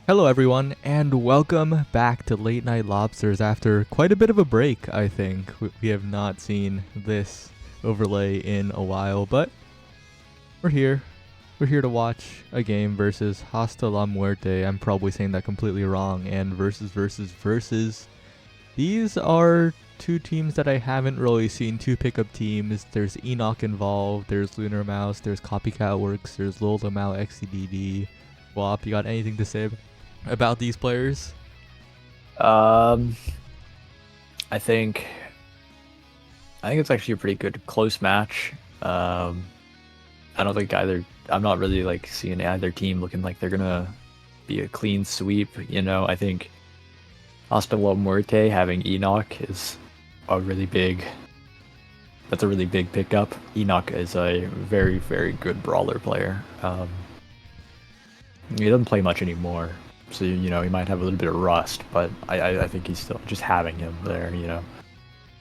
Hello everyone, and welcome back to Late Night Lobsters after quite a bit of a break, I think. We have not seen this overlay in a while, but we're here. We're here to watch a game versus Hasta la Muerte. I'm probably saying that completely wrong, and versus. These are two teams that I haven't really seen, two pickup teams. There's Enoch involved, there's Lunar Mouse, there's Copycat Works, there's Lola Mao XCDD. Wop, you got anything to say about these players? Um, I think it's actually a pretty good close match. I don't think either. I'm not really like seeing either team looking like they're gonna be a clean sweep. I think Hospital Muerte having Enoch is a really big. That's a really big pickup. Enoch is a very, very good brawler player. He doesn't play much anymore, so he might have a little bit of rust, but I think he's still just having him there.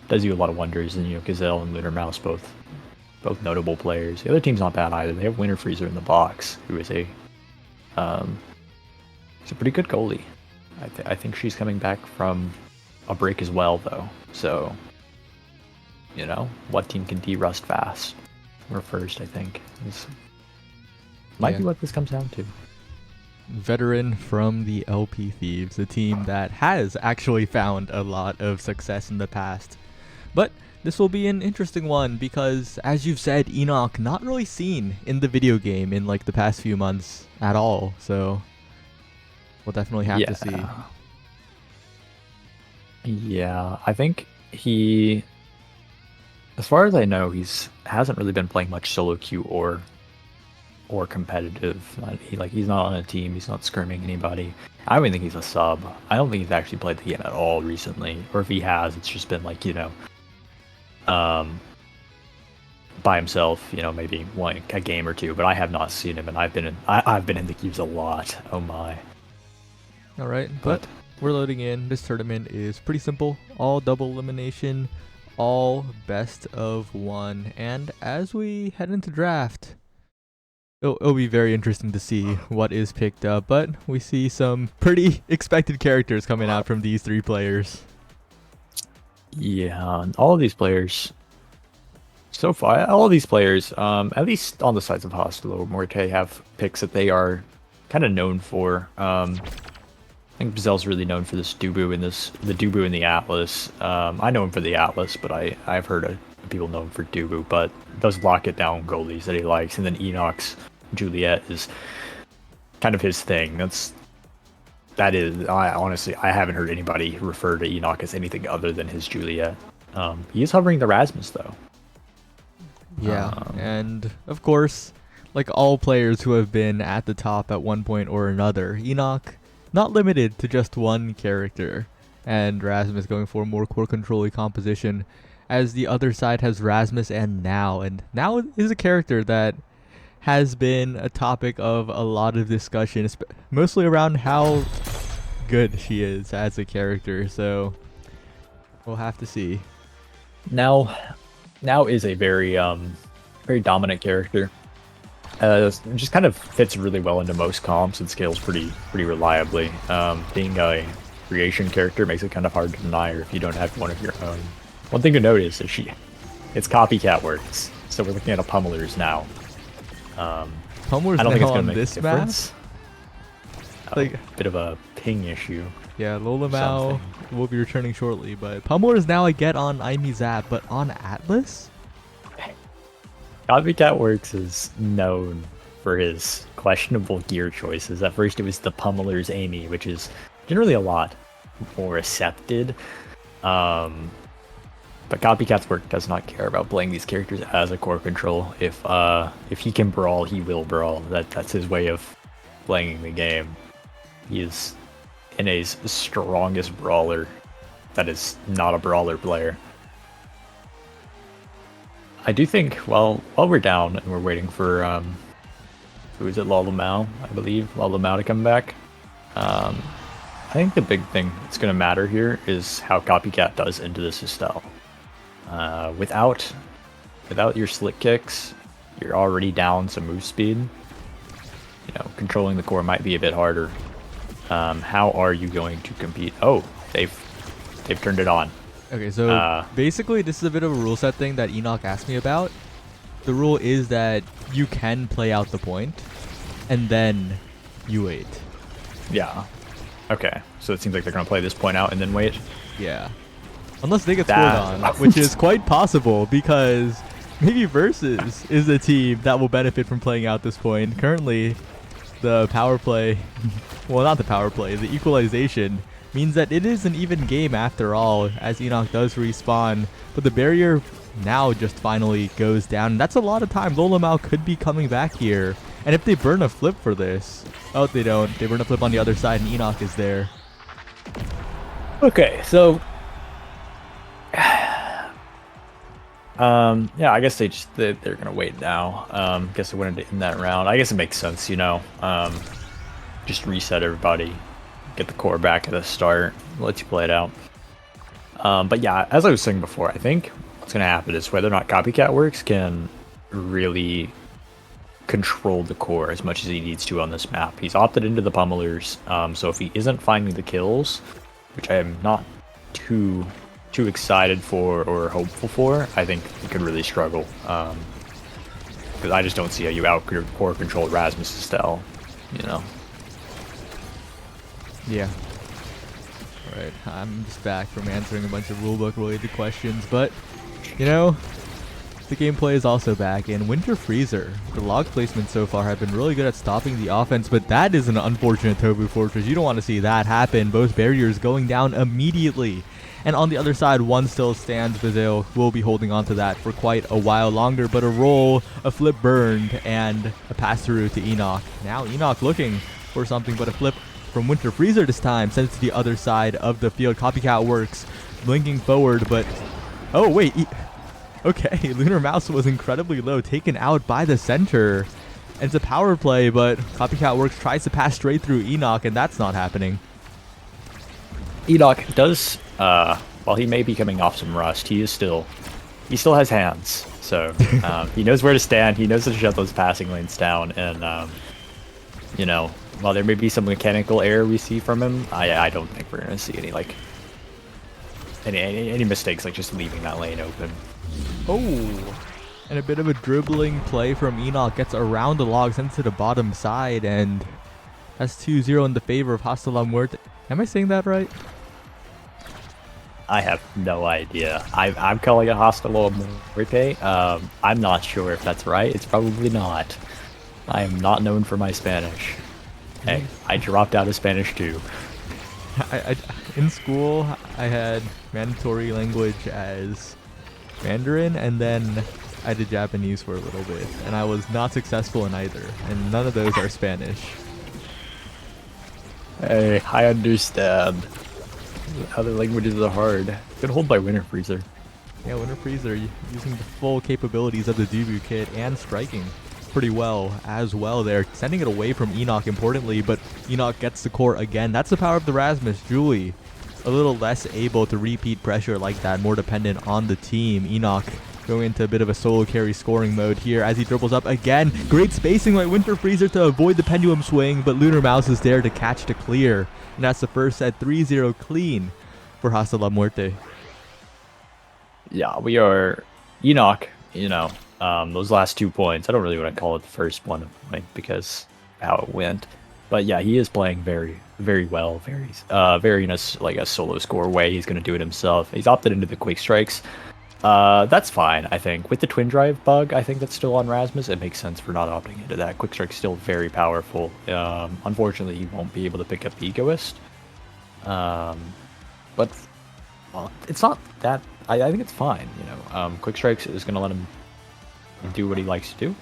Does you a lot of wonders, and Gazelle and Lunar Mouse both notable players. The other team's not bad either. They have Winter Freezer in the box, who is he's a pretty good goalie. I think she's coming back from a break as well, though. So, what team can de-rust fast? We're first, I think. Might be what this comes down to. Veteran from the LP Thieves, a team that has actually found a lot of success in the past. But this will be an interesting one because, as you've said, Enoch not really seen in the video game in like the past few months at all. So we'll definitely have to see. Yeah, I think as far as I know, hasn't really been playing much solo queue or competitive. He's not on a team. He's not scrimming anybody. I don't even think he's a sub. I don't think he's actually played the game at all recently. Or if he has, it's just been like by himself. Maybe a game or two. But I have not seen him, and I've been in the queues a lot. Oh my. All right, but we're loading in. This tournament is pretty simple. All double elimination, all best of one. And as we head into draft, it'll be very interesting to see what is picked up, but we see some pretty expected characters coming out from these three players. Yeah, all of these players, so far, at least on the sides of Hostile Morte, have picks that they are kind of known for. I think Bazel's really known for this Dubu the Dubu in the Atlas. I know him for the Atlas, but I've heard of people know him for Dubu, but those lock it down goalies that he likes, and then Enoch's Juliet is kind of his thing. Honestly, I haven't heard anybody refer to Enoch as anything other than his Juliet. He is hovering the Rasmus though. Yeah, and of course, like all players who have been at the top at one point or another, Enoch not limited to just one character, and Rasmus going for a more core control composition, as the other side has Rasmus and Now is a character that has been a topic of a lot of discussion, mostly around how good she is as a character, so we'll have to see. Now is a very very dominant character. Just kind of fits really well into most comps and scales pretty reliably. Being a creation character makes it kind of hard to deny her if you don't have one of your own. One thing to note is that it's Copycat Works, so we're looking at a Pummelers now. Pummelers I don't think it's now gonna on make this a map? difference. Like A bit of a ping issue. Yeah, Lola Mao will be returning shortly, but Pummelers now I get on Zap, but on Atlas? Copycat Works is known for his questionable gear choices. At first it was the Pummeler's Amy, which is generally a lot more accepted. But Copycat's Work does not care about playing these characters as a core control. If he can brawl, he will brawl. That's his way of playing the game. He is NA's strongest brawler that is not a brawler player. I do think while we're down and we're waiting for who is it, Lala Mao, I believe, Lala Mao to come back. I think the big thing that's going to matter here is how Copycat does into this Estelle. Without your slick kicks, you're already down some move speed. Controlling the core might be a bit harder. How are you going to compete? Oh, they've turned it on. Okay, so basically this is a bit of a rule set thing that Enoch asked me about. The rule is that you can play out the point, and then you wait. Yeah. Okay, so it seems like they're going to play this point out and then wait. Yeah. Unless they get scored on, which is quite possible because maybe Versus is the team that will benefit from playing out this point. Currently, the power play, well, not the power play, the equalization means that it is an even game after all, as Enoch does respawn. But the barrier now just finally goes down. That's a lot of time. Lolamau could be coming back here. And if they burn a flip for this, oh, they don't. They burn a flip on the other side, and Enoch is there. Okay, so yeah, I guess they're gonna wait now. Guess they wanted to end that round. I guess it makes sense, you know. Just reset everybody, get the core back at the start, let you play it out. But yeah, as I was saying before, I think what's gonna happen is whether or not Copycat Works can really control the core as much as he needs to on this map. He's opted into the pummelers, so if he isn't finding the kills, which I am not too excited for or hopeful for, I think he could really struggle. Because I just don't see how you core control Rasmus' style, you know. Yeah. Alright, I'm just back from answering a bunch of rulebook related questions, but, you know, the gameplay is also back, and Winter Freezer, the log placements so far have been really good at stopping the offense, but that is an unfortunate Tobu Fortress. You don't want to see that happen. Both barriers going down immediately. And on the other side, one still stands. Bazil will be holding on to that for quite a while longer, but a roll, a flip burned, and a pass through to Enoch. Now Enoch looking for something, but a flip from Winter Freezer this time sends to the other side of the field. Copycat Works blinking forward, but oh wait, okay, Lunar Mouse was incredibly low, taken out by the center. And it's a power play, but Copycat Works tries to pass straight through Enoch, and that's not happening. Enoch does, while he may be coming off some rust, he still has hands. So he knows where to stand. He knows to shut those passing lanes down. And you know, while there may be some mechanical error we see from him, I don't think we're gonna see any mistakes, like just leaving that lane open. Oh, and a bit of a dribbling play from Enoch, gets around the log, sends to the bottom side, and that's 2-0 in the favor of Hasta La Muerte. Am I saying that right? I have no idea. I'm calling it Hasta La Muerte. I'm not sure if that's right. It's probably not. I am not known for my Spanish. Hey, I dropped out of Spanish too. In school, I had mandatory language as Mandarin, and then I did Japanese for a little bit, and I was not successful in either, and none of those are Spanish. Hey, I understand. Other languages are hard. Good hold by Winter Freezer. Yeah, Winter Freezer using the full capabilities of the Dubu kit and striking pretty well as well there. Sending it away from Enoch importantly, but Enoch gets the core again. That's the power of the Rasmus. Julie a little less able to repeat pressure like that, more dependent on the team. Enoch going into a bit of a solo carry scoring mode here as he dribbles up again. Great spacing by Winter Freezer to avoid the pendulum swing, but Lunar Mouse is there to catch to clear. And that's the first set, 3-0 clean for Hasta La Muerte. Yeah, we are Enoch, you know, those last 2 points. I don't really want to call it the first one because how it went. But yeah, he is playing very, very well, very in a solo score way. He's going to do it himself. He's opted into the quick strikes. That's fine, I think. With the twin drive bug, I think that's still on Rasmus. It makes sense for not opting into that. Quick strike's still very powerful. Unfortunately, he won't be able to pick up Egoist. But well, it's not that. I think it's fine. You know, quick strikes is going to let him do what he likes to do,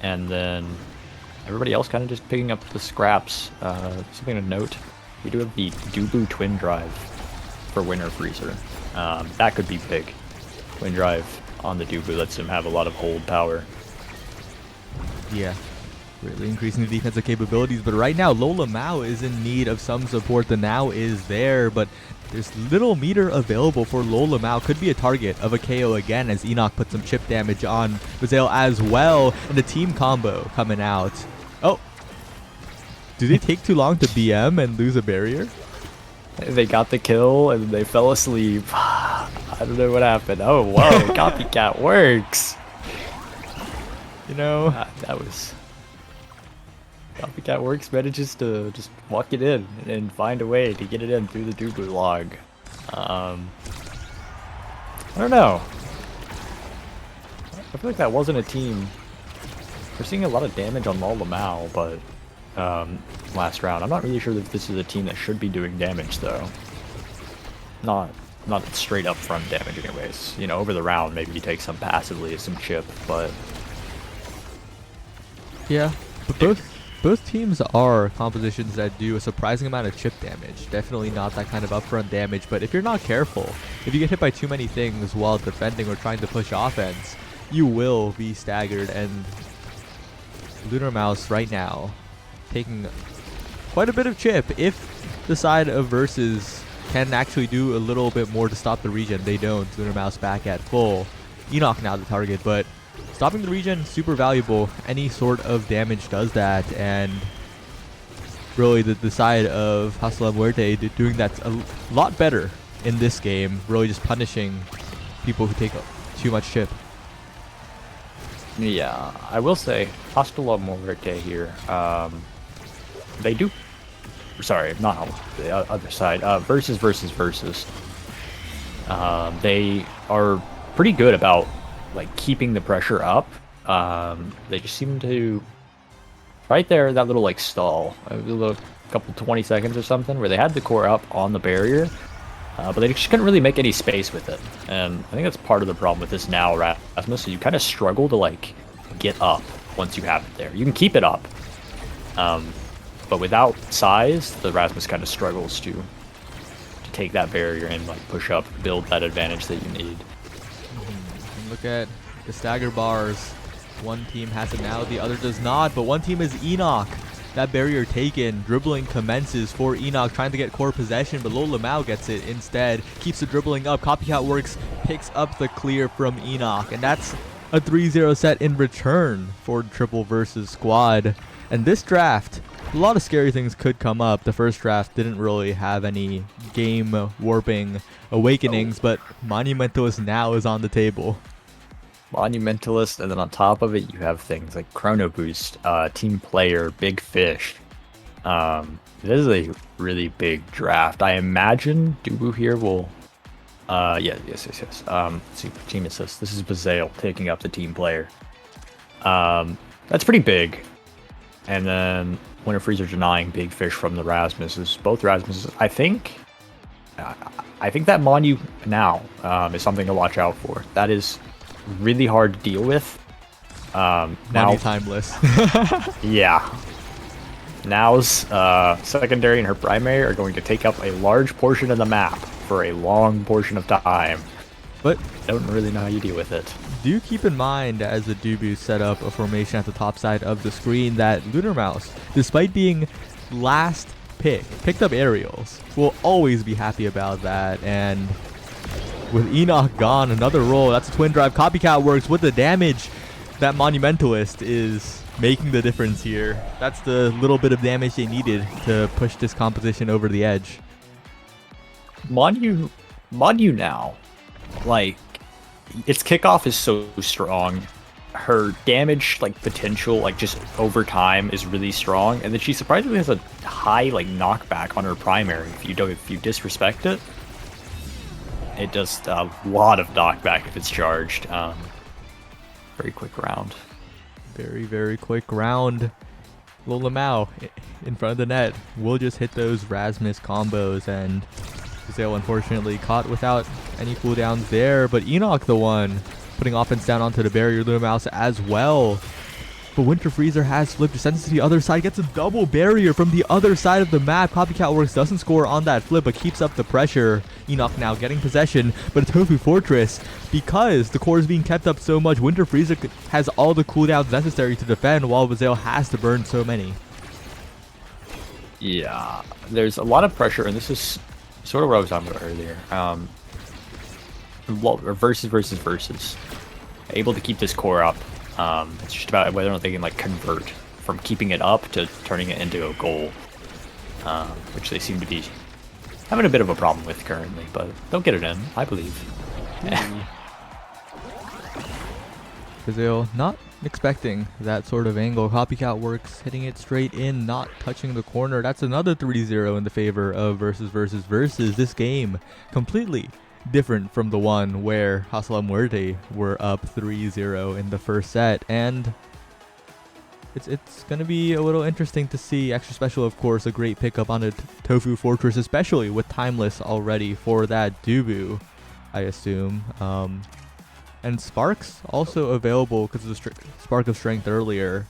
and then everybody else kind of just picking up the scraps. Something to note: we do have the Dubu twin drive for Winter Freezer. That could be big. Twin drive on the Dubu lets him have a lot of hold power. Yeah, really increasing the defensive capabilities, but right now Lola Mao is in need of some support. The Now is there, but there's little meter available for Lola Mao. Could be a target of a KO again as Enoch puts some chip damage on Bazale as well, and the team combo coming out. Oh, Do they take too long to BM and lose a barrier? They got the kill and they fell asleep. I don't know what happened. Oh, whoa, copycat works. You know, That was... Copycat works manages to just walk it in and find a way to get it in through the Dubu log. I don't know. I feel like that wasn't a team. We're seeing a lot of damage on Lamau, but last round. I'm not really sure that this is a team that should be doing damage though. Not straight up front damage anyways. You know, over the round maybe you take some passively, some chip, but yeah, but both teams are compositions that do a surprising amount of chip damage. Definitely not that kind of upfront damage, but if you're not careful, if you get hit by too many things while defending or trying to push offense, you will be staggered. And Lunar Mouse right now taking quite a bit of chip. If the side of Versus can actually do a little bit more to stop the regen, they don't. Lunar Mouse back at full. Enoch now the target, but stopping the regen, super valuable. Any sort of damage does that, and really the side of Hustle Muerte doing that a lot better in this game, really just punishing people who take too much chip. yeah, I will say Hostile Muerte here. They do. Sorry, not the other side. Versus. They are pretty good about like keeping the pressure up. They just seem to right there, that little like stall, a little couple 20 seconds or something, where they had the core up on the barrier, but they just couldn't really make any space with it. And I think that's part of the problem with this now, Rasmus. So you kind of struggle to like get up once you have it there. You can keep it up, but without size, the Rasmus kind of struggles to take that barrier and like push up, build that advantage that you need. Look at the stagger bars. One team has it now, the other does not, but one team is Enoch. That barrier taken, dribbling commences for Enoch, trying to get core possession, but Lola Mao gets it instead, keeps the dribbling up. Copycat Works picks up the clear from Enoch, and that's a 3-0 set in return for Triple Versus Squad. And this draft, a lot of scary things could come up. The first draft didn't really have any game warping awakenings, but Monumentalist now is on the table. Monumentalist, and then on top of it, you have things like Chrono Boost, Team Player, Big Fish. This is a really big draft. I imagine Dubu here will... yes. See, Team Assist. This is Bazale taking up the Team Player. That's pretty big. And then Winter Freezer denying Big Fish from the Rasmuses. Both Rasmuses, I think that Monu now is something to watch out for. That is really hard to deal with. Now timeless. Yeah. Now's secondary and her primary are going to take up a large portion of the map for a long portion of time. But I don't really know how you deal with it. do keep in mind, as the Dubu set up a formation at the top side of the screen, that Lunar Mouse, despite being last picked up aerials. We'll always be happy about that. And with Enoch gone, another roll. That's a twin drive. Copycat Works with the damage. That Monumentalist is making the difference here. That's the little bit of damage they needed to push this composition over the edge. Monu now, like, its kickoff is so strong. Her damage, like, potential, like, just over time is really strong. And then she surprisingly has a high, like, knockback on her primary. If you disrespect it, it does a lot of knockback if it's charged. Very quick round. Very, very quick round. Lola Mao in front of the net will just hit those Rasmus combos, and Zale unfortunately caught without any cooldowns there, but Enoch the one putting offense down onto the barrier. Lunar Mouse as well. But Winter Freezer has flipped descends to the other side, gets a double barrier from the other side of the map. Copycat Works doesn't score on that flip, but keeps up the pressure. Enoch now getting possession, but a Tofu Fortress, because the core is being kept up so much, Winter Freezer has all the cooldowns necessary to defend, while Vazale has to burn so many. Yeah, there's a lot of pressure, and this is sort of what I was talking about earlier. Versus. Able to keep this core up. It's just about whether or not they can, like, convert from keeping it up to turning it into a goal, which they seem to be having a bit of a problem with currently. But they'll get it in, I believe. Brazil not expecting that sort of angle. Copycat works, hitting it straight in, not touching the corner. That's another 3-0 in the favor of versus. This game completely different from the one where Hasta La Muerte were up 3-0 in the first set, and it's going to be a little interesting to see. Extra special, of course, a great pickup on a Tofu Fortress, especially with Timeless already for that Dubu, I assume. And Sparks also available because of the Spark of Strength earlier.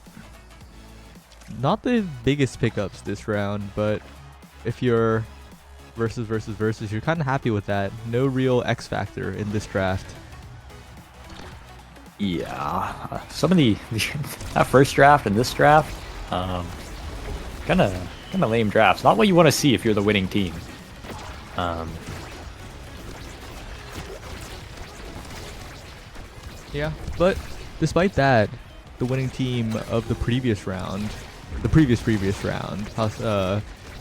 Not the biggest pickups this round, but if you're versus, you're kind of happy with that. No real X factor in this draft. Yeah, some of that first draft and this draft, kind of lame drafts. Not what you want to see if you're the winning team. Yeah, but despite that, the winning team of the previous round,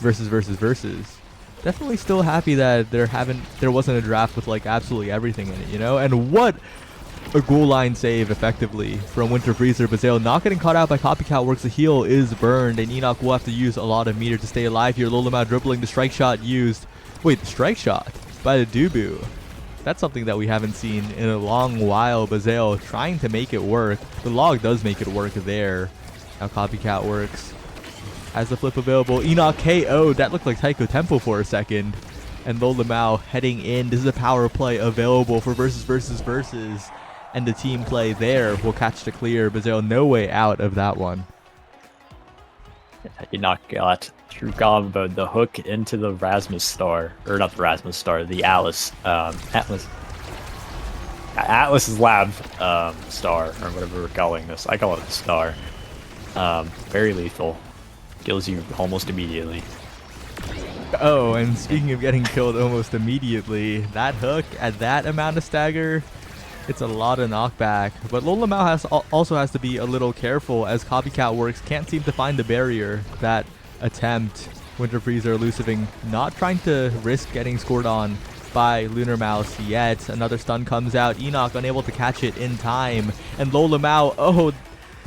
versus, definitely still happy that there wasn't a draft with like absolutely everything in it, you know? And what a goal line save effectively from Winter Freezer. Bazale not getting caught out by Copycat works. The heel is burned, and Enoch will have to use a lot of meter to stay alive here. Lolamau dribbling, the strike shot used. Wait, the strike shot by the Dubu. That's something that we haven't seen in a long while. Bazale trying to make it work. The log does make it work there. Now Copycat works. Has the flip available. Enoch KO'd. That looked like Taiko Tempo for a second. And Lolamau heading in. This is a power play available for versus. And the team play there will catch the clear. Bazale no way out of that one. Enoch got true combo, the hook into the Rasmus Star, or not the Rasmus Star, the Atlas's Lab Star, or whatever we're calling this. I call it a star. Very lethal. Kills you almost immediately. Oh, and speaking of getting killed almost immediately, that hook at that amount of stagger, it's a lot of knockback. But Lolamau also has to be a little careful as Copycat works can't seem to find the barrier. That attempt, Winter Freezer elusiving, not trying to risk getting scored on by Lunar Mouse yet. Another stun comes out. Enoch unable to catch it in time. And Lolamau, oh,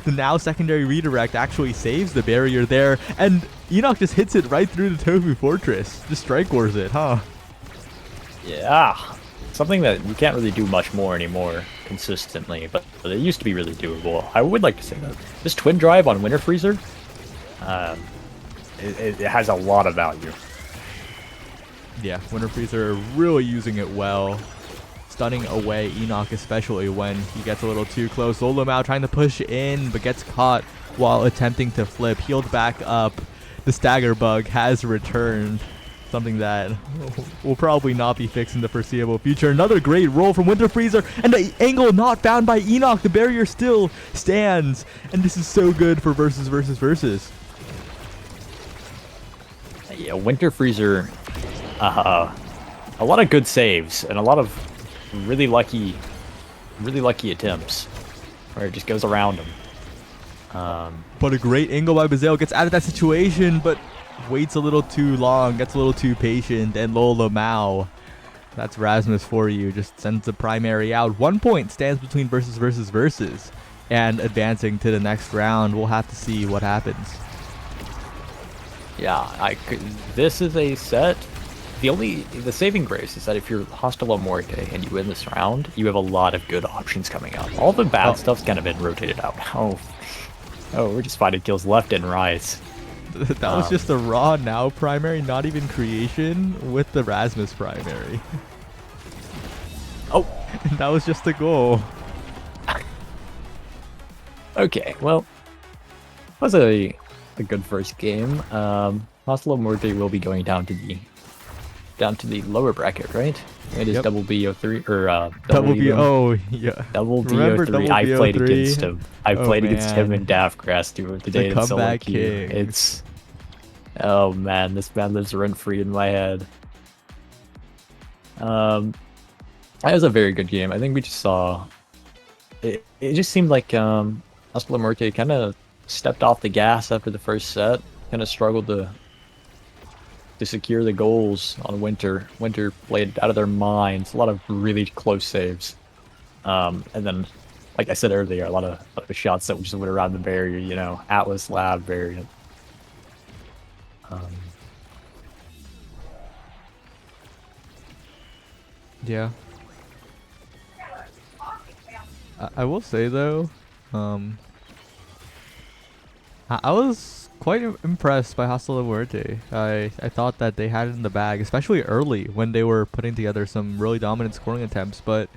the now secondary redirect actually saves the barrier there. And Enoch just hits it right through the Tofu Fortress. Just strike wars it, huh? Yeah. Something that you can't really do much more anymore consistently, but it used to be really doable. I would like to say that this twin drive on Winter Freezer, it has a lot of value. Yeah, Winter Freezer really using it well. Stunning away Enoch, especially when he gets a little too close. Lolamau trying to push in, but gets caught while attempting to flip. Healed back up. The stagger bug has returned. Something that will probably not be fixed in the foreseeable future. Another great roll from Winter Freezer, and the angle not found by Enoch. The barrier still stands, and this is so good for versus. Yeah, Winter Freezer, a lot of good saves and a lot of really lucky attempts where it just goes around him. But a great angle by Bazale, gets out of that situation, but waits a little too long, gets a little too patient, and Lolamau, that's Rasmus for you, just sends the primary out. 1 point stands between versus and advancing to the next round. We'll have to see what happens. Yeah, this is a set. The saving grace is that if you're Hasta La Muerte and you win this round, you have a lot of good options coming up. All the bad stuff's kind of been rotated out. Oh, we're just finding kills left and right. That was just a raw now primary, not even creation, with the Rasmus primary. Oh, that was just a goal. Okay, well, that was a good first game. Hasta La Muerte will be going down to the lower bracket, right? It is Yep. double BO3 or Double B. Oh yeah. Double Remember BO3. double I played BO3? against him. I played against him man. in Daftgrass today in solo comeback queue. king. It's oh man, this man lives rent free in my head. That was a very good game. I think we just saw it just seemed like Hasta La Muerte kind of stepped off the gas after the first set. Kind of struggled to secure the goals on Winter. Winter played out of their minds. A lot of really close saves. And then, like I said earlier, a lot of shots that just went around the barrier, you know, Atlas Lab variant. Yeah. I will say though, I was quite impressed by Hostel Muerte. I thought that they had it in the bag, especially early when they were putting together some really dominant scoring attempts, but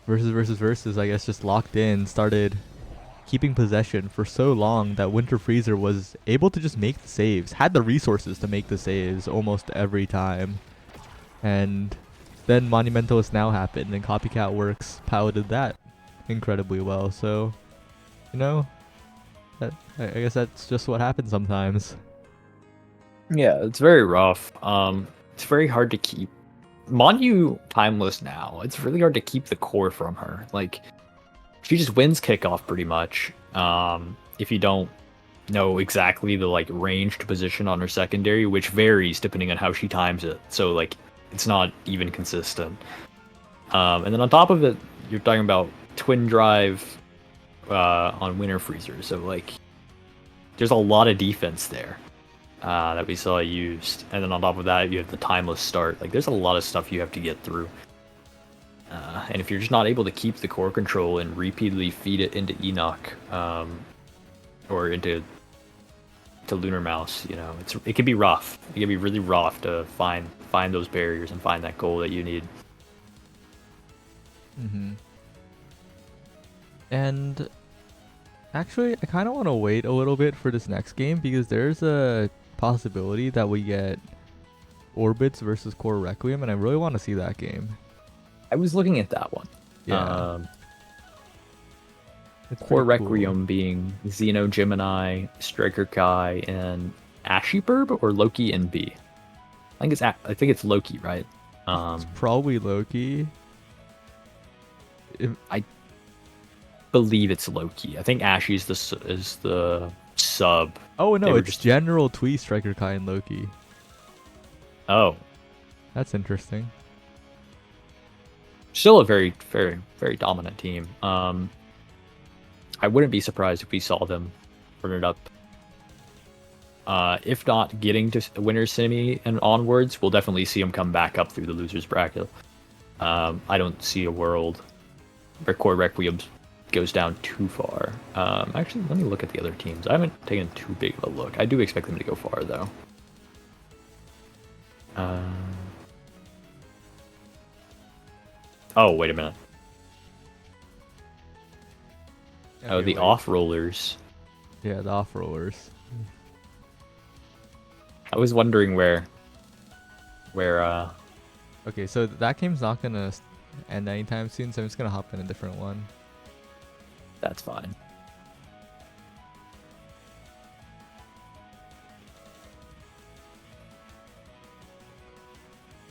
versus, I guess just locked in, started keeping possession for so long that Winter Freezer was able to just make the saves, had the resources to make the saves almost every time. And then Monumentalist Now happened, and Copycat Works piloted that incredibly well. So, you know, I guess that's just what happens sometimes. Yeah, it's very rough. It's very hard to keep Monu Timeless Now. It's really hard to keep the core from her. Like, she just wins kickoff pretty much. If you don't know exactly the like ranged position on her secondary, which varies depending on how she times it. So like, it's not even consistent. And then on top of it, you're talking about twin drive on Winter Freezer. So like, there's a lot of defense there that we saw used. And then on top of that, you have the timeless start. Like, there's a lot of stuff you have to get through. And if you're just not able to keep the core control and repeatedly feed it into Enoch or into Lunar Mouse, you know, it can be rough. It can be really rough to find those barriers and find that goal that you need. And actually, I kind of want to wait a little bit for this next game because there's a possibility that we get Orbits versus Core Requiem, and I really want to see that game. I was looking at that one. Yeah. Core Requiem being Xeno Gemini, Striker Kai, and Ashiburb or Loki and B. I think it's Loki, right? It's probably Loki. I believe it's Loki. I think Ashy is the sub. Oh no, it's General Twee, Striker Kai, and Loki. Oh, that's interesting. Still a very, very, very dominant team. I wouldn't be surprised if we saw them turn it up. If not getting to winner's semi and onwards, we'll definitely see them come back up through the losers bracket. I don't see a world where Core Requiem goes down too far. Actually, let me look at the other teams. I haven't taken too big of a look. I do expect them to go far, though. Oh, wait a minute. Oh, the off-rollers. Yeah, the off-rollers. I was wondering where... Okay, so that game's not gonna end anytime soon, so I'm just gonna hop in a different one. That's fine.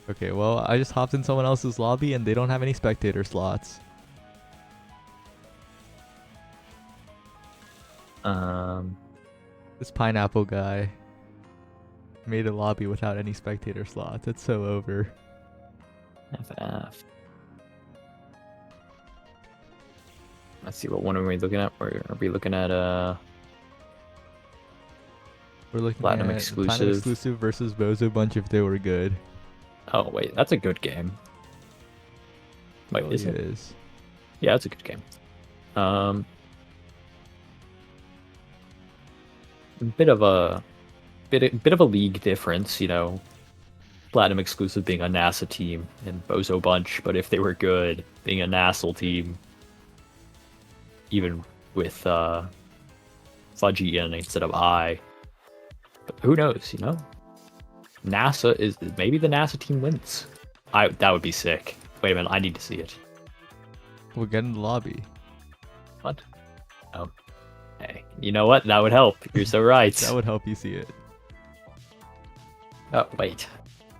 Okay, well, I just hopped in someone else's lobby and they don't have any spectator slots. This pineapple guy made a lobby without any spectator slots. It's so over. FF. Let's see, what one are we looking at? Are we looking at we're looking Platinum at Exclusive. Platinum Exclusive versus Bozo Bunch if they were good. Oh wait, that's a good game. Wait, Well, is it it? is. Yeah, that's a good game. Bit of a league difference, you know. Platinum Exclusive being a NASA team and Bozo Bunch, but if they were good, being a NASA team, even with Fudgy in instead of I. But who knows, you know? NASA is maybe the NASA team wins. That would be sick. Wait a minute, I need to see it. We'll get in the lobby. What? Oh. Hey, you know what? That would help. You're so right. That would help you see it. Oh, wait.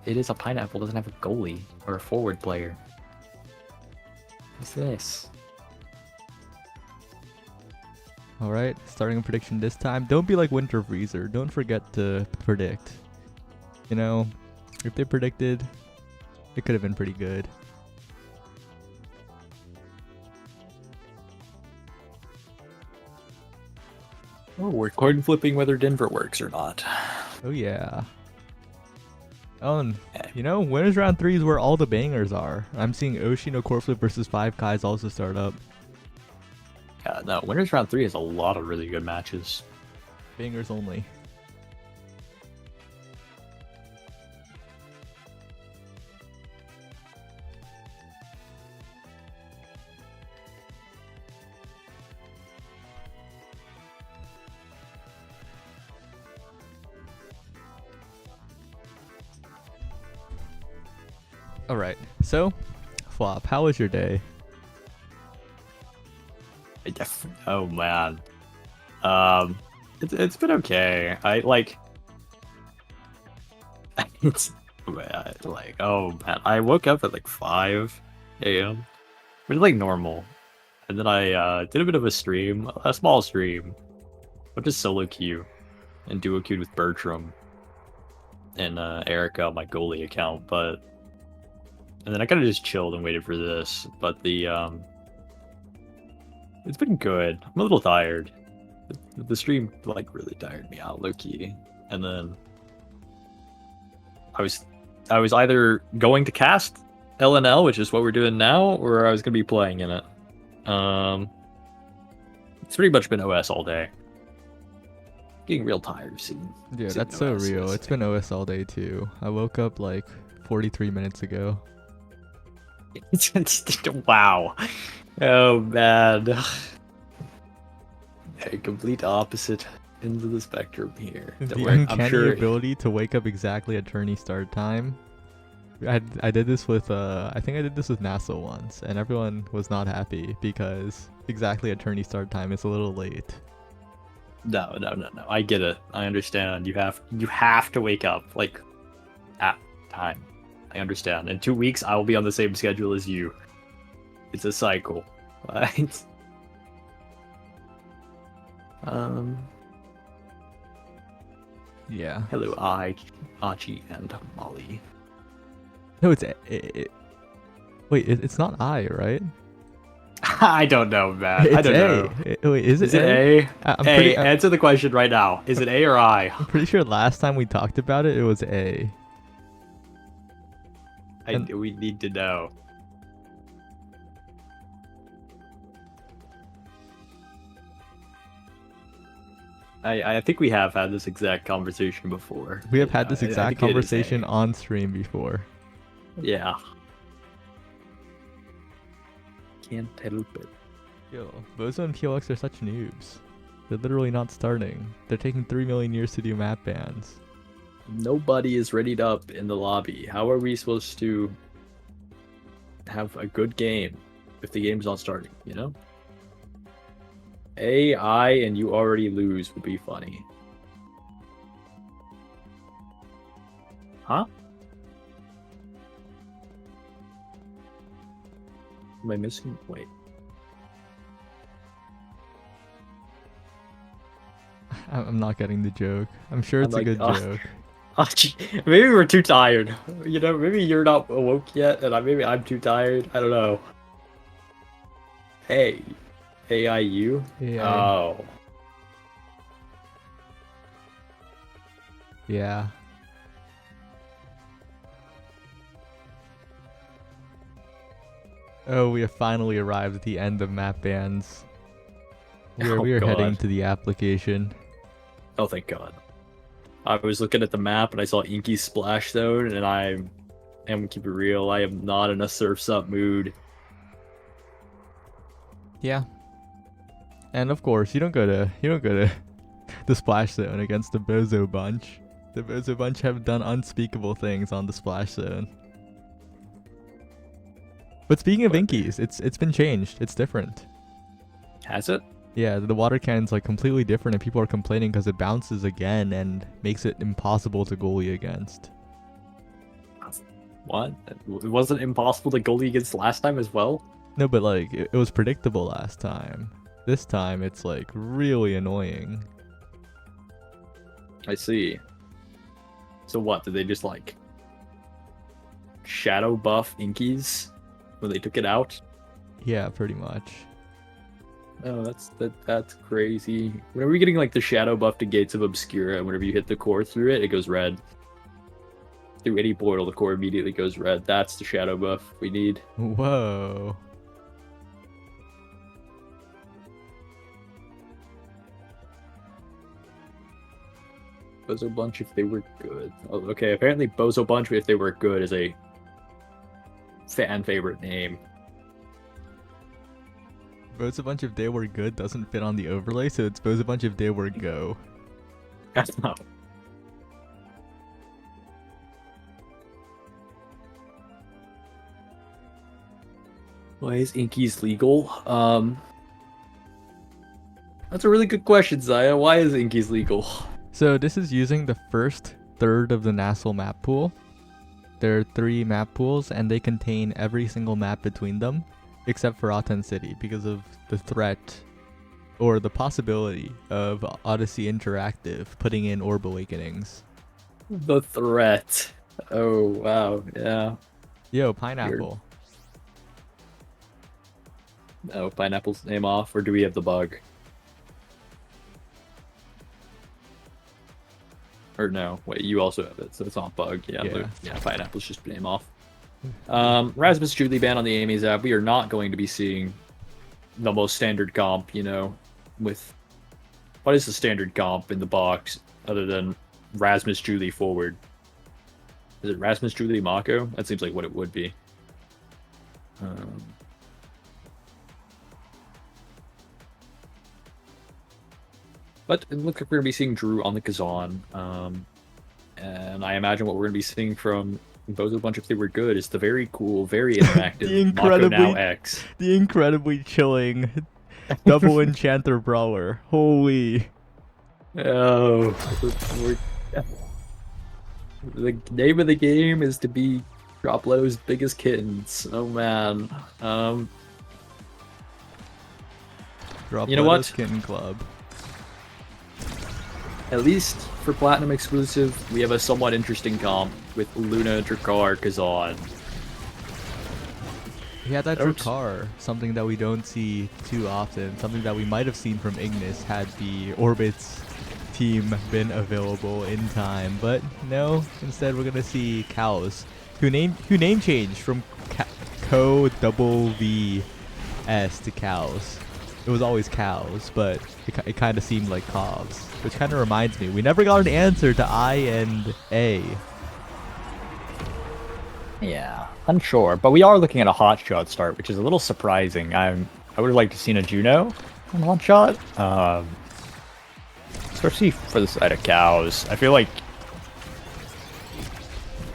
It is a pineapple, doesn't have a goalie or a forward player. What's this? All right, starting a prediction this time. Don't be like Winter Freezer. Don't forget to predict. You know, if they predicted, it could have been pretty good. Oh, we're coin flipping whether Denver works or not. Oh yeah. Oh, and you know, winners round 3 is where all the bangers are. I'm seeing Oshi no Core Flip versus 5 Kais also start up. Yeah, no, winners round 3 has a lot of really good matches. Bangers only. Alright, so, Flop, how was your day? Oh man, it's been okay. I like it's man, like oh man, I woke up at like 5 a.m. It's like normal, and then I did a bit of a stream, a small stream, but just solo queue and duo queued with Bertram and Erica on my goalie account, but. And then I kind of just chilled and waited for this, but it's been good. I'm a little tired. The stream like really tired me out, low key. And then I was either going to cast LNL, which is what we're doing now, or I was gonna be playing in it. It's pretty much been OS all day. Getting real tired soon. Yeah, that's so real. It's been OS all day too. I woke up like 43 minutes ago. Wow. Oh man. A complete opposite ends of the spectrum here. The uncanny ability to wake up exactly at tourney start time. I did this with I think I did this with NASA once, and everyone was not happy because exactly at tourney start time is a little late. No. I get it. I understand. You have to wake up like at time. I understand. In 2 weeks, I will be on the same schedule as you. It's a cycle, right? Yeah. Hello, Achi, and Molly. No, it's wait. It's not I, right? I don't know, man. I don't know. Wait, is it A? Answer the question right now. Is it A or I? I'm pretty sure last time we talked about it, it was A. We need to know. I think we have had this exact conversation before. We have had this exact conversation on stream before. Yeah. Can't help it. Yo, Bozo and PLX are such noobs. They're literally not starting. They're taking 3 million years to do map bans. Nobody is readied up in the lobby. How are we supposed to have a good game if the game's not starting, you know? AI and you already lose would be funny. Huh? Am I missing? Wait. I'm not getting the joke. I'm sure it's a good joke. Maybe we're too tired. You know, maybe you're not awoke yet, and maybe I'm too tired. I don't know. Hey, AIU? Yeah. Oh. Yeah. Oh, we have finally arrived at the end of map bans. We are heading to the application. Oh, thank God. I was looking at the map and I saw Inky's splash zone, and I'm gonna keep it real. I am not in a surfs up mood. Yeah. And of course, you don't go to the splash zone against the Bozo bunch. The Bozo bunch have done unspeakable things on the splash zone. But speaking of Inkies, it's been changed. It's different. Has it? Yeah, the water cannon's like completely different, and people are complaining because it bounces again and makes it impossible to goalie against. What? It wasn't impossible to goalie against last time as well? No, but like it was predictable last time. This time it's like really annoying. I see. So what? Did they just like shadow buff Inkies when they took it out? Yeah, pretty much. Oh, that's crazy. Whenever you're getting like the shadow buff to Gates of Obscura, whenever you hit the core through it, it goes red. Through any portal, the core immediately goes red. That's the shadow buff we need. Whoa. Bozo Bunch if they were good. Oh, okay, apparently Bozo Bunch if they were good is a fan favorite name. Bozo Bunch if they were good doesn't fit on the overlay, so it's Bozo Bunch if they were go. That's not. Why is Inkies legal? That's a really good question, Zaya. Why is Inkies legal? So this is using the first third of the Nassau map pool. There are 3 map pools, and they contain every single map between them, except for Aten City, because of the threat or the possibility of Odyssey Interactive putting in Orb Awakenings. The threat. Oh, wow. Yeah. Yo, Pineapple. Oh, Pineapple's name off, or do we have the bug? Or no, wait, you also have it, so it's not bug. Yeah, Pineapple's just name off. Rasmus Julie ban on the Amy's app. We are not going to be seeing the most standard comp, you know, with what is the standard comp in the box other than Rasmus Julie forward? Is it Rasmus Julie Mako? That seems like what it would be. But it looks like we're going to be seeing Drew on the Kazan. And I imagine what we're going to be seeing from Bozo Bunch if they were good is the very cool, very interactive Mako Now X. The incredibly chilling double enchanter brawler. Holy. Oh. The name of the game is to be Droplo's biggest kittens. Oh man. You know what? Kitten Club. At least for Platinum exclusive, we have a somewhat interesting comp with Luna, Drakkar, Kazan. Yeah, that Drakkar, something that we don't see too often, something that we might have seen from Ignis had the Orbits team been available in time, but no, instead we're gonna see Cows, who name changed from Co double V S to Cows. It was always Cows, but it kind of seemed like Covs, which kind of reminds me, we never got an answer to I and A. Yeah, unsure, but we are looking at a hot shot start, which is a little surprising. I would have liked to seen a Juno on hot shot, especially for the side of Cows. I feel like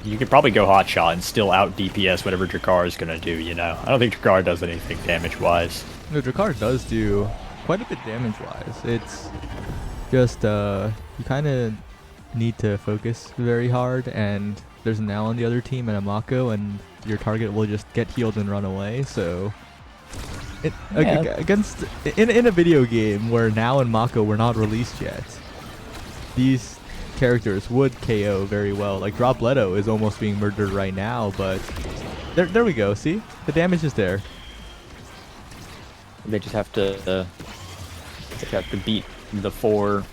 you could probably go hot shot and still out DPS whatever Drakkar is gonna do. You know, I don't think Drakkar does anything damage wise. No, Drakkar does do quite a bit damage wise. It's just you kind of need to focus very hard, and there's a Now on the other team and a Mako, and your target will just get healed and run away. So against in a video game where Now and Mako were not released yet, these characters would KO very well. Like Drop Leto is almost being murdered right now, but there we go. See, the damage is there. They just have to beat the 4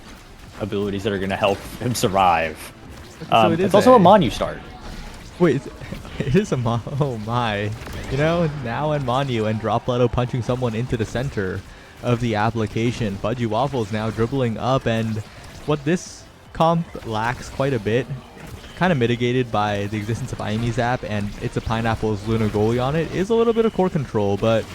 abilities that are going to help him survive. So it's also a Monu start. Wait, it is a oh my. You know, Now and Monu and Drop Leto punching someone into the center of the application. Fudgy Waffles now dribbling up, and what this comp lacks quite a bit, kind of mitigated by the existence of Aimi Zap, and it's a Pineapple's Luna Goalie on it, is a little bit of core control, but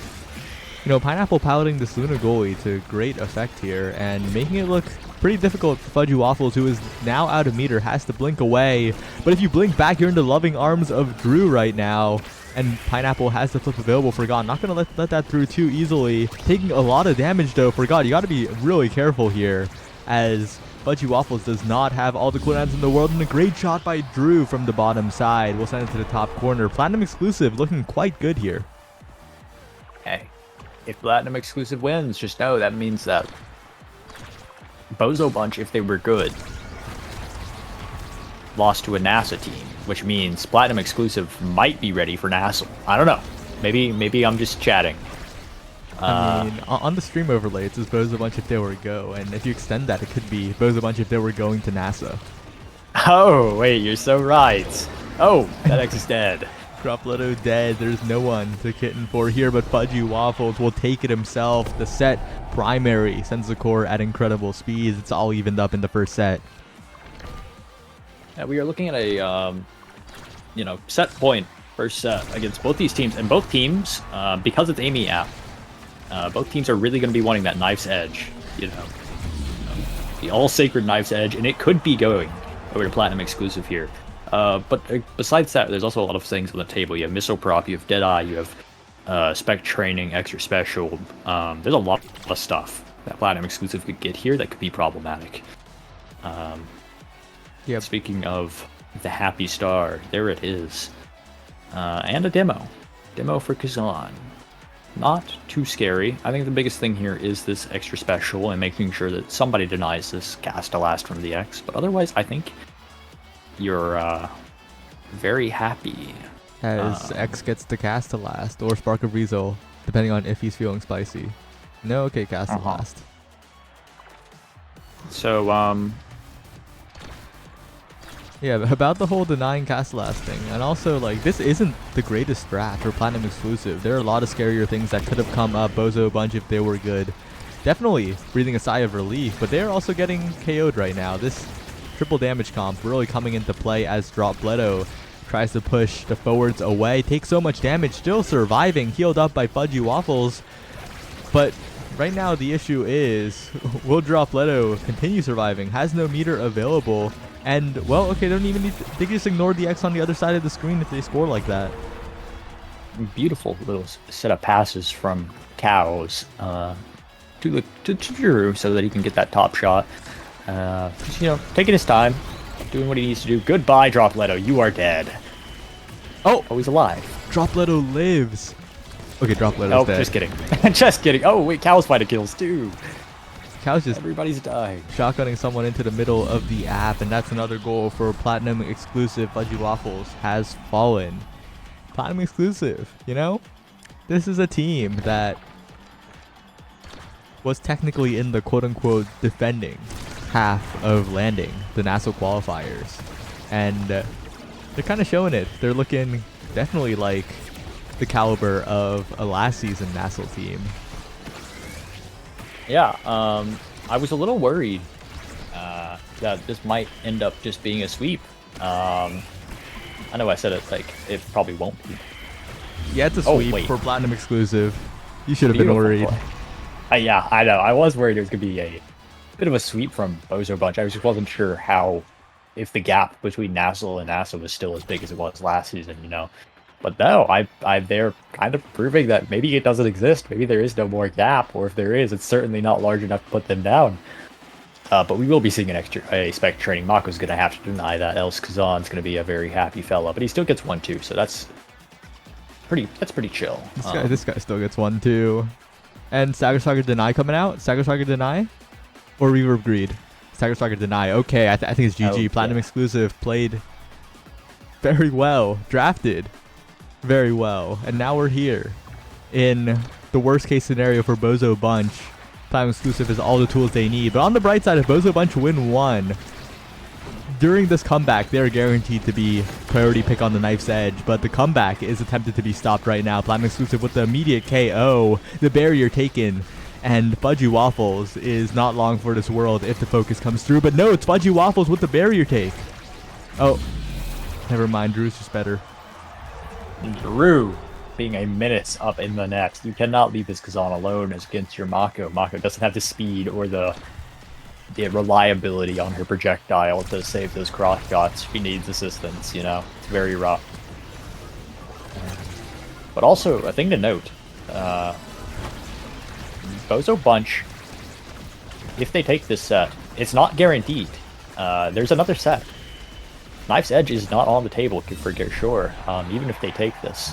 you know, Pineapple piloting this Luna Goalie to great effect here and making it look pretty difficult for Fudgy Waffles, who is now out of meter, has to blink away. But if you blink back, you're in the loving arms of Drew right now, and Pineapple has the flip available for God. Not going to let that through too easily. Taking a lot of damage though for God. You got to be really careful here, as Fudgy Waffles does not have all the cooldowns in the world, and a great shot by Drew from the bottom side. We'll send it to the top corner. Platinum exclusive looking quite good here. Hey. if Platinum Exclusive wins, just know that means that Bozo Bunch, if they were good, lost to a NASA team, which means Platinum Exclusive might be ready for NASA. I don't know. Maybe I'm just chatting. I mean, on the stream overlay, it says Bozo Bunch if they were go, and if you extend that, it could be Bozo Bunch if they were going to NASA. Oh, wait, you're so right. Oh, that X is dead. Dropletto dead. There's no one to kitten for here, but Fudgy Waffles will take it himself. The set primary sends the core at incredible speeds. It's all evened up in the first set. Yeah, we are looking at a, set point first set against both these teams, and both teams, because it's Amy app, both teams are really going to be wanting that knife's edge, the all sacred knife's edge, and it could be going over to Platinum Exclusive here. But besides that, there's also a lot of things on the table. You have Missile Prop, you have Deadeye, you have Spec Training, Extra Special. There's a lot of stuff that Platinum Exclusive could get here that could be problematic. Yeah. Speaking of the Happy Star, there it is. And a demo. Demo for Kazan. Not too scary. I think the biggest thing here is this Extra Special and making sure that somebody denies this cast to last from the X. But otherwise, I think you're very happy. As X gets the cast to last, or Spark of Rezo, depending on if he's feeling spicy. No, okay, cast to last. So, yeah, but about the whole denying cast last thing, and also, like, this isn't the greatest strat for Platinum Exclusive. There are a lot of scarier things that could have come up, Bozo Bunch if they were good. Definitely breathing a sigh of relief, but they're also getting KO'd right now. This triple damage comp really coming into play as Dropletto tries to push the forwards away, takes so much damage, still surviving, healed up by Fudgy Waffles. But right now the issue is, will Dropletto continue surviving? Has no meter available, and well, okay, don't even need they can just ignore the X on the other side of the screen if they score like that. beautiful little set of passes from Cows to Drew so that he can get that top shot. Just, taking his time, doing what he needs to do. Goodbye, Dropletto. You are dead. Oh, he's alive. Dropletto lives. Okay, Dropletto's Oh, dead. just kidding. Just kidding. Oh, wait, Cows fighting kills too. Cow's just Everybody's dying. shotgunning someone into the middle of the app, and that's another goal for Platinum Exclusive. Fudgy Waffles has fallen. Platinum Exclusive, This is a team that was technically in the quote-unquote defending half of landing the NASA qualifiers. And they're kind of showing it. They're looking definitely like the caliber of a last season NASA team. Yeah, I was a little worried that this might end up just being a sweep. I know I said it probably won't be. Yeah, it's a sweep for Platinum Exclusive. You should have been worried. Yeah, I know. I was worried it was going to be a bit of a sweep from Bozo Bunch. I just wasn't sure if the gap between NASA and NASA was still as big as it was last season, But no, they're kind of proving that maybe it doesn't exist. Maybe there is no more gap, or if there is, it's certainly not large enough to put them down. But we will be seeing a Spec Training. Mako's going to have to deny that, else Kazan's going to be a very happy fella. But he still gets 1-2, so that's pretty chill. This guy still gets 1-2. And Stagger Striker Deny coming out? Stagger Striker Deny? Or Reverb Greed? Stagger Striker Deny. Okay, I think it's GG. Platinum Exclusive played very well. Drafted very well. And now we're here in the worst case scenario for Bozo Bunch. Platinum Exclusive has all the tools they need. But on the bright side, if Bozo Bunch win 1, during this comeback, they're guaranteed to be priority pick on the knife's edge, but the comeback is attempted to be stopped right now. Platinum Exclusive with the immediate KO, the barrier taken, and Fudgy Waffles is not long for this world if the focus comes through, but no, it's Fudgy Waffles with the barrier take. Oh, never mind, Drew's just better. Drew being a menace up in the net. You cannot leave this Kazan alone as against your Mako. Mako doesn't have the speed or the reliability on her projectile to save those cross shots. She needs assistance, It's very rough. But also, a thing to note, Bozo Bunch, if they take this set, it's not guaranteed. There's another set. Knife's Edge is not on the table for sure, even if they take this.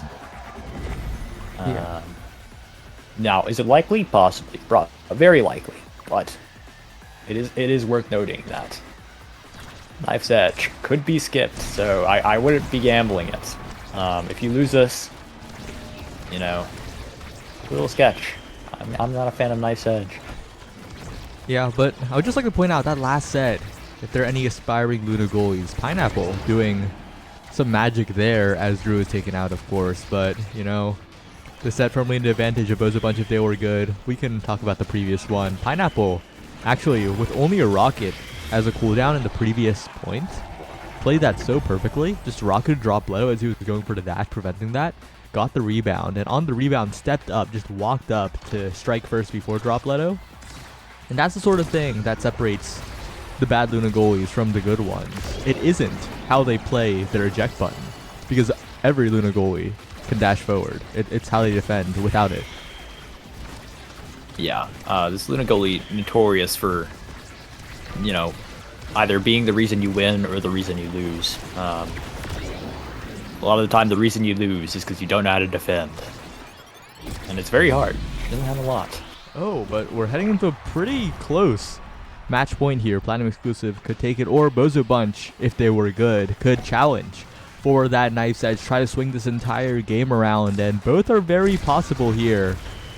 Now, is it likely? Possibly. Very likely. But it is worth noting that Knife's Edge could be skipped, so I wouldn't be gambling it. If you lose this, you know, a little sketch. I'm not a fan of Knife's Edge. Yeah, but I would just like to point out that last set, if there are any aspiring Luna goalies, Pineapple doing some magic there as Drew is taken out, of course, but, you know, the set firmly in the advantage of Bozo Bunch if they were good. We can talk about the previous one. Pineapple, actually, with only a rocket as a cooldown in the previous point, played that so perfectly. Just rocketed drop low as he was going for the dash, preventing that. Got the rebound, and on the rebound stepped up, just walked up to strike first before drop Leto. And that's the sort of thing that separates the bad Luna goalies from the good ones. It isn't how they play their eject button, because every Luna goalie can dash forward. It's how they defend without it. Yeah, this Luna goalie notorious for, you know, either being the reason you win or the reason you lose. A lot of the time, the reason you lose is because you don't know how to defend, and it's very hard. He doesn't have a lot. Oh, but we're heading into a pretty close match point here. Platinum exclusive could take it, or Bozo Bunch, if they were good, could challenge for that Knife's Edge, try to swing this entire game around, and both are very possible here.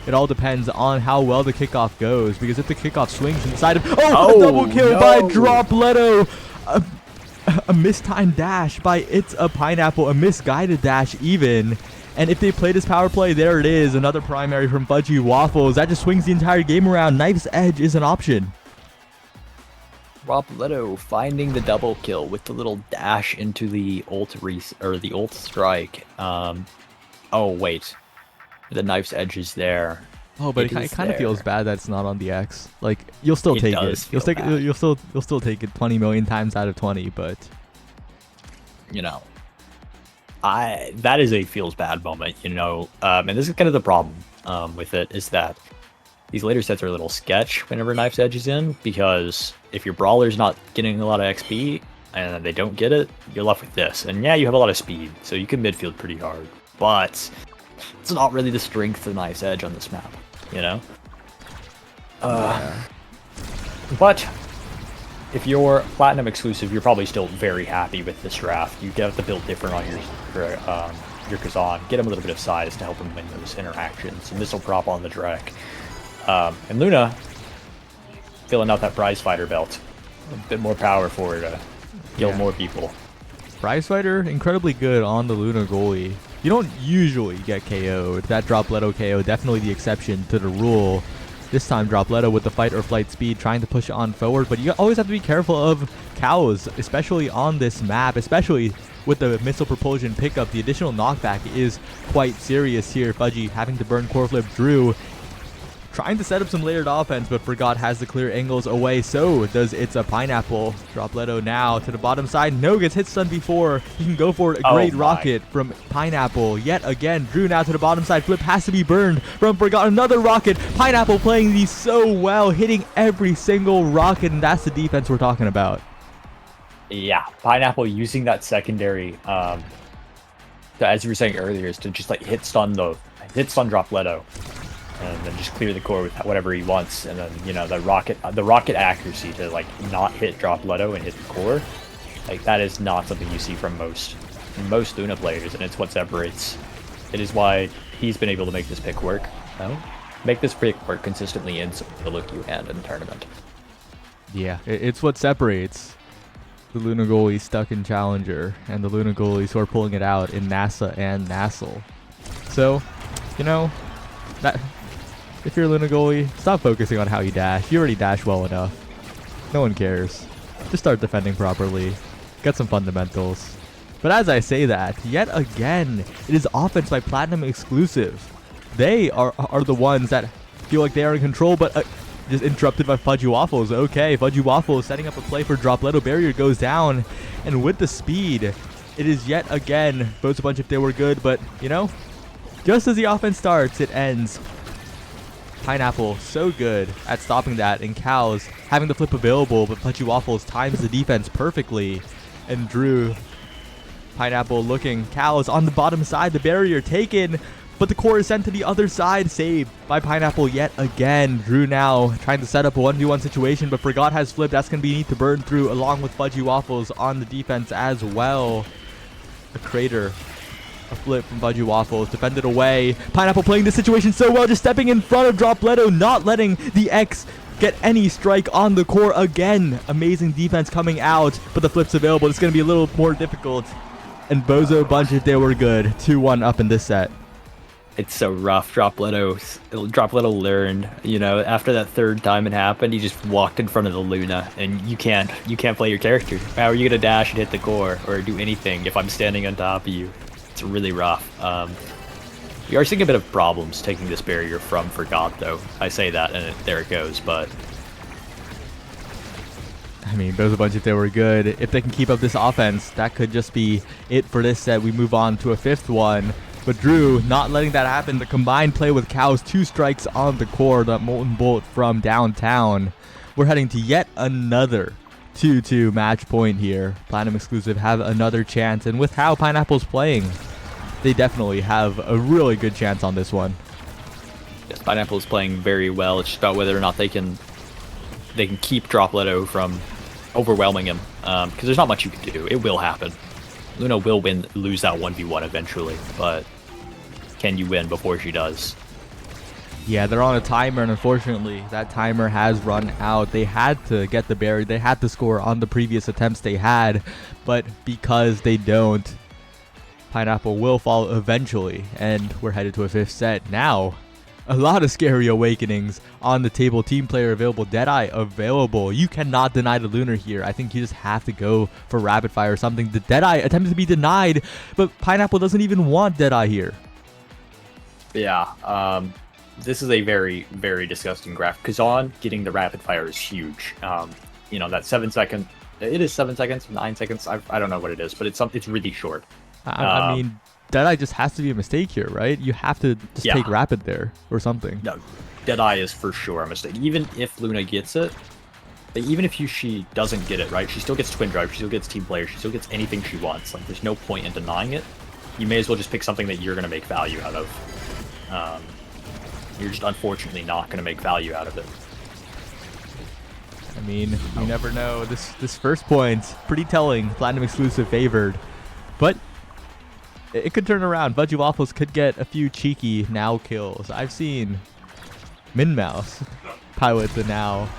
It all depends on how well the kickoff goes, because if the kickoff swings inside of... Oh, a double kill by Drop Leto! A mistimed dash by It's a Pineapple, a misguided dash even. And if they play this power play, there it is, another primary from Fudgy Waffles. That just swings the entire game around. Knife's Edge is an option. Rob Leto finding the double kill with the little dash into the ult the ult strike. Oh wait, the Knife's Edge is there. Oh, but it kind of feels bad that it's not on the X. Like, you'll still take it. You'll still take it 20 million times out of 20, but you know, that is a feels bad moment, you know. And this is kind of the problem with it, is that these later sets are a little sketch whenever Knife's Edge is in, because if your brawler's not getting a lot of XP and they don't get it, you're left with this. And yeah, you have a lot of speed, so you can midfield pretty hard, but it's not really the strength of Knife's Edge on this map, you know? But if you're Platinum exclusive, you're probably still very happy with this draft. You get the build different on your Kazan, get him a little bit of size to help him win those interactions, and missile prop on the Drek. And Luna, filling out that prize fighter belt. A bit more power for her to kill more people. Prize fighter, incredibly good on the Luna goalie. You don't usually get KO'd. That Drop Leto KO, definitely the exception to the rule. This time Drop Leto with the fight or flight speed, trying to push on forward, but you always have to be careful of cows, especially on this map, especially with the missile propulsion pickup. The additional knockback is quite serious here. Fudgy having to burn core flip Drew, trying to set up some layered offense, but forgot has the clear angles away. So does It's a Pineapple. Drop Leto now to the bottom side. No, gets hit stun before he can go for it. A great rocket from Pineapple. Yet again, Drew now to the bottom side. Flip has to be burned from Forgot. Another rocket. Pineapple playing these so well, hitting every single rocket, and that's the defense we're talking about. Yeah, Pineapple using that secondary, as you were saying earlier, is to just like hit stun Drop Leto, and then just clear the core with whatever he wants, and then, you know, the rocket accuracy to like not hit Drop Leto and hit the core, like that is not something you see from most Luna players, and it's what separates. It is why he's been able to make this pick work. Make this pick work consistently in the Luke and in the tournament. Yeah, it's what separates the Luna goalies stuck in Challenger and the Luna goalies who are pulling it out in NASA and Nassel. So, you know, that if you're a Luna goalie, stop focusing on how you dash. You already dash well enough. No one cares. Just start defending properly. Get some fundamentals. But as I say that, yet again, it is offense by Platinum exclusive. They are the ones that feel like they are in control, but just interrupted by Fudgy Waffles. Okay, Fudgy Waffles setting up a play for Drop Leto. Barrier goes down, and with the speed, it is yet again Bozo Bunch if they were good, but, you know, just as the offense starts, it ends. Pineapple so good at stopping that, and Cows having the flip available, but Fudgy Waffles times the defense perfectly, and Drew, Pineapple looking, Cows on the bottom side, the barrier taken, but the core is sent to the other side. Saved by Pineapple yet again. Drew now trying to set up a 1v1 situation, but Forgot has flipped. That's going to be neat to burn through along with Fudgy Waffles on the defense as well. A crater. A flip from Fudgy Waffles. Defended away. Pineapple playing this situation so well, just stepping in front of Dropletto, not letting the X get any strike on the core again. Amazing defense coming out, but the flip's available. It's going to be a little more difficult. And Bozo Bunch, if they were good, 2-1 up in this set. It's so rough. Dropletto learned, you know, after that third time it happened, he just walked in front of the Luna, and you can't play your character. How are you gonna dash and hit the core or do anything if I'm standing on top of you? It's really rough. We are seeing a bit of problems taking this barrier from Forgot, though. I say that, and there it goes, but... I mean, Bozo Bunch, if they were good, if they can keep up this offense, that could just be it for this set. We move on to a 5th one. But Drew not letting that happen. The combined play with Cows, 2 strikes on the core, that Molten Bolt from downtown. We're heading to yet another 2-2 match point here. Platinum Exclusive have another chance, and with how Pineapple's playing, they definitely have a really good chance on this one. Yes, Pineapple's playing very well. It's just about whether or not they can keep Dropletto from overwhelming him, because there's not much you can do. It will happen. Luna will lose that 1v1 eventually, but can you win before she does? Yeah, they're on a timer, and unfortunately, that timer has run out. They had to get the barrier. They had to score on the previous attempts they had, but because they don't, Pineapple will fall eventually, and we're headed to a 5th set. Now, a lot of scary awakenings on the table. Team player available, Deadeye available. You cannot deny the Lunar here. I think you just have to go for rapid fire or something. The Deadeye attempted to be denied, but Pineapple doesn't even want Deadeye here. Yeah, this is a very, very disgusting graph. Kazan getting the rapid fire is huge. You know, that 7 second, it is 7 seconds, 9 seconds. I don't know what it is, but it's really short. I mean, Deadeye just has to be a mistake here, right? You have to just take rapid there or something. No, Deadeye is for sure a mistake. Even if Luna gets it, even if she doesn't get it, right? She still gets Twin Drive, she still gets Team Player, she still gets anything she wants. Like, there's no point in denying it. You may as well just pick something that you're going to make value out of. You're just unfortunately not going to make value out of it. I mean, you never know. This first point, pretty telling. Platinum Exclusive favored. But it could turn around. Fudgy Waffles could get a few cheeky now kills. I've seen Min Mouse pilot the now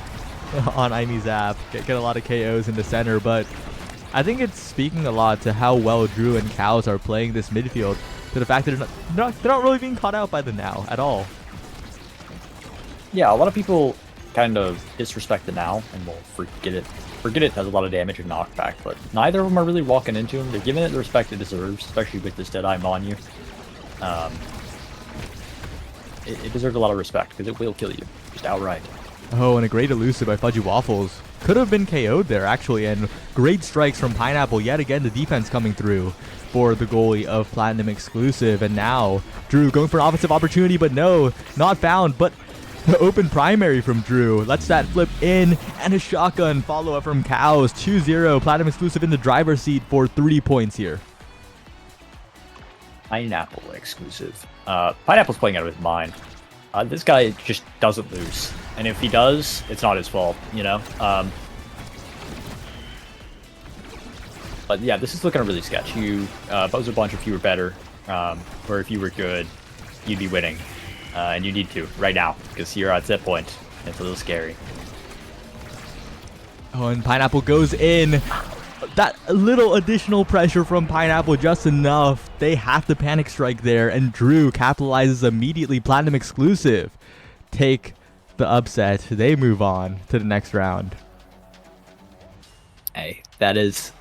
on Imy's app, get a lot of KOs in the center, but I think it's speaking a lot to how well Drew and Cows are playing this midfield, to the fact that they're not really being caught out by the now at all. Yeah, a lot of people kind of disrespect the now and will forget it. It has a lot of damage and knockback, but neither of them are really walking into him. They're giving it the respect it deserves, especially with this Deadeye Monu. It deserves a lot of respect because it will kill you, just outright. Oh, and a great elusive by Fudgy Waffles. Could have been KO'd there, actually, and great strikes from Pineapple. Yet again, the defense coming through for the goalie of Platinum Exclusive. And now, Drew going for an offensive opportunity, but no, not found. But the open primary from Drew lets that flip in, and a shotgun follow-up from Cows. 2-0, Platinum Exclusive in the driver's seat for 3 points here. Pineapple Exclusive. Pineapple's playing out of his mind. This guy just doesn't lose. And if he does, it's not his fault, you know? But yeah, this is looking really sketch. Bozo Bunch, if you were better, or if you were good, you'd be winning. And you need to, right now, because you're at set point. It's a little scary. Oh, and Pineapple goes in. That little additional pressure from Pineapple, just enough. They have to panic strike there, and Drew capitalizes immediately. Platinum Exclusive take the upset. They move on to the next round. Hey, that is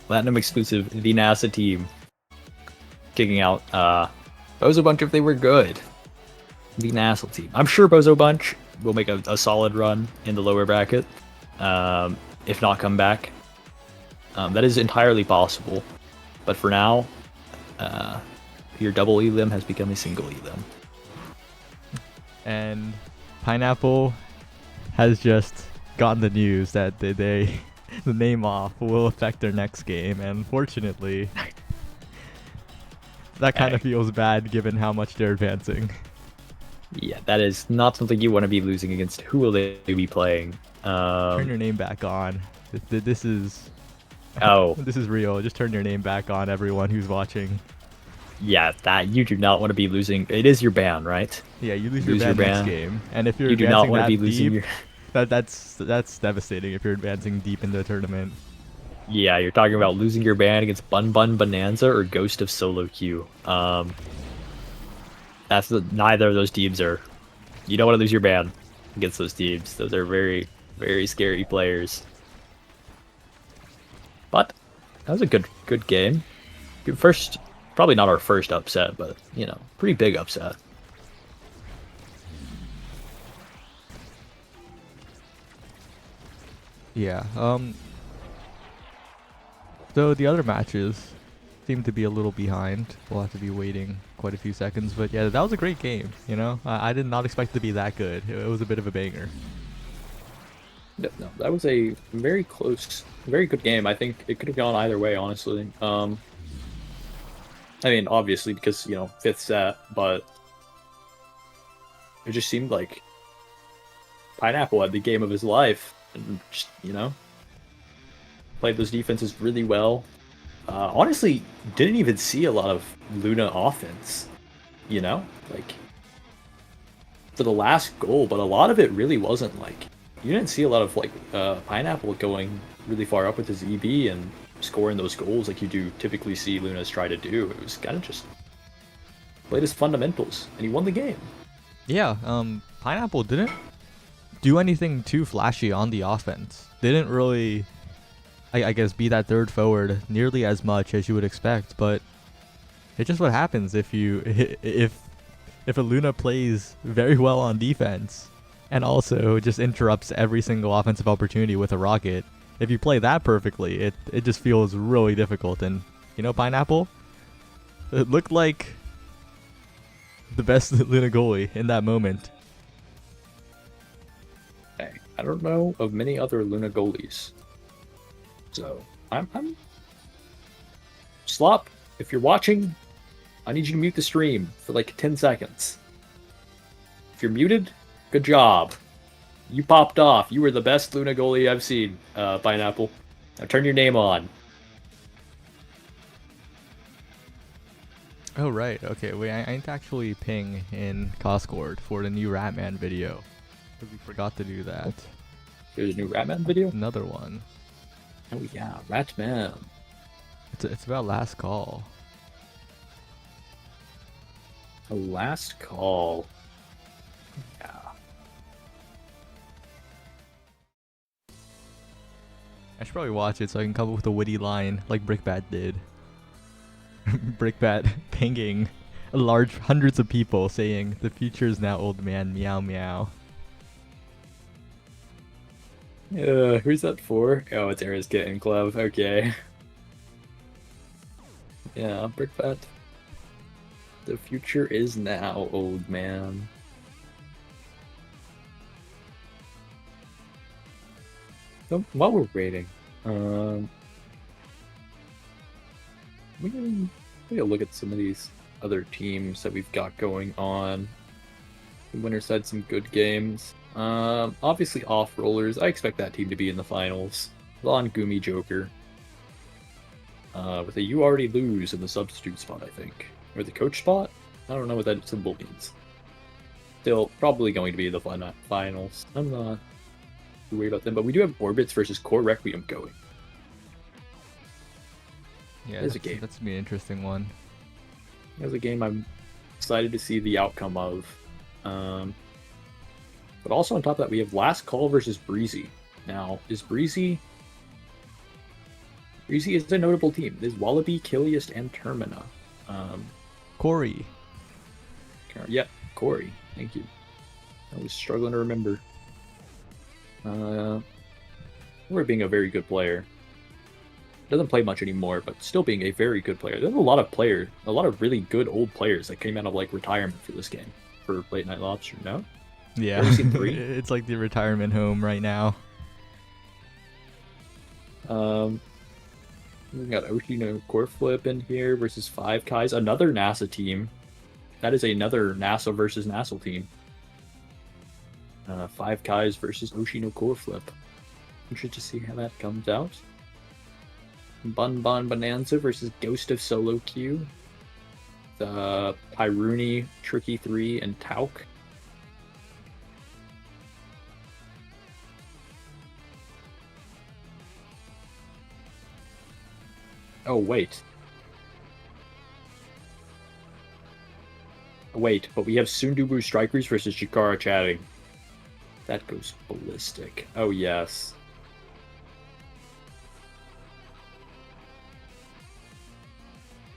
Platinum Exclusive, the NASA team, kicking out Bozo Bunch if they were good. The NASA team. I'm sure Bozo Bunch will make a solid run in the lower bracket, if not come back. That is entirely possible. But for now, your double elim has become a single elim. And Pineapple has just gotten the news that the name off will affect their next game. And unfortunately, that kind of feels bad given how much they're advancing. Yeah, that is not something you want to be losing against. Who will they be playing? Turn your name back on. This is Oh, this is real. Just turn your name back on, everyone who's watching. yeah, that you do not want to be losing. It is your ban, right? Yeah, you lose your ban next game, and if you're You do not advancing want to be that losing deep, your. that's devastating. If you're advancing deep in the tournament. Yeah, you're talking about losing your ban against Bun Bun Bonanza or Ghost of Solo Q. Neither of those teams are. You don't want to lose your ban against those teams. Those are very, very scary players. But that was a good game. Good first, probably not our first upset, but you know, pretty big upset. Yeah. So the other matches seem to be a little behind. We'll have to be waiting quite a few seconds, but yeah, that was a great game. You know, I did not expect it to be that good. It was a bit of a banger. No, that was a very close, very good game. I think it could have gone either way, honestly. I mean, obviously because you know fifth set, but it just seemed like Pineapple had the game of his life, and just you know played those defenses really well. Honestly, didn't even see a lot of Luna offense. You know, like for the last goal, but a lot of it really wasn't like you didn't see a lot of like Pineapple going really far up with his EB and scoring those goals like you do typically see Lunas try to do. It was kind of just played his fundamentals, and he won the game. Yeah. Pineapple didn't do anything too flashy on the offense. Didn't really, I guess, be that third forward nearly as much as you would expect. But it's just what happens if you if a Luna plays very well on defense and also just interrupts every single offensive opportunity with a rocket. If you play that perfectly, it just feels really difficult. And you know, Pineapple, it looked like the best Luna goalie in that moment. Hey, I don't know of many other Luna goalies, so I'm Slop. If you're watching, I need you to mute the stream for like 10 seconds. If you're muted, good job. You popped off. You were the best Luna goalie I've seen, Pineapple. Now turn your name on. Oh, right. Okay, wait, I need to actually ping in Coscord for the new Ratman video. Because we forgot to do that. There's a new Ratman video? Another one. Oh yeah, Ratman. It's about last call. A last call. Yeah. I should probably watch it so I can come up with a witty line like Brickbat did. Brickbat pinging large hundreds of people saying, "The future is now old man, meow meow." Who's that for? Oh, it's Ares Getting Club. Okay. Yeah, Brickbat. The future is now, old man. So, while we're waiting, we can take a look at some of these other teams that we've got going on. The winners had some good games. Obviously off rollers. I expect that team to be in the finals. Lon Gumi Joker. With a you already lose in the substitute spot, I think. Or the coach spot? I don't know what that symbol means. Still, probably going to be in the finals. I'm not too worried about them, but we do have Orbits versus Core Requiem going. Yeah, There's a game. That's gonna be an interesting one. There's a game I'm excited to see the outcome of. But also on top of that, we have Last Call versus Breezy. Now, is Breezy... Breezy is a notable team. There's Wallaby, Kiliast, and Termina. Corey. Yep, Corey. Thank you. I was struggling to remember. Corey being a very good player. Doesn't play much anymore, but still being a very good player. There's a lot of really good old players that came out of like retirement for this game, for Late Night Lobster, no? Yeah, it's like the retirement home right now. We got Oshino Core Flip in here versus Five Kais, another NASA team. That is another NASA versus NASA team. Five Kais versus Oshino Core Flip. Interested to see how that comes out. Bun Bun Bonanza versus Ghost of Solo Q. The Pyruni, Tricky 3, and Tauk. Oh, wait. Wait, but we have Sundubu Strikers versus Chikara Chatting. That goes ballistic. Oh, yes.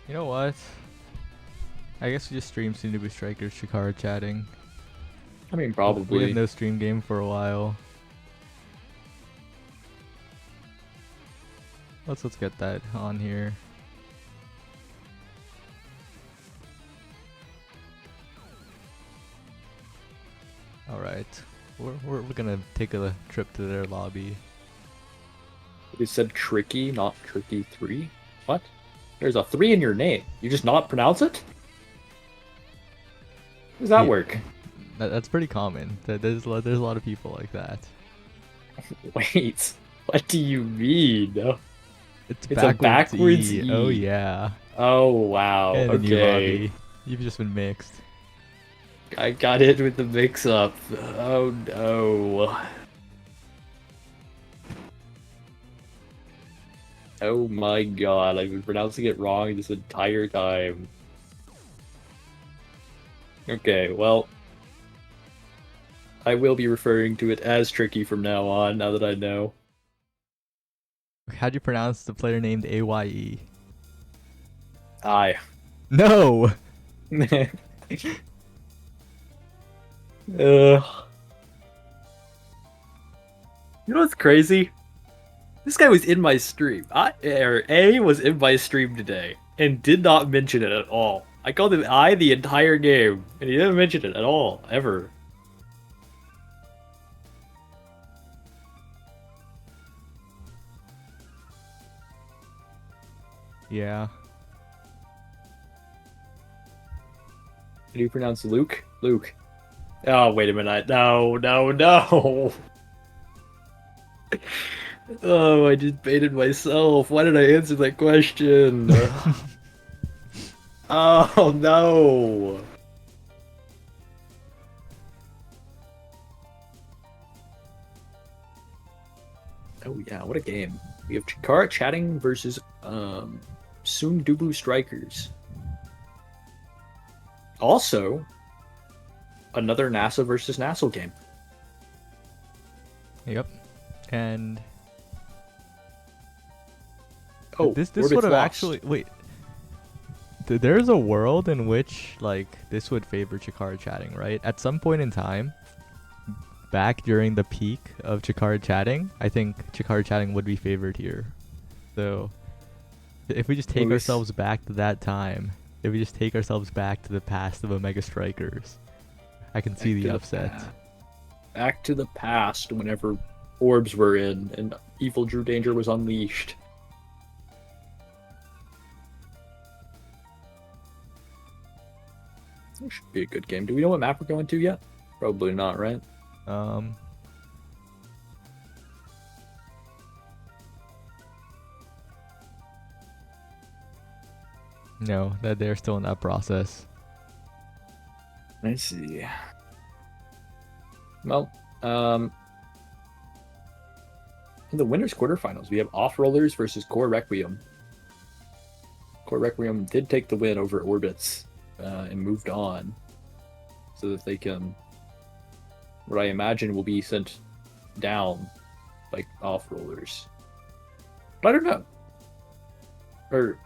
You know what? I guess we just stream Sundubu Strikers, Chikara Chatting. I mean, We probably. have no stream game for a while. Let's get that on here. All right, we're gonna take a trip to their lobby. It said Tricky, not Tricky 3. What? There's a 3 in your name. You just not pronounce it? How does that Yeah. work? That's pretty common. There's a lot of people like that. Wait, what do you mean? It's a backwards E. Oh E. yeah. Oh, wow. And the new Okay. lobby. You've just been mixed. I got it with the mix-up. Oh, no. Oh my god, I've been pronouncing it wrong this entire time. Okay, well, I will be referring to it as Tricky from now on, now that I know. How'd you pronounce the player named AYE? Aye. No. You know what's crazy? This guy was in my stream. A was in my stream today and did not mention it at all. I called him I the entire game, and he didn't mention it at all, ever. Yeah. How do you pronounce Luke? Luke. Oh, wait a minute. No, no, no. Oh, I just baited myself. Why did I answer that question? Oh, no. Oh, yeah, what a game. We have Chikara Chatting versus Sundubu Strikers. Also, another NASA versus NASA game. Yep. And Oh, this Orbit's would have lost. actually wait. There's a world in which like this would favor Chikara Chatting, right? At some point in time, back during the peak of Chikara Chatting, I think Chikara Chatting would be favored here. So if we just take Well, ourselves back to that time, if we just take ourselves back to the past of Omega Strikers, I can see the upset. Back to the past, whenever orbs were in and Evil Drew Danger was unleashed. This should be a good game. Do we know what map we're going to yet? Probably not, right? No, that they're still in that process. I see. Well, in the winners quarterfinals, we have Off Rollers versus Core Requiem. Core Requiem did take the win over Orbits and moved on, so that they can, what I imagine will be sent down like Off Rollers. But I don't know. Or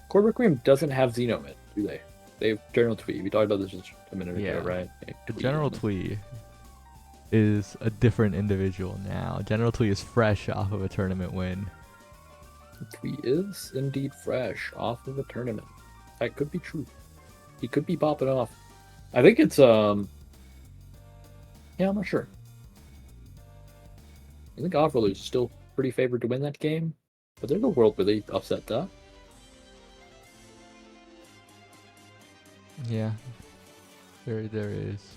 Core Requiem doesn't have Xenomid, do they? They have General Twee. We talked about this just a minute Yeah. ago, right? The General Twee is a different individual now. General Twee is fresh off of a tournament win. Twee is indeed fresh off of a tournament. That could be true. He could be popping off. I think it's yeah, I'm not sure. I think Off Rollers is still pretty favored to win that game, but there's a world where they upset that. Yeah, there is.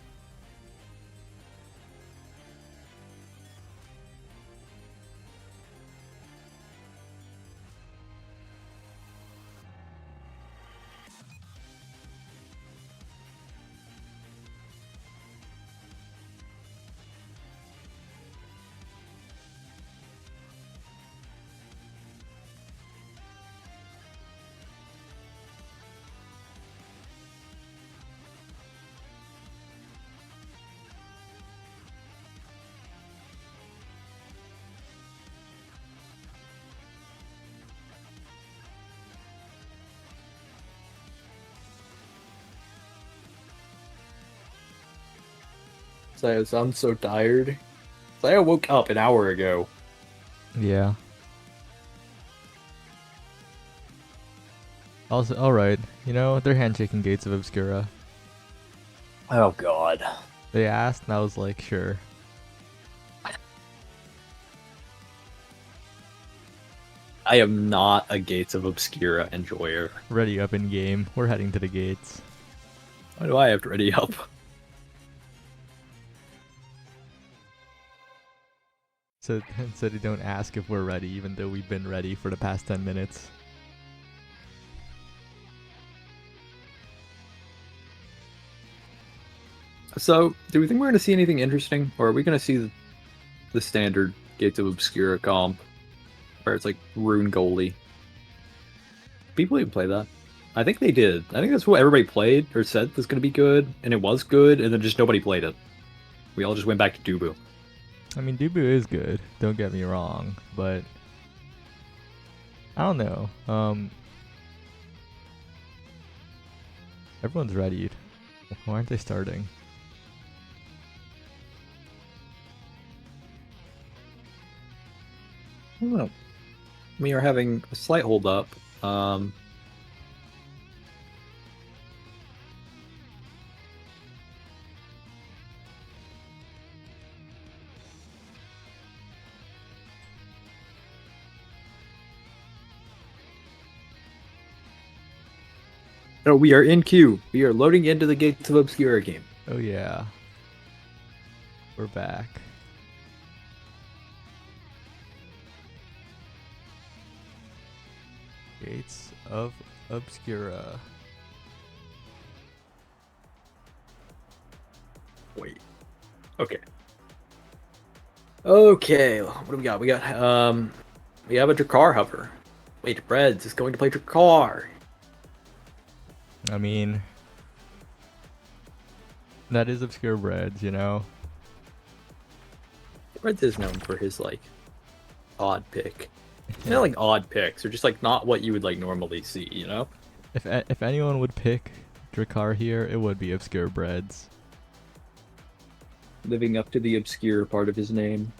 I'm so tired. I woke up an hour ago. Yeah. Also, alright, you know, they're handshaking Gates of Obscura. Oh god. They asked, and I was like, sure. I am not a Gates of Obscura enjoyer. Ready up in game. We're heading to the gates. Why do I have to ready up? So they don't ask if we're ready, even though we've been ready for the past 10 minutes. So, do we think we're going to see anything interesting? Or are we going to see the standard Gates of Obscura comp? Where it's like Rune Goalie. People even play that. I think they did. I think that's what everybody played or said was going to be good, and it was good, and then just nobody played it. We all just went back to Dubu. I mean, Dubu is good, don't get me wrong, but I don't know. Everyone's readied. Why aren't they starting? I don't know. We are having a slight hold up. No, we are in queue. We are loading into the Gates of Obscura game. Oh yeah. We're back. Gates of Obscura. Wait. Okay. Okay, what do we got? We have a Drakkar hover. Wait, Breads is going to play Drakkar. I mean, that is Obscure Breads, you know? Breads is known for his, like, odd pick. Not like odd picks, or just like not what you would like normally see, you know? If anyone would pick Drakkar here, it would be Obscure Breads. Living up to the obscure part of his name.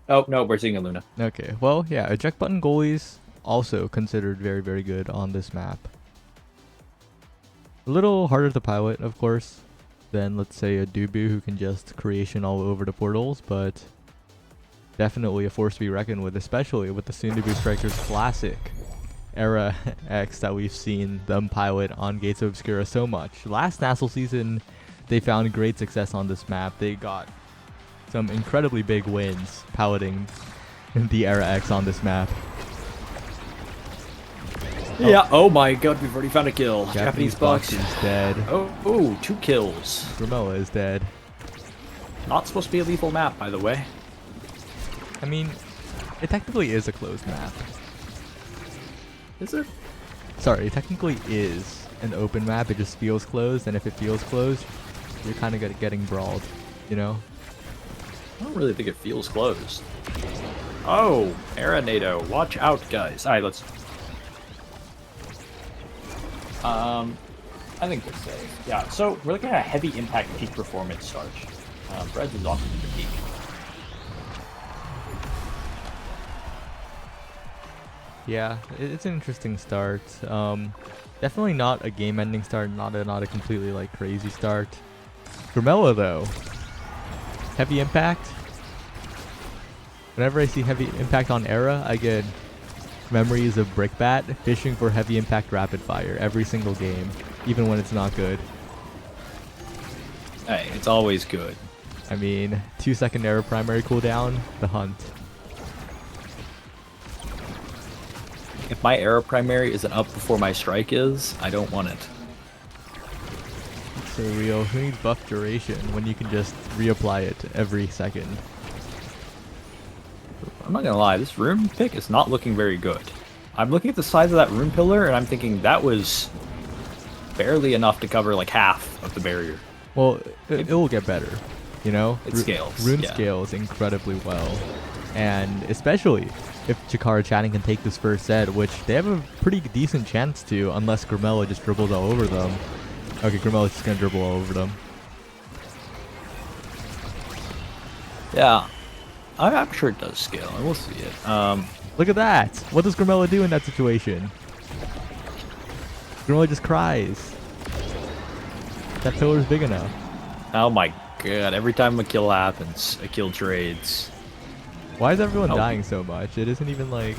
Oh, no, we're seeing a Luna. Okay, well, yeah, eject button goalies also considered very, very good on this map. A little harder to pilot, of course, than, let's say, a Dubu who can just creation all over the portals, but definitely a force to be reckoned with, especially with the soon-to-be Strikers Classic Era X that we've seen them pilot on Gates of Obscura so much. Last Nassel season, they found great success on this map. They got some incredibly big wins piloting the Era X on this map. Yeah, oh my god, we've already found a kill. Japanese Bucks is dead. Oh, 2 kills. Ramella is dead. Not supposed to be a lethal map, by the way. I mean, it technically is a closed map. Is it? Sorry, it technically is an open map. It just feels closed, and if it feels closed, you're kind of getting brawled, you know? I don't really think it feels closed. Oh, Era NATO. Watch out, guys. Alright, let's... I think we're safe. Yeah, so we're looking at a heavy impact peak performance start. Breads is off to the peak. Yeah, it's an interesting start. Definitely not a game-ending start, not a completely like crazy start. Grimella though, heavy impact. Whenever I see heavy impact on Era, I get memories of Brickbat fishing for heavy impact rapid fire every single game, even when it's not good. Hey, it's always good. I mean, 2-second Era primary cooldown, the hunt. If my Era primary isn't up before my strike is, I don't want it. So real. Who needs buff duration when you can just reapply it every second? I'm not gonna lie, this rune pick is not looking very good. I'm looking at the size of that rune pillar, and I'm thinking that was barely enough to cover like half of the barrier. Well, it will get better, you know? It scales. Rune yeah. scales incredibly well. And especially if Chikara Channing can take this first set, which they have a pretty decent chance to, unless Grimella just dribbles all over them. Okay, Grimella's just gonna dribble all over them. Yeah, I'm sure it does scale, and we'll see it. Look at that! What does Grimella do in that situation? Grimella just cries. That pillar's big enough. Oh my god, every time a kill happens, a kill trades. Why is everyone dying so much? It isn't even like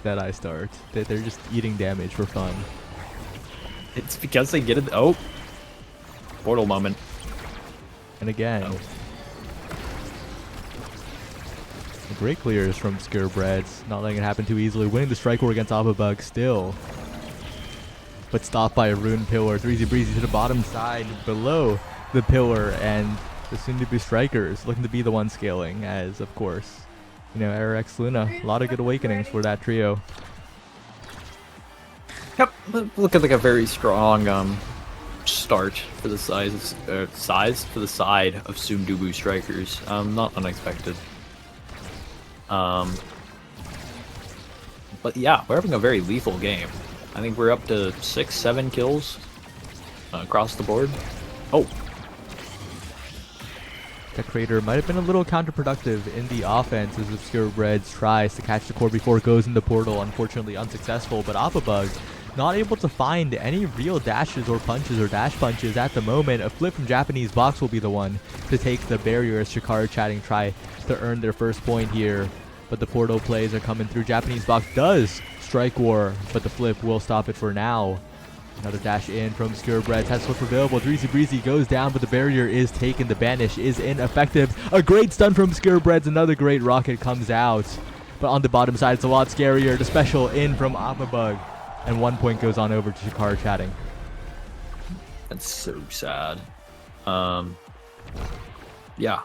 Deadeye start. They're just eating damage for fun. It's because they get it. Oh, portal moment. And again, Oh. great clears from Scarebreds, not letting it happen too easily. Winning the strike war against Ababug still. But stopped by a rune pillar. Breezy Breezy to the bottom side below the pillar, and the soon-to-be strikers looking to be the one scaling, as of course, you know, RX Luna. A lot of good awakenings for that trio. Yep, look at like a very strong start for the size for the side of Sundubu strikers. Not unexpected. But yeah, we're having a very lethal game. I think we're up to 6-7 kills across the board. Oh, That Crater might have been a little counterproductive in the offense as Obscurebreds tries to catch the core before it goes in the portal. Unfortunately unsuccessful, but Appabug not able to find any real dashes or punches or dash punches at the moment. A flip from Japanese Box will be the one to take the barrier as Chikara Chatting try to earn their first point here. But the portal plays are coming through. Japanese Box does strike war, but the flip will stop it for now. Another dash in from Scarebreds, has flip available. Breezy Breezy goes down, but the barrier is taken. The banish is ineffective. A great stun from Scarebreds. Another great rocket comes out. But on the bottom side, it's a lot scarier. The special in from Appabug. And 1 point goes on over to Chikara Chatting. that's so sad. Yeah,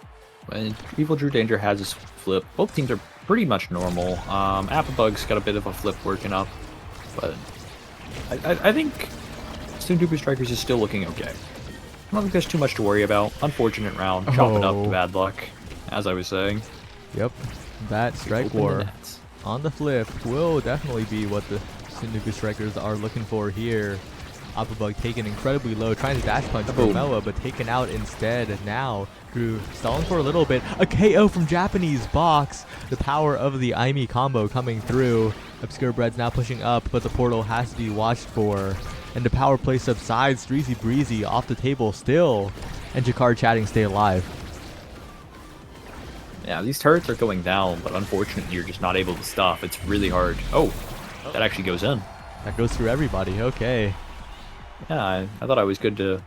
and Evil Drew Danger has his flip. Both teams are pretty much normal. Appabug's got a bit of a flip working up, but I think Sundubu Strikers is still looking okay. I don't think there's too much to worry about. Unfortunate round, chalk it up to bad luck, as I was saying. Yep, that strike Open the war nets. on the flip will definitely be what the Sundubu Strikers are looking for here. Appabug taken incredibly low, trying to dash punch Romella, but taken out instead. And now Drew stalling for a little bit. A KO from Japanese Box. The power of the Aimi combo coming through. Obscurebreds now pushing up, but the portal has to be watched for. And the power play subsides. Breezy Breezy off the table still. And Chikara Chatting stay alive. Yeah, these turrets are going down, but unfortunately you're just not able to stop. It's really hard. Oh, that actually goes in. That goes through everybody. Okay. Yeah, I thought I was good to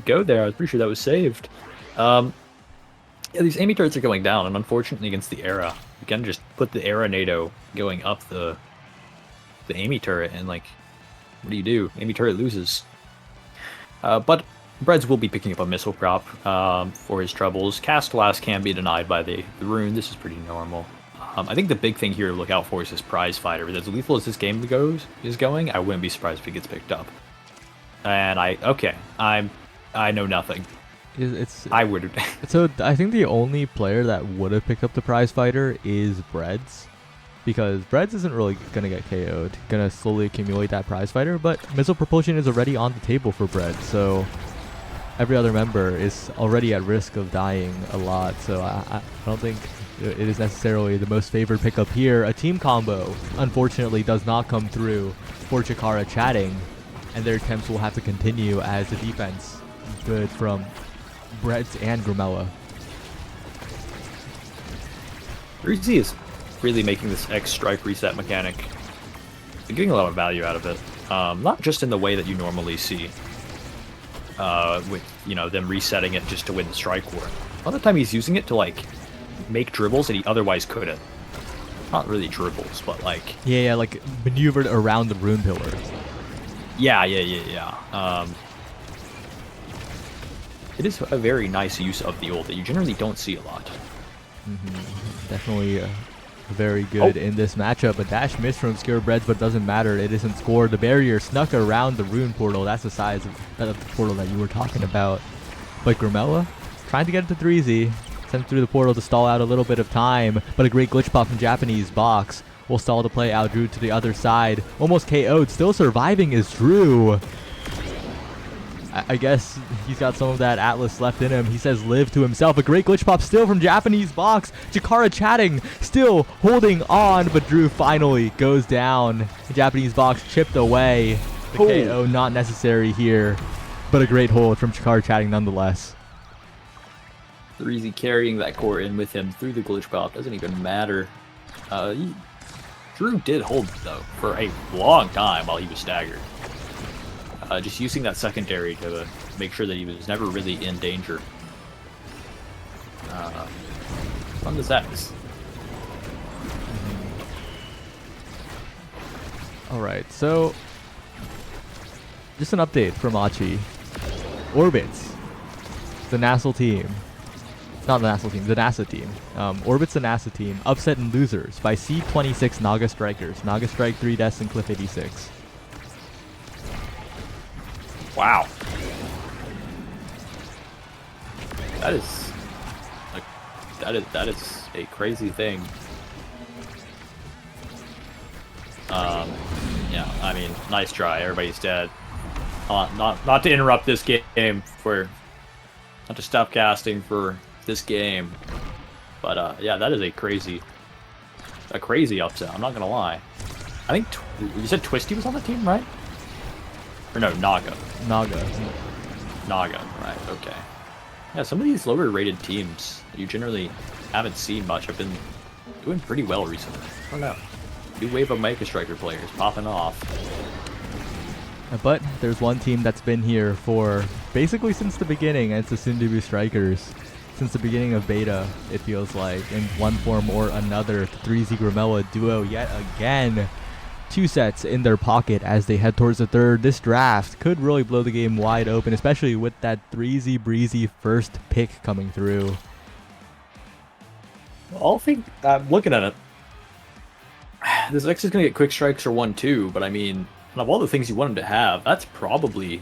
go there. I was pretty sure that was saved. Yeah, these Amy turrets are going down, and unfortunately against the Era, you can just put the Era NATO going up the Amy turret, and like, what do? Amy turret loses. But Breads will be picking up a missile prop for his troubles. Cast Blast can be denied by the rune. This is pretty normal. I think the big thing here to look out for is his prize fighter. As lethal as this game is going, I wouldn't be surprised if he gets picked up. And I know nothing. I would. So I think the only player that would have picked up the prize fighter is Breads, because Breads isn't really gonna get KO'd, gonna slowly accumulate that prize fighter. But missile propulsion is already on the table for Breads, so every other member is already at risk of dying a lot. So I don't think it is necessarily the most favored pickup here. A team combo unfortunately does not come through for Chikara Chatting, and their attempts will have to continue as the defense good from Breads and Grimella. Breezy is really making this X strike reset mechanic. They're getting a lot of value out of it. Not just in the way that you normally see, with them resetting it just to win the strike war. A lot of the time he's using it to like make dribbles that he otherwise couldn't. Not really dribbles, but like Yeah, like maneuvered around the rune pillar. yeah. It is a very nice use of the ult that you generally don't see a lot. Definitely very good in this matchup. A dash miss from Obscure Breads, but doesn't matter. It isn't scored. The barrier snuck around the rune portal. That's the size of the portal that you were talking about. But Grimella trying to get it to 3Z. Sent through the portal to stall out a little bit of time, but a great glitch pop from Japanese Box will stall the play out. Drew to the other side. Almost KO'd. Still surviving is Drew. I guess he's got some of that Atlas left in him. He says live to himself. A great glitch pop still from Japanese Box. Chikara chatting, still holding on, but Drew finally goes down. The Japanese Box chipped away. The KO not necessary here, but a great hold from Chikara chatting nonetheless. 3Z carrying that core in with him through the glitch pop doesn't even matter. Drew did hold though for a long time while he was staggered. Just using that secondary to make sure that he was never really in danger. From the Zex. Alright, so just an update from Achi. Orbits, the NASA team. Not the NASA team, the NASA team. Orbits the NASA team, upset in losers by C26 Naga Strikers. Naga Strike 3 deaths and Cliff 86. Wow. That is a crazy thing. Yeah, I mean, nice try. Everybody's dead. Not to interrupt this game not to stop casting for this game, but yeah, that is a crazy upset. I'm not gonna lie. I think you said Twisty was on the team, right? Or no, Naga, right? Okay. Yeah, some of these lower rated teams that you generally haven't seen much have been doing pretty well recently. I don't know. New wave of Mega Striker players popping off. But there's one team that's been here for basically since the beginning, and it's the Sundubu Strikers. Since the beginning of beta, it feels like, in one form or another. The 3Z Grimella duo yet again. 2 sets in their pocket as they head towards the third. This draft could really blow the game wide open, especially with that 3Z Breezy first pick coming through. Well, I'm looking at it. This X is going to get quick strikes or 1-2, but I mean, of all the things you want him to have, that's probably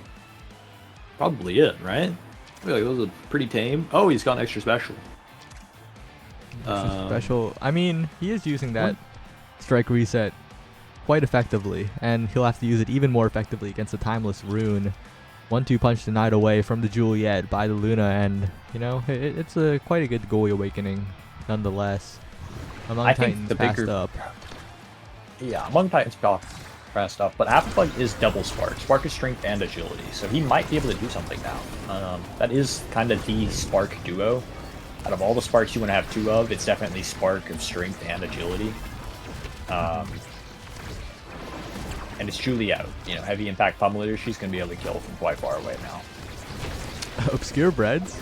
it, right? I feel like those are pretty tame. Oh, he's got an extra special. Special. I mean, he is using that strike reset quite effectively, and he'll have to use it even more effectively against the Timeless Rune. 1-2 punch denied away from the Juliet by the Luna, and it's quite a good goalie awakening nonetheless. Among Titans passed up. Yeah, Among Titans passed up, but Applebug is double Spark. Spark is strength and agility, so he might be able to do something now. That is kind of the Spark duo. Out of all the Sparks you want to have 2 of, it's definitely Spark of strength and agility. And it's Julie out. Heavy impact pummeler, she's going to be able to kill from quite far away now. Obscure Breads?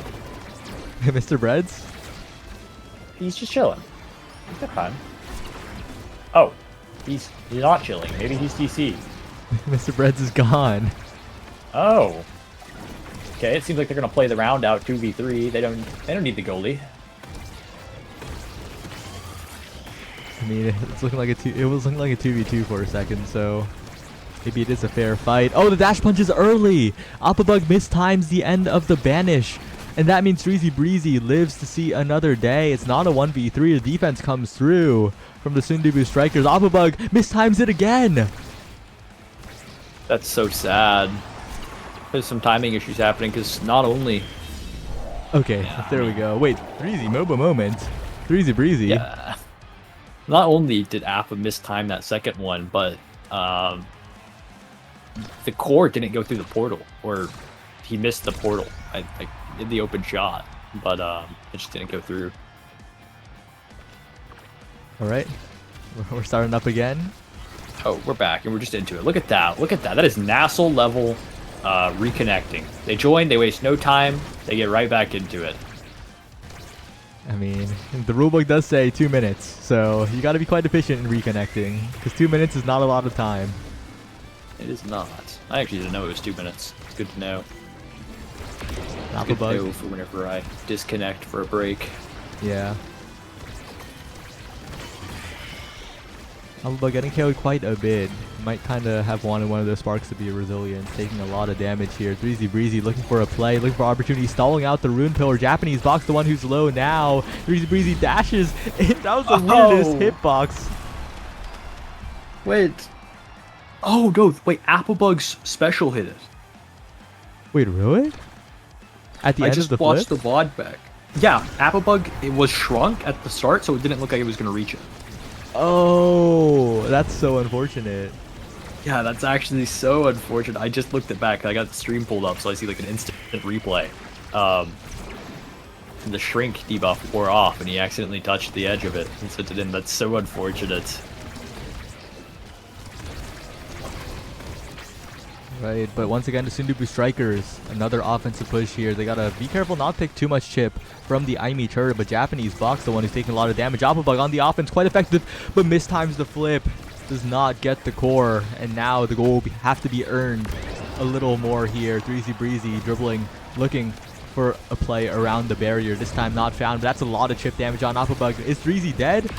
Mr. Breads? He's just chilling. He's got time. Oh, he's not chilling. Maybe he's DC. Mr. Breads is gone. Oh. Okay, it seems like they're going to play the round out 2v3. They don't need the goalie. I mean, it was looking like a 2v2 for a second, so maybe it is a fair fight. Oh, the dash punch is early! Appabug mistimes the end of the banish, and that means 3Z Breezy lives to see another day. It's not a 1v3. The defense comes through from the Sundubu Strikers. Appabug mistimes it again! That's so sad. There's some timing issues happening, because not only... Okay, there we go. Wait, 3Z MOBA moment. 3Z Breezy. Yeah. Not only did Appa mistime that second one, but the core didn't go through the portal, or he missed the portal. I did the open shot, but it just didn't go through. All right, we're starting up again. Oh, we're back, and we're just into it. Look at that. Look at that. That is Nassel level reconnecting. They join, they waste no time, they get right back into it. I mean, the rulebook does say 2 minutes, so you got to be quite efficient in reconnecting, because 2 minutes is not a lot of time. It is not. I actually didn't know it was 2 minutes. It's good to know. Not Good the to bug. know for whenever I disconnect for a break. Yeah. Alba getting KO'd quite a bit. Might kind of have wanted one of those sparks to be resilient, taking a lot of damage here. Breezy Breezy looking for a play, looking for opportunity, stalling out the rune pillar. Japanese box, the one who's low now. Breezy Breezy dashes. That was the weirdest hitbox. Wait. Oh, no. Wait, Applebug's special hit it. Wait, really? At the I end just of the watched flip? the VOD back. Yeah, Applebug, it was shrunk at the start, so it didn't look like it was going to reach it. Oh, that's so unfortunate. Yeah, that's actually so unfortunate. I just looked it back. I got the stream pulled up, so I see like an instant replay. The shrink debuff wore off, and he accidentally touched the edge of it and sent it in. That's so unfortunate. Right, but once again, the Sundubu Strikers, another offensive push here. They gotta be careful not to take too much chip from the Aimi turret, but Japanese box, the one who's taking a lot of damage. Applebug on the offense, quite effective, but mistimes the flip. Does not get the core, and now the goal will have to be earned a little more here. Breezy Breezy dribbling, looking for a play around the barrier. This time not found, but that's a lot of chip damage on Applebug. Is Breezy dead?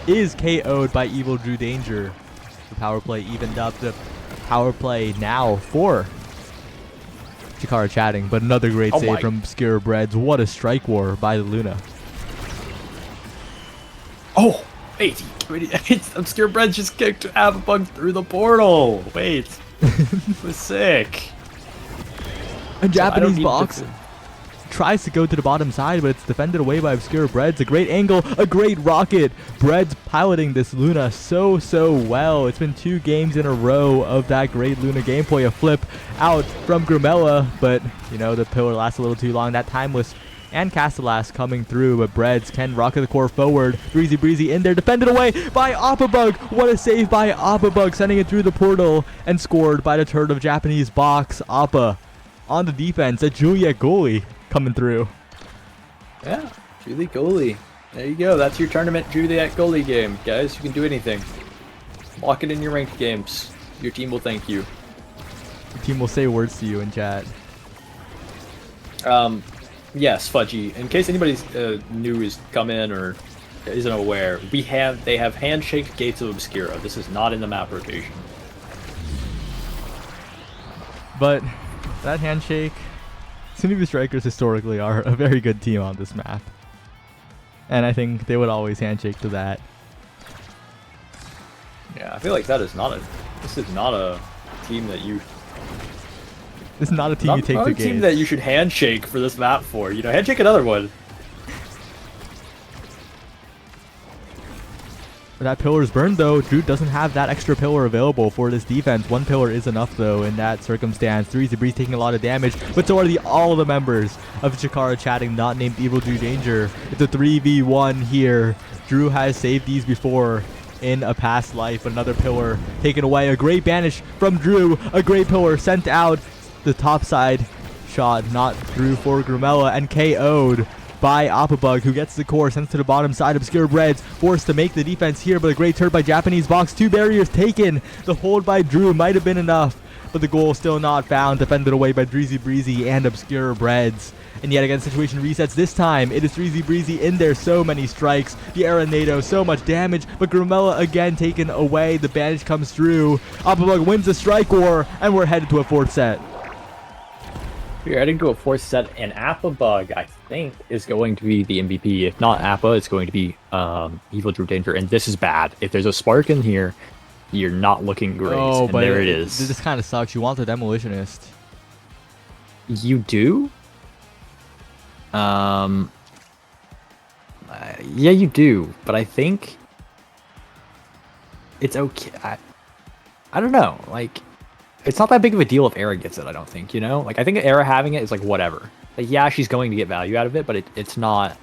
Is KO'd by Evil Drew Danger. The power play evened up. The power play now for Chikara Chatting, but another great save from Obscure Breads. What a strike war by the Luna. Oh, wait, Obscure Bread just kicked Applebug through the portal. Wait, it was sick. A Japanese box tries to go to the bottom side, but it's defended away by Obscure Breads. A great angle, a great rocket. Breads piloting this Luna so well. It's been 2 games in a row of that great Luna gameplay. A flip out from Grumella, but you know, the pillar lasts a little too long. That Timeless and Castellas coming through, but Breads can rocket the core forward. Breezy Breezy in there, defended away by Applebug. What a save by Applebug, sending it through the portal, and scored by the turret of Japanese box. Appa on the defense, a Juliet goalie coming through. Yeah, Juliet goalie. There you go. That's your tournament Juliet goalie game, guys. You can do anything. Lock it in your ranked games. Your team will thank you. Your team will say words to you in chat. Yes, Fudgy. In case anybody's new has come in or isn't aware, they have handshake Gates of Obscura. This is not in the map rotation. But that handshake, Sundubu Strikers historically are a very good team on this map, and I think they would always handshake to that. Yeah, I feel like this is not a team that you. This is not a team you take not to a team games. that you should handshake for this map for. You know, handshake another one. That pillar is burned though. Drew doesn't have that extra pillar available for this defense. 1 pillar is enough though in that circumstance. Breezy Breeze taking a lot of damage, but so are all the members of Chikara Chatting, not named Evil Drew Danger. It's a 3v1 here. Drew has saved these before in a past life. Another pillar taken away. A great banish from Drew. A great pillar sent out. The top side shot not through for Grumella, and KO'd by Applebug, who gets the core, sends to the bottom side. Obscure Breads forced to make the defense here, but a great turn by Japanese box. 2 barriers taken. The hold by Drew might have been enough, but the goal still not found. Defended away by Breezy Breezy and Obscure Breads. And yet again, situation resets. This time, it is Breezy Breezy in there. So many strikes. The Arenado, so much damage, but Grumella again taken away. The bandage comes through. Applebug wins the strike war, and we're headed to a 4th set. We're heading to a 4th set, and Applebug, I think, is going to be the MVP. If not Appa, it's going to be Evil Drew Danger, and this is bad. If there's a spark in here, you're not looking great. Oh, and but there it is. This kind of sucks. You want the Demolitionist. You do? Yeah, you do, but I think it's okay. I don't know, like, it's not that big of a deal if Era gets it, I don't think, you know? Like, I think Era having it is, like, whatever. Like, yeah, she's going to get value out of it, but it's not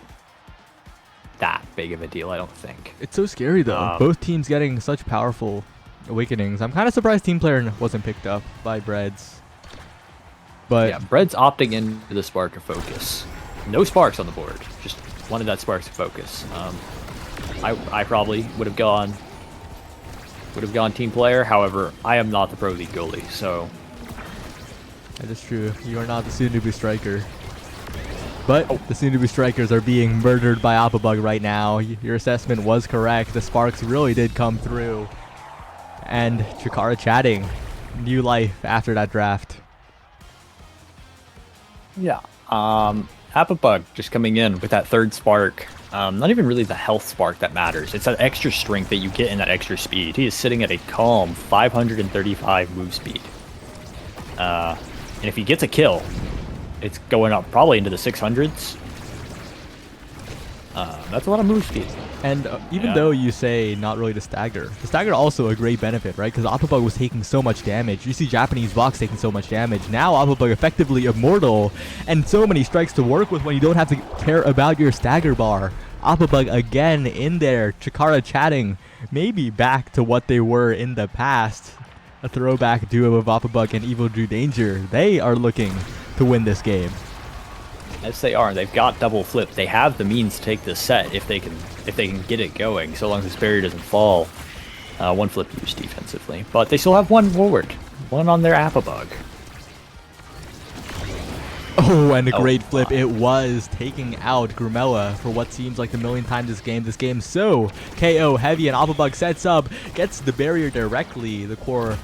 that big of a deal, I don't think. It's so scary though. Both teams getting such powerful awakenings. I'm kind of surprised Team Player wasn't picked up by Breads. But yeah, Bread's opting into the Spark of Focus. No Sparks on the board. Just wanted that Sparks of Focus. I probably would have gone Team Player. However, I am not the Pro League goalie, so that is true. You are not the soon-to-be striker. But the soon-to-be strikers are being murdered by Opabug right now. Your assessment was correct. The Sparks really did come through. And Chikara chatting. New life after that draft. yeah. Opabug just coming in with that third Spark. Not even really the health Spark that matters. It's that extra strength that you get in that extra speed. He is sitting at a calm 535 move speed. And if he gets a kill, it's going up probably into the 600s. That's a lot of move speed. And even though you say not really the stagger also a great benefit, right? Because Opabug was taking so much damage. You see Japanese box taking so much damage. Now Opabug effectively immortal and so many strikes to work with when you don't have to care about your stagger bar. Opabug again in there. Chikara chatting. Maybe back to what they were in the past. A throwback duo of Opabug and Evil Drew Danger. They are looking to win this game. Yes, they are. They've got double flip. They have the means to take this set if they can get it going, so long as this barrier doesn't fall. One flip used defensively, but they still have one forward, one on their Opabug. Oh, and a great flip it was, taking out Grumella for what seems like the millionth time this game. This game's so KO heavy, and Opabug sets up, gets the barrier directly. The core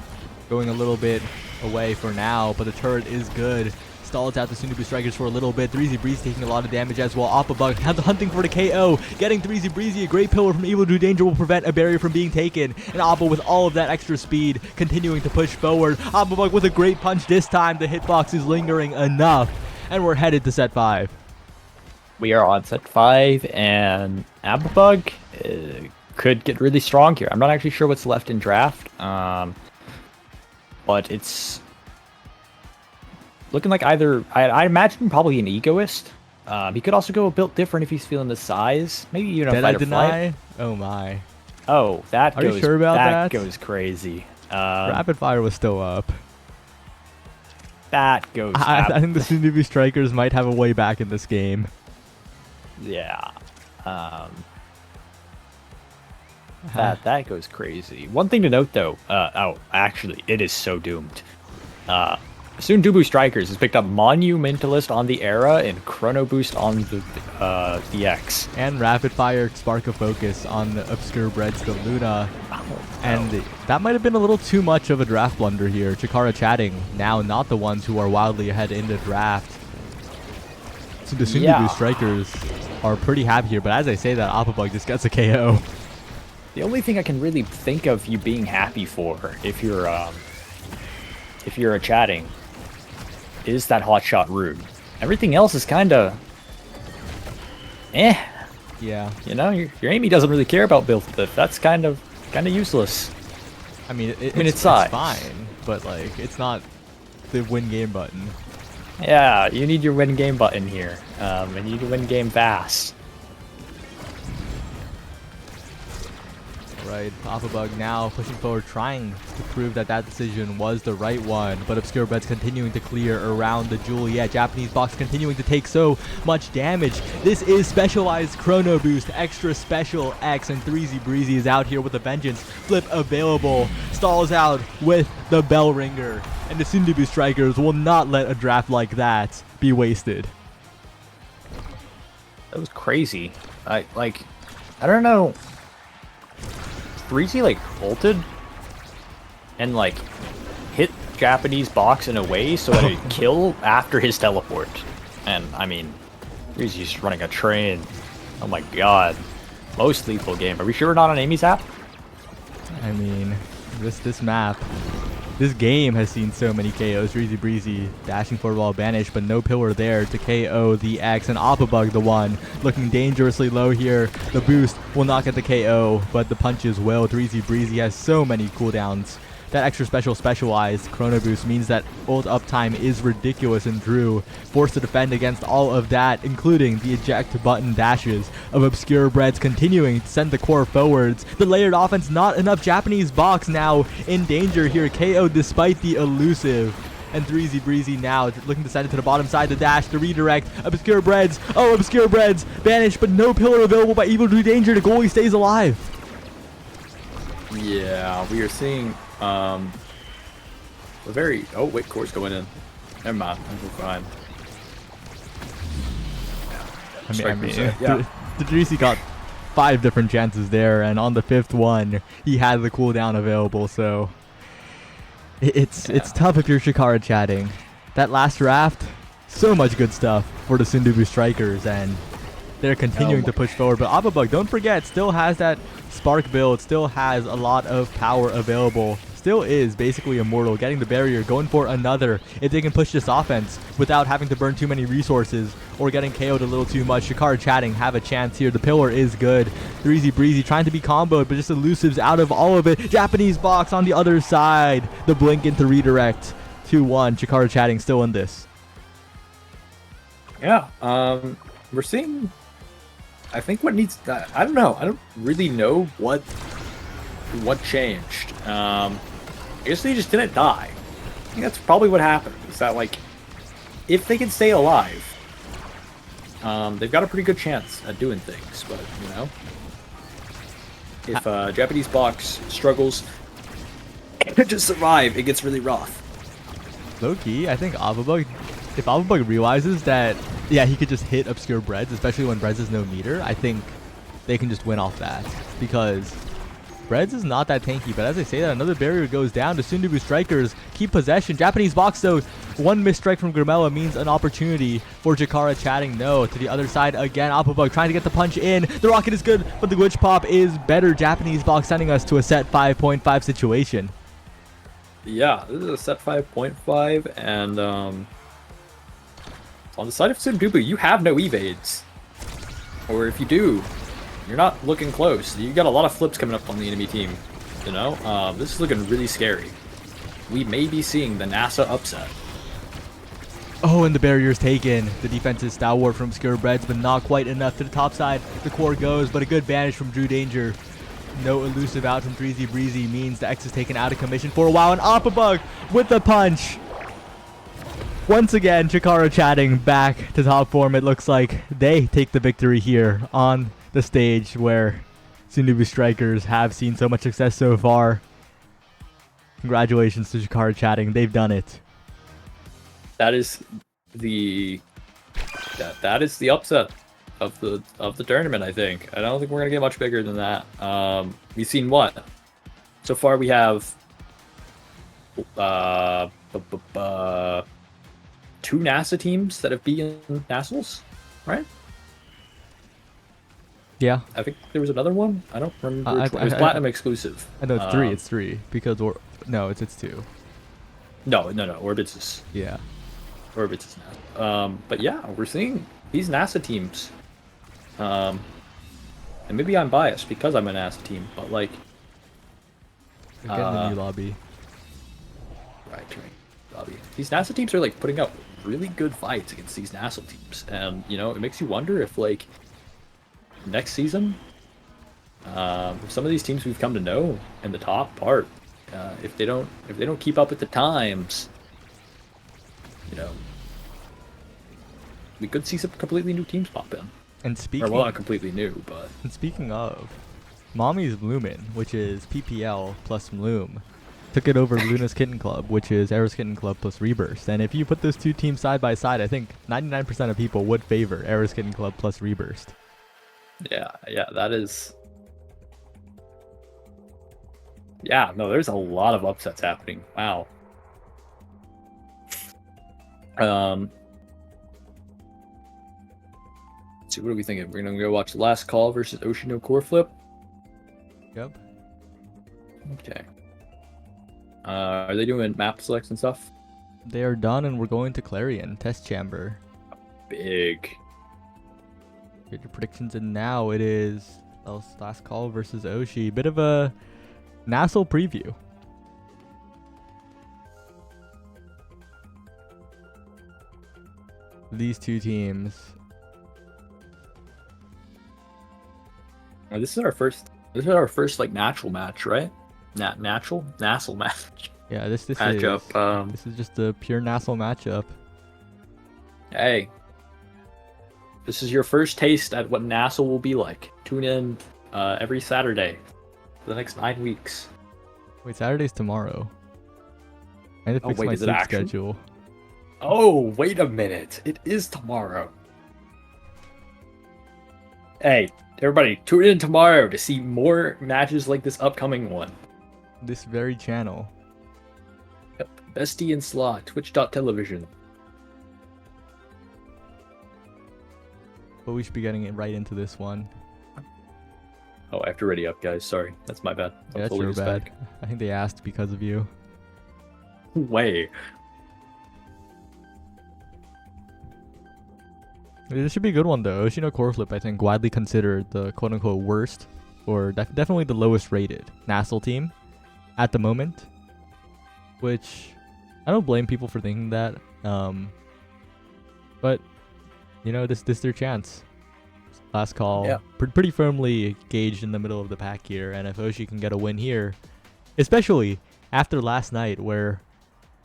going a little bit away for now, but the turret is good. Stalls out the soon-to-be strikers for a little bit. 3Z Breeze taking a lot of damage as well. Opabug hunting for the KO. Getting 3Z Breezy. A great pillar from Evil Drew Danger will prevent a barrier from being taken. And Oppa with all of that extra speed continuing to push forward. Opabug with a great punch this time. The hitbox is lingering enough. And we're headed to set 5. We are on set 5, and Opabug could get really strong here. I'm not actually sure what's left in draft, but it's looking like either I imagine probably an egoist. He could also go a bit different if he's feeling the size. Maybe even a fight or flight. Oh my. Oh, that Are goes. you sure about that? That goes crazy. Rapid fire was still up. That goes. I think the soon-to-be strikers might have a way back in this game. Yeah. That goes crazy. One thing to note though. Actually, it is so doomed. Soon Dubu Strikers has picked up Monumentalist on the Era and Chrono Boost on the DX. And Rapid Fire Spark of Focus on the Obscure Breads, the Luna. And that might have been a little too much of a draft blunder here. Chikara chatting, now not the ones who are wildly ahead in the draft. So the Soon Dubu Strikers are pretty happy here, but as I say that, Opabug just gets a KO. The only thing I can really think of you being happy for, if you're a chatting, is that hotshot rune. Everything else is kind of Yeah. You know, your Amy doesn't really care about build flip. That's kind of useless. I mean, it's fine, but like it's not the win game button. Yeah, you need your win game button here, and you need to win game fast. Right, Opabug now pushing forward, trying to prove that that decision was the right one, but Obscure Breads continuing to clear around the Juliet. Japanese box continuing to take so much damage. This is specialized Chrono Boost, extra special X, and 3Z Breezy is out here with a vengeance. Flip available, stalls out with the Bell Ringer, and the Soon-to-be Strikers will not let a draft like that be wasted. That was crazy. I don't know. 3Z like ulted and like hit Japanese box in a way so that it kill after his teleport. And I mean, 3Z's just running a train. Oh my god. Most lethal game. Are we sure we're not on Amy's app? I mean, this map, this game has seen so many KOs. 3Z Breezy dashing forward while banished, but no pillar there to KO the X, and Opabug the one looking dangerously low here. The boost will not get the KO, but the punches will. 3Z Breezy has so many cooldowns that extra specialized Chrono Boost means that ult uptime is ridiculous, and Drew forced to defend against all of that, including the eject button dashes of Obscure Breads continuing to send the core forwards. The layered offense, not enough. Japanese box now in danger here. KO despite the elusive. And 3Z Breezy now looking to send it to the bottom side. The dash, the redirect. Obscure Breads. Oh, Obscure Breads banished, but no pillar available by Evil Drew Danger. The goalie stays alive. Yeah, we are seeing a very... Oh, wait, core's going in. Never mind. I'm fine. Yeah. The Dreezy got 5 different chances there, and on the 5th one, he had the cooldown available, so... It's tough if you're Chikara chatting. That last draft, so much good stuff for the Sundubu Strikers, and they're continuing to push forward. But Ababug, don't forget, still has that Spark build, still has a lot of power available, still is basically immortal, getting the barrier, going for another if they can push this offense without having to burn too many resources or getting KO'd a little too much. Chikara chatting have a chance here. The pillar is good. 3Z Breezy trying to be comboed, but just elusives out of all of it. Japanese box on the other side. The blink into redirect. 2-1. Chikara chatting still in this. Yeah, we're seeing... I think what needs... I don't know. I don't really know what changed. I guess they just didn't die. I think that's probably what happened. Is that, like, if they can stay alive, they've got a pretty good chance at doing things. But, you know, if Japanese box struggles to survive, it gets really rough. Low-key, I think Avabug, if Avabug realizes that, yeah, he could just hit Obscure Breads, especially when Breads is no meter, I think they can just win off that. Because Breads is not that tanky, but as I say that, another barrier goes down. The Sundubu Strikers keep possession. Japanese box, though, one missed strike from Grimella means an opportunity for Chikara chatting. No, to the other side again. Applebuck trying to get the punch in. The rocket is good, but the glitch pop is better. Japanese box sending us to a set 5.5 situation. Yeah, this is a set 5.5, and on the side of Sundubu, you have no evades. Or if you do, you're not looking close. You got a lot of flips coming up on the enemy team. You know, this is looking really scary. We may be seeing the NASA upset. Oh, and the barrier's taken. The defense is stalwart from Obscure Breads, but not quite enough. To the top side, the core goes, but a good banish from Drew Danger. No elusive out from 3Z Breezy means the X is taken out of commission for a while, and Appabug with the punch. Once again, Chikara chatting back to top form. It looks like they take the victory here on the stage where Sundubu Strikers have seen so much success so far. Congratulations to Chikara chatting. They've done it. That is the upset of the tournament, I think. I don't think we're gonna get much bigger than that. We've seen what? So far we have two NASA teams that have beaten Nationals, right? Yeah. I think there was another one. I don't remember. It was Platinum exclusive. I know it's 3. It's 3 because it's 2. No. Orbitz is. Yeah. Orbitz is NASA. But yeah, we're seeing these NASA teams. And maybe I'm biased because I'm a NASA team, but like. Again, the new lobby. Right. Lobby. These NASA teams are like putting up really good fights against these NASA teams, and you know it makes you wonder if like next season, some of these teams we've come to know in the top part, if they don't keep up with the times, you know, we could see some completely new teams pop in. And speaking, well, not completely new, but. And speaking of, Mommy's Bloomin', which is PPL plus Bloom, took it over Luna's Kitten Club, which is Era's Kitten Club plus Reburst. And if you put those two teams side by side, I think 99% of people would favor Era's Kitten Club plus Reburst. Yeah, that is. Yeah, no, there's a lot of upsets happening. Wow. Let's see, what are we thinking? We're gonna go watch Last Call versus Oshino Core Flip. Yep. Okay. Are they doing map selects and stuff? They are done, and we're going to Clarion Test Chamber. Big. Get your predictions, and now it is Last Call versus Oshi. Bit of a Nassel preview. these two teams. This is our first. This is our first like natural match, right? Natural match. Yeah, this matchup. This is just a pure Nassau matchup. Hey, this is your first taste at what Nassau will be like. Tune in every Saturday for the next 9 weeks. Wait, Saturday's tomorrow. I need to fix wait, my is it sleep actually? schedule. Oh, wait a minute. It is tomorrow. Hey, everybody, tune in tomorrow to see more matches like this upcoming one. This very channel. Yep. BestieInSlot, twitch.tv. But we should be getting it right into this one. Oh, I have to ready up, guys. Sorry. That's my bad. Yeah, that's your bad. I think they asked because of you. Way. This should be a good one though. Oshino Core Flip, I think, widely considered the quote-unquote worst, or definitely the lowest rated Nassau team at the moment. Which, I don't blame people for thinking that. But, you know, this is their chance. Last call. Yeah. Pretty firmly gauged in the middle of the pack here, and if Oshi can get a win here, especially after last night where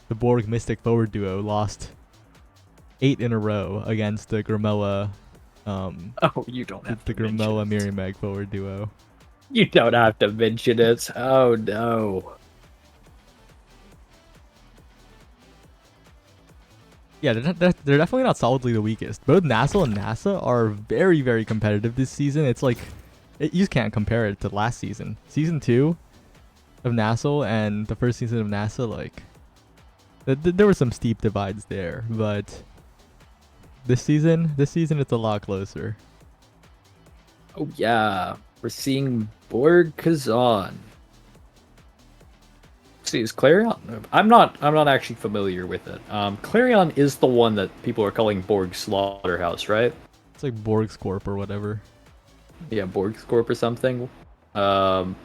the Borg Mystic forward duo lost 8 in a row against the Grimella, Oh, you don't have the to mention Grimella it. Mirimeg forward duo. You don't have to mention it. Oh, no. Yeah, they're definitely not solidly the weakest. Both Nassau and NASA are very, very competitive this season. It's like, you just can't compare it to last season. Season 2 of Nassau and the first season of NASA, like, there were some steep divides there, but this season it's a lot closer. Oh, yeah. We're seeing Borg Kazan. See, is Clarion? I'm not actually familiar with it. Clarion is the one that people are calling Borg Slaughterhouse, right? It's like Borg's Corp or whatever. Yeah, Borg's Corp or something. I'm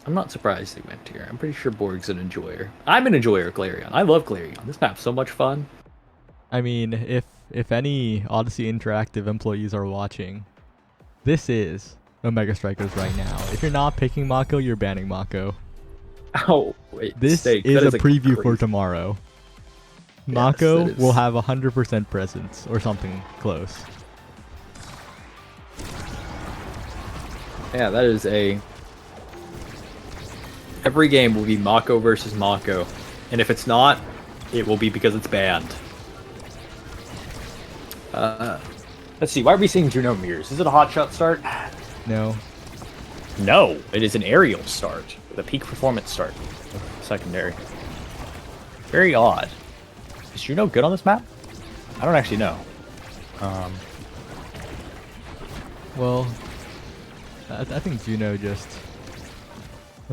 not surprised they went here. I'm pretty sure Borg's an enjoyer. I'm an enjoyer of Clarion. I love Clarion. This map's so much fun. I mean, if any Odyssey Interactive employees are watching, this is Omega Strikers right now. If you're not picking Mako, you're banning Mako. Oh, wait. This Steak. is That a preview for crazy- tomorrow. Yes, Mako that is. will have 100% presence or something close. Yeah, that is a... Every game will be Mako versus Mako. And if it's not, it will be because it's banned. Let's see, why are we seeing Juno mirrors? Is it a hotshot start? No. No, it is an aerial start with a peak performance start. Secondary. Very odd. Is Juno good on this map? I don't actually know. Well, I think Juno just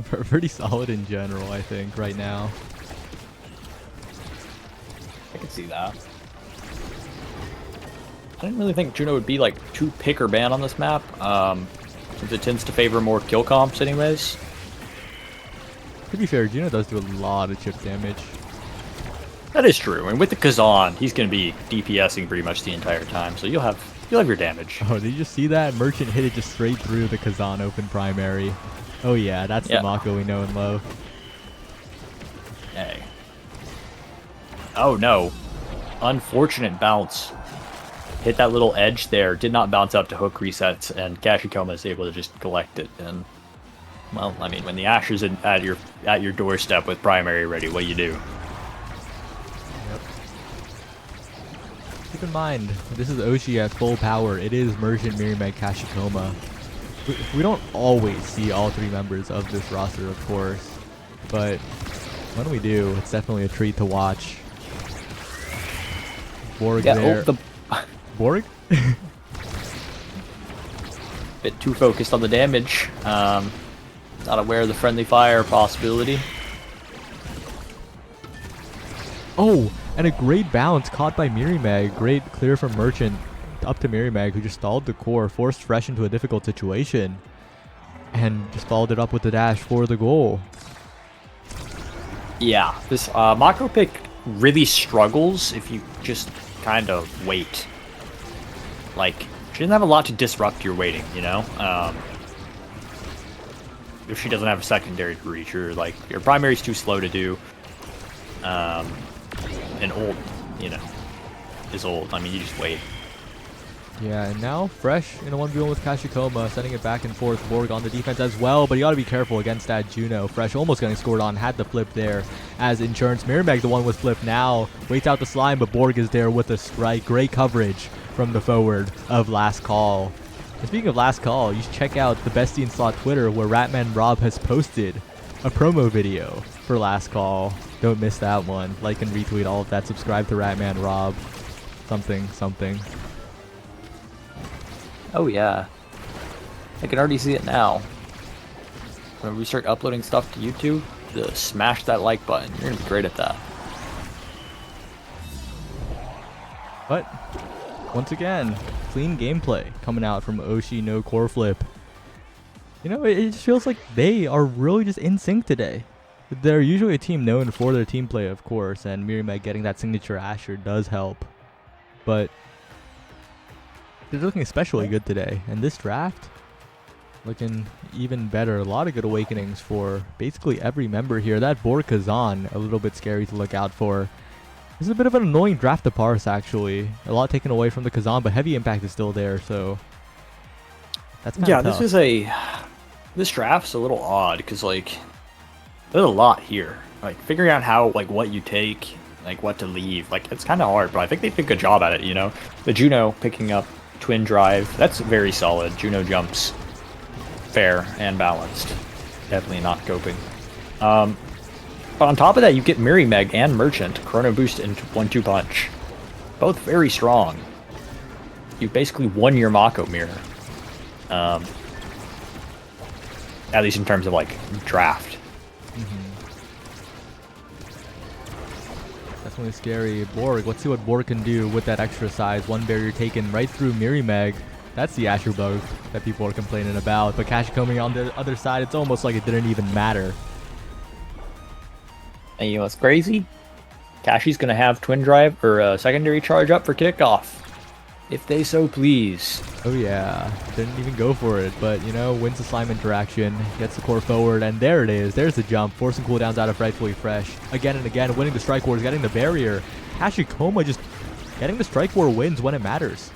pretty solid in general, I think, right now. I can see that. I didn't really think Juno would be like too pick or ban on this map, since it tends to favor more kill comps anyways. To be fair, Juno does do a lot of chip damage. That is true, and with the Kazan, he's going to be DPSing pretty much the entire time, so you'll have your damage. Oh, did you just see that? Merchant hit it just straight through the Kazan open primary. Oh yeah, that's the Mako we know and love. Hey. Oh no. Unfortunate bounce. Hit that little edge there, did not bounce up to hook resets, and Kashikoma is able to just collect it. And well, I mean, when the Ash is at your doorstep with primary ready, what do you do? Yep. Keep in mind, this is Oshi at full power. It is Merchant, Mirimeg, Kashikoma. We don't always see all three members of this roster, of course, but when we do, it's definitely a treat to watch. Borg there. Borg? Bit too focused on the damage. Not aware of the friendly fire possibility. Oh, and a great bounce caught by Mirimeg. Great clear from Merchant up to Mirimeg, who just stalled the core, forced Fresh into a difficult situation, and just followed it up with the dash for the goal. Yeah, this Mako pick really struggles if you just kind of wait. Like, she doesn't have a lot to disrupt your waiting, you know? If she doesn't have a secondary to reach, or like your primary's too slow to do. And old, you know, is old. I mean, you just wait. Yeah, and now Fresh in a 1v1 with Kashikoma, sending it back and forth. Borg on the defense as well, but you got to be careful against that Juno. Fresh almost getting scored on, had the flip there as Insurance. Mirrormeg, the one with flip now, waits out the slime, but Borg is there with the strike. Great coverage from the forward of Last Call. And speaking of Last Call, you should check out the BestieInSlot Twitter, where Ratman Rob has posted a promo video for Last Call. Don't miss that one. Like and retweet all of that. Subscribe to Ratman Rob. Something. Oh yeah, I can already see it now. When we start uploading stuff to YouTube, just smash that like button. You're gonna be great at that. But once again, clean gameplay coming out from Oshi no core flip. You know, it just feels like they are really just in sync today. They're usually a team known for their team play, of course, and Mirrormeg getting that signature Asher does help. But they're looking especially good today, and this draft looking even better. A lot of good awakenings for basically every member here. That Borg Kazan, a little bit scary to look out for. This is a bit of an annoying draft to parse, actually. A lot taken away from the Kazan, but heavy impact is still there, so that's kind of tough. This draft's a little odd because like there's a lot here. Like figuring out how what you take, like what to leave, like it's kind of hard. But I think they did a good job at it. You know, the Juno picking up Twin Drive, that's very solid. Juno jumps fair and balanced. Definitely not coping. But on top of that, you get Mirrormeg and Merchant Chrono Boost into 1-2 punch. Both very strong. You basically won your Mako mirror. At least in terms of like draft. Definitely scary. Borg, let's see what Borg can do with that extra size. One barrier taken right through Mirrormeg. That's the Asher bug that people are complaining about. But Kashikomi on the other side, it's almost like it didn't even matter. And you know what's crazy? Kashi's gonna have Twin Drive or a secondary charge up for kickoff, if they so please. Oh yeah, didn't even go for it, but you know, wins the slime interaction, gets the core forward, and there it is. There's the jump, forcing cooldowns out of Rightfully Fresh. Again and again, winning the strike wars, getting the barrier. Kashikoma just getting the strike war wins when it matters.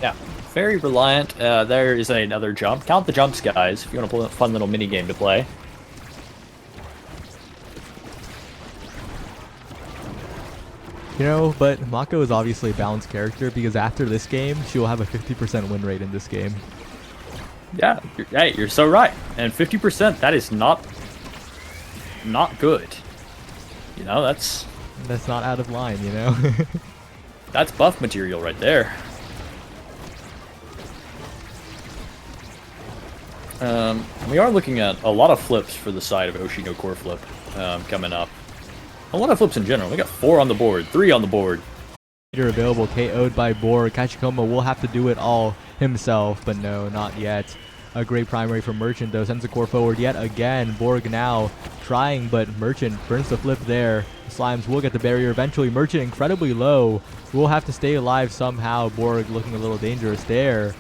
Yeah, very reliant. There is another jump. Count the jumps, guys, if you want to pull a fun little mini game to play. You know, but Mako is obviously a balanced character because after this game, she will have a 50% win rate in this game. Yeah, you're so right. And 50%, that is not good. You know, that's not out of line, you know? that's buff material right there. We are looking at a lot of flips for the side of Oshi no core flip coming up. A lot of flips in general. We got 4 on the board, 3 on the board. Available, KO'd by Borg. Kashikoma will have to do it all himself, but no, not yet. A great primary for Merchant, though. Sends the core forward yet again. Borg now trying, but Merchant burns the flip there. The Slimes will get the barrier eventually. Merchant incredibly low. Will have to stay alive somehow. Borg looking a little dangerous there.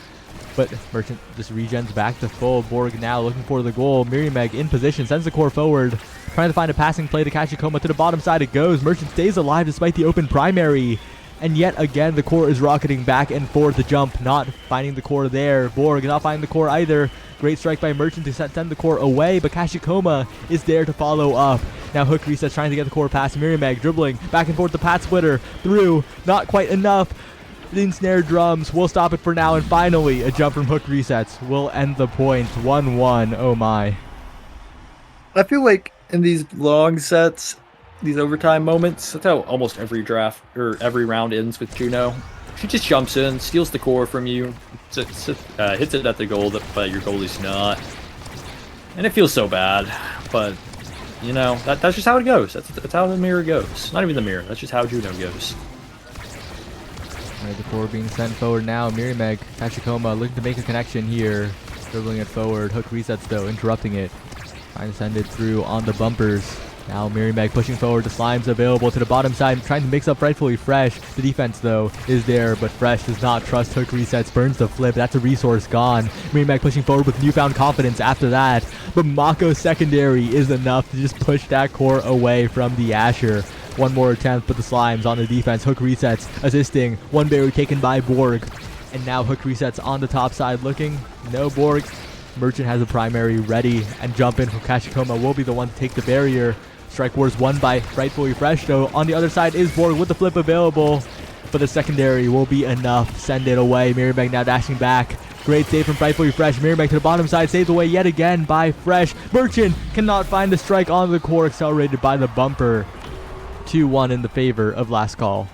But Merchant just regens back to full. Borg now looking for the goal. Mirrormeg in position, sends the core forward. Trying to find a passing play to Kashikoma. To the bottom side it goes. Merchant stays alive despite the open primary. And yet again, the core is rocketing back and forth. The jump, not finding the core there. Borg not finding the core either. Great strike by Merchant to send the core away, but Kashikoma is there to follow up. Now Hook resets, trying to get the core past Mirrormeg. Dribbling back and forth the Pat Splitter. Through, not quite enough. The ensnared drums will stop it for now, and finally a jump from Hook resets will end the point. 1-1. Oh my. I feel like in these long sets, these overtime moments, that's how almost every draft or every round ends with Juno. She just jumps in, steals the core from you, hits it at the goal, but your goalie's not. And it feels so bad, but you know, that's just how it goes. That's how the mirror goes. Not even the mirror, that's just how Juno goes. Alright, the core being sent forward now. Mirrormeg, Kashikoma looking to make a connection here. Dribbling it forward. Hook resets though, interrupting it. Trying to send it through on the bumpers. Now Meg pushing forward. The Slime's available to the bottom side, trying to mix up Rightfully Fresh. The defense, though, is there, but Fresh does not trust Hook resets, burns the flip. That's a resource gone. Meg pushing forward with newfound confidence after that. But Mako's secondary is enough to just push that core away from the Asher. One more attempt, but the Slime's on the defense. Hook resets, assisting. One berry taken by Borg. And now Hook resets on the top side, looking. No Borg. Merchant has a primary ready, and jump in from Kashikoma will be the one to take the barrier. Strike Wars won by Rightfully Fresh, though. On the other side is Borg with the flip available, but the secondary will be enough. Send it away. Meg now dashing back. Great save from Rightfully Fresh. Meg to the bottom side, saved away yet again by Fresh. Merchant cannot find the strike on the core, accelerated by the bumper. 2-1 in the favor of Last Call.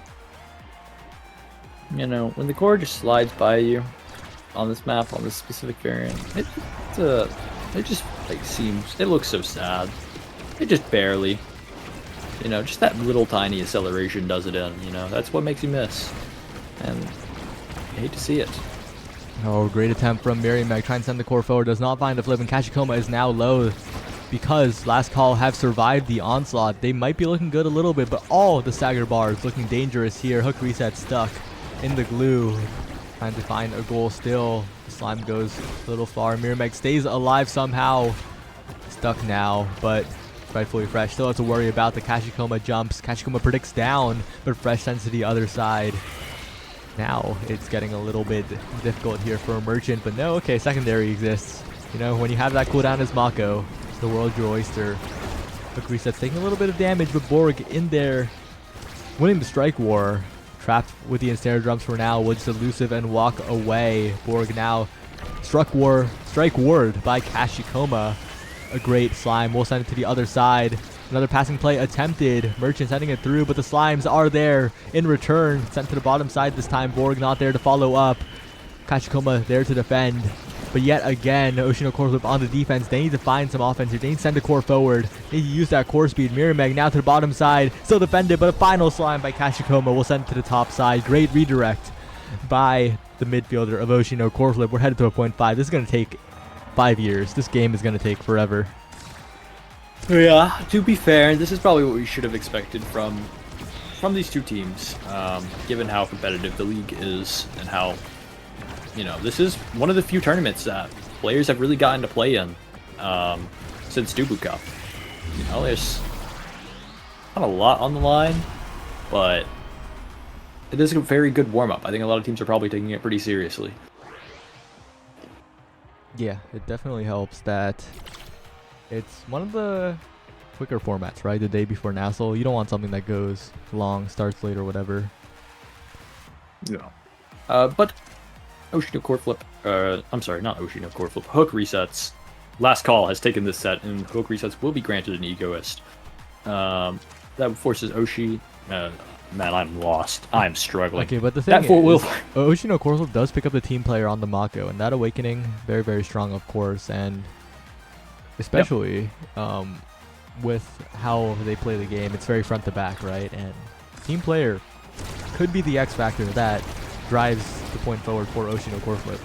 You know, when the core just slides by you on this map, on this specific variant, it just like seems, it looks so sad. It just barely, you know, just that little tiny acceleration does it in, you know, that's what makes you miss. And I hate to see it. Oh, great attempt from Meg, trying to send the core forward, does not find the flip, and Kashikoma is now low because Last Call have survived the onslaught. They might be looking good a little bit, but all the stagger bars looking dangerous here. Hook reset stuck in the glue, trying to find a goal still. The Slime goes a little far. Meg stays alive somehow. Stuck now, but Rightfully Fresh still has to worry about the Kashikoma jumps. Kashikoma predicts down, but Fresh sends to the other side. Now it's getting a little bit difficult here for a Merchant, but no, okay, secondary exists. You know, when you have that cooldown as Mako, the world's your oyster. Hook resets taking a little bit of damage, but Borg in there winning the strike war. Trapped with the ensnare drums for now, will just elusive and walk away. Borg now strike ward by Kashikoma. A great Slime will send it to the other side. Another passing play attempted. Merchant sending it through, but the Slimes are there in return. Sent to the bottom side this time. Borg not there to follow up. Kashikoma there to defend. But yet again, Oshino core flip on the defense. They need to find some offense here. They need to send the core forward. They need to use that core speed. Meg now to the bottom side. Still defended, but a final Slime by Kashikoma will send it to the top side. Great redirect by the midfielder of Oshino core flip. We're headed to a 0.5. This is going to take 5 years. This game is going to take forever. Yeah, to be fair, this is probably what we should have expected from these two teams, given how competitive the league is and how, you know, this is one of the few tournaments that players have really gotten to play in since Dubu Cup. You know, there's not a lot on the line, but it is a very good warm-up. I think a lot of teams are probably taking it pretty seriously. Yeah, it definitely helps that it's one of the quicker formats, right? The day before Nassau. You don't want something that goes long, starts late, or whatever. Yeah. But Oshino core flip, I'm sorry, not Oshino core flip, Hook resets. Last Call has taken this set, and Hook resets will be granted an Egoist. That forces Oshi. Man, I'm lost. I'm struggling. Okay, but the thing is, Oshino core flip does pick up the team player on the Mako, and that Awakening, very, very strong, of course, and especially with how they play the game, it's very front to back, right? And team player could be the X factor that drives the point forward for Oshino core flip.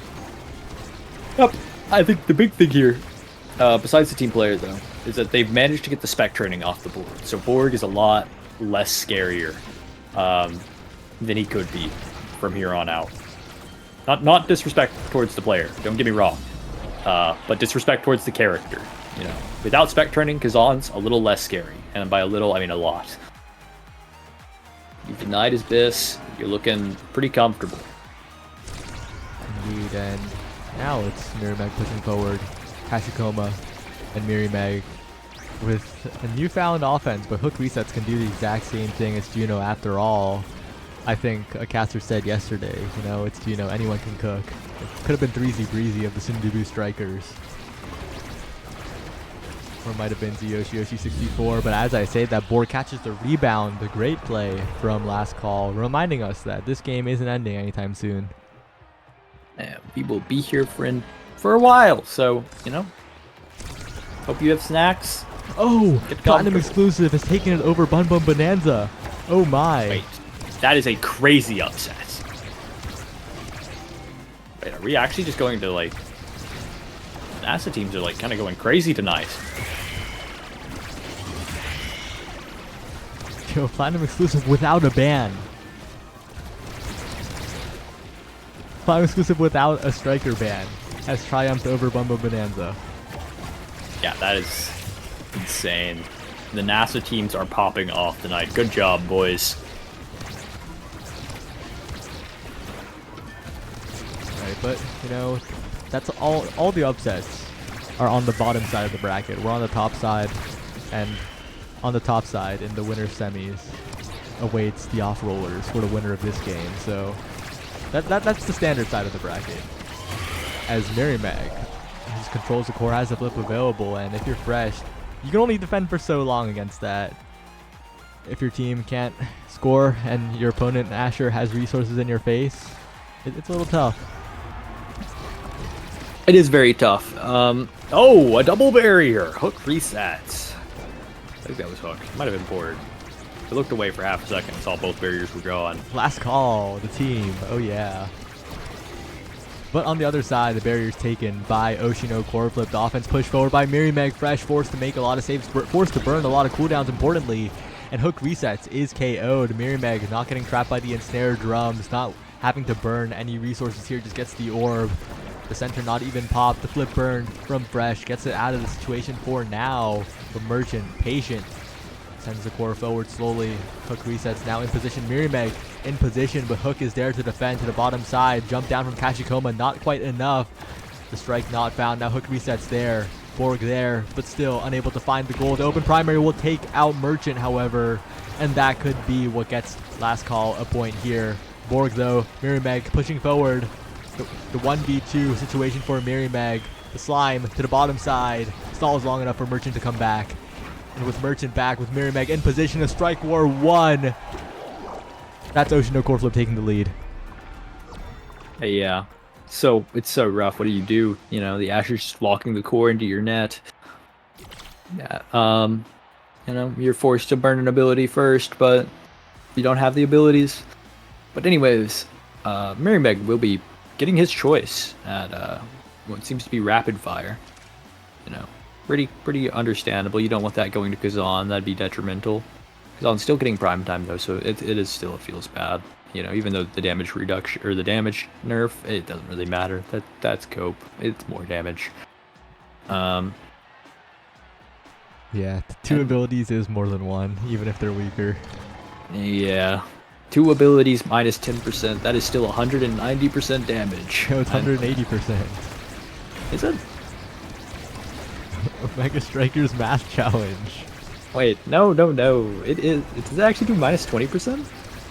Yep. I think the big thing here, besides the team player though, is that they've managed to get the spec training off the board. So Borg is a lot less scarier than he could be from here on out. Not disrespect towards the player, don't get me wrong, but disrespect towards the character. You know, without spec training, Kazan's a little less scary, and by a little, I mean a lot. You denied his bis, you're looking pretty comfortable. Indeed, and now it's Meg pushing forward. Kashikoma and Meg with a newfound offense, but Hook resets can do the exact same thing as Juno after all. I think a caster said yesterday, you know, it's Juno, anyone can cook. It could have been 3Z Breezy of the Sundubu strikers. Or it might have been Yoshi 64, but as I say, that Borg catches the rebound, the great play from Last Call, reminding us that this game isn't ending anytime soon. And we will be here for a while, so, you know, hope you have snacks. Oh, Platinum exclusive has taken it over Bun Bun Bonanza. Oh my. Wait, that is a crazy upset. Wait, are we actually just going to, like... NASA teams are, like, kind of going crazy tonight. Yo, Platinum exclusive without a ban. Platinum exclusive without a striker ban has triumphed over Bumbo Bonanza. Yeah, that is insane. The NASA teams are popping off tonight. Good job, boys. Right, but you know, that's all the upsets are on the bottom side of the bracket. We're on the top side, and on the top side in the winner semis awaits the off rollers for the winner of this game. So that's the standard side of the bracket. As Merrimack, who controls the core, has the flip available, and if you're fresh, you can only defend for so long against that. If your team can't score and your opponent Asher has resources in your face, it's a little tough. It is very tough. Oh, a double barrier. Hook resets. I think that was Hook. Might have been board. I looked away for half a second and saw both barriers were gone. Last call, the team. Oh yeah. But on the other side, the barrier's taken by Oshino. Core flip. The offense pushed forward by Merrimack. Fresh forced to make a lot of saves, forced to burn a lot of cooldowns, importantly. And Hook resets is KO'd. Merrimack not getting trapped by the ensnared drums, not having to burn any resources here, just gets the orb. The center not even popped. The flip burned from Fresh. Gets it out of the situation for now. But Merchant, patient, sends the core forward slowly. Hook resets now in position. Merrimack in position, but Hook is there to defend to the bottom side. Jump down from Kashikoma, not quite enough. The strike not found. Now Hook resets there. Borg there, but still unable to find the goal. The open primary will take out Merchant, however, and that could be what gets last call a point here. Borg though, Merrimack pushing forward. The 1v2 situation for Merrimack. The slime to the bottom side. Stalls long enough for Merchant to come back. And with Merchant back, with Merrimack in position, a strike war 1. That's Oshino core flip taking the lead. Hey, yeah. So it's so rough. What do? You know, the Asher's just walking the core into your net. Yeah. You know, you're forced to burn an ability first, but you don't have the abilities. But anyways, Merrimack will be getting his choice at what seems to be rapid fire. You know, pretty understandable. You don't want that going to Kazan. That'd be detrimental. Kazan's still getting prime time though, so it is still, it feels bad. You know, even though the damage reduction or the damage nerf, it doesn't really matter. That's cope. It's more damage. Yeah, 2 abilities is more than 1, even if they're weaker. Yeah. 2 abilities minus 10%. That is still 190% damage. No, it's 180%. Is it? Mega Striker's Math Challenge. Wait, no. It is. Does it actually do minus 20%?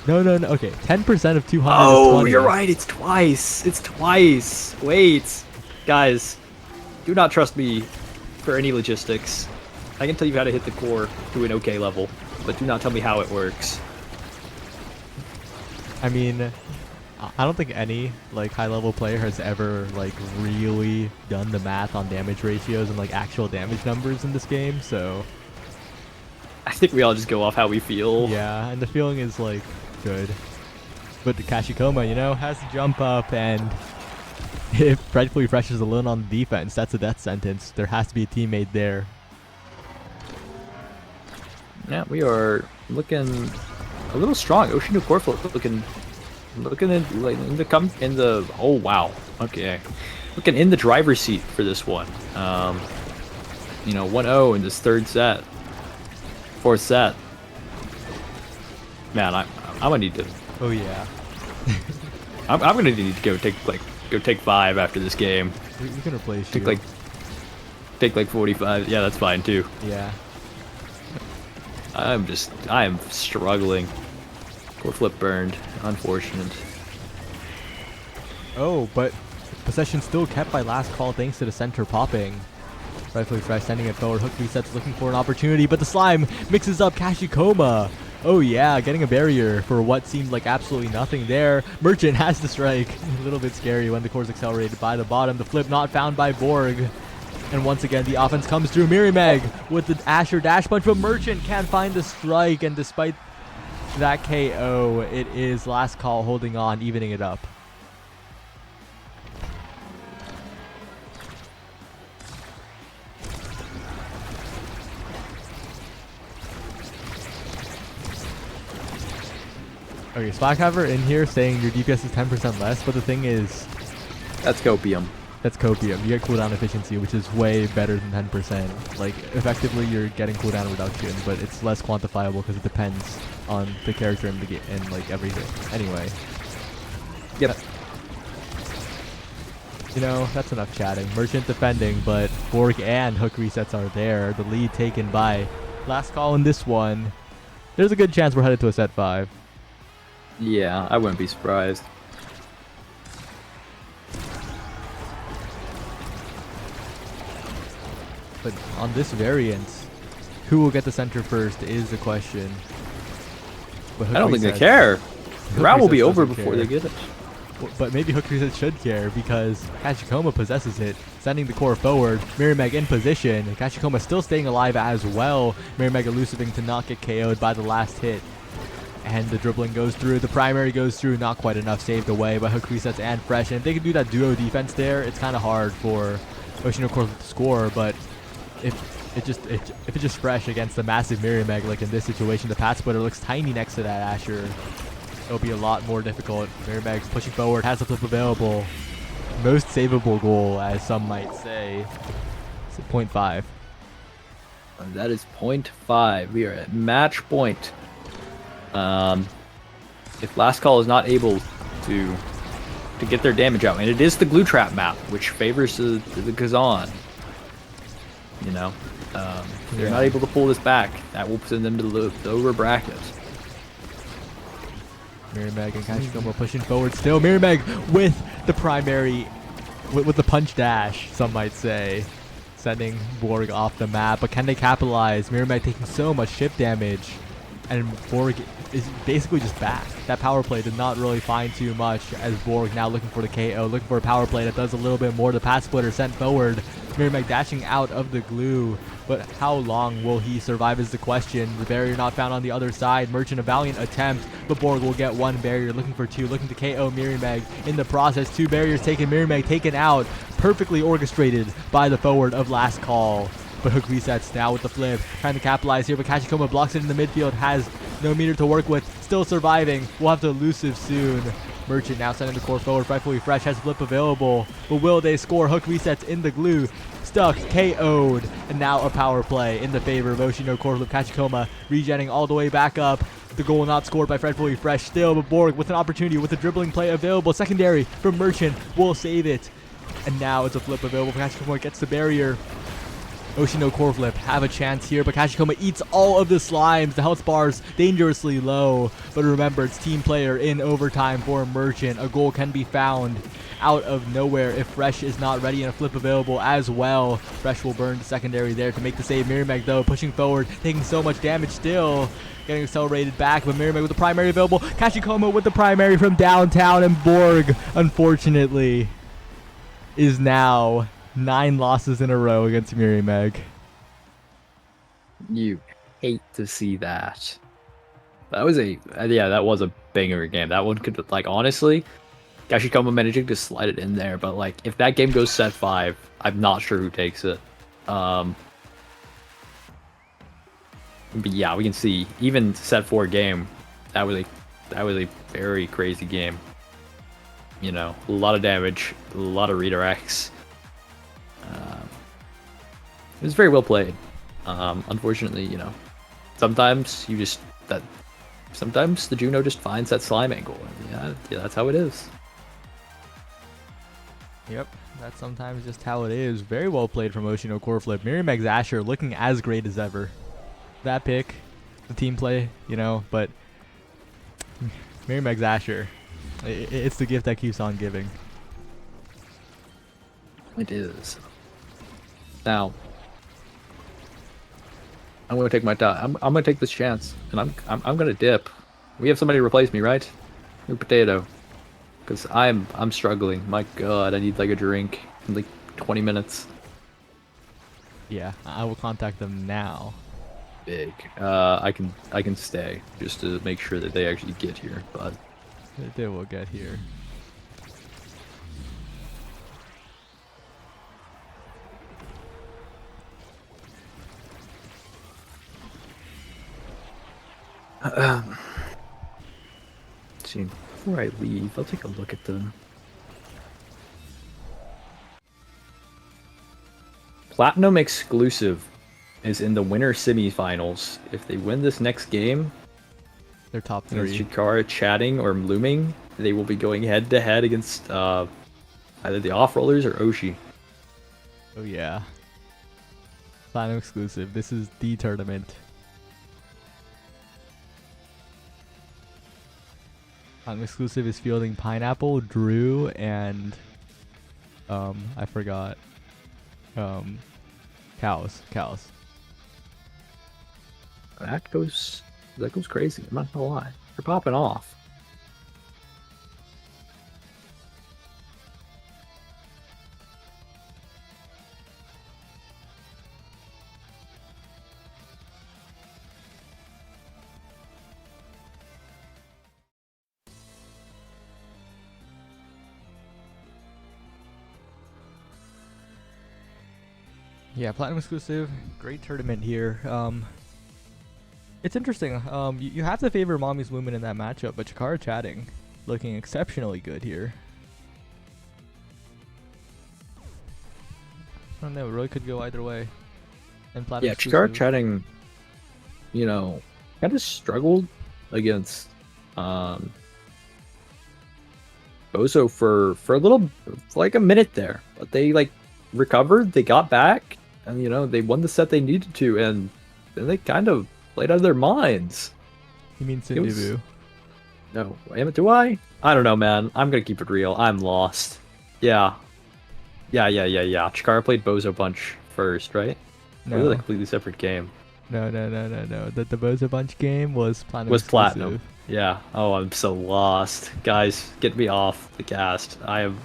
No. Okay, 10% of 200 is Oh, 20. you're right. It's twice. It's twice. Wait. Guys, do not trust me for any logistics. I can tell you how to hit the core to an okay level, but do not tell me how it works. I mean, I don't think any like high-level player has ever like really done the math on damage ratios and like actual damage numbers in this game, so I think we all just go off how we feel. yeah, and the feeling is like good. But the Kashikoma, you know, has to jump up, and if practically Fresh is alone on the defense, that's a death sentence. There has to be a teammate there. Yeah, we are looking a little strong. Ocean core flip looking in the oh wow. Okay. Looking in the driver's seat for this one. You know, 1-0 in this third set. Fourth set. Man, I'm gonna need to Oh yeah. I'm gonna need to go take 5 after this game. We can replace you. Take like 45. Yeah, that's fine too. Yeah. I am struggling. Core flip burned. Unfortunate. Oh, but possession still kept by last call thanks to the center popping. Rightfully Fresh sending it forward. Hook resets looking for an opportunity, but the slime mixes up Kashikoma. Oh yeah, getting a barrier for what seemed like absolutely nothing there. Merchant has the strike. A little bit scary when the core's accelerated by the bottom. The flip not found by Borg. And once again, the offense comes through. Merrimack with the Asher dash punch, but Merchant can't find the strike. And despite that KO, it is last call holding on, evening it up. Okay, Spotcover in here saying your DPS is 10% less, but the thing is, That's copium. that's copium. You get cooldown efficiency, which is way better than 10%. Like, effectively, you're getting cooldown reduction, but it's less quantifiable because it depends on the character and the game and like everything. Anyway. Yep. You know, that's enough chatting. Merchant defending, but Borg and Hook resets are there. The lead taken by Last Call in this one. There's a good chance we're headed to a set 5. Yeah, I wouldn't be surprised. But on this variant, who will get the center first is the question. But Hook I don't think they resets- care. Hook The round will resets be over doesn't before care. they get it. But maybe Hook Reset should care because Kachikoma possesses it, sending the core forward. Mirimeg in position. Kachikoma still staying alive as well. Mirimeg elusiving to not get KO'd by the last hit. And the dribbling goes through. The primary goes through. Not quite enough. Saved away by Hook Resets and Fresh. And if they can do that duo defense there, it's kind of hard for Ocean of course to score. But if it's just Fresh against the massive Mirimeg, like in this situation, the Pat Splitter looks tiny next to that Asher. It'll be a lot more difficult. Mirimeg pushing forward, has the flip available. Most savable goal, as some might say. It's a 0.5. And that is 0.5. We are at match point. If Last Call is not able to get their damage out, and it is the glue trap map, which favors the Kazan. You know, if they're not able to pull this back, that will send them to the lower bracket. Mirimeg and Kachikoma pushing forward still. Mirimeg with the primary, with the punch dash, some might say. Sending Borg off the map, but can they capitalize? Mirimeg taking so much chip damage, and Borg is basically just back. That power play did not really find too much, as Borg now looking for the KO, looking for a power play that does a little bit more. The Pat Splitter sent forward. Mirimeg dashing out of the glue, but how long will he survive is the question. The barrier not found on the other side. Merchant a valiant attempt, but Borg will get one barrier, looking for two, looking to KO Mirimeg. In the process, 2 barriers taken, Mirimeg taken out, perfectly orchestrated by the forward of Last Call. But Hook resets now with the flip, trying to capitalize here, but Kachikoma blocks it in the midfield, has no meter to work with, still surviving. We'll have to elusive soon. Merchant now sending the core forward, rightfully Fresh has flip available, but will they score? Hook resets in the glue, stuck, KO'd, and now a power play in the favor of Oshino core flip. Kachikoma regenning all the way back up. The goal not scored by Fredfully Fresh still, but Borg with an opportunity with the dribbling play available. Secondary from Merchant will save it. And now it's a flip available for Kachikoma, gets the barrier. Oshino core flip have a chance here, but Kachikoma eats all of the slimes. The health bar's dangerously low, but remember, it's team player in overtime for Merchant. A goal can be found out of nowhere if Fresh is not ready, and a flip available as well. Fresh will burn the secondary there to make the save. Mirimeg though pushing forward, taking so much damage still, getting accelerated back, but Mirimeg with the primary available. Kachikoma with the primary from downtown, and Borg unfortunately is now 9 losses in a row against Mirimeg. You hate to see that. That was that was a banger game. That one could, like, honestly, Kachikoma managing to slide it in there, but like if that game goes set 5, I'm not sure who takes it. But yeah, we can see even set 4 game, that was a very crazy game. You know, a lot of damage, a lot of redirects. It was very well played. Unfortunately, you know, sometimes sometimes the Juno just finds that slime angle. And yeah, that's how it is. Yep, that's sometimes just how it is. Very well played from Oshino core flip. Mirimeg's Asher looking as great as ever. That pick, the team play, you know, but Mirimeg's Asher, it's the gift that keeps on giving. It is. Now, I'm gonna take my time. I'm gonna take this chance, and I'm gonna dip. We have somebody to replace me, right? New potato, because I'm struggling. My God, I need like a drink in like 20 minutes. Yeah, I will contact them now. Big. I can stay just to make sure that they actually get here, but They will get here. seen. Before I leave, I'll take a look at them. Platinum exclusive is in the winner semifinals. If they win this next game, They're top against 3. Chikara, Chatting, or Looming, they will be going head to head against either the Off Rollers or Oshi. Oh yeah. Platinum exclusive. This is the tournament. Platinum exclusive is fielding Pineapple, Drew, and I forgot. Cows. That goes crazy. I'm not gonna lie. They're popping off. Yeah, Platinum exclusive. Great tournament here. It's interesting. You have to favor Mommy's Lumen in that matchup, but Chikara Chatting looking exceptionally good here. I don't know. It really could go either way. And Platinum Yeah, exclusive. Chikara Chatting, you know, kind of struggled against Bozo for a little, like a minute there, but they like recovered, they got back, and you know they won the set they needed to, and then they kind of played out of their minds. You mean It was- Sindubu? No, do I? I don't know, man. I'm gonna keep it real. I'm lost. Yeah. Chikara played Bozo Bunch first, right? Or was it No. a completely separate game? No. The Bozo Bunch game was Platinum Was exclusive. Platinum. Yeah. Oh, I'm so lost. Guys, get me off the cast. I am...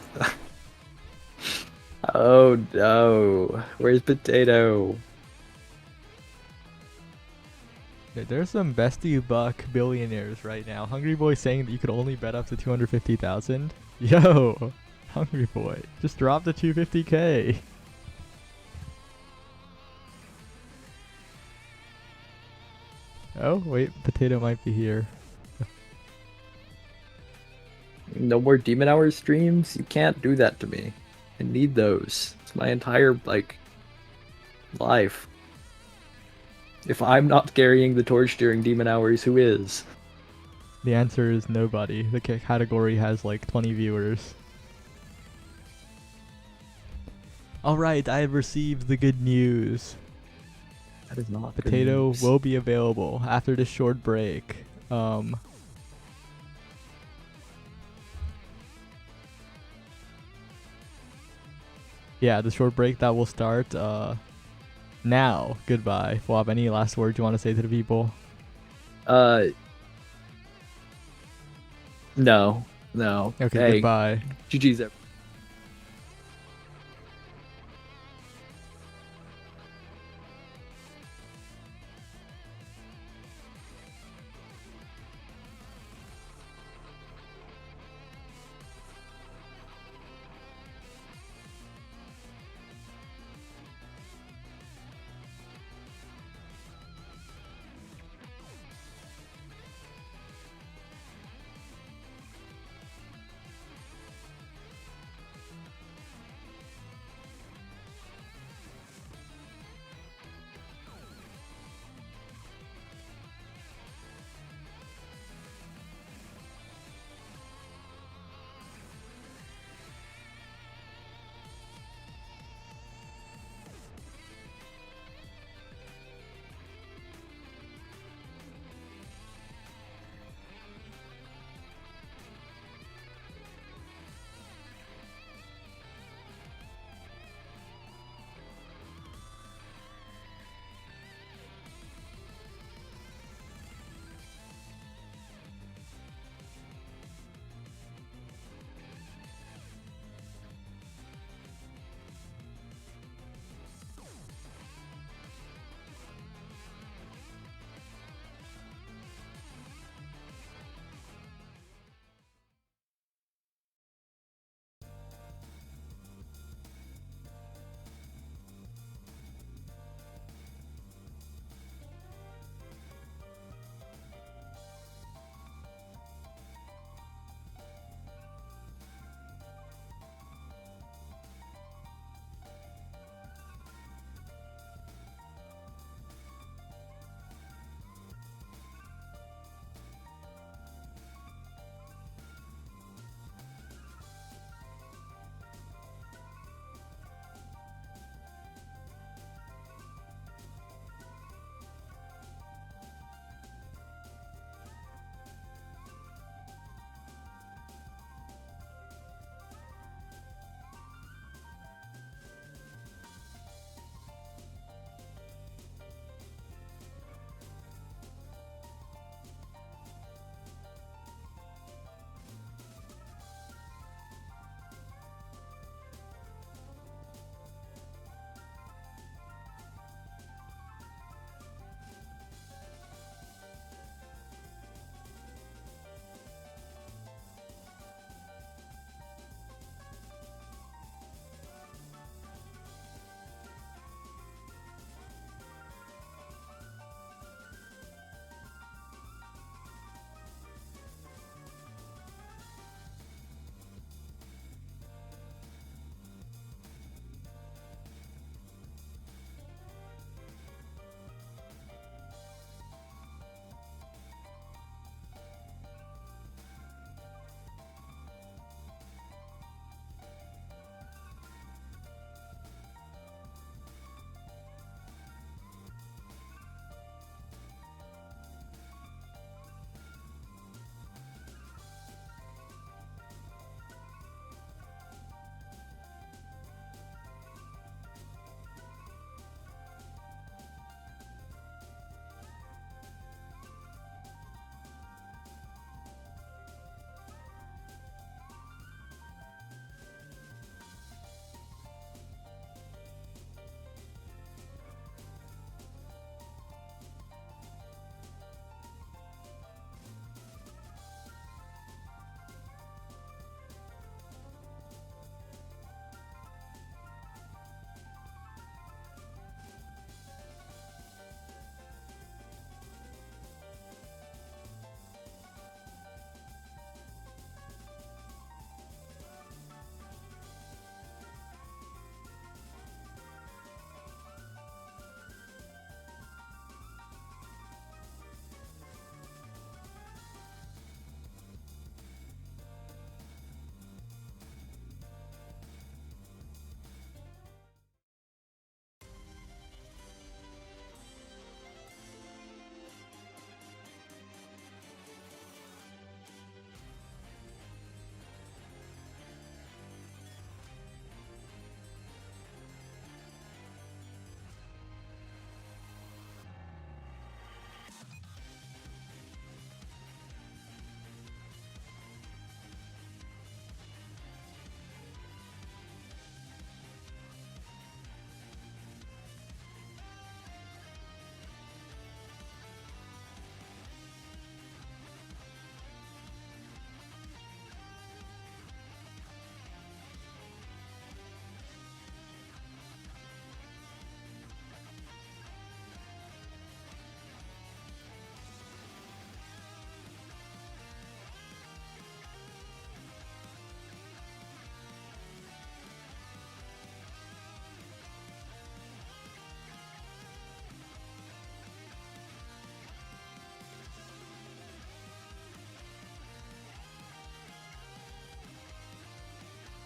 Oh, no. Where's Potato? There's some bestie buck billionaires right now. Hungry Boy saying that you could only bet up to 250,000. Yo, Hungry Boy, just drop the 250K. Oh wait, Potato might be here. No more Demon Hours streams? You can't do that to me. I need those. It's my entire, like, life. If I'm not carrying the torch during Demon Hours, who is? The answer is nobody. The category has like 20 viewers. Alright, I have received the good news. That is not good Potato news. will be available after this short break. Yeah, the short break that will start now. Goodbye. Wob, any last words you want to say to the people? No. Okay, Hey, goodbye. GG's everyone.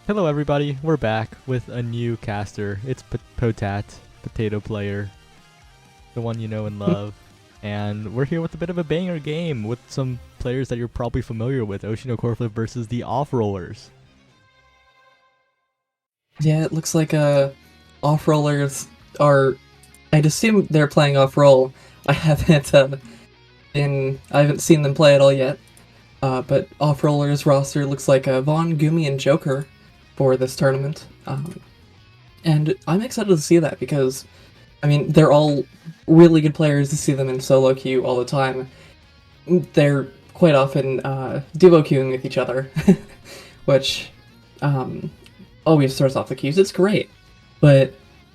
Hello everybody, we're back with a new caster. It's Potat, Potato Player, the one you know and love. And we're here with a bit of a banger game with some players that you're probably familiar with. Oshino Corflip versus the Off-Rollers. Yeah, it looks like off-rollers are... I'd assume they're playing off-roll. I haven't seen them play at all yet. But off-rollers roster looks like Vaughn, Gumi, and Joker for this tournament. And I'm excited to see that because, I mean, they're all really good players. To see them in solo queue all the time. They're quite often duo queuing with each other, which always throws off the queues. It's great. But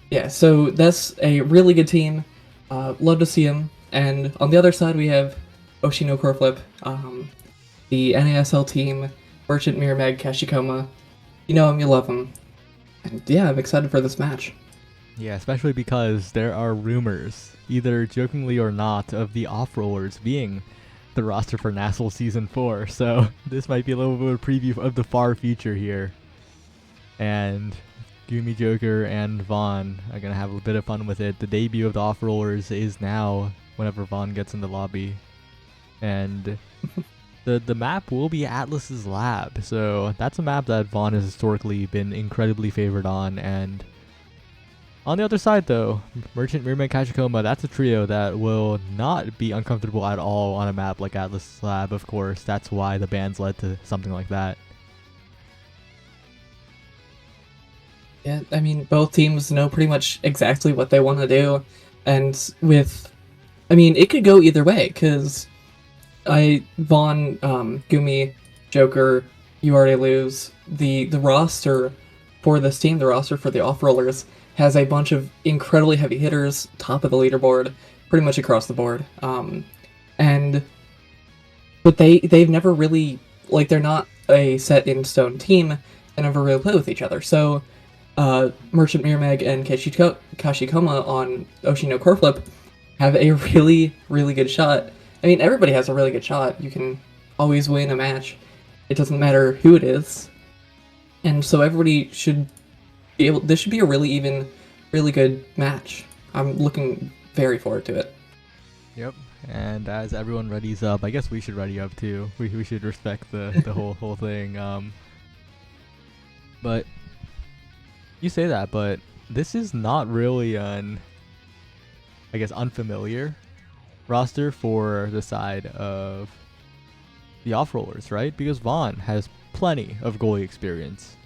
yeah, so that's a really good team. Love to see him. And on the other side, we have Oshino Corflip, the NASL team, Merchant, Mirmeg, Kashikoma. You know him, you love him. And yeah, I'm excited for this match. Yeah, especially because there are rumors, either jokingly or not, of the Off-Rollers being the roster for NASL Season 4. So this might be a little bit of a preview of the far future here. And Gumi, Joker, and Vaughn are going to have a bit of fun with it. The debut of the Off-Rollers is now whenever Vaughn gets in the lobby. And the map will be Atlas's Lab. So that's a map that Vaughn has historically been incredibly favored on. And on the other side, though, Merchant, Mirman, Kashikoma, that's a trio that will not be uncomfortable at all on a map like Atlas's Lab, of course. That's why the bans led to something like that. Yeah, I mean, both teams know pretty much exactly what they want to do, and I mean, it could go either way, because Vaughn, Gumi, Joker, you already lose. The roster for this team, the roster for the Off-Rollers, has a bunch of incredibly heavy hitters, top of the leaderboard, pretty much across the board, but they've never really, like, they're not a set-in-stone team, they never really play with each other, so Merchant, Mirmeg, and Kashikoma on Oshino Corflip have a really, really good shot. I mean, everybody has a really good shot. You can always win a match. It doesn't matter who it is. And so everybody should be able... This should be a really even, really good match. I'm looking very forward to it. Yep. And as everyone readies up, I guess we should ready up too. We should respect the whole thing. But you say that, but this is not really an, I guess, unfamiliar roster for the side of the Off-Rollers, right? Because Vaughn has plenty of goalie experience,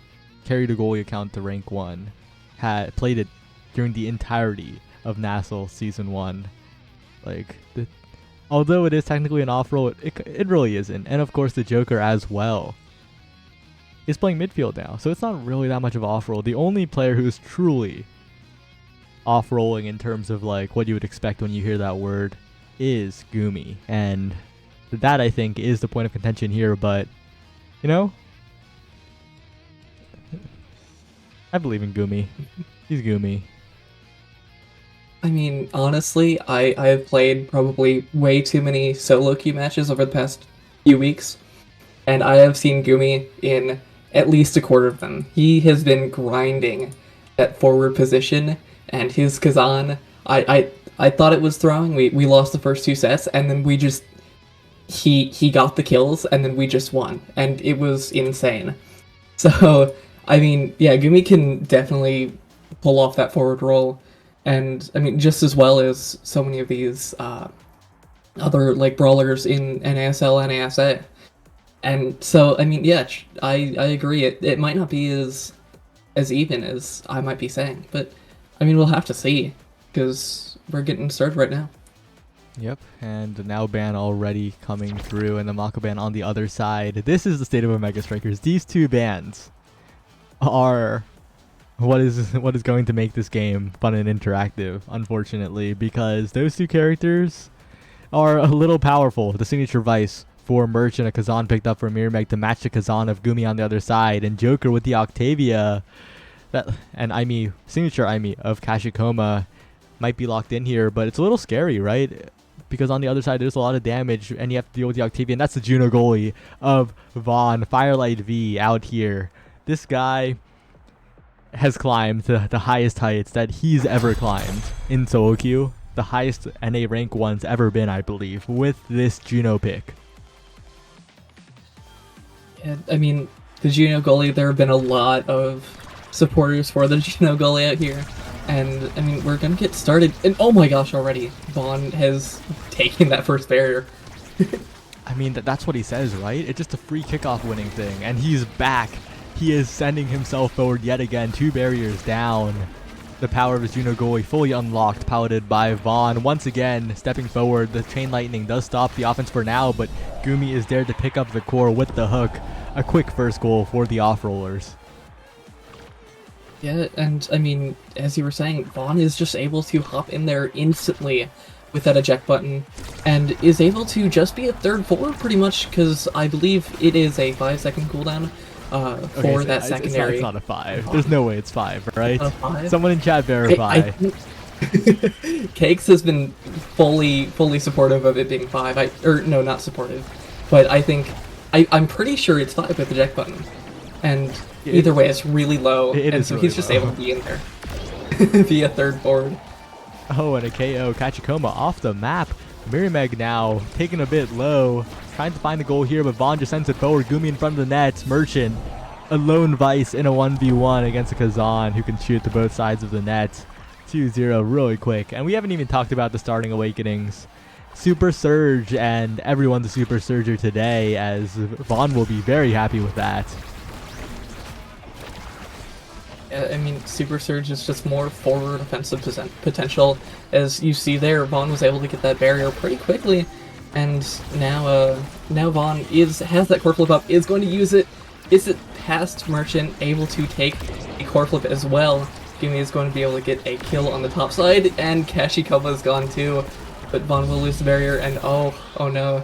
carried a goalie account to rank 1, had played it during the entirety of NASL Season 1. Like, although it is technically an off-roll, it really isn't. And of course the Joker as well is playing midfield now, so it's not really that much of off-roll. The only player who's truly off-rolling in terms of like what you would expect when you hear that word is Gumi, and that I think is the point of contention here. But you know, I believe in Gumi. He's Gumi. I mean, honestly, I have played probably way too many solo queue matches over the past few weeks, and I have seen Gumi in at least a quarter of them. He has been grinding that forward position, and his Kazan, I thought it was throwing. We lost the first 2 sets, and then we just... He got the kills, and then we just won, and it was insane. So, I mean, yeah, Gumi can definitely pull off that forward roll, and, I mean, just as well as so many of these other, like, brawlers in NASL, NASA. And so, I mean, yeah, I agree. It might not be as even as I might be saying, but I mean, we'll have to see, because we're getting started right now. Yep, and the now ban already coming through, and the Mako ban on the other side. This is the state of Omega Strikers. These two bans are what is going to make this game fun and interactive, unfortunately, because those two characters are a little powerful. The signature vice for Merchant, a Kazan picked up from Mirmeg to match the Kazan of Gumi on the other side, and Joker with the Octavia, and Aimi, signature Aimi of Kashikoma might be locked in here, but it's a little scary, right? Because on the other side there's a lot of damage, and you have to deal with the Octavia, and that's the Juno goalie of Vaughn, Firelight V out here This guy has climbed to the highest heights that he's ever climbed in solo queue. The highest NA rank one's ever been, I believe, with this Juno pick. Yeah, I mean, the Juno goalie, there have been a lot of supporters for the Juno goalie out here. And, I mean, we're gonna get started. And oh my gosh, already, Vaughn has taken that first barrier. I mean, that's what he says, right? It's just a free kickoff winning thing. And he's back. He is sending himself forward yet again. 2 barriers down. The power of his Juno goalie fully unlocked, piloted by Vaughn. Once again, stepping forward. The Chain Lightning does stop the offense for now, but Gumi is there to pick up the core with the hook. A quick first goal for the off-rollers. Yeah, and I mean, as you were saying, Vaughn is just able to hop in there instantly with that eject button, and is able to just be a third forward pretty much, because I believe it is a 5-second cooldown for that secondary. It's not a 5. There's no way it's 5, right? A 5? Someone in chat verify. Cakes has been fully supportive of it being 5. Or no, not supportive, but I think I'm pretty sure it's 5 with the eject button, and either way, it's really low, and so he's just able to be in there, be a third forward. Oh, and a KO. Kachikoma off the map. Mirimeg now taking a bit low, trying to find the goal here, but Vaughn just sends it forward. Gumi in front of the net. Merchant, a lone Vice in a 1v1 against a Kazan who can shoot to both sides of the net. 2-0 really quick. And we haven't even talked about the starting awakenings. Super Surge, and everyone's a Super Surger today, as Vaughn will be very happy with that. I mean, Super Surge is just more forward offensive potential. As you see there, Vaughn was able to get that barrier pretty quickly, and now Vaughn has that core flip up, is going to use it. Is it past Merchant, able to take a core flip as well? Gumi is going to be able to get a kill on the top side, and Kashikoma is gone too. But Vaughn will lose the barrier, and oh no,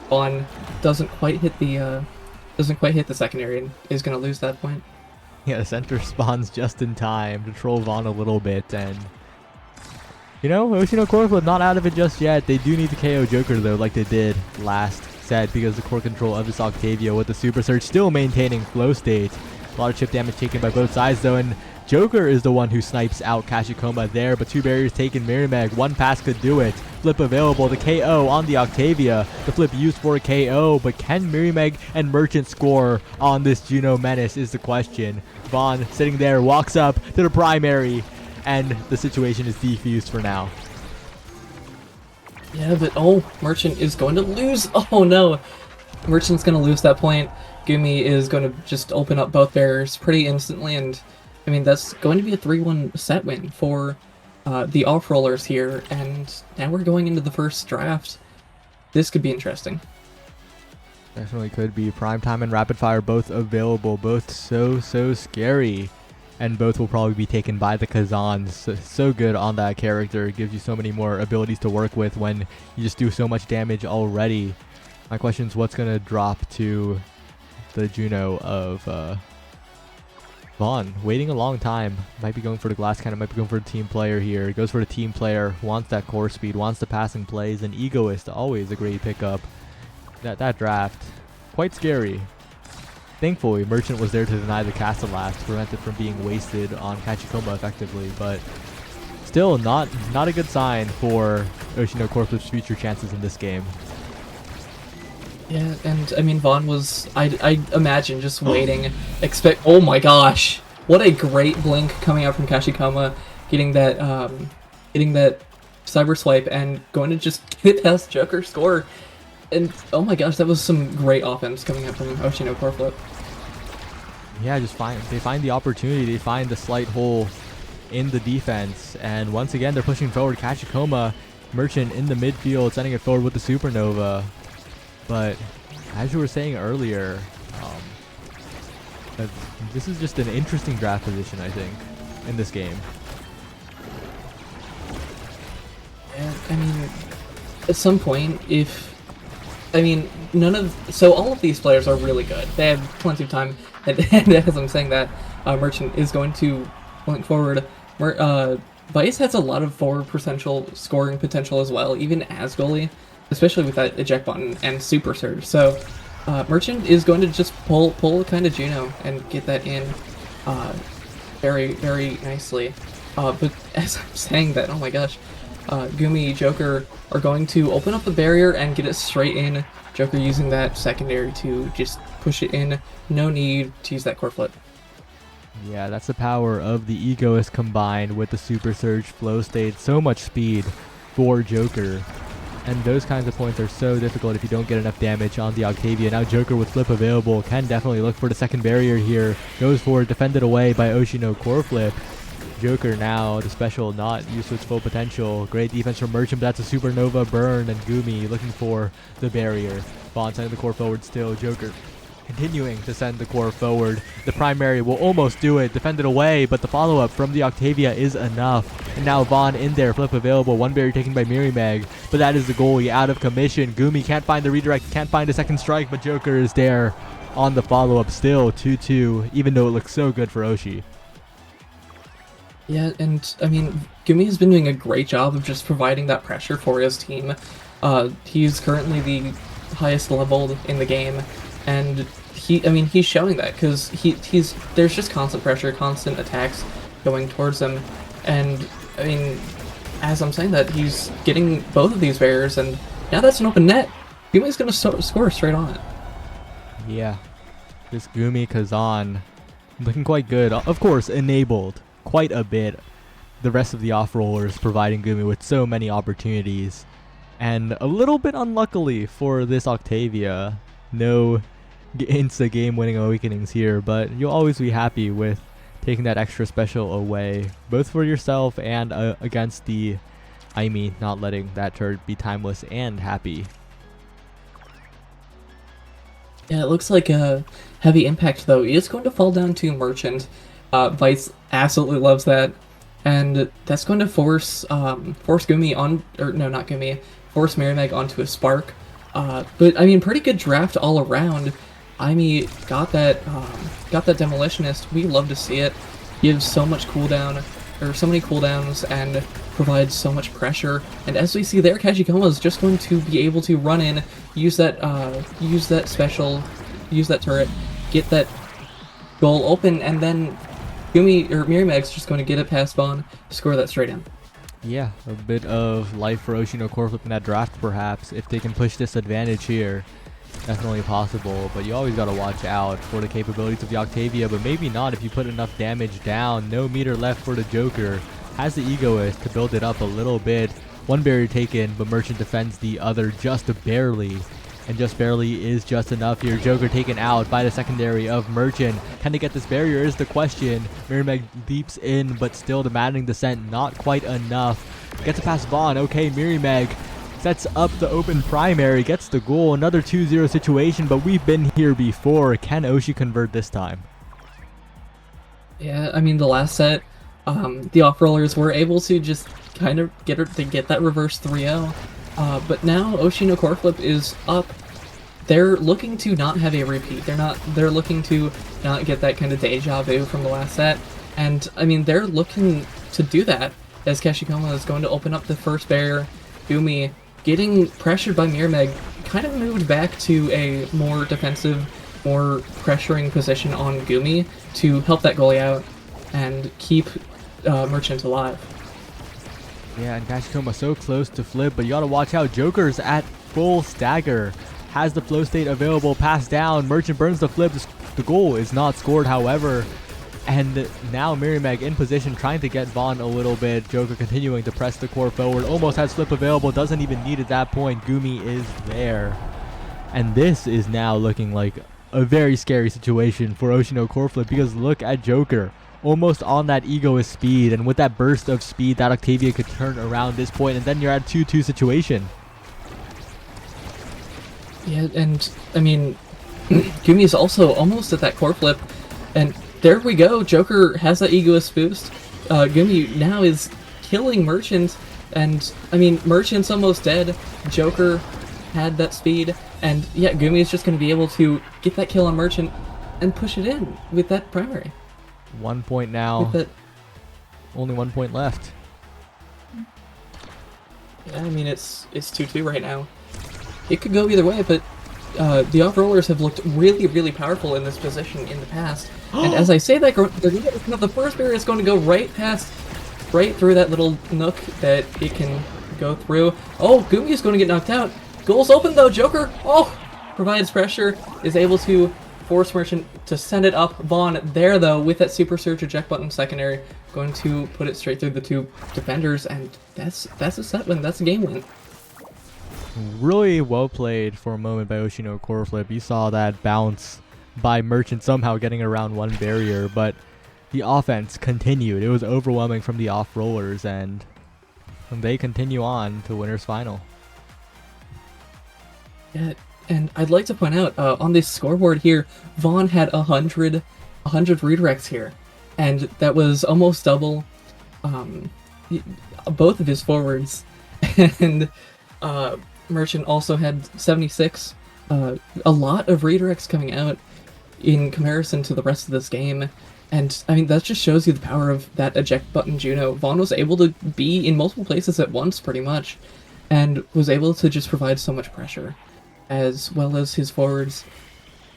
Vaughn doesn't quite hit the secondary, and is going to lose that point. Yeah, the center spawns just in time to troll Vaughn a little bit, and you know, Oshino core flip not out of it just yet. They do need to KO Joker though, like they did last set, because the core control of this Octavia with the Super Surge still maintaining flow state. A lot of chip damage taken by both sides though, and Joker is the one who snipes out Kashikoma there, but 2 barriers taken. Mirimeg, 1 pass could do it. Flip available, the KO on the Octavia. The flip used for a KO, but can Mirimeg and Merchant score on this Juno Menace is the question. Vaughn sitting there, walks up to the primary, and the situation is defused for now. Yeah, but oh, Merchant is going to lose. Oh no, Merchant's going to lose that point. Gumi is going to just open up both barriers pretty instantly, and I mean, that's going to be a 3-1 set win for the off-rollers here, and now we're going into the first draft. This could be interesting. Definitely could be. Primetime and Rapid Fire both available, both so scary, and both will probably be taken by the Kazans. So good on that character. It gives you so many more abilities to work with when you just do so much damage already. My question is, what's going to drop to the Juno of Vaughn? Waiting a long time. Might be going for the glass cannon, might be going for the team player here. Goes for the team player, wants that core speed, wants the passing plays, and Egoist, always a great pickup. That draft, quite scary. Thankfully, Merchant was there to deny the cast last, to prevent it from being wasted on Kachikoma effectively, but still not a good sign for Oshino core flip's future chances in this game. Yeah, and I mean, Vaughn was, I imagine, just waiting, oh my gosh, what a great blink coming out from Kashikoma, getting that cyber swipe and going to just get it past Joker score. And oh my gosh, that was some great offense coming out from Oshino core flip. Yeah, they find the opportunity, they find the slight hole in the defense, and once again they're pushing forward. Kachikoma, Merchant in the midfield, sending it forward with the Supernova. But as you were saying earlier, this is just an interesting draft position, I think, in this game. Yeah, I mean, at some point, all of these players are really good. They have plenty of time, and as I'm saying that, Merchant is going to link forward. Vice has a lot of forward potential, scoring potential as well, even as goalie, especially with that eject button and Super Surge. So Merchant is going to just pull kind of Juno and get that in very, very nicely. But as I'm saying that, oh my gosh, Gumi, Joker are going to open up the barrier and get it straight in. Joker using that secondary to just push it in. No need to use that core flip. Yeah, that's the power of the Egoist combined with the Super Surge flow state. So much speed for Joker. And those kinds of points are so difficult if you don't get enough damage on the Octavia. Now Joker with flip available can definitely look for the second barrier here. Goes for it, defended away by Oshino core flip. Joker now, the special not used to its full potential. Great defense from Merchant, but that's a supernova burn, and Gumi looking for the barrier. Bond sending the core forward still. Joker continuing to send the core forward. The primary will almost do it, defended away, but the follow-up from the Octavia is enough. And now Vaughn in there, flip available, one barrier taken by Mirimeg, but that is the goalie out of commission. Gumi can't find the redirect, can't find a second strike, but Joker is there on the follow-up still, 2-2, even though it looks so good for Oshi. Yeah, and I mean, Gumi has been doing a great job of just providing that pressure for his team. He's currently the highest leveled in the game, and he's showing that because there's just constant pressure, constant attacks going towards him, and I mean, as I'm saying that, he's getting both of these barriers, and now that's an open net. Gumi's gonna score straight on it. Yeah, this Gumi Kazan looking quite good. Of course, enabled quite a bit. The rest of the off-rollers providing Gumi with so many opportunities. And a little bit unluckily for this Octavia, no insta game-winning awakenings here, but you'll always be happy with taking that extra special away, both for yourself and against the Aimi, not letting that turret be timeless and happy. Yeah, it looks like a heavy impact though. It's going to fall down to Merchant. Vice absolutely loves that, and that's going to force Gumi on, or no, not Gumi, force Mirimeg onto a Spark. But I mean, pretty good draft all around. Aimi got that Demolitionist. We love to see it. Gives so much cooldown, or so many cooldowns, and provides so much pressure. And as we see there, Kashikoma is just going to be able to run in, use that special, use that turret, get that goal open, and then Gumi or Mirimeg's just going to get it past Vaughn, score that straight in. Yeah, a bit of life for Oshino core flip in that draft perhaps, if they can push this advantage here. Definitely possible, but you always got to watch out for the capabilities of the Octavia, but maybe not if you put enough damage down. No meter left for the Joker. Has the Egoist to build it up a little bit. One barrier taken, but Merchant defends the other just barely. And just barely is just enough here. Joker taken out by the secondary of Merchant. Can they get this barrier is the question. Mirimeg leaps in, but still demanding descent. Not quite enough. Gets it past Vaughn. Okay, Mirimeg sets up the open primary. Gets the goal. Another 2-0 situation, but we've been here before. Can Oshi convert this time? Yeah, I mean, the last set, the off-rollers were able to just kind of get that reverse 3-0. But now Oshino core flip is up. They're looking to not have a repeat. They're looking to not get that kind of deja vu from the last set. And I mean, they're looking to do that as Kashikoma is going to open up the first barrier. Gumi getting pressured by Mirimeg, kind of moved back to a more defensive, more pressuring position on Gumi to help that goalie out and keep Merchant alive. Yeah, and Kashikoma so close to flip, but you gotta watch out. Joker's at full stagger. Has the flow state available, pass down. Merchant burns the flip. The goal is not scored, however. And now Mirimeg in position, trying to get Vaughn a little bit. Joker continuing to press the core forward. Almost has flip available, doesn't even need at that point. Gumi is there. And this is now looking like a very scary situation for Oshino core flip, because look at Joker. Almost on that Egoist speed, and with that burst of speed, that Octavia could turn around this point, and then you're at a 2-2 situation. Yeah, and I mean, Gumi is also almost at that core flip, and there we go. Joker has that Egoist boost. Gumi now is killing Merchant, and I mean, Merchant's almost dead. Joker had that speed, and yeah, Gumi is just going to be able to get that kill on Merchant and push it in with that primary. 1 point now. Only 1 point left. Yeah, I mean, it's 2-2 right now. It could go either way, but the off-rollers have looked really, really powerful in this position in the past. And as I say that, the first barrier is going to go right through that little nook that it can go through. Oh, Gumi is going to get knocked out. Goal's open though, Joker. Oh, provides pressure, is able to force Merchant to send it up. Vaughn there though with that super surge eject button secondary, going to put it straight through the two defenders, and that's a set win. That's a game win. Really well played for a moment by Oshino core flip. You saw that bounce by Merchant somehow getting around one barrier, but the offense continued. It was overwhelming from the off rollers, and they continue on to winners final. Yeah, and I'd like to point out on this scoreboard here, Vaughn had 100 redirects here, and that was almost double both of his forwards, and Merchant also had 76. A lot of redirects coming out in comparison to the rest of this game. And, I mean, that just shows you the power of that eject button Juno. Vaughn was able to be in multiple places at once, pretty much, and was able to just provide so much pressure, as well as his forwards.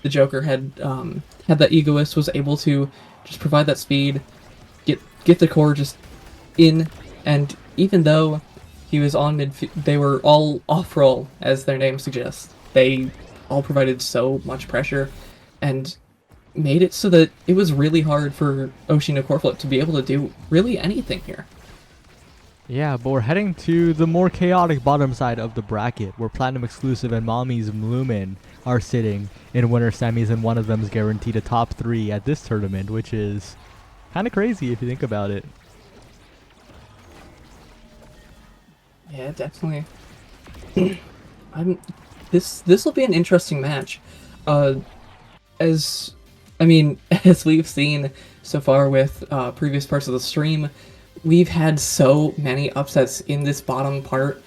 The Joker had that Egoist, was able to just provide that speed, get the core just in, and even though he was on mid, they were all off-roll, as their name suggests. They all provided so much pressure, and made it so that it was really hard for Oshino Coreflip to be able to do really anything here. Yeah, but we're heading to the more chaotic bottom side of the bracket, where Platinum Exclusive and Mommy's Lumen are sitting in winter semis, and one of them is guaranteed a top 3 at this tournament, which is kind of crazy if you think about it. Yeah, definitely. This will be an interesting match. As we've seen so far with previous parts of the stream, we've had so many upsets in this bottom part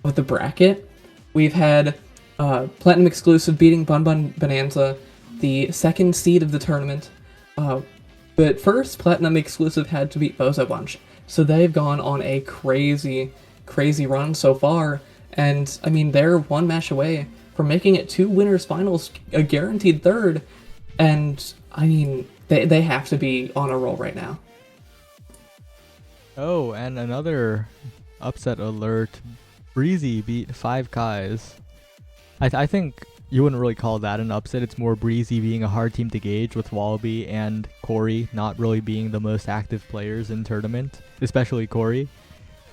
of the bracket. We've had Platinum Exclusive beating Bun Bun Bonanza, the second seed of the tournament. But first, Platinum Exclusive had to beat Bozo Bunch. So they've gone on a crazy run so far. And, I mean, they're one match away from making it to winners finals, a guaranteed third. And, I mean, they have to be on a roll right now. Oh, and another upset alert. Breezy beat 5 Kais. I think you wouldn't really call that an upset. It's more Breezy being a hard team to gauge, with Wallaby and Corey not really being the most active players in tournament, especially Corey.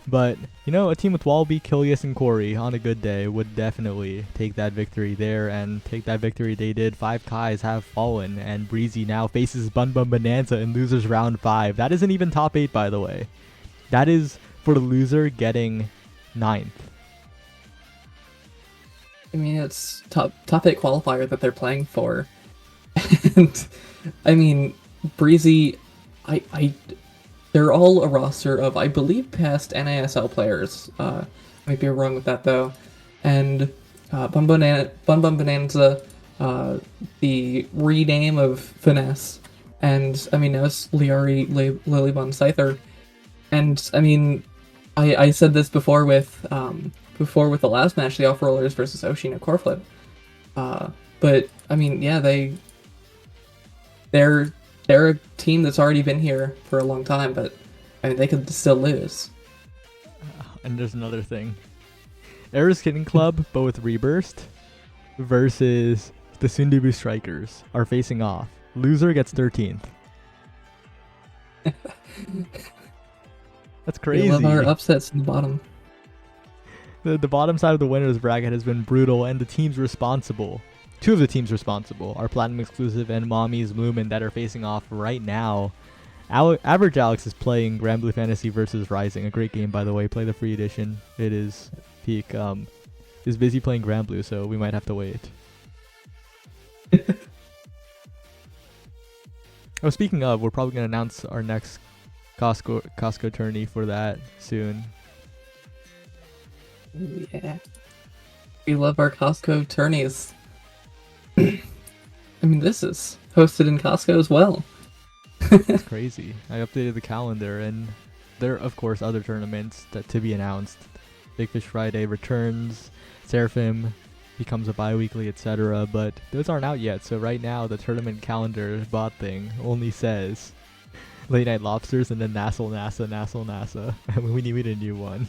But, you know, a team with Wallaby, Kilius, and Corey on a good day would definitely take that victory there, and take that victory they did. 5 Kais have fallen, and Breezy now faces Bun Bun Bonanza in losers round 5. That isn't even top 8, by the way. That is for the loser getting 9th. I mean, it's top 8 qualifier that they're playing for. And, I mean, Breezy, they're all a roster of, I believe, past NASL players. Might be wrong with that, though. And Bun Bun Bonanza, the rename of Finesse. And, I mean, now it's Liari Lilybun Scyther. And, I mean, I said this before with the last match, the Off-Rollers versus Oshino Coreflip. But, I mean, yeah, they're a team that's already been here for a long time, but I mean, they could still lose. And there's another thing. Era's Kitten Club, but with Reburst, versus the Sundubu Strikers are facing off. Loser gets 13th. That's crazy. We love our upsets in the bottom. The bottom side of the winners bracket has been brutal, and the teams responsible, 2 of the teams responsible, are Platinum Exclusive and Mommy's Lumen that are facing off right now. Average Alex is playing Grand Blue Fantasy versus Rising, a great game, by the way. Play the free edition. It is peak. Is busy playing Grand Blue, so we might have to wait. Oh, speaking of, we're probably going to announce our next Costco tourney for that soon. Yeah. We love our Costco tourneys. I mean, this is hosted in Costco as well. It's crazy. I updated the calendar, and there are, of course, other tournaments to be announced. Big Fish Friday returns. Seraphim becomes a bi-weekly, etc. But those aren't out yet. So right now, the tournament calendar bot thing only says Late Night Lobsters and then Nassel NASA. And we need a new one.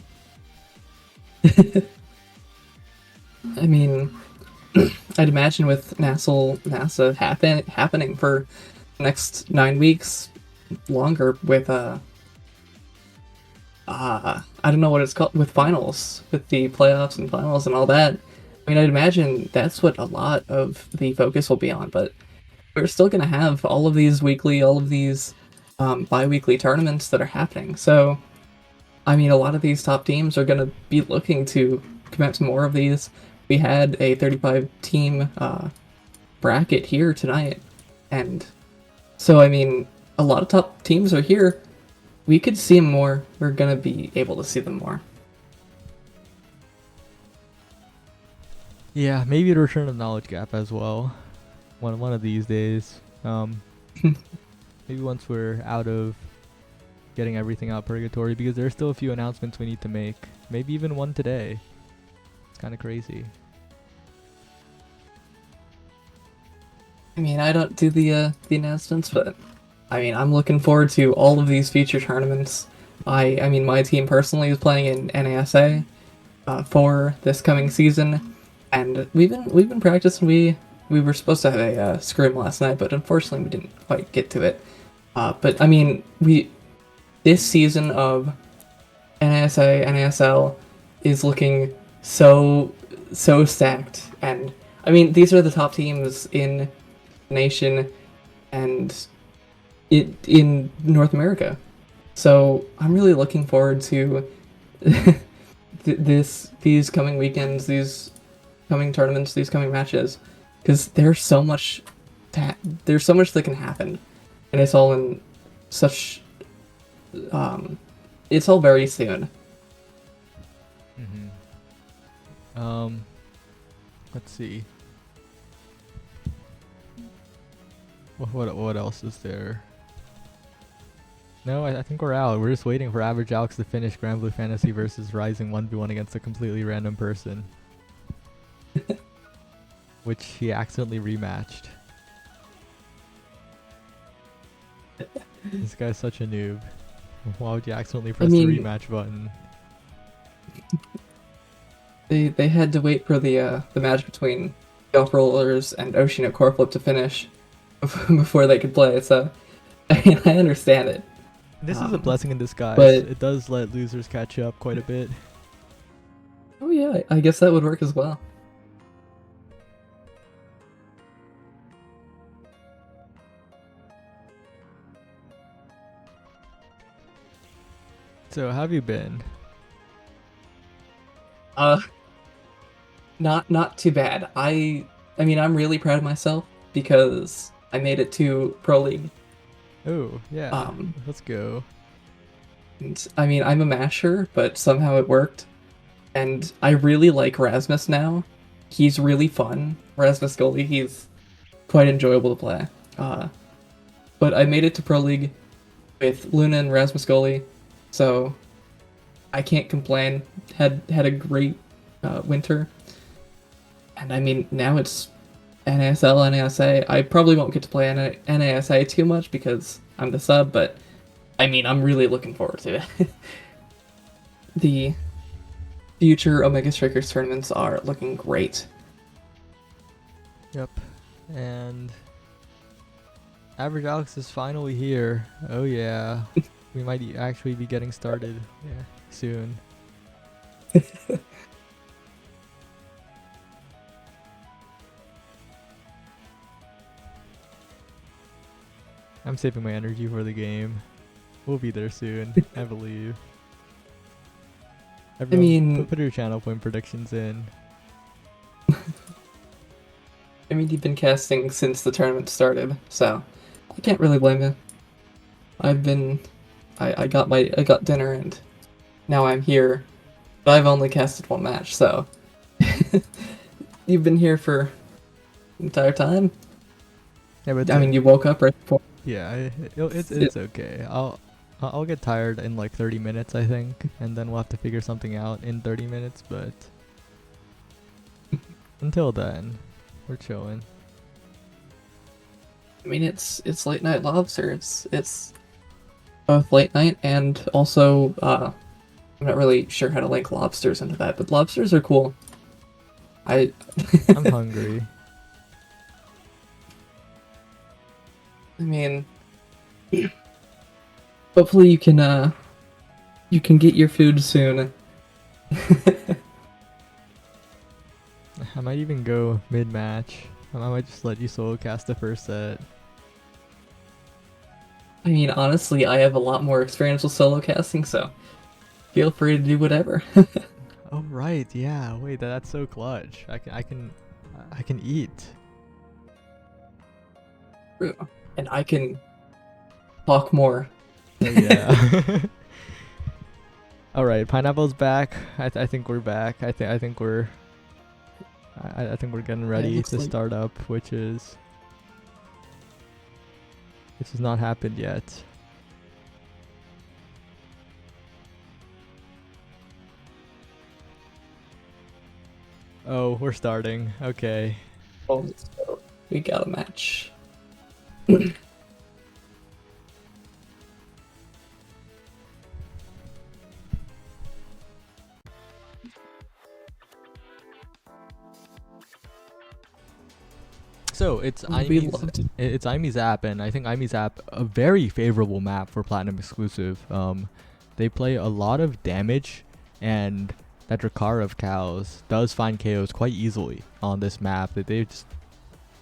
I mean, I'd imagine with NASA happening for the next 9 weeks, longer with I don't know what it's called, with finals, with the playoffs and finals and all that. I mean, I'd imagine that's what a lot of the focus will be on, but we're still going to have all of these weekly, all of these bi-weekly tournaments that are happening. So, I mean, a lot of these top teams are going to be looking to commit to more of these. We had a 35-team bracket here tonight, and so, I mean, a lot of top teams are here. We could see them more. We're going to be able to see them more. Yeah, maybe a return of Knowledge Gap as well. One of these days. Maybe once we're out of getting everything out purgatory, because there's still a few announcements we need to make. Maybe even one today. It's kind of crazy. I mean, I don't do the announcements, but I mean, I'm looking forward to all of these future tournaments. I mean, my team personally is playing in NASA for this coming season, and we've been practicing. We were supposed to have a scrim last night, but unfortunately we didn't quite get to it. But I mean, this season of NASA NASL is looking so stacked, and I mean, these are the top teams in the nation and in North America. So I'm really looking forward to these coming weekends, these coming tournaments, these coming matches, because there's so much that can happen, and it's all in such it's all very soon. Let's see. What else is there? No, I think we're out. We're just waiting for Average Alex to finish Grand Blue Fantasy versus Rising 1v1 against a completely random person. Which he accidentally rematched. This guy's such a noob. Why would you accidentally press the rematch button? They had to wait for the match between Golf Rollers and Ocean at Core Flip to finish before they could play. So I mean, I understand it. This is a blessing in disguise. But it does let losers catch up quite a bit. Oh yeah, I guess that would work as well. So, how have you been? Not too bad. I mean, I'm really proud of myself because I made it to Pro League. Oh, yeah. Let's go. And, I mean, I'm a masher, but somehow it worked. And I really like Rasmus now. He's really fun. Rasmus Goalie, he's quite enjoyable to play. But I made it to Pro League with Luna and Rasmus Goalie, so I can't complain. Had a great winter. And I mean, now it's NASL, NASA. I probably won't get to play NASA too much because I'm the sub, but I mean, I'm really looking forward to it. The future Omega Strikers tournaments are looking great. Yep. And Average Alex is finally here. Oh yeah. We might actually be getting started soon. I'm saving my energy for the game. We'll be there soon, I believe. Everyone, I mean, put your channel point predictions in. I mean, you've been casting since the tournament started, so I can't really blame you. I got dinner and now I'm here, but I've only casted one match, so you've been here for the entire time. Yeah, but I mean, you woke up right before. Yeah, it's okay. I'll get tired in like 30 minutes, I think, and then we'll have to figure something out in 30 minutes, but until then, we're chilling. I mean, it's late night lobster. It's both late night and also I'm not really sure how to link lobsters into that, but lobsters are cool. I'm hungry. I mean, hopefully you can get your food soon. I might even go mid-match. I might just let you solo cast the first set. I mean, honestly, I have a lot more experience with solo casting, so feel free to do whatever. Oh right, yeah. Wait, that's so clutch. I can eat. True. And I can talk more. Oh, yeah. All right, Pineapple's back. I think we're back. I think we're getting ready to start up, which has not happened yet. Oh, we're starting. Okay. Oh, so we got a match. So it's Imi's app, and I think Imi's app a very favorable map for Platinum exclusive. They play a lot of damage, and that Drakar of cows does find KOs quite easily on this map. That they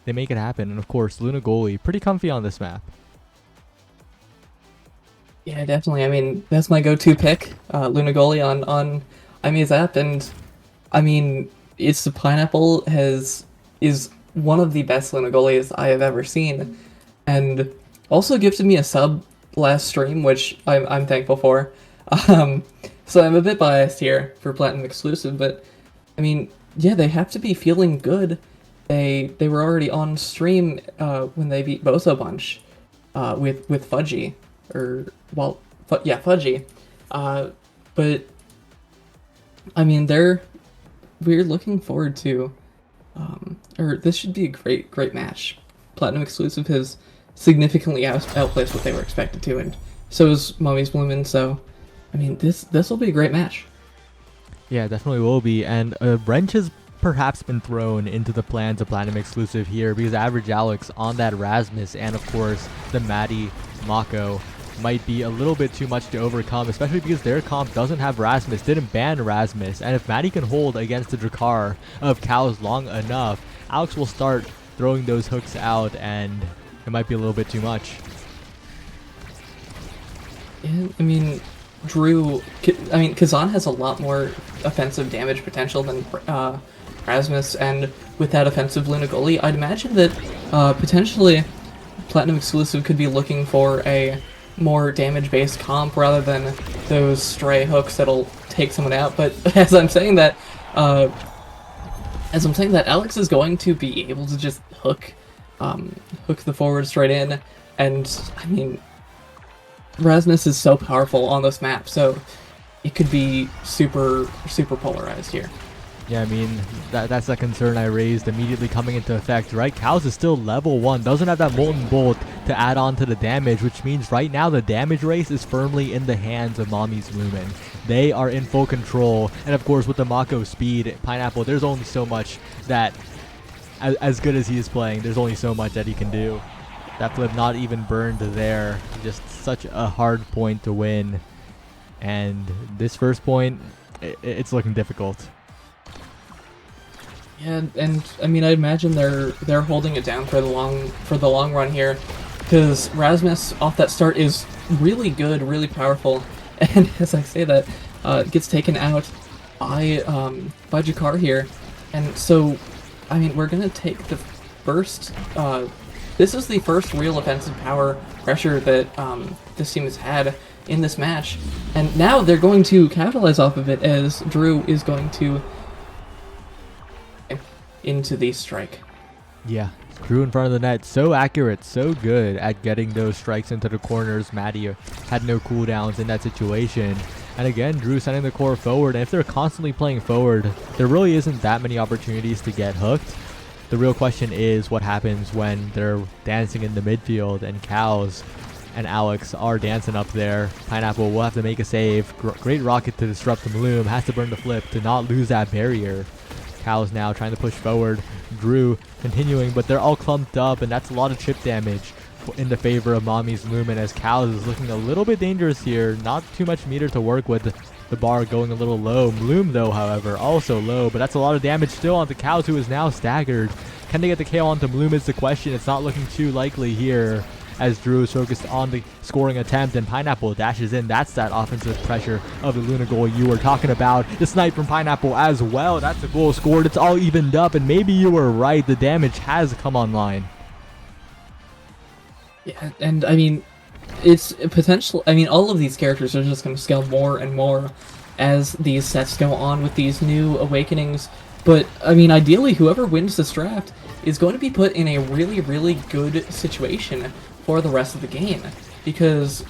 make it happen, and of course Luna Goalie pretty comfy on this map. Yeah, definitely. I mean, that's my go-to pick, Luna Goalie on Imi's app, and I mean, it's the Pineapple is one of the best Luna Goalies I have ever seen, and also gifted me a sub last stream, which I'm thankful for. So I'm a bit biased here for Platinum exclusive, but I mean, yeah, they have to be feeling good. They were already on stream when they beat Bozo Bunch with Fudgy, Fudgy. But I mean, we're looking forward to, or this should be a great match. Platinum exclusive has significantly outplaced what they were expected to, and so is Mummy's Bloomin'. So, I mean, this will be a great match. Yeah, definitely will be, and a wrench has perhaps been thrown into the plans of Platinum exclusive here, because Average Alex on that Rasmus and of course the Maddie Mako might be a little bit too much to overcome, especially because their comp doesn't have Rasmus, didn't ban Rasmus, and if Maddie can hold against the Drakar of cows long enough, Alex will start throwing those hooks out, and it might be a little bit too much. Yeah, I mean, Kazan has a lot more offensive damage potential than Rasmus, and with that offensive Luna Goalie, I'd imagine that potentially Platinum exclusive could be looking for a more damage-based comp rather than those stray hooks that'll take someone out. But as I'm saying that, Alex is going to be able to just hook the forward straight in, and I mean, Rasmus is so powerful on this map, so it could be super polarized here. Yeah, I mean, that's the concern I raised immediately coming into effect, right? Cows is still level 1, doesn't have that Molten Bolt to add on to the damage, which means right now the damage race is firmly in the hands of Mommy's Lumen. They are in full control, and of course with the Mako speed, Pineapple, there's only so much that, as good as he is playing, there's only so much that he can do. That flip not even burned there, just such a hard point to win. And this first point, it's looking difficult. Yeah, and I mean, I imagine they're holding it down for the long run here, because Rasmus off that start is really good, really powerful, and as I say that, gets taken out by Jakar here, and so I mean, we're gonna take the first. This is the first real offensive power pressure that this team has had in this match, and now they're going to capitalize off of it as Drew is going to into the strike. Yeah, Drew in front of the net, so accurate, so good at getting those strikes into the corners. Maddie had no cooldowns in that situation. And again, Drew sending the core forward. And if they're constantly playing forward, there really isn't that many opportunities to get hooked. The real question is what happens when they're dancing in the midfield and Cows and Alex are dancing up there. Pineapple will have to make a save. Great rocket to disrupt the Bloom. Has to burn the flip to not lose that barrier. Cows now trying to push forward. Drew continuing, but they're all clumped up, and that's a lot of chip damage in the favor of Mommy's Lumen, as Cows is looking a little bit dangerous here. Not too much meter to work with. The bar going a little low. Bloom, though, however, also low, but that's a lot of damage still onto Cows, who is now staggered. Can they get the KO onto Bloom is the question. It's not looking too likely here, as Drew is focused on the scoring attempt, and Pineapple dashes in. That's that offensive pressure of the Luna goal you were talking about. The snipe from Pineapple as well. That's a goal scored. It's all evened up, and maybe you were right. The damage has come online. Yeah, and I mean, it's potential. I mean, all of these characters are just going to scale more and more as these sets go on with these new awakenings. But I mean, ideally, whoever wins this draft is going to be put in a really, really good situation for the rest of the game, because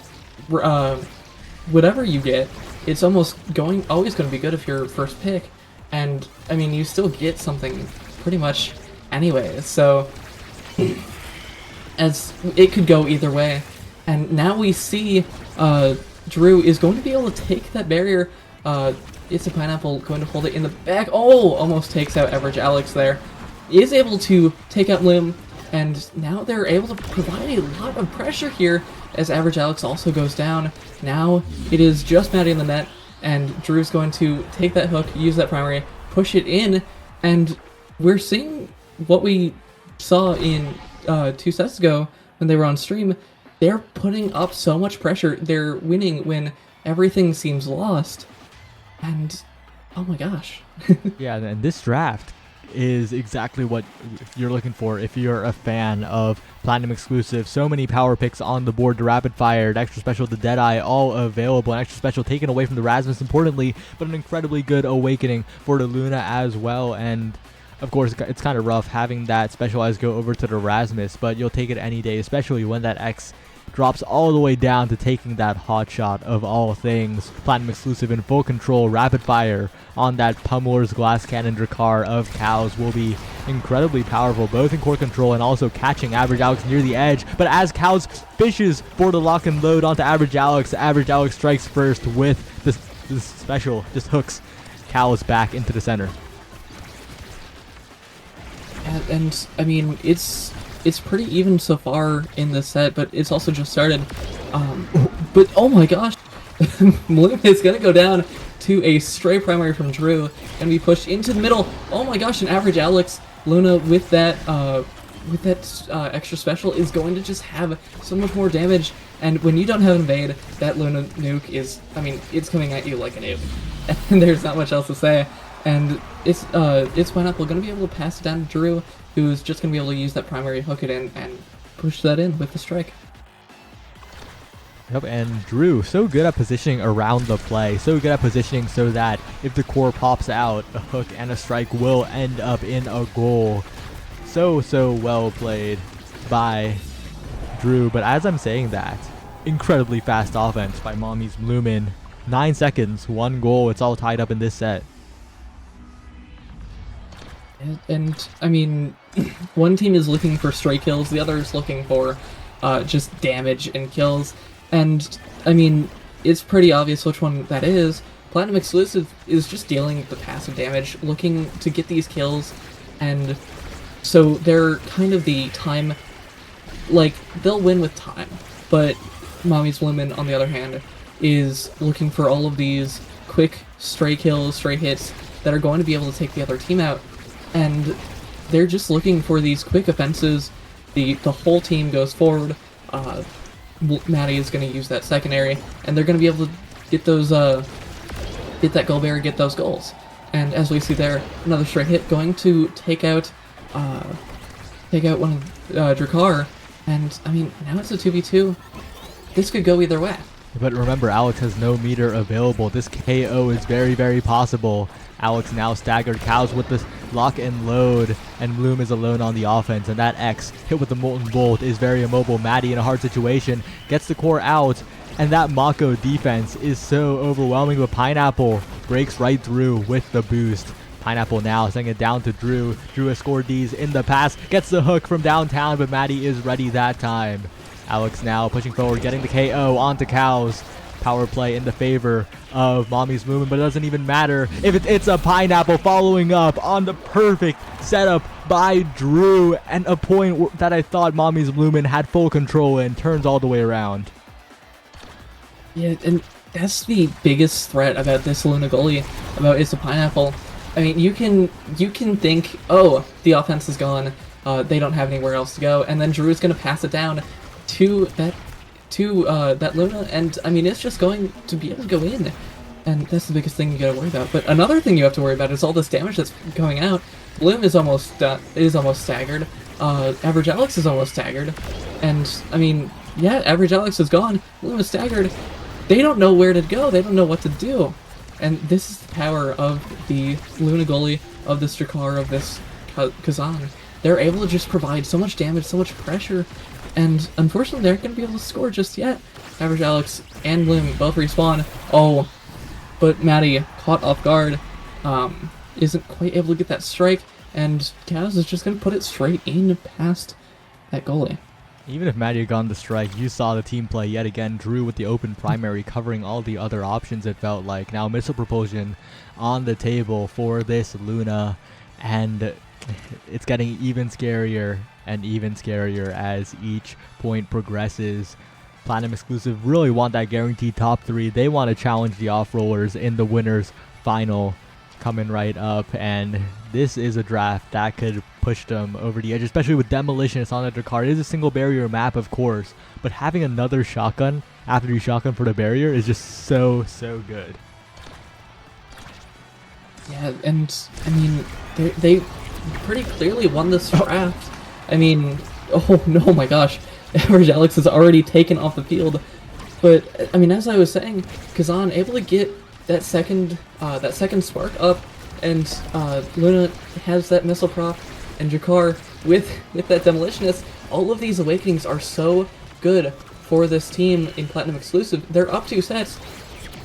whatever you get, it's always going to be good if you're first pick. And I mean, you still get something pretty much anyway. So as it could go either way. And now we see Drew is going to be able to take that barrier. It's a Pineapple going to hold it in the back. Oh, almost takes out Average Alex there. Is able to take out Lim, and now they're able to provide a lot of pressure here as Average Alex also goes down. Now it is just Maddie in the net, and Drew's going to take that hook, use that primary, push it in, and we're seeing what we saw in 2 sets ago when they were on stream. They're putting up so much pressure. They're winning when everything seems lost. And, oh my gosh. Yeah, and this draft is exactly what you're looking for if you're a fan of Platinum exclusive. So many power picks on the board. The Rapid Fire, the Extra Special, the Deadeye, all available. An Extra Special taken away from the Rasmus, importantly, but an incredibly good awakening for the Luna as well. And of course, it's kind of rough having that Specialized go over to the Rasmus, but you'll take it any day, especially when that X drops all the way down to taking that hot shot of all things. Platinum exclusive in full control. Rapid Fire on that Pummeler's Glass Cannon Drakkar of Cows will be incredibly powerful, both in core control and also catching Average Alex near the edge. But as Cows fishes for the lock and load onto Average Alex strikes first with this special, just hooks Cows back into the center. And I mean, it's pretty even so far in this set, but it's also just started. But oh my gosh, Bloom is gonna go down to a stray primary from Drew and be pushed into the middle. Oh my gosh, an Average Alex Luna with that extra special is going to just have so much more damage. And when you don't have Invade, that Luna nuke is, I mean, it's coming at you like a nuke. And there's not much else to say. And it's Pineapple going to be able to pass it down to Drew, who's just going to be able to use that primary, hook it in, and push that in with the strike. Yep, and Drew, so good at positioning around the play, so good at positioning so that if the core pops out, a hook and a strike will end up in a goal. So well played by Drew, but as I'm saying that, incredibly fast offense by Mommy's Lumen. 9 seconds, 1 goal, it's all tied up in this set. And I mean, one team is looking for stray kills, the other is looking for just damage and kills. And I mean, it's pretty obvious which one that is. Platinum exclusive is just dealing the passive damage, looking to get these kills, and so they're kind of the time, like, they'll win with time. But Mommy's Lumen, on the other hand, is looking for all of these quick stray kills, stray hits that are going to be able to take the other team out. And they're just looking for these quick offenses. The whole team goes forward. Maddie is going to use that secondary, and they're going to be able to get those, get that goal barrier, get those goals. And as we see there, another straight hit going to take out one of Drakkar. And I mean, now it's a 2v2. This could go either way. But remember, Alex has no meter available. This KO is very, very possible. Alex now staggered. Cows with this lock and load, and Bloom is alone on the offense, and that X hit with the Molten Bolt is very immobile. Maddie in a hard situation, gets the core out, And that Mako defense is so overwhelming, but Pineapple breaks right through with the boost. Pineapple now sending it down to Drew. Drew has scored these in the past, gets the hook from downtown, but Maddie is ready that time. Alex now pushing forward, getting the KO onto Cows. Power play in the favor of Mommy's movement, but it doesn't even matter if it's a Pineapple following up on the perfect setup by Drew, and a point that I thought Mommy's Lumen had full control in turns all the way around. Yeah, and that's the biggest threat about this Luna goalie, about It's a Pineapple. I mean, you can think, oh, the offense is gone, they don't have anywhere else to go, and then Drew is going to pass it down to that Luna, and I mean, it's just going to be able to go in, and that's the biggest thing you gotta worry about. But another thing you have to worry about is all this damage that's going out. Bloom is almost staggered. Average Alex is almost staggered, and I mean, yeah, Average Alex is gone. Bloom is staggered. They don't know where to go. They don't know what to do, and this is the power of the Luna goalie, of this Jakar, of this Kazan. They're able to just provide so much damage, so much pressure. And unfortunately, they aren't going to be able to score just yet. Average Alex and Bloom both respawn. Oh, but Maddie, caught off guard, isn't quite able to get that strike, and Kaz is just going to put it straight in past that goalie. Even if Maddie had gone the strike, you saw the team play yet again. Drew with the open primary, covering all the other options, it felt like. Now missile propulsion on the table for this Luna, and it's getting even scarier and even scarier as each point progresses. Platinum Exclusive really want that guaranteed top 3. They want to challenge the off-rollers in the winners final coming right up, and this is a draft that could push them over the edge, especially with Demolitionist on the card. It is a single barrier map, of course, but having another shotgun after you shotgun for the barrier is just so good. Yeah, and I mean, they pretty clearly won this draft. I mean, oh no, my gosh, Average Alex has already taken off the field. But I mean, as I was saying, Kazan able to get that second spark up, and Luna has that missile prop, and Jakar with that Demolitionist. All of these awakenings are so good for this team in Platinum Exclusive. They're up 2 sets.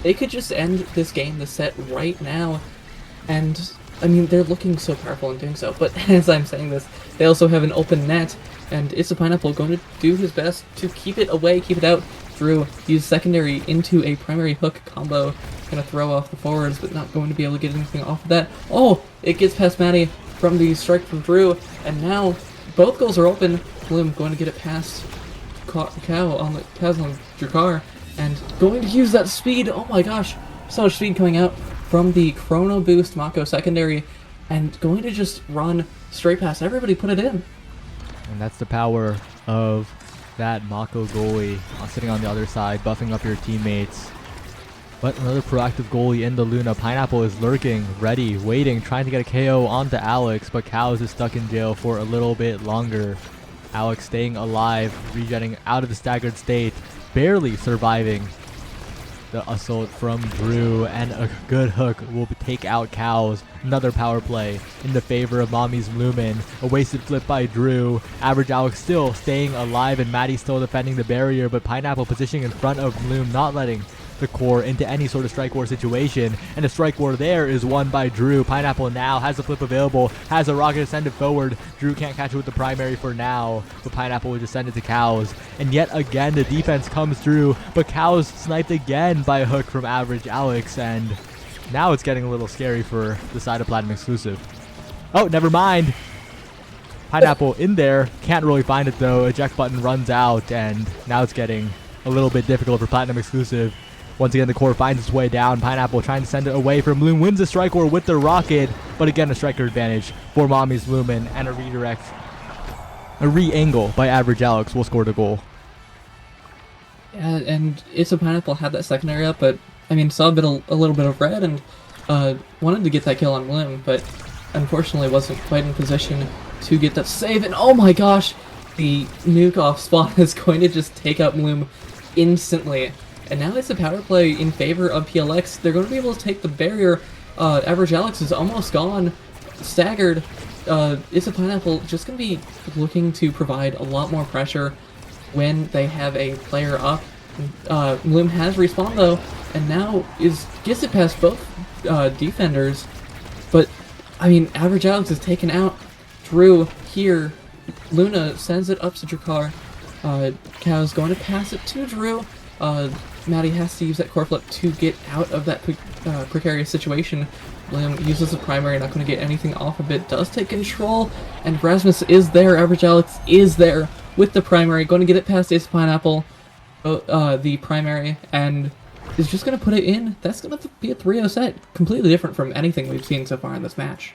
They could just end this game, this set right now, and I mean, they're looking so powerful in doing so. But as I'm saying this, they also have an open net, and It's a Pineapple going to do his best to keep it away, keep it out. Drew use secondary into a primary hook combo, gonna throw off the forwards, but not going to be able to get anything off of that. Oh, it gets past Maddie from the strike from Drew, and now both goals are open. Bloom going to get it past Kaz on Jakar, and going to use that speed. Oh my gosh, so much speed coming out from the Chrono Boost Mako secondary, and going to just run straight past everybody, put it in. And that's the power of that Mako goalie sitting on the other side, buffing up your teammates. But another proactive goalie in the Luna. Pineapple is lurking, ready, waiting, trying to get a KO onto Alex, but Cows is stuck in jail for a little bit longer. Alex staying alive, regenerating out of the staggered state, barely surviving the assault from Drew, and a good hook will take out Cows. Another power play in the favor of Mommy's Lumen. A wasted flip by Drew. Average Alex still staying alive, and Maddie still defending the barrier, but Pineapple positioning in front of Bloom, not letting the core into any sort of strike war situation, and the strike war there is won by Drew. Pineapple now has the flip available, has a rocket send it forward. Drew can't catch it with the primary for now, but Pineapple will just send it to Cows, and yet again the defense comes through, but Cows sniped again by a hook from Average Alex, and now it's getting a little scary for the side of Platinum Exclusive. Oh, never mind. Pineapple in there, can't really find it though. Eject button runs out, and now it's getting a little bit difficult for Platinum Exclusive. Once again, the core finds its way down. Pineapple trying to send it away from Bloom. Wins the strike war with the rocket. But again, a striker advantage for Mommy's Lumen. And a redirect. A re-angle by Average Alex will score the goal. Yeah, and It's a Pineapple had that secondary up, but I mean, saw a little bit of red, and wanted to get that kill on Bloom, but unfortunately wasn't quite in position to get that save. And oh my gosh, the nuke off spawn is going to just take out Bloom instantly. And now it's a power play in favor of PLX. They're going to be able to take the barrier. Average Alex is almost gone, staggered. It's a Pineapple just going to be looking to provide a lot more pressure when they have a player up. Bloom has respawned though, and now gets it past both defenders. But I mean, Average Alex is taken out. Drew here. Luna sends it up to Drakkar. Cow's going to pass it to Drew. Maddie has to use that core flip to get out of that precarious situation. Bloom uses the primary, not going to get anything off of it. Does take control, and Rasmus is there. Average Alex is there with the primary, going to get it past Ace Pineapple, the primary, and is just going to put it in. That's going to be a 3-0 set. Completely different from anything we've seen so far in this match.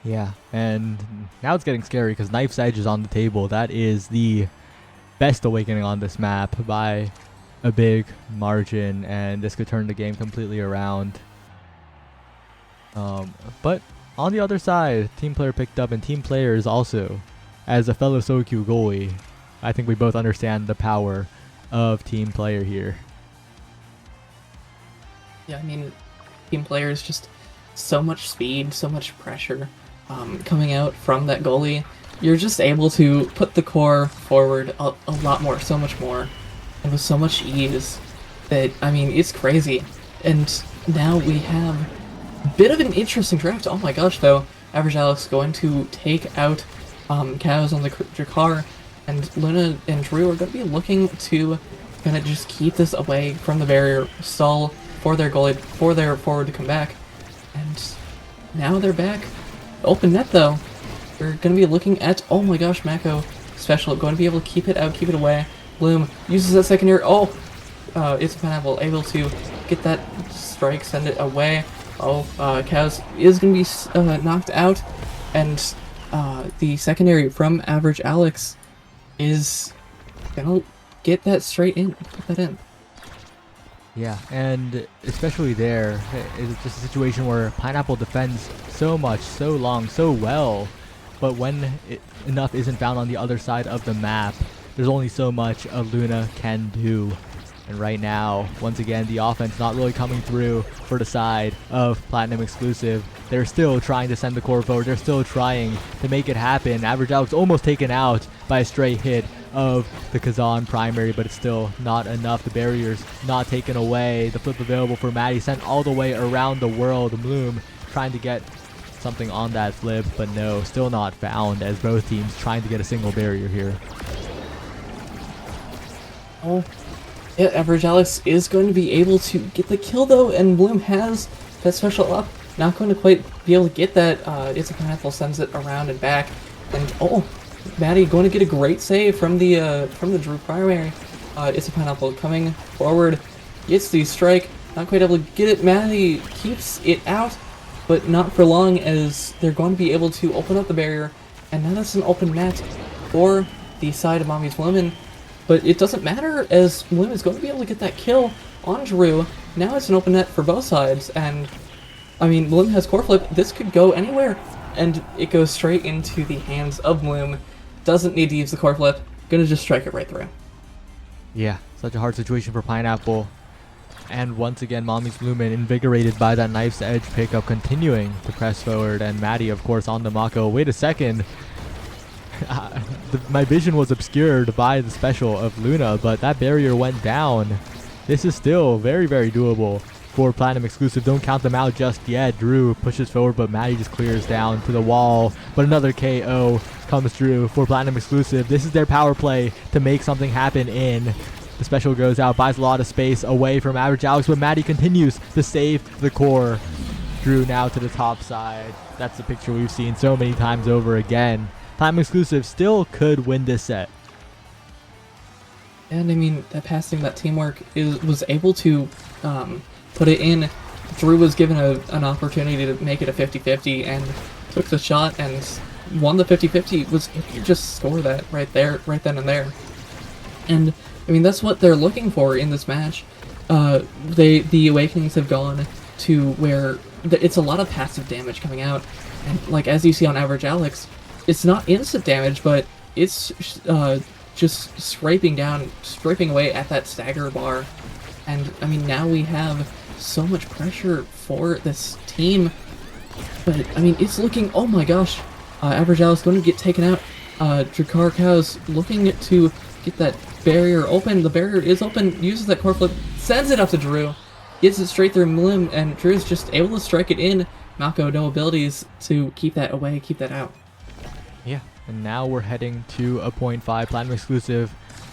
Yeah, and now it's getting scary because Knife's Edge is on the table. That is the best awakening on this map by a big margin, and this could turn the game completely around. But on the other side, Team Player picked up, and Team Player is also, as a fellow solo queue goalie, I think we both understand the power of Team Player here. Yeah, I mean, Team Player is just so much speed, so much pressure coming out from that goalie. You're just able to put the core forward a lot more, so much more, and with so much ease that, I mean, it's crazy. And now we have a bit of an interesting draft. Oh my gosh, though. Average Alex going to take out Cows on the Drakkar, and Luna and Drew are going to be looking to kind of just keep this away from the barrier, stall for their goalie, for their forward to come back. And now they're back. Open net, though. We're going to be looking at, oh my gosh, Mako special, going to be able to keep it out, keep it away. Bloom uses that secondary. Oh, it's a Pineapple able to get that strike, send it away. Oh, Cows is going to be knocked out, and the secondary from Average Alex is going to get that straight in, put that in. Yeah, and especially there, it's just a situation where Pineapple defends so much, so long, so well, but when enough isn't found on the other side of the map, there's only so much a Luna can do. And right now, once again, the offense not really coming through for the side of Platinum Exclusive. They're still trying to send the core forward. They're still trying to make it happen. Average Alex almost taken out by a stray hit of the Kazan primary, but it's still not enough. The barrier's not taken away. The flip available for Maddie sent all the way around the world. Bloom trying to get something on that flip, but no, still not found, as both teams trying to get a single barrier here. Oh, yeah, Average Alex is going to be able to get the kill, though, and Bloom has that special up. Not going to quite be able to get that. It's a Pineapple, sends it around and back, and oh, Maddie going to get a great save from the Drew primary. It's a Pineapple coming forward, gets the strike, not quite able to get it. Maddie keeps it out, but not for long, as they're going to be able to open up the barrier, and now that's an open net for the side of Mommy's Women. But it doesn't matter, as Bloom is going to be able to get that kill on Drew. Now it's an open net for both sides, and I mean, Bloom has core flip. This could go anywhere, and it goes straight into the hands of Bloom. Doesn't need to use the core flip. Gonna just strike it right through. Yeah, such a hard situation for Pineapple. And once again, Mommy's Lumen, invigorated by that Knife's Edge pickup, continuing to press forward. And Maddie, of course, on the Mako. Wait a second. My vision was obscured by the special of Luna, but that barrier went down. This is still very, very doable for Platinum Exclusive. Don't count them out just yet. Drew pushes forward, but Maddie just clears down to the wall. But another KO comes through for Platinum Exclusive. This is their power play to make something happen in. The special goes out, buys a lot of space away from Average Alex, but Maddie continues to save the core. Drew now to the top side. That's the picture we've seen so many times over again. Platinum Exclusive still could win this set. And I mean, that passing, that teamwork was able to put it in. Drew was given an opportunity to make it a 50-50 and took the shot and won the 50-50. Was able to just score that right there, right then and there. And I mean, that's what they're looking for in this match. The Awakenings have gone to where it's a lot of passive damage coming out, and like as you see on Average Alex, it's not instant damage, but it's just scraping away at that stagger bar. And I mean, now we have so much pressure for this team, but I mean, it's looking, oh my gosh, Average Alex going to get taken out. Drakkar Cows looking to get that barrier open. The barrier is open, uses that core flip, sends it up to Drew, gets it straight through Mlim, and Drew is just able to strike it in. Mako, no abilities to keep that away, keep that out. Yeah, and now we're heading to a 0.5 Platinum exclusive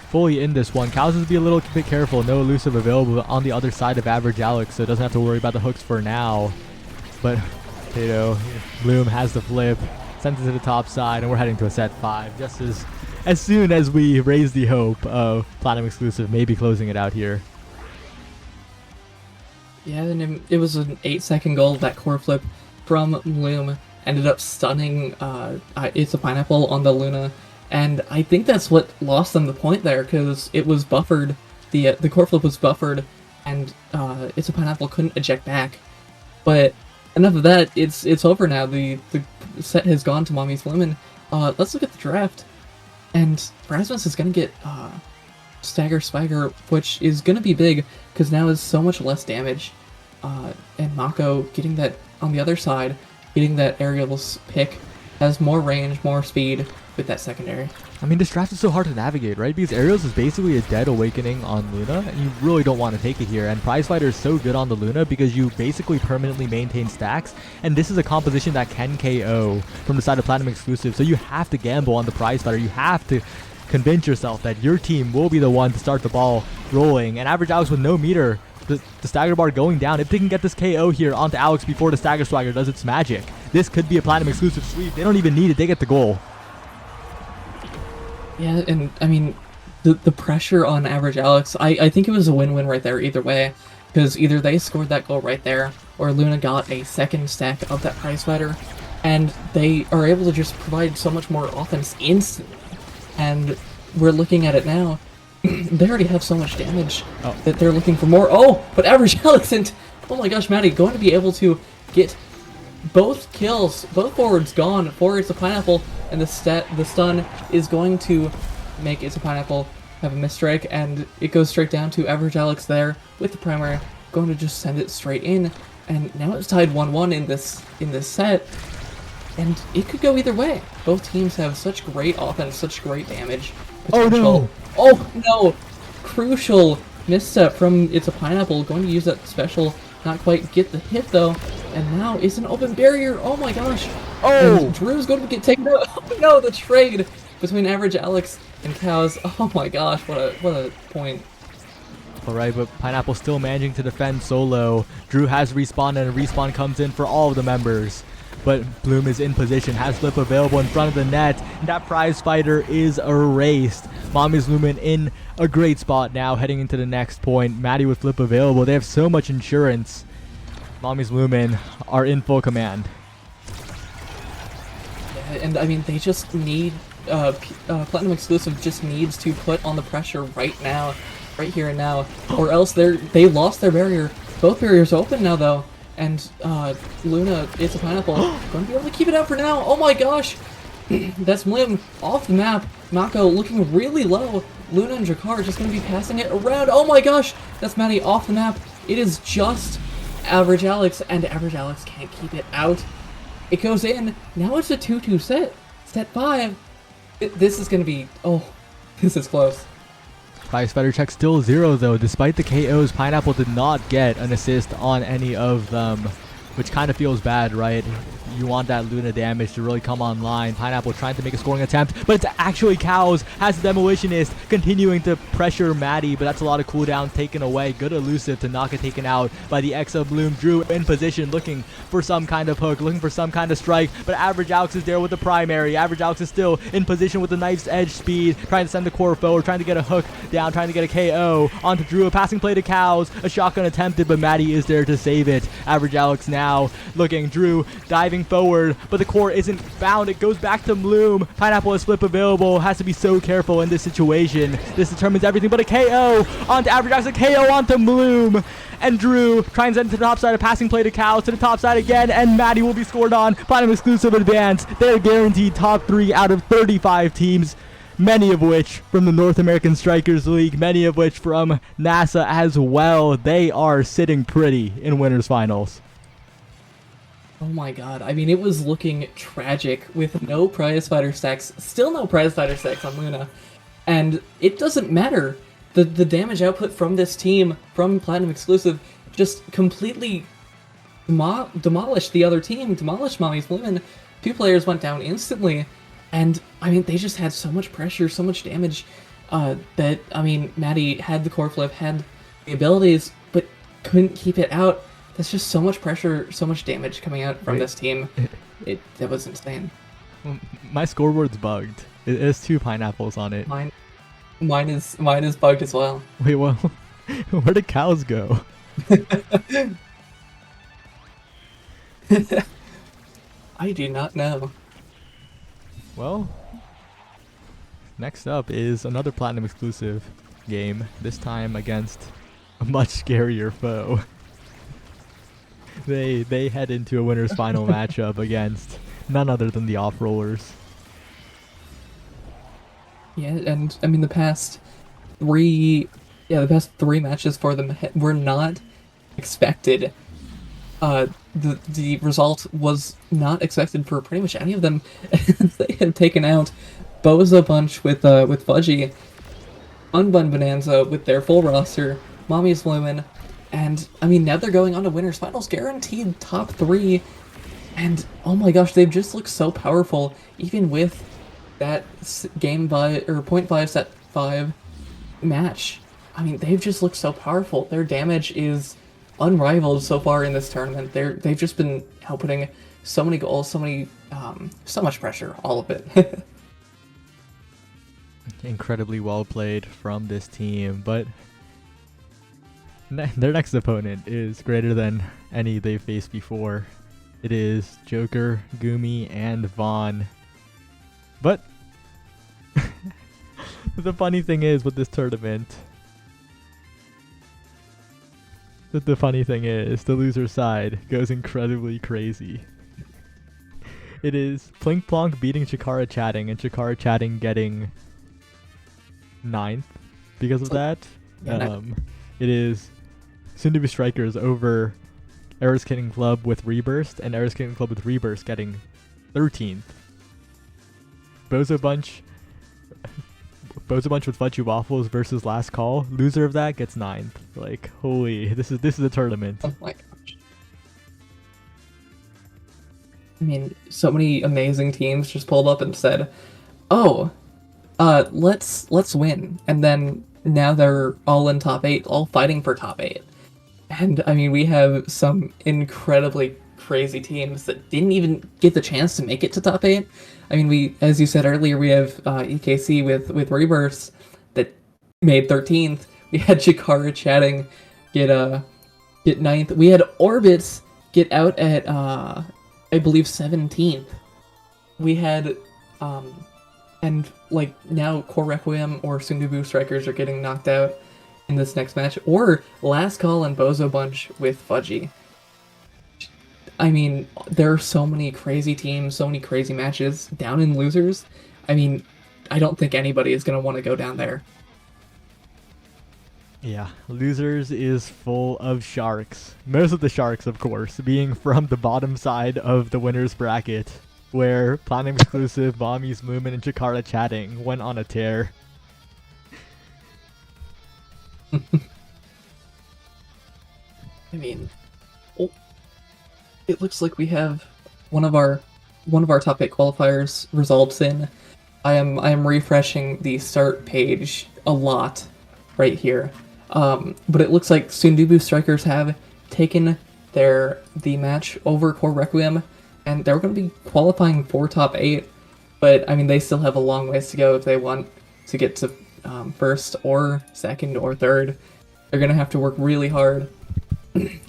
fully in this one. Cows has to be a little bit careful. No elusive available on the other side of Average Alex, so doesn't have to worry about the hooks for now. But, you know, Bloom has the flip, sends it to the top side, and we're heading to a set 5. Just as soon as we raise the hope of Platinum exclusive maybe closing it out here. Yeah, and it was an 8-second goal. That core flip from Bloom ended up stunning It's a Pineapple on the Luna, and I think that's what lost them the point there, because it was buffered. The core flip was buffered, and It's a Pineapple couldn't eject back. But enough of that. It's over now. The set has gone to Mommy's Lemon. Let's look at the draft, and Rasmus is gonna get Stagger Swagger, which is gonna be big because now it's so much less damage. And Mako getting that on the other side, getting that aerials pick, has more range, more speed with that secondary. I mean, this draft is so hard to navigate, right? Because Aerials is basically a dead awakening on Luna, and you really don't want to take it here. And Prizefighter is so good on the Luna because you basically permanently maintain stacks, and this is a composition that can KO from the side of Platinum exclusive, so you have to gamble on the Prizefighter. You have to convince yourself that your team will be the one to start the ball rolling. And Average Alex with no meter, the stagger bar going down. If they can get this KO here onto Alex before the Stagger Swagger does its magic, this could be a Platinum exclusive sweep. They don't even need it. They get the goal. Yeah, and I mean, the pressure on Average Alex, I think it was a win-win right there either way, because either they scored that goal right there, or Luna got a second stack of that Prizefighter, and they are able to just provide so much more offense instantly. And we're looking at it now, they already have so much damage that they're looking for more. Oh, but Average Alex, and oh my gosh, Maddie, going to be able to get both kills, both forwards gone for It's a Pineapple, and the stun is going to make It's a Pineapple have a misstrike, and it goes straight down to Average Alex there with the primary, going to just send it straight in, and now it's tied 1-1 in this set, and it could go either way. Both teams have such great offense, such great damage potential. Oh no! Oh no! Crucial misstep from It's a Pineapple, going to use that special, not quite get the hit though, and now it's an open barrier. Oh my gosh! Oh! And Drew's going to get taken out. Oh no, the trade between Average Alex and Cows. Oh my gosh, what a point. Alright, but Pineapple still managing to defend solo. Drew has respawned, and a respawn comes in for all of the members. But Bloom is in position, has flip available in front of the net, and that Prizefighter is erased. Mommy's Lumen in a great spot now, heading into the next point. Maddie with flip available. They have so much insurance. Mommy's Lumen are in full command. Yeah, and I mean, they just need, Platinum Exclusive just needs to put on the pressure right now, right here and now, or else they lost their barrier. Both barriers are open now though. And Luna, It's a Pineapple, going to be able to keep it out for now. Oh my gosh! That's Mlim off the map. Mako looking really low. Luna and Jakar just going to be passing it around. Oh my gosh! That's Maddie off the map. It is just Average Alex, and Average Alex can't keep it out. It goes in. Now it's a 2-2 set. Set 5. This is going to be... Oh, this is close. Prizefighter check still 0 though. Despite the KOs, Pineapple did not get an assist on any of them, which kind of feels bad, right? You want that Luna damage to really come online. Pineapple trying to make a scoring attempt, but it's actually Cows, has the Demolitionist continuing to pressure Maddie, but that's a lot of cooldown taken away. Good elusive to not get taken out by the Exa Bloom. Drew in position, looking for some kind of hook, looking for some kind of strike, but Average Alex is there with the primary. Average Alex is still in position with the knife's edge speed, trying to send the core forward, trying to get a hook down, trying to get a KO onto Drew. A passing play to Cows, a shotgun attempted, but Maddie is there to save it. Average Alex now looking, Drew diving forward, but the core isn't found. It goes back to Bloom. Pineapple has flip available, has to be so careful in this situation. This determines everything, but a KO onto Average Alex, a KO onto Bloom. And Drew trying to send to the top side, a passing play to Cows, to the top side again, and Maddie will be scored on. Platinum exclusive advance. They're guaranteed top 3 out of 35 teams, many of which from the North American Strikers League, many of which from NASA as well. They are sitting pretty in winners finals. Oh my god, I mean, it was looking tragic with no Prizefighter stacks, still no Prizefighter stacks on Luna. and it doesn't matter. The damage output from this team, from Platinum Exclusive, just completely demolished the other team, demolished Mommy's Blooming. 2 players went down instantly, and I mean, they just had so much pressure, so much damage, that, I mean, Maddie had the core flip, had the abilities, but couldn't keep it out. There's just so much pressure, so much damage coming out from this team. That was insane. My scoreboard's bugged. It has 2 pineapples on it. Mine is bugged as well. Wait, well, where did cows go? I do not know. Well, next up is another Platinum exclusive game, this time against a much scarier foe. They head into a winner's final matchup against none other than the Off-Rollers. Yeah, and I mean the past 3 matches for them were not expected. The result was not expected for pretty much any of them. They had taken out Boza Bunch with Fudgy, Unbun Bonanza with their full roster, Mommy's Bloomin', and I mean now they're going on to winners finals, guaranteed top 3. And oh my gosh, they've just looked so powerful, even with that game by or 0.5 set 5 match. I mean, they've just looked so powerful. Their damage is unrivaled so far in this tournament. They've just been outputting so many goals, so much pressure, all of it. Incredibly well played from this team, but their next opponent is greater than any they've faced before. It is Joker, Gumi, and Vaughn. But the funny thing is with this tournament, the funny thing is the loser side goes incredibly crazy. It is Plink Plonk beating Chikara Chatting, and Chikara Chatting getting 9th because of that. It is Sundubu Strikers over Errors Kitten Club with Reburst, and Errors Kitten Club with Reburst getting 13th. Bozo Bunch with Fudgy Waffles versus Last Call. Loser of that gets 9th. Like, holy, this is a tournament. Oh my gosh. I mean, so many amazing teams just pulled up and said, "Oh, let's win," and then now they're all in top 8, all fighting for top 8. And I mean, we have some incredibly crazy teams that didn't even get the chance to make it to top 8. I mean, we, as you said earlier, we have EKC with Rebirths that made 13th. We had Chikara Chatting get 9th. We had Orbits get out at I believe 17th. We had and like now Core Requiem or Sundubu Strikers are getting knocked out in this next match, or Last Call and Bozo Bunch with Fudgy. I mean, there are so many crazy teams, so many crazy matches down in losers. I mean, I don't think anybody is going to want to go down there. Yeah, losers is full of sharks. Most of the sharks, of course, being from the bottom side of the winner's bracket, where Platinum Exclusive, Mommy's Movement, and Chikara Chatting went on a tear. I mean, it looks like we have one of our top 8 qualifiers results in. I am refreshing the start page a lot right here. But it looks like Sundubu Strikers have taken the match over Core Requiem, and they're going to be qualifying for top 8. But I mean, they still have a long ways to go if they want to get to first or second or third. They're going to have to work really hard.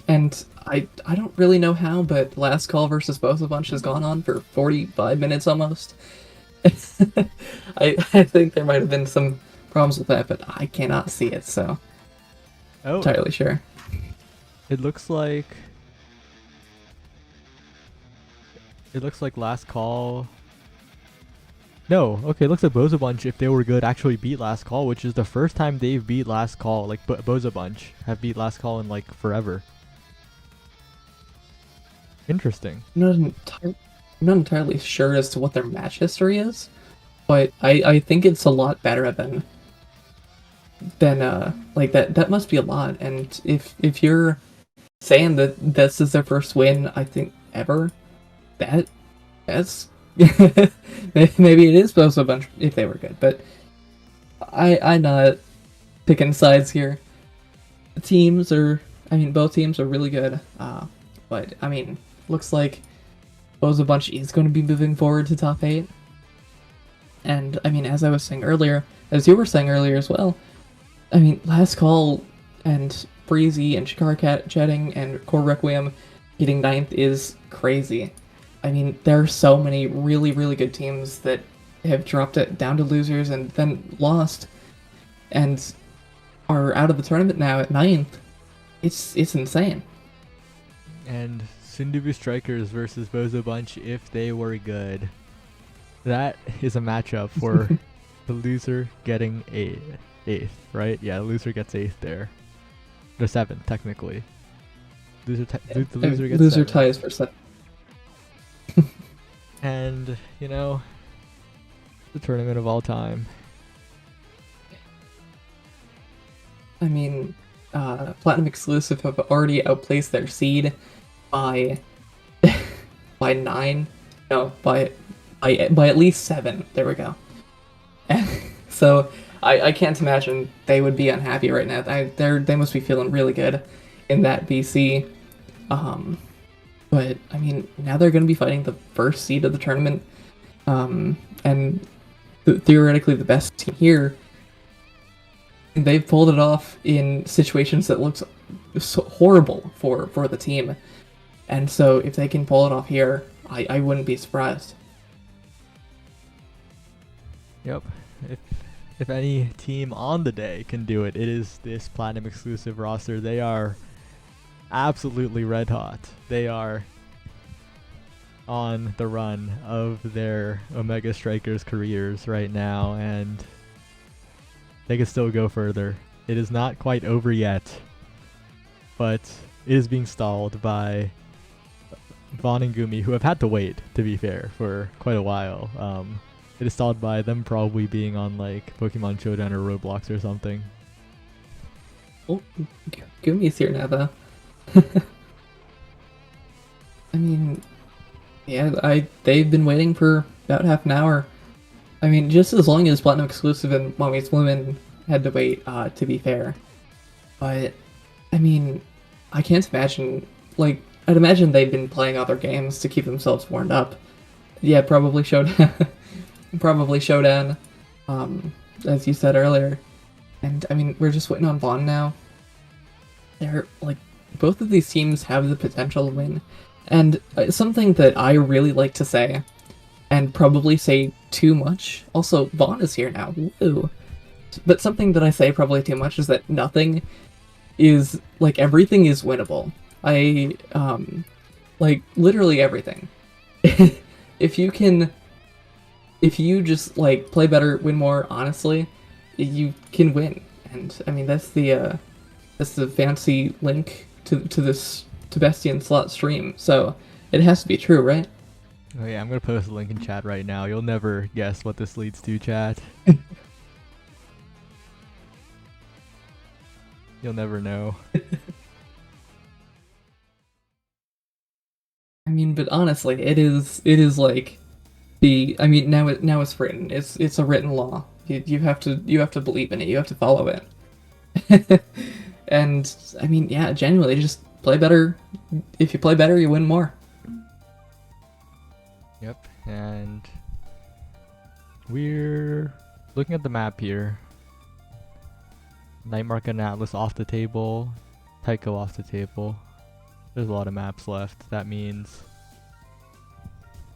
And I don't really know how, but Last Call versus Bozo Bunch has gone on for 45 minutes almost. I think there might have been some problems with that, but I cannot see it, so entirely sure. It looks like Last Call. No, okay, it looks like Bozo Bunch, if they were good, actually beat Last Call, which is the first time they've beat Last Call. Like, Bozo Bunch have beat Last Call in, like, forever. Interesting. I'm not entirely sure as to what their match history is, but I think it's a lot better than like that must be a lot. And if you're saying that this is their first win, I think ever, that's maybe it is both a bunch if they were good, but I'm not picking sides here. Both teams are really good. But I mean, looks like Boza Bunch is going to be moving forward to top 8. And I mean, as I was saying earlier, as you were saying earlier as well, I mean, Last Call and Breezy and Shikar chatting and Core Requiem getting 9th is crazy. I mean, there are so many really, really good teams that have dropped it down to losers and then lost and are out of the tournament now at 9th. It's insane. And Sundubu Strikers versus Bozo Bunch if they were good. That is a matchup for the loser getting 8th, right? Yeah, the loser gets 8th there. Or 7th, technically. The loser gets loser 7th. ties for 7th. And, you know, the tournament of all time. I mean, Platinum Exclusive have already outplaced their seed by by 9. No, by at least 7. There we go. So I can't imagine they would be unhappy right now. They must be feeling really good in that BC. But I mean, now they're going to be fighting the first seed of the tournament, and theoretically the best team here. And they've pulled it off in situations that looks so horrible for the team, and so if they can pull it off here, I wouldn't be surprised. Yep. If any team on the day can do it, it is this Platinum Exclusive roster. They are absolutely red hot. They are on the run of their Omega Strikers careers right now, and they can still go further. It is not quite over yet, but it is being stalled by Vaughn and Gumi, who have had to wait, to be fair, for quite a while. It is stalled by them probably being on like Pokemon Showdown or Roblox or something. Oh, Gumi's here now, though. I mean, yeah, they've been waiting for about half an hour. I mean, just as long as Platinum Exclusive and Mommy's Women had to wait, to be fair. But, I mean, I can't imagine, like, I'd imagine they've been playing other games to keep themselves warmed up. Yeah, probably Showdown. Probably Showdown, as you said earlier. And, I mean, we're just waiting on Vaughn now. They're, like, both of these teams have the potential to win. And something that I really like to say, and probably say too much, also, Vaughn is here now, woo! But something that I say probably too much is that nothing is, like, everything is winnable. Like, literally everything. If you just, like, play better, win more, honestly, you can win. And, I mean, that's the fancy link to BestieInSlot stream, so it has to be true, right? Oh yeah, I'm gonna post a link in chat right now. You'll never guess what this leads to, chat. You'll never know. I mean, but honestly, it is like I mean, now it's written. It's a written law. You have to believe in it. You have to follow it. And I mean, yeah, genuinely, just play better. If you play better, you win more. Yep, and we're looking at the map here. Nightmark and Atlas off the table. Tycho off the table. There's a lot of maps left. That means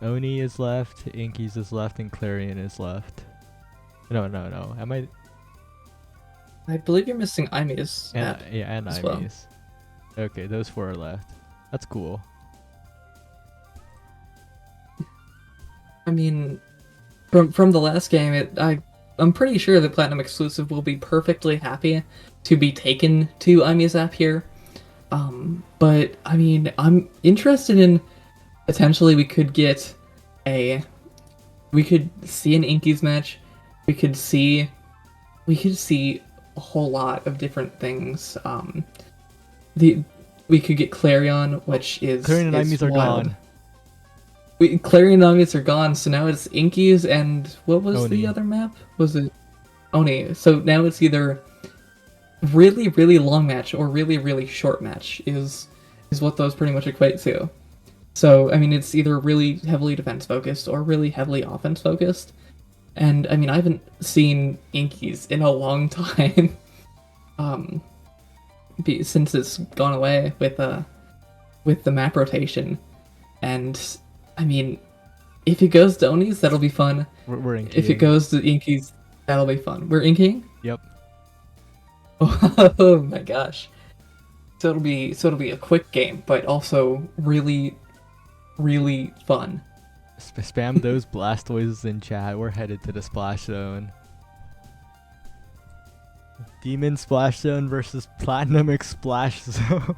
Oni is left, Inkies is left, and Clarion is left. No. Am I? I believe you're missing Imi's map. Yeah, and as well. Imi's. Okay, those 4 are left. That's cool. I mean, from the last game, I'm pretty sure that Platinum Exclusive will be perfectly happy to be taken to Imi's app here. But I mean, I'm interested in potentially we could get a we could see an Inkies match. We could see a whole lot of different things. We could get Clarion, which is Clarion and Imies are wild. gone. Clarion and Imies are gone, so now it's Inkies and what was Oni. the other map? Was it Oni? So now it's either really, really long match or really, really short match is what those pretty much equate to. So, I mean, it's either really heavily defense focused or really heavily offense focused. And, I mean, I haven't seen Inkies in a long time. Since it's gone away with the map rotation. And, I mean, if it goes to Onis, that'll be fun. We're inking. If it goes to Inkies, that'll be fun. We're inking? Yep. Oh my gosh. So it'll be a quick game, but also really, really fun. Spam those Blastoises in chat. We're headed to the Splash Zone. Demon Splash Zone versus Platinum X Splash Zone.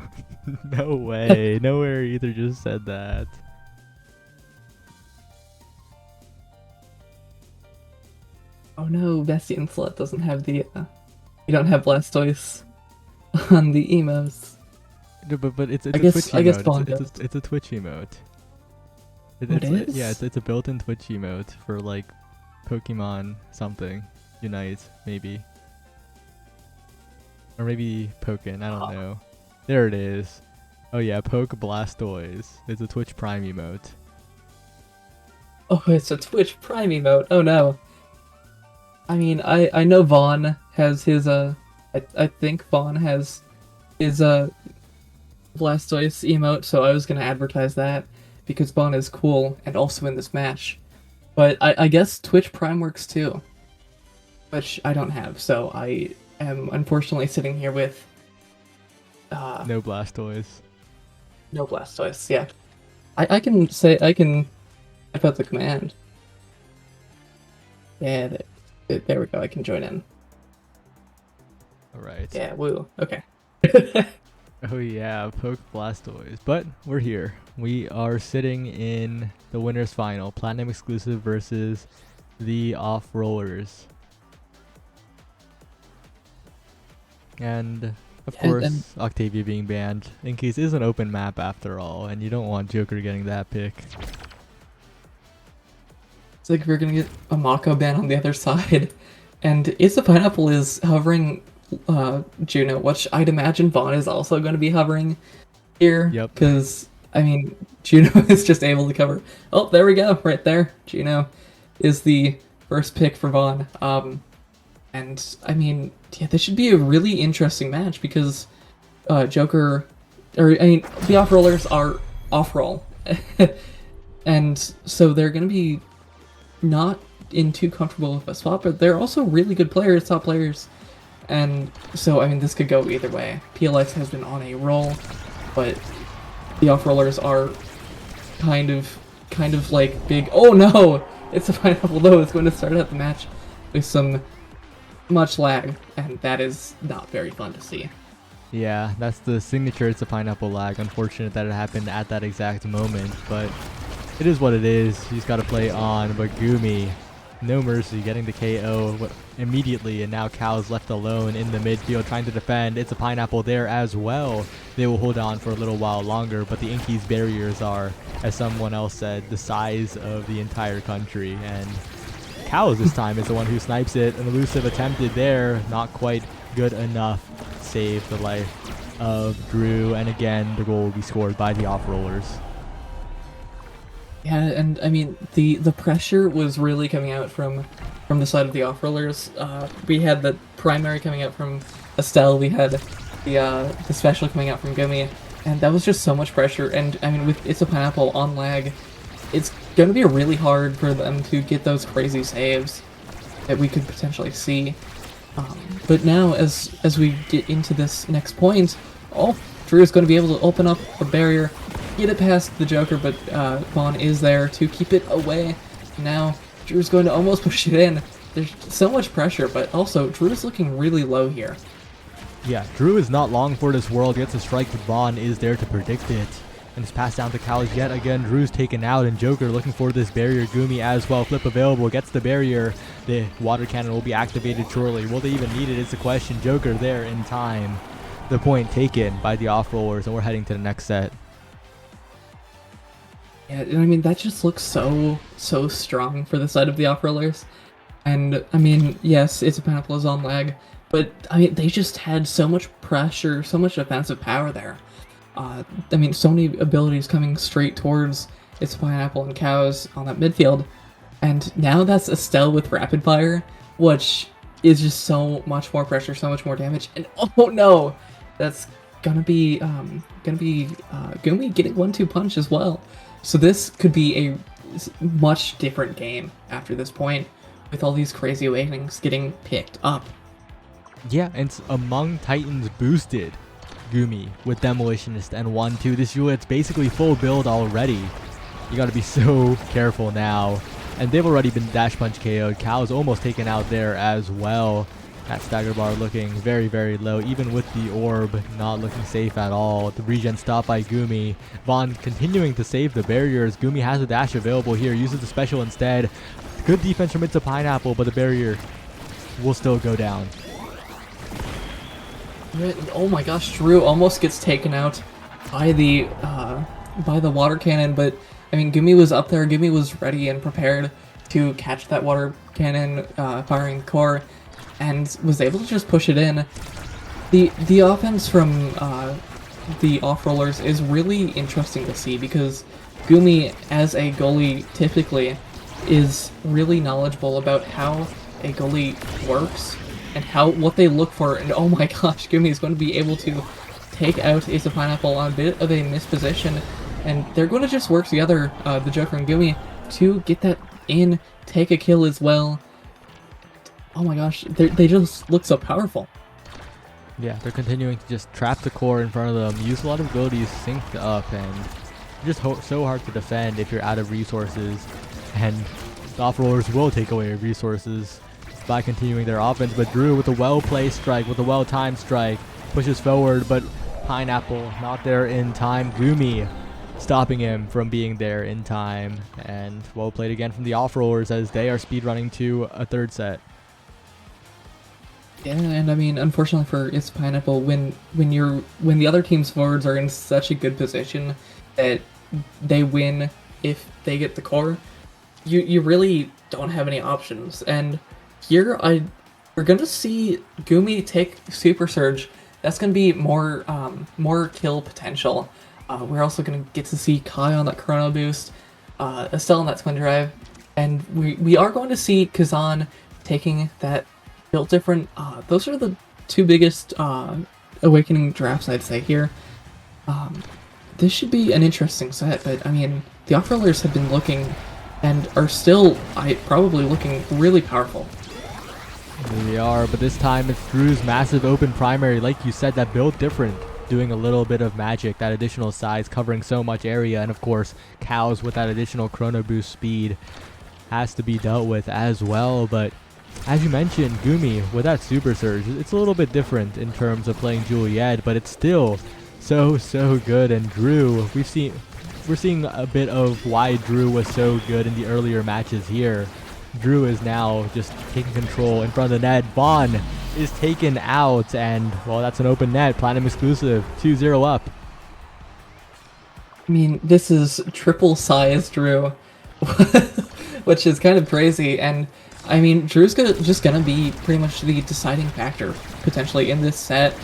No way. Nowhere either just said that. Oh no, BestieInSlot doesn't have the. You don't have Blastoise on the emos. No, but it's I a guess- Twitch I guess emote. Vaughn It's a Twitch emote. It It's- Yeah, is? it's a built-in Twitch emote for like Pokemon something. Unite, maybe. Or maybe Pokken, I don't know. There it is. Oh yeah, Poke Blastoise. It's a Twitch Prime emote. Oh, it's a Twitch Prime emote. Oh no. I mean, I know Vaughn has his I think Vaughn has his Blastoise emote, so I was gonna advertise that because Vaughn is cool and also in this match. But I guess Twitch Prime works too, which I don't have, so I am unfortunately sitting here with No Blastoise. no Blastoise. Yeah, I can type out the command. Yeah, there we go. I can join in. Alright. Yeah, woo. Okay. Oh yeah, Poke Blastoise. But we're here. We are sitting in the winners final. Platinum exclusive versus the Off Rollers. And of And- course, and- Octavia being banned. Inkies is an open map after all, and you don't want Joker getting that pick. It's like we're gonna get a Mako ban on the other side, and It's a Pineapple is hovering Juno, which I'd imagine Vaughn is also going to be hovering here. Yep. Because I mean, Juno is just able to cover. Oh, there we go, right there. Juno is the first pick for Vaughn. And I mean, yeah, this should be a really interesting match because Joker, or I mean, the off rollers are off roll, and so they're going to be not in too comfortable of a spot, but they're also really good players, top players. And so, I mean, this could go either way. PLX has been on a roll, but the off-rollers are kind of like big. Oh no! It's a Pineapple though. It's going to start out the match with some much lag, and that is not very fun to see. Yeah, that's the signature. It's a Pineapple lag. Unfortunate that it happened at that exact moment, but it is what it is. He's got to play on Bagumi. No mercy, getting the KO immediately, and now Cal's left alone in the midfield trying to defend. It's a Pineapple there as well. They will hold on for a little while longer, but the Inkies barriers are, as someone else said, the size of the entire country. And Cal this time is the one who snipes it. An elusive attempted there, not quite good enough. Save the life of Drew, and again, the goal will be scored by the off-rollers. Yeah, and I mean the pressure was really coming out from the side of the off-rollers. We had the primary coming out from Estelle. We had the special coming out from Gummy, and that was just so much pressure. And I mean, with It's a Pineapple on lag, it's going to be really hard for them to get those crazy saves that we could potentially see. But now, as we get into this next point, Drew is going to be able to open up a barrier, get it past the Joker, but Vaughn is there to keep it away. Now, Drew's going to almost push it in. There's so much pressure, but also, Drew is looking really low here. Yeah, Drew is not long for this world. Gets a strike, but Vaughn is there to predict it. and it's passed down to Cows yet again. Drew's taken out, and Joker looking for this barrier. Gumi as well. Flip available, gets the barrier. The water cannon will be activated shortly. Will they even need it is the question. Joker there in time. The point taken by the off-rollers, and we're heading to the next set. Yeah, I mean, that just looks so strong for the side of the off-rollers. And, I mean, yes, it's a Pineapple is on lag, but, I mean, they just had so much pressure, so much offensive power there. I mean, so many abilities coming straight towards It's Pineapple and Cows on that midfield. And now that's Estelle with Rapid Fire, which is just so much more pressure, so much more damage. And, oh no! That's gonna be Gumi getting 1-2 punch as well. So this could be a much different game after this point, with all these crazy awakenings getting picked up. Yeah, and it's among Titans boosted Gumi with Demolitionist and 1-2. This Juliet's basically full build already. You gotta be so careful now. And they've already been dash punch KO'd. Cow's almost taken out there as well. That stagger bar looking very, very low, even with the orb not looking safe at all. The regen stopped by Gumi. Vaughn continuing to save the barriers. Gumi has a dash available here, uses the special instead. Good defense from It's a Pineapple, but the barrier will still go down. Oh my gosh, Drew almost gets taken out by the water cannon, but I mean, Gumi was up there. Gumi was ready and prepared to catch that water cannon firing core, and was able to just push it in. The offense from the off-rollers is really interesting to see, because Gumi, as a goalie, typically is really knowledgeable about how a goalie works and what they look for. And oh my gosh, Gumi is going to be able to take out Ace of Pineapple on a bit of a misposition, and they're going to just work together, the Joker and Gumi, to get that in, take a kill as well. Oh my gosh, they just look so powerful. Yeah, they're continuing to just trap the core in front of them, use a lot of abilities synced up, and just so hard to defend if you're out of resources. And the off-rollers will take away resources by continuing their offense. But Drew with a well-placed strike, with a well-timed strike, pushes forward, but Pineapple not there in time. Gumi stopping him from being there in time. And well played again from the off-rollers as they are speedrunning to a third set. Yeah, and I mean, unfortunately for It's Pineapple, when the other team's forwards are in such a good position that they win if they get the core, you really don't have any options. And here we're gonna see Gumi take Super Surge. That's gonna be more kill potential. We're also gonna get to see Kai on that Chrono Boost, Estelle on that Twin Drive, and we are going to see Kazan taking that built different. Those are the two biggest Awakening drafts, I'd say, here. This should be an interesting set, but I mean, the off-rollers have been looking, and are still probably looking really powerful. They are, but this time it's Drew's massive open primary, like you said, that built different, doing a little bit of magic, that additional size covering so much area, and of course Cows with that additional Chrono Boost speed has to be dealt with as well. But as you mentioned, Gumi with that Super Surge, it's a little bit different in terms of playing Juliet, but it's still so good. And Drew, we're seeing a bit of why Drew was so good in the earlier matches here. Drew is now just taking control in front of the net. Vaughn is taken out, and well, that's an open net. Platinum exclusive, 2-0 up. I mean, this is triple size Drew, which is kind of crazy. And I mean, Drew's just gonna be pretty much the deciding factor potentially in this set.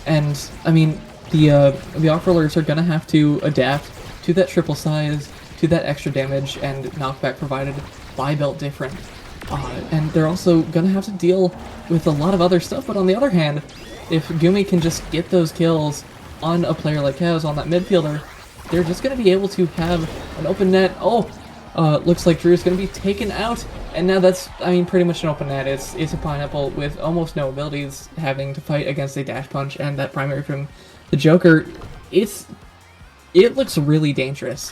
And I mean, the off-rollers are gonna have to adapt to that triple size, to that extra damage and knockback provided by Built Different. And they're also gonna have to deal with a lot of other stuff. But on the other hand, if Gumi can just get those kills on a player like Kaz, on that midfielder, they're just gonna be able to have an open net. Looks like Drew's gonna be taken out, and now that's, I mean, pretty much an open net. It's a Pineapple with almost no abilities, having to fight against a dash punch and that primary from the Joker. It looks really dangerous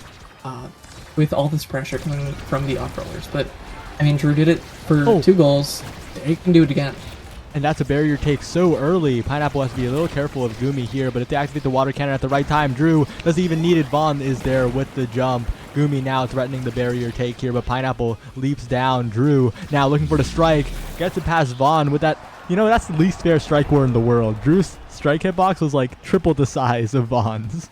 with all this pressure coming from the off-rollers. But I mean, Drew did it for 2 goals. They can do it again. And that's a barrier take so early. Pineapple has to be a little careful of Gumi here, but if they activate the water cannon at the right time, Drew doesn't even need it. Vaughn is there with the jump. Gumi now threatening the barrier take here, but Pineapple leaps down. Drew now looking for the strike. Gets it past Vaughn with that. You know, that's the least fair strike war in the world. Drew's strike hitbox was like triple the size of Vaughn's.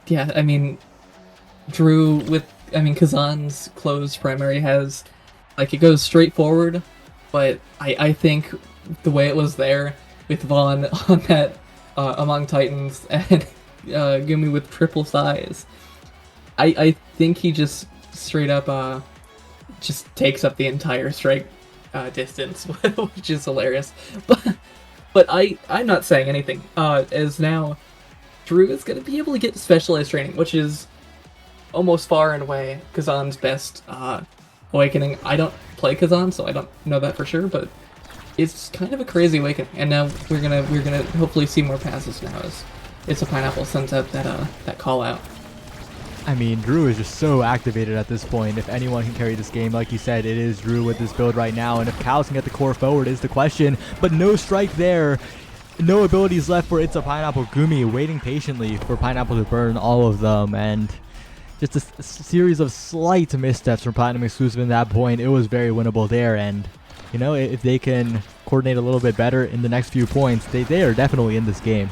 Yeah, I mean, Drew with, I mean, Kazan's closed primary has, like, it goes straight forward, but I think the way it was there with Vaughn on that Among Titans and Gumi with triple size, I think he just straight up just takes up the entire strike distance, which is hilarious. But I'm not saying anything, as now Drew is going to be able to get specialized training, which is almost far and away Kazan's best awakening. I don't play Kazan, so I don't know that for sure, but it's kind of a crazy awakening. And now we're gonna hopefully see more passes now as It's a Pineapple sends out that call out. I mean, Drew is just so activated at this point. If anyone can carry this game, like you said, it is Drew with this build right now. And if Cows can get the core forward is the question. But no strike there. No abilities left for It's a Pineapple. Gumi waiting patiently for Pineapple to burn all of them. And just a series of slight missteps from Platinum Exclusive at that point. It was very winnable there. And, you know, if they can coordinate a little bit better in the next few points, they are definitely in this game.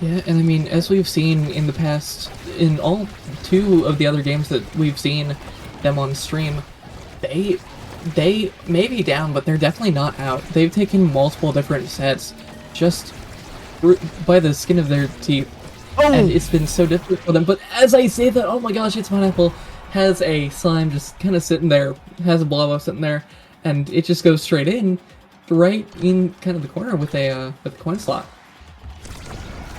Yeah, and I mean, as we've seen in the past, in all two of the other games that we've seen them on stream, they may be down, but they're definitely not out. They've taken multiple different sets just by the skin of their teeth. Oh! And it's been so difficult for them. But as I say that, oh my gosh, It's Pineapple has a slime just kind of sitting there, has a blob up sitting there, and it just goes straight in, right in kind of the corner with a coin slot.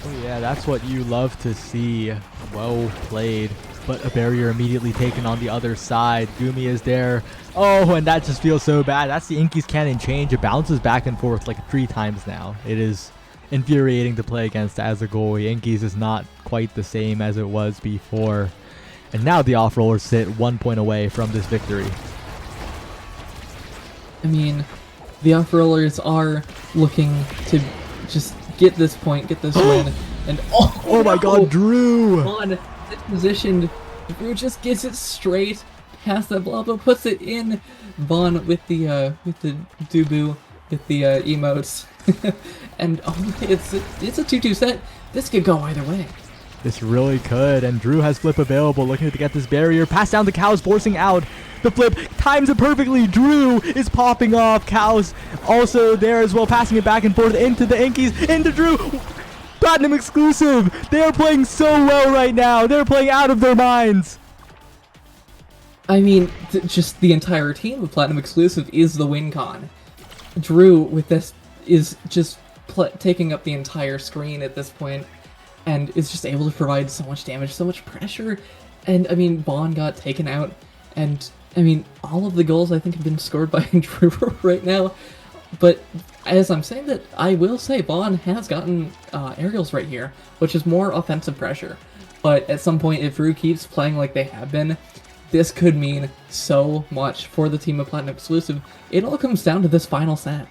Oh yeah, that's what you love to see. Well played. But a barrier immediately taken on the other side. Gumi is there. Oh, and that just feels so bad. That's the Inky's cannon change. It bounces back and forth like 3 times now. It is infuriating to play against as a goalie. Inky's is not quite the same as it was before. And now the off-rollers sit 1 point away from this victory. I mean, the off-rollers are looking to just get this point, get this win, and oh my god, Drew! On positioned, Drew just gets it straight past that Blobbo, puts it in. Vaughn with the Dubu, with the emotes, and it's a 2-2 set. This could go either way. This really could, and Drew has flip available, looking to get this barrier. Pass down to Cows, forcing out the flip. Times it perfectly. Drew is popping off. Cows also there as well, passing it back and forth into the Inkies, into Drew. Platinum Exclusive. They are playing so well right now. They're playing out of their minds. I mean, just the entire team of Platinum Exclusive is the win con. Drew with this is just taking up the entire screen at this point, and is just able to provide so much damage, so much pressure. And I mean, Vaughn got taken out, and I mean, all of the goals I think have been scored by Drew right now. But as I'm saying that, I will say Vaughn has gotten aerials right here, which is more offensive pressure. But at some point, if Drew keeps playing like they have been, this could mean so much for the team of Platinum Exclusive. It all comes down to this final set.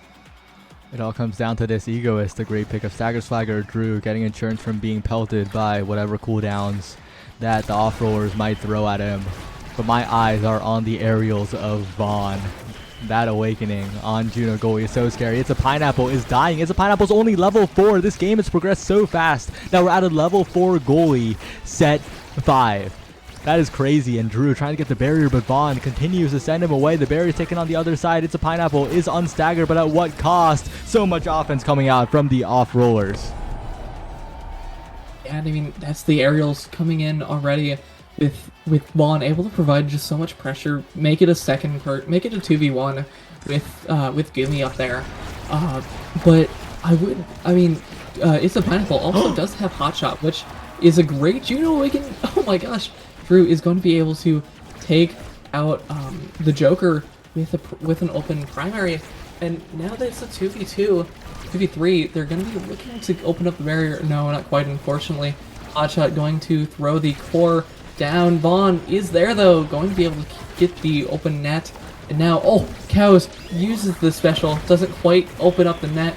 It all comes down to this Egoist, the great pick of Stagger Swagger, Drew getting insurance from being pelted by whatever cooldowns that the off-rollers might throw at him. But my eyes are on the aerials of Vaughn. That awakening on Juno goalie is so scary. It's a Pineapple is dying. It's a Pineapple's only level 4. This game has progressed so fast. Now we're at a level 4 goalie, set 5. That is crazy, and Drew trying to get the barrier, but Vaughn continues to send him away. The barrier is taken on the other side. It's a Pineapple is unstaggered, but at what cost? So much offense coming out from the off-rollers. And I mean, that's the aerials coming in already with Vaughn able to provide just so much pressure, make it a second part, make it a 2v1 with Gumi up there. But It's a Pineapple also does have Hot Shot, which is a great Juno Awaken. Oh my gosh, Drew is going to be able to take out the Joker with an open primary, and now that it's a 2v2, 2v3, they're going to be looking to open up the barrier. No, not quite, unfortunately. Hotshot going to throw the core down. Vaughn is there though, going to be able to get the open net And now, oh, Cows uses the special, doesn't quite open up the net,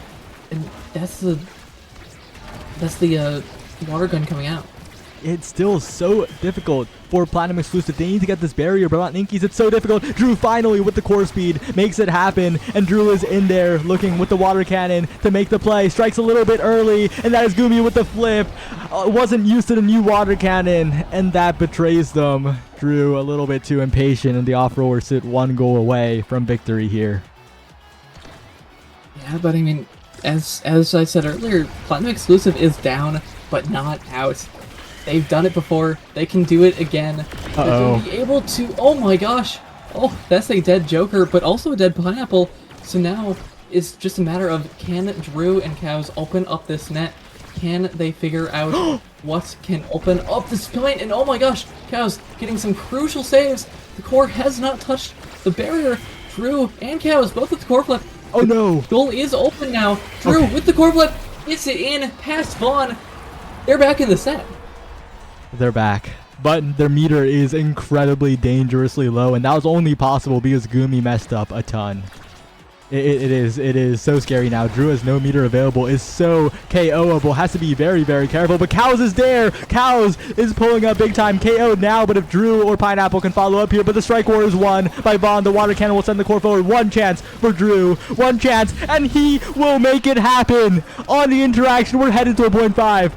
and that's the water gun coming out. It's still so difficult for Platinum Exclusive. They need to get this barrier, but not Ninkies. It's so difficult. Drew finally, with the core speed, makes it happen. And Drew is in there looking with the water cannon to make the play. Strikes a little bit early, and that is Gumi with the flip. Wasn't used to the new water cannon, and that betrays them. Drew a little bit too impatient, and the off-rollers sit 1 goal away from victory here. Yeah, but I mean, as I said earlier, Platinum Exclusive is down, but not out. They've done it before. They can do it again. They're going to be able to... Oh my gosh! Oh, that's a dead Joker, but also a dead Pineapple. So now it's just a matter of, can Drew and Cows open up this net? Can they figure out what can open up this point? And oh my gosh, Cows getting some crucial saves. The core has not touched the barrier. Drew and Cows both with the core flip. Oh no! Goal is open now. Drew with the core flip gets it in past Vaughn. They're back in the set. They're back, but their meter is incredibly dangerously low, and that was only possible because Gumi messed up a ton. It is so scary now. Drew has no meter available, is so KO'able, has to be very, very careful, but Cows is there. Cows is pulling up big time. KO'd now, but if Drew or Pineapple can follow up here, but the strike war is won by Vaughn. The water cannon will send the core forward. One chance for Drew, one chance, and he will make it happen on the interaction. We're headed to a 0.5.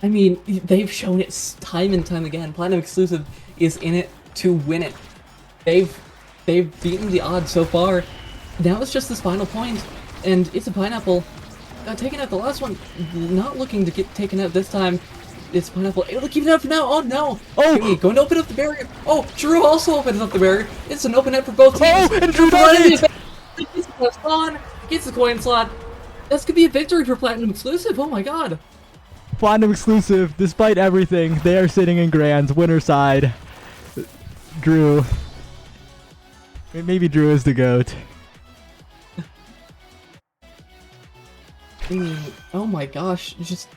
I mean, they've shown it time and time again. Platinum Exclusive is in it to win it. They've beaten the odds so far. Now it's just this final point, and it's a Pineapple. Taking out the last one, not looking to get taken out this time. It's Pineapple able to keep it out for now. Oh no! Oh! Going to open up the barrier. Oh, Drew also opens up the barrier. It's an open net for both teams. Oh, and Drew does it! Gets the coin slot. That's gonna be a victory for Platinum Exclusive. Oh my god. Platinum Exclusive, despite everything, they are sitting in grands, winner side. Drew. Maybe Drew is the GOAT. Oh my gosh, just...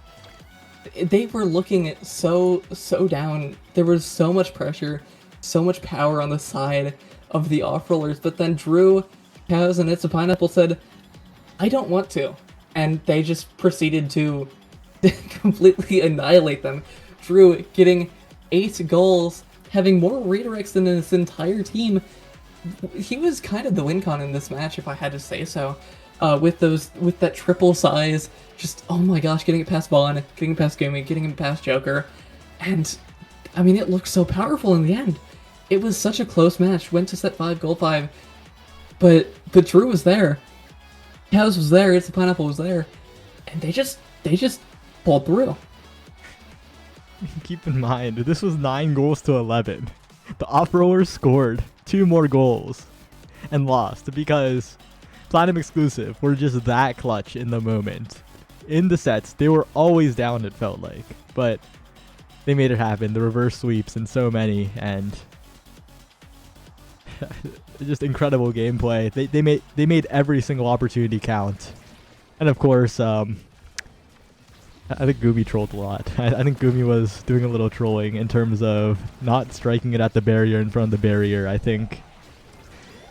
They were looking so down. There was so much pressure, so much power on the side of the off-rollers, but then Drew, Cows, and It's a Pineapple said, I don't want to. And they just proceeded to completely annihilate them. Drew getting 8 goals, having more redirects than his entire team. He was kind of the win con in this match, if I had to say so. With that triple size, just oh my gosh, getting it past Vaughn, getting it past Gumi, getting it past Joker, and I mean it looked so powerful in the end. It was such a close match. Went to set 5, goal 5, but Drew was there, Cows was there, It's the Pineapple was there, and they just pulled through. Keep in mind, this was 9 goals to 11. The off-rollers scored 2 more goals and lost because Platinum Exclusive were just that clutch in the moment. In the sets, they were always down, it felt like, but they made it happen. The reverse sweeps and so many, and just incredible gameplay. They made every single opportunity count. And of course, I think Gumi trolled a lot. I think Gumi was doing a little trolling in terms of not striking it at the barrier in front of the barrier. I think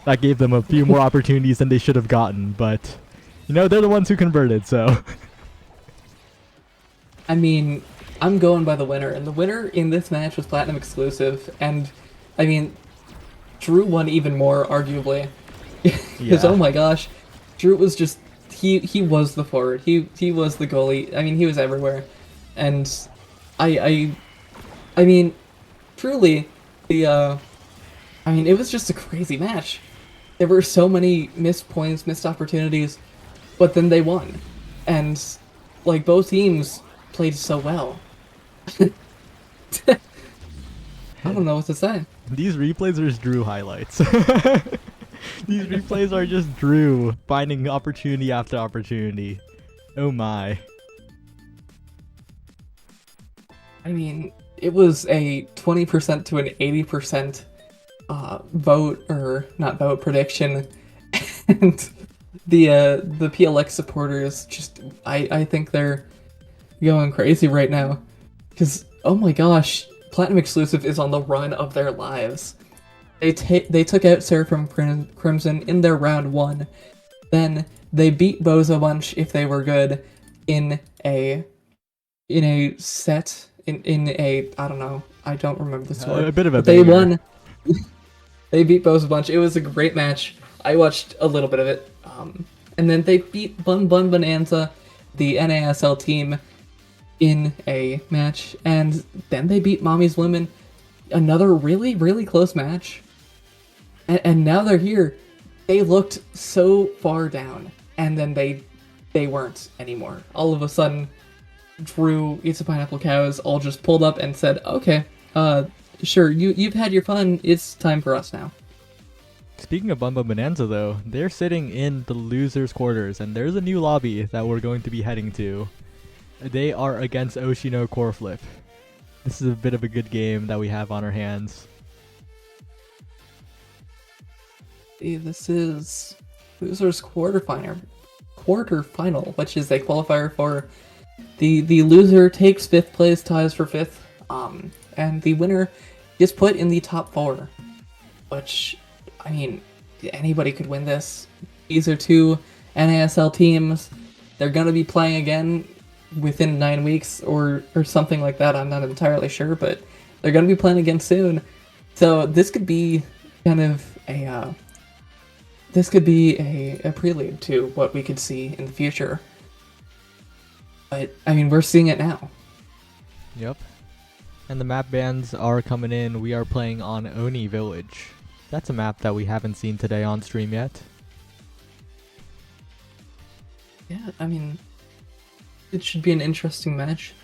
that gave them a few more opportunities than they should have gotten, but you know, they're the ones who converted, so. I mean, I'm going by the winner, and the winner in this match was Platinum Exclusive, and I mean, Drew won even more, arguably. Because, oh my gosh, Drew was just, he was the forward, he was the goalie, I mean, he was everywhere, and I mean, truly, I mean, it was just a crazy match. There were so many missed points, missed opportunities, but then they won. And, like, both teams played so well. I don't know what to say. These replays are just Drew highlights. These replays are just Drew finding opportunity after opportunity. Oh my. I mean, it was a 20% to an 80% vote, or not vote, prediction, and the PLX supporters just, I think they're going crazy right now, because oh my gosh, Platinum Exclusive is on the run of their lives. They took out Seraphim Crimson in their round 1. Then they beat Bozo Bunch if they were good in a set in a I don't know, I don't remember the score. A bit of a But they banger. won. They beat Bozo Bunch. It was a great match. I watched a little bit of it. And then they beat Bun Bun Bonanza, the NASL team, in a match. And then they beat Mommy's Lemon. Another really, really close match. And now they're here. They looked so far down. And then they weren't anymore. All of a sudden, Drew, Eats a Pineapple Cows all just pulled up and said, okay, sure, you've had your fun. It's time for us now. Speaking of Bumba Bonanza, though, they're sitting in the losers' quarters, and there's a new lobby that we're going to be heading to. They are against Oshino Core Flip. This is a bit of a good game that we have on our hands. This is losers quarterfinal, which is a qualifier for the loser takes 5th place, ties for 5th, and the winner is put in the top 4, which, I mean, anybody could win this. These are 2 NASL teams. They're going to be playing again within 9 weeks or something like that. I'm not entirely sure, but they're going to be playing again soon. So this could be kind of a prelude to what we could see in the future. But, I mean, we're seeing it now. Yep. And the map bans are coming in. We are playing on Oni Village. That's a map that we haven't seen today on stream yet. Yeah, I mean, it should be an interesting match.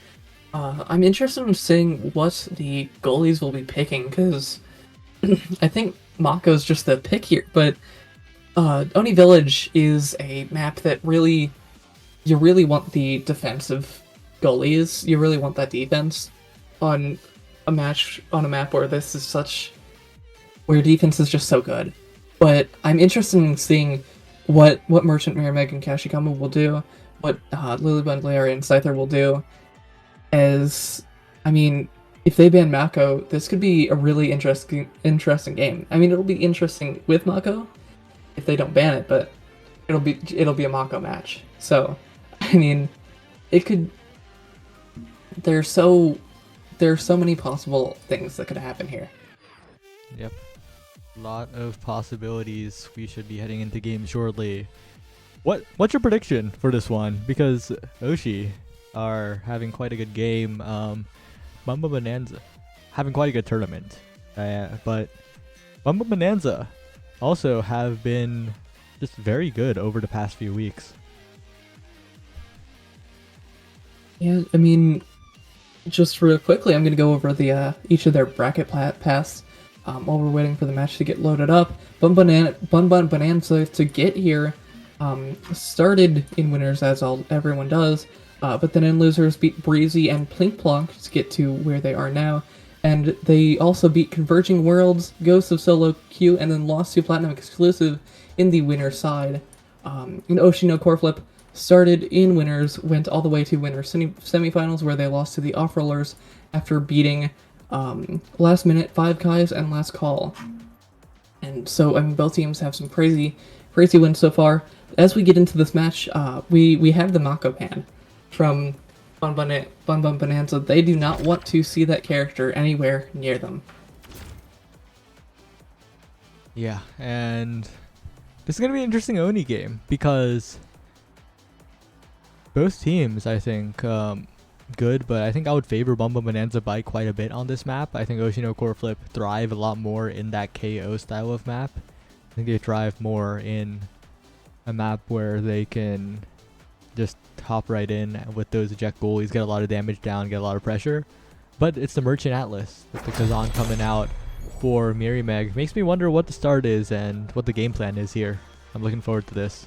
I'm interested in seeing what the goalies will be picking, because I think Mako's just the pick here, but Oni Village is a map that you really want the defensive goalies. You really want that defense on a map where where defense is just so good. But I'm interested in seeing what Merchant, Mirror and Kashikama will do, what Lilybund, Larry, and Scyther will do. As, I mean, if they ban Mako, this could be a really interesting game. I mean, it'll be interesting with Mako if they don't ban it, but it'll be a Mako match. So, I mean, there's so many possible things that could happen here. Yep. Lot of possibilities. We should be heading into games shortly. What's your prediction for this one? Because Oshi are having quite a good game. Bumba Bonanza having quite a good tournament. But Bumba Bonanza also have been just very good over the past few weeks. Yeah, I mean, just real quickly, I'm going to go over the each of their bracket paths while we're waiting for the match to get loaded up. Bun Bun Bonanza to get here started in winners, as everyone does, but then in losers beat Breezy and Plink Plonk to get to where they are now. And they also beat Converging Worlds, Ghosts of Solo Q, and then lost to Platinum Exclusive in the winner side. In Oshino Core Flip started in winners, went all the way to winners semifinals, where they lost to the Off Rollers after beating Last Minute, Five Guys, and Last Call. And so, I mean, both teams have some crazy wins so far. As we get into this match, we have the Mako pan from Bun Bun Bonanza. They do not want to see that character anywhere near them. Yeah, and this is going to be an interesting Oni game, because both teams, I think, good, but I think I would favor Bumba Bonanza by quite a bit on this map. I think Oshino Core Flip thrive a lot more in that KO style of map. I think they thrive more in a map where they can just hop right in with those eject goalies, get a lot of damage down, get a lot of pressure. But it's the Merchant Atlas with the Kazan coming out for Miri Meg. Makes me wonder what the start is and what the game plan is here. I'm looking forward to this.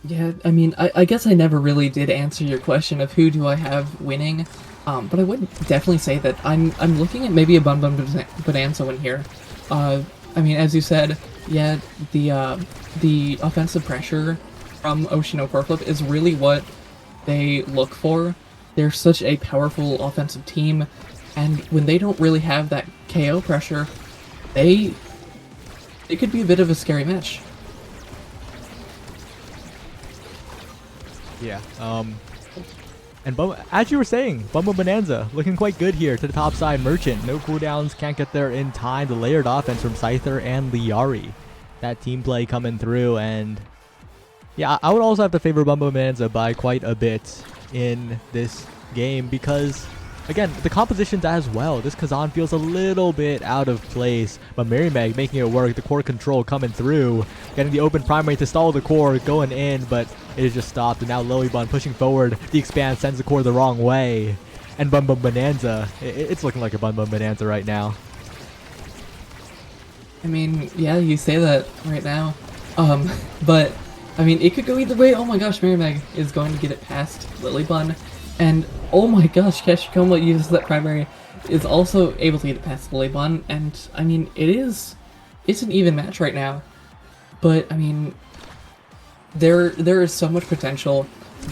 Yeah, I mean, I guess I never really did answer your question of who do I have winning, but I would definitely say that I'm looking at maybe a Bun Bun Bonanza win here. I mean, as you said, yeah, the offensive pressure from Oshino Core Flip is really what they look for. They're such a powerful offensive team, and when they don't really have that KO pressure, it could be a bit of a scary match. Yeah. And as you were saying, Bumble Bonanza looking quite good here to the top side. Merchant, no cooldowns, can't get there in time. The layered offense from Scyther and Liari. That team play coming through, and yeah, I would also have to favor Bumble Bonanza by quite a bit in this game because, again, the compositions as well. This Kazan feels a little bit out of place, but Mary Meg making it work. The core control coming through, getting the open primary to stall the core, going in, but it is just stopped. And now Lilybun pushing forward. The expand sends the core the wrong way, and Bum Bum Bonanza. It's looking like a Bum Bum Bonanza right now. I mean, yeah, you say that right now, but I mean, it could go either way. Oh my gosh, Mary Meg is going to get it past Lilybun. And oh my gosh, Kashikoma uses that primary, is also able to get it past Lilybun, and I mean, it's an even match right now. But I mean, there is so much potential.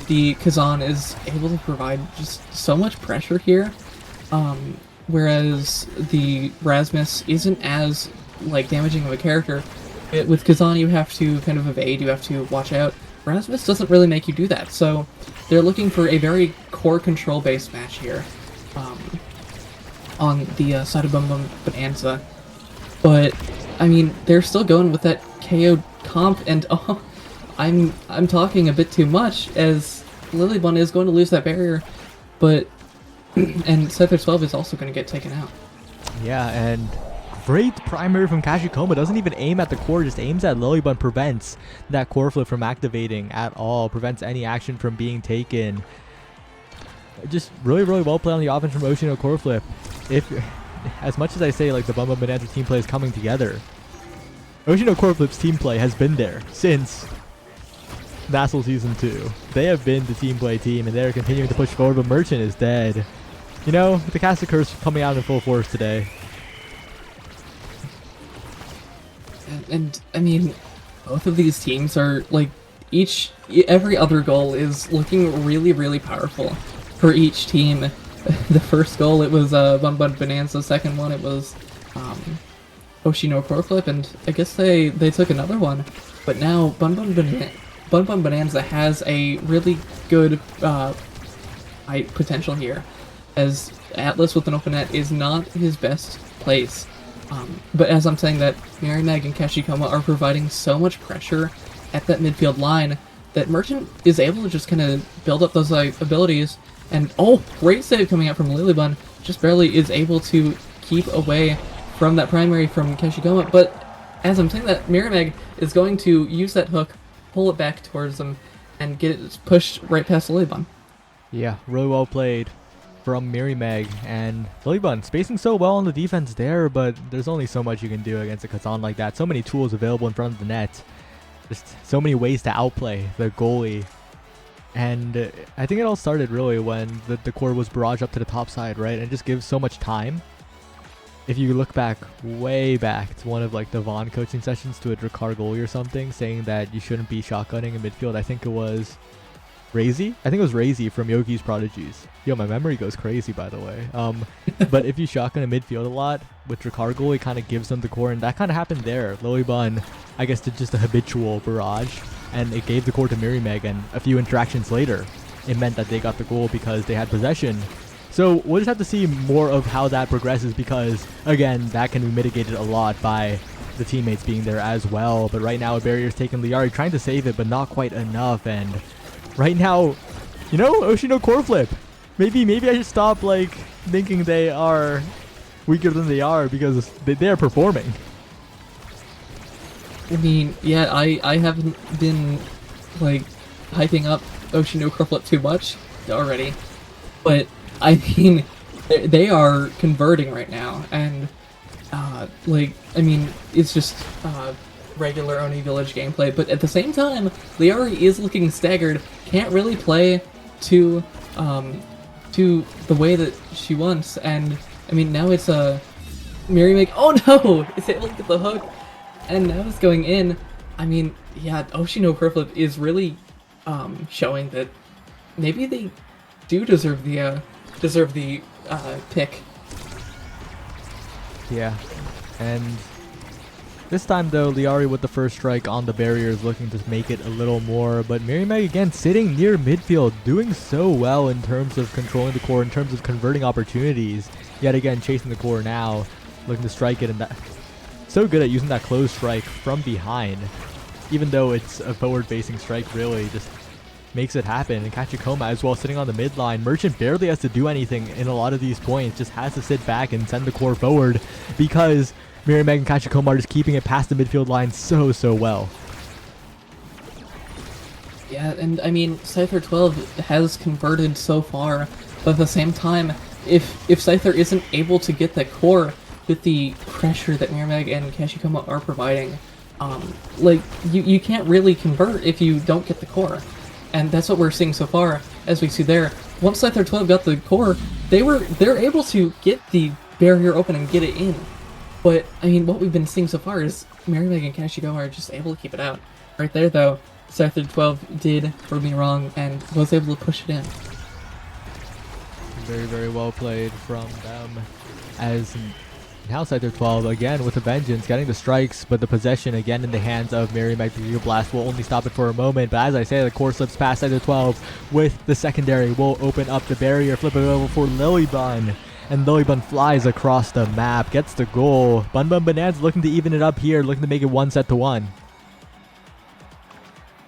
The Kazan is able to provide just so much pressure here, whereas the Rasmus isn't as like damaging of a character. With Kazan, you have to kind of evade, you have to watch out. Rasmus doesn't really make you do that, so they're looking for a very core control-based match here on the side of Bum Bum Bonanza. But, I mean, they're still going with that KO comp, and I'm talking a bit too much, as Lilybun is going to lose that barrier, but and Scyther 12 is also going to get taken out. Yeah, and great primary from Kashikoma. Doesn't even aim at the core, just aims at Lilybun. Prevents that core flip from activating at all. Prevents any action from being taken. Just really, really well played on the offense from Oshino core flip. If, as much as I say like the Bum Bum Bonanza team play is coming together, Oshino core flip's team play has been there since Nassel Season 2. They have been the team play team, and they're continuing to push forward, but Merchant is dead. You know, the Cast of Curse coming out in full force today. And I mean, both of these teams are like every other goal is looking really, really powerful for each team. The first goal, it was Bum Bum Bonanza. The second one, it was Oshino core flip, and I guess they took another one. But now Bum Bum Bonanza has a really good potential here, as Atlas with an open net is not his best place. But as I'm saying that, Mary Meg and Kashikoma are providing so much pressure at that midfield line that Merchant is able to just kind of build up those abilities. And oh, great save coming out from Lilybun. Just barely is able to keep away from that primary from Kashikoma. But as I'm saying that, Mary Meg is going to use that hook, pull it back towards them, and get it pushed right past Lilybun. Yeah, really well played from Mary Meg, and Lilybun spacing so well on the defense there, but there's only so much you can do against a Kazan like that. So many tools available in front of the net. Just so many ways to outplay the goalie. And I think it all started really when the core was barraged up to the top side, right? And it just gives so much time. If you look back, way back to one of like the Vaughn coaching sessions to a Drakkar goalie or something, saying that you shouldn't be shotgunning in midfield. I think it was Razy? I think it was Razy from Yogi's Prodigies. Yo, my memory goes crazy, by the way. But if you shotgun a midfield a lot, with Drakkar goal, it kind of gives them the core, and that kind of happened there. Lilybun, I guess, did just a habitual barrage, and it gave the core to Mary Meg, and a few interactions later, it meant that they got the goal because they had possession. So we'll just have to see more of how that progresses, because, again, that can be mitigated a lot by the teammates being there as well. But right now, a barrier's taken Liari, trying to save it, but not quite enough, and right now, you know, Oshino core flip. Maybe I should stop like thinking they are weaker than they are, because they are performing. I mean, yeah, I haven't been like hyping up Oshino core flip too much already, but I mean, they are converting right now, and like, I mean, it's just regular Oni Village gameplay, but at the same time, Liari is looking staggered, can't really play to the way that she wants, and I mean, now it's Mary Meg, oh no! It's able to get the hook, and now it's going in. I mean, yeah, Oshino core flip is really showing that maybe they do deserve the pick. Yeah, and This time though, Liari with the first strike on the barriers, looking to make it a little more, but Meg again sitting near midfield, doing so well in terms of controlling the core, in terms of converting opportunities. Yet again, chasing the core now, looking to strike it, and that so good at using that close strike from behind. Even though it's a forward-facing strike, really just makes it happen. And Kachikoma as well sitting on the midline. Merchant barely has to do anything in a lot of these points, just has to sit back and send the core forward because Meg and Kachikoma are just keeping it past the midfield line so well. Yeah, and I mean, Scyther 12 has converted so far, but at the same time, if Scyther isn't able to get that core with the pressure that Meg and Kachikoma are providing, like, you can't really convert if you don't get the core. And that's what we're seeing so far, as we see there. Once Scyther 12 got the core, they're able to get the barrier open and get it in. But, I mean, what we've been seeing so far is Meg and Kachikoma are just able to keep it out. Right there, though, Scyther 12 did prove me wrong and was able to push it in. Very well played from them, as now Scyther 12 again with a vengeance, getting the strikes, but the possession again in the hands of Meg. The Blast will only stop it for a moment, but as I say, the core slips past Scyther 12 with the secondary. Will open up the barrier, flip it over for Lilybun, and Lilybun flies across the map, gets the goal. Bun Bonanza looking to even it up here, looking to make it 1-1.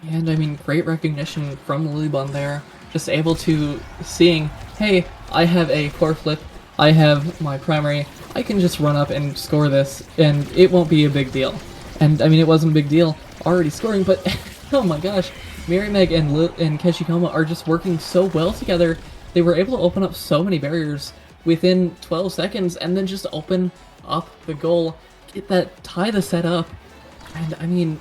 And I mean, great recognition from Lilybun there, just able to seeing, hey, I have a core flip, I have my primary, I can just run up and score this, and it won't be a big deal. And I mean, it wasn't a big deal already scoring, but oh my gosh, Meg and Kachikoma are just working so well together. They were able to open up so many barriers within 12 seconds, and then just open up the goal, get that, tie the set up. And I mean,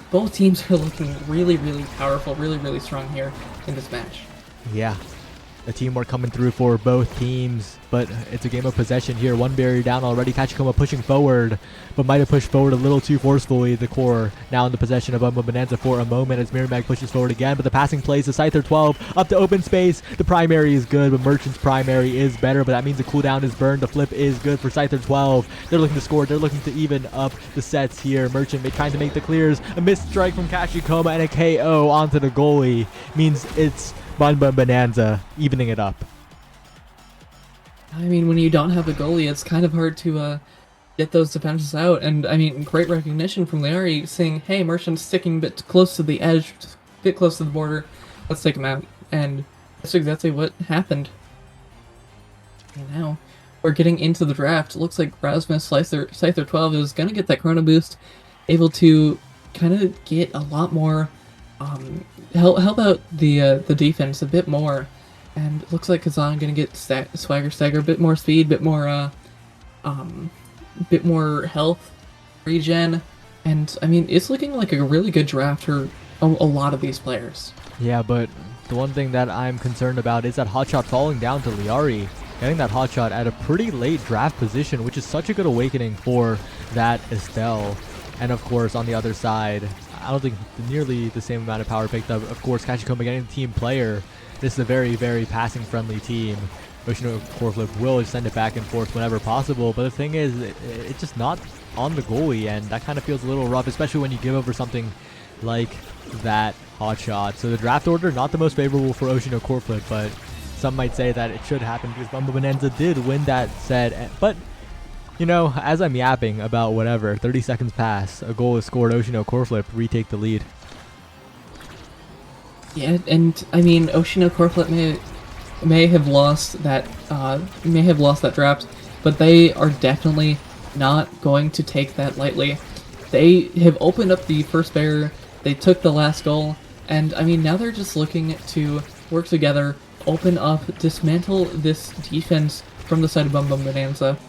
both teams are looking really powerful, really strong here in this match. Yeah, the teamwork coming through for both teams, but it's a game of possession here. One barrier down already. Kachikoma pushing forward, but might have pushed forward a little too forcefully. The core now in the possession of Bumba Bonanza for a moment as Meg pushes forward again, but the passing plays to Scyther 12 up to open space. The primary is good, but Merchant's primary is better, but that means the cooldown is burned. The flip is good for Scyther 12. They're looking to score. They're looking to even up the sets here. Merchant trying to make the clears. A missed strike from Kachikoma and a KO onto the goalie means it's Bun Bonanza evening it up. I mean, when you don't have a goalie, it's kind of hard to get those defenses out. And I mean, great recognition from Liari saying, hey, Merchant's sticking a bit close to the edge, a bit close to the border, let's take him out. And that's exactly what happened. And now we're getting into the draft. It looks like Rasmus Scyther 12 is going to get that Chrono Boost, able to kind of get a lot more, help out the defense a bit more. And it looks like Kazan gonna get Swagger Stagger, a bit more speed, bit more health, regen, and I mean, it's looking like a really good draft for a lot of these players. Yeah, but the one thing that I'm concerned about is that hotshot falling down to Liari, getting that hotshot at a pretty late draft position, which is such a good awakening for that Estelle. And of course, on the other side, I don't think nearly the same amount of power picked up. Of course, Kachikoma getting the team player. This is a very passing-friendly team. Yoshino core flip will just send it back and forth whenever possible, but the thing is, it's just not on the goalie, and that kind of feels a little rough, especially when you give over something like that hotshot. So the draft order, not the most favorable for Yoshino core flip, but some might say that it should happen because Bumba Bonanza did win that set. But, you know, as I'm yapping about whatever, 30 seconds pass, a goal is scored, Yoshino core flip, retake the lead. Yeah, and I mean, Yoshino core flip may have lost that draft, but they are definitely not going to take that lightly. They have opened up the first barrier, they took the last goal, and I mean, now they're just looking to work together, open up, dismantle this defense from the side of Bum Bonanza.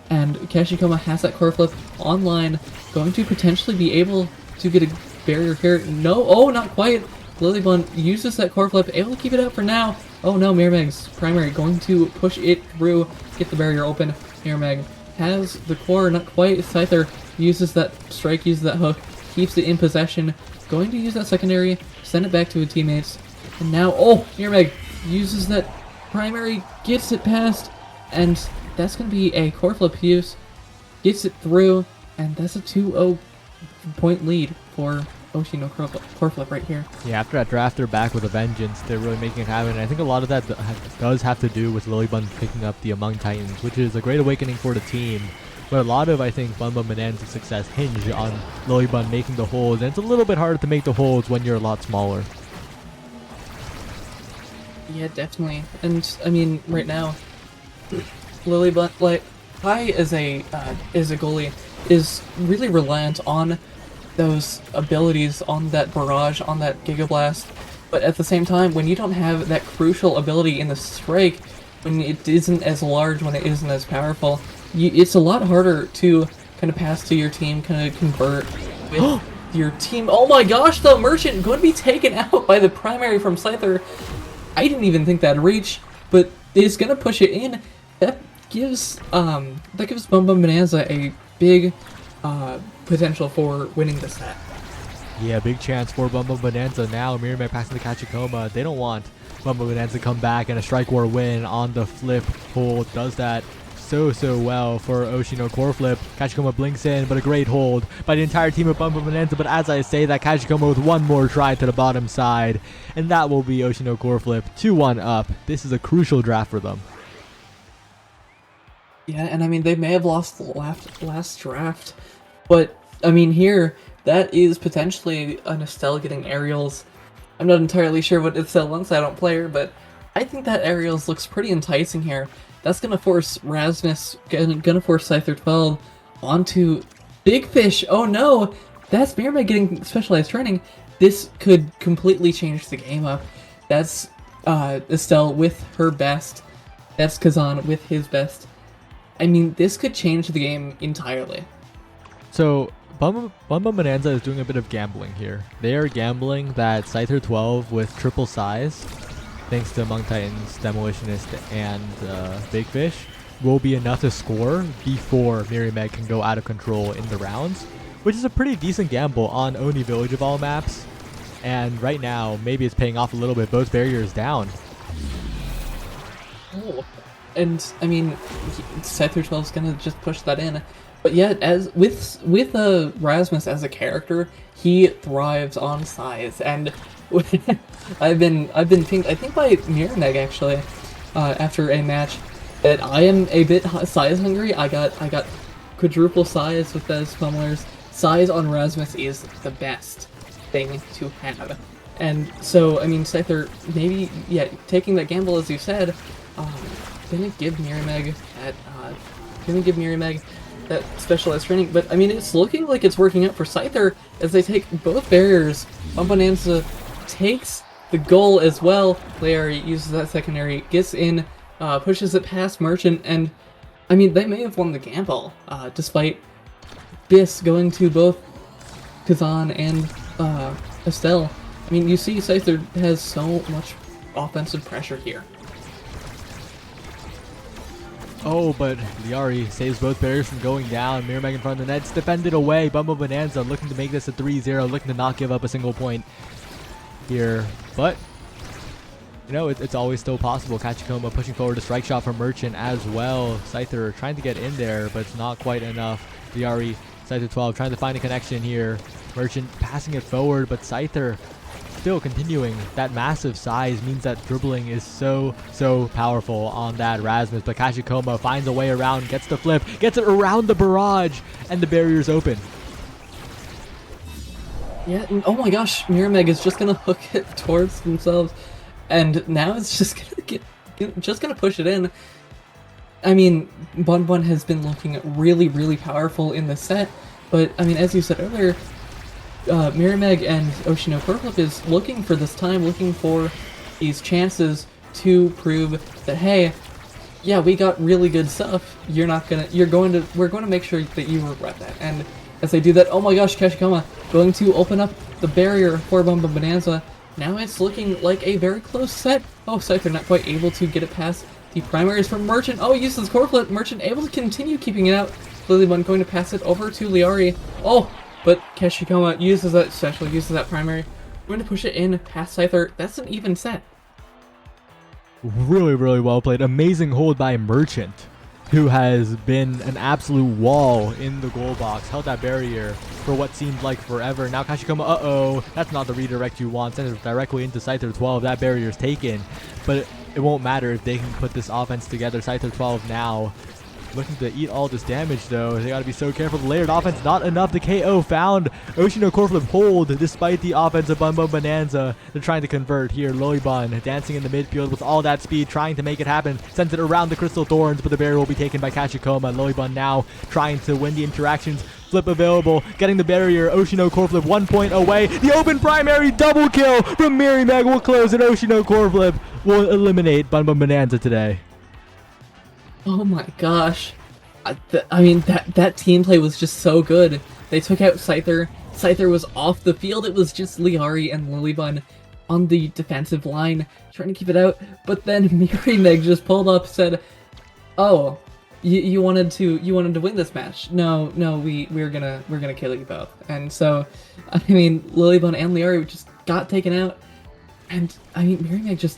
And Kachikoma has that core flip online, going to potentially be able to get a barrier here. No, oh, not quite. Lilybun uses that core flip, able to keep it out for now. Oh no, Meg's primary going to push it through, get the barrier open. Meg has the core, not quite. Scyther uses that strike, uses that hook, keeps it in possession, going to use that secondary, send it back to his teammates. And now, oh, Meg uses that primary, gets it past, and that's going to be a core flip use, gets it through, and that's a 2-0 point lead for Oshino core flip right here. Yeah, after that draft, they're back with a vengeance. They're really making it happen. And I think a lot of that does have to do with Lilybun picking up the Among Titans, which is a great awakening for the team. But a lot of, I think, Bum Bum Bonanza's success hinge on Lilybun making the holds, and it's a little bit harder to make the holds when you're a lot smaller. Yeah, definitely. And I mean, right now, Lilybun, like, Kai as a goalie is really reliant on those abilities, on that barrage, on that Giga Blast. But at the same time, when you don't have that crucial ability in the strike, when it isn't as large, when it isn't as powerful, it's a lot harder to kind of pass to your team, kind of convert with your team. Oh my gosh, the Merchant going to be taken out by the primary from Scyther. I didn't even think that'd reach, but it's going to push it in. That gives Bum Bum Bonanza a big potential for winning the set. Yeah, big chance for Bum Bum Bonanza now. Miramax passing to Kachikoma. They don't want Bum Bum Bonanza to come back and a strike war win on the flip hold. Does that so well for Oshino core flip. Kachikoma blinks in, but a great hold by the entire team of Bum Bum Bonanza. But as I say that, Kachikoma with one more try to the bottom side, and that will be Oshino core flip 2-1 up. This is a crucial draft for them. Yeah, and I mean, they may have lost the last draft, but I mean, here, that is potentially an Estelle getting aerials. I'm not entirely sure what Estelle wants, I don't play her, but I think that aerials looks pretty enticing here. That's gonna force Rasmus, gonna force Scyther 12 onto Big Fish. Oh no, that's Miramax getting specialized training. This could completely change the game up. That's Estelle with her best. That's Kazan with his best. I mean, this could change the game entirely. So, Bum Bum Bonanza is doing a bit of gambling here. They are gambling that Scyther 12 with triple size, thanks to Among Titans, Demolitionist, and Big Fish, will be enough to score before Miramax can go out of control in the rounds, which is a pretty decent gamble on Oni Village of all maps. And right now, maybe it's paying off a little bit. Both barriers down. Oh. And I mean, Scyther 12 is gonna just push that in, but yet as with Rasmus as a character, he thrives on size, and I've been pinged, I think by Miramax actually, after a match, that I am a bit size hungry. I got quadruple size with those pummelers. Size on Rasmus is the best thing to have, and so I mean, Scyther maybe taking that gamble as you said. Gonna give Miramax that specialized training, but I mean, it's looking like it's working out for Scyther as they take both barriers. Bum Bonanza takes the goal as well. Larry uses that secondary, gets in, pushes it past Merchant, and I mean, they may have won the gamble, despite Biss going to both Kazan and Estelle. I mean, you see Scyther has so much offensive pressure here. Oh, but Liari saves both barriers from going down. Miramax in front of the net. It's defended away. Bum Bum Bonanza looking to make this a 3-0, looking to not give up a single point here. But, you know, it's always still possible. Kachikoma pushing forward a strike shot from Merchant as well. Scyther trying to get in there, but it's not quite enough. Liari, Scyther 12 trying to find a connection here. Merchant passing it forward, but Scyther still continuing. That massive size means that dribbling is so powerful on that Rasmus, but Kachikoma finds a way around, gets the flip, gets it around the barrage, and the barrier's open. Yeah, and oh my gosh, Miramax is just gonna hook it towards themselves, and now it's just gonna push it in. I mean, Bun Bun has been looking really powerful in the set, but I mean, as you said earlier, Miramax and Oshino core flip is looking for this time, looking for these chances to prove that, hey, yeah, we got really good stuff. We're going to make sure that you regret that. And as they do that, oh my gosh, Kachikoma going to open up the barrier for Bum Bum Bonanza. Now it's looking like a very close set. Oh, Scyther not quite able to get it past the primaries from Merchant. Oh, he uses core flip. Merchant able to continue keeping it out. Lilybun going to pass it over to Liari. Oh, but Kachikoma uses that special, uses that primary. We're going to push it in past Scyther. That's an even set. Really well played. Amazing hold by Merchant. who has been an absolute wall in the goal box, held that barrier for what seemed like forever. Now Kashikoma, that's not the redirect you want. Send it directly into Scyther 12. That barrier is taken, but it won't matter if they can put this offense together. Scyther 12 now looking to eat all this damage, though. They got to be so careful. The layered offense, not enough. The KO found Oshino core flip hold despite the offense of Bum Bum Bonanza. They're trying to convert here. Lolibun dancing in the midfield with all that speed, trying to make it happen. Sends it around the Crystal Thorns, but the barrier will be taken by Kashikoma. Lolibun now trying to win the interactions. Flip available, getting the barrier. Oshino core flip 1 point away. The open primary double kill from Mirimeg will close it. Oshino core flip will eliminate Bum Bum Bonanza today. Oh my gosh. I mean, that team play was just so good. They took out Scyther. Scyther was off the field. It was just Liari and Lolibun on the defensive line trying to keep it out. But then Mirimeg just pulled up, said, "Oh, you wanted to win this match? No, we're gonna kill you both." And so, I mean, Lolibun and Liari just got taken out. And I mean, Mirimeg just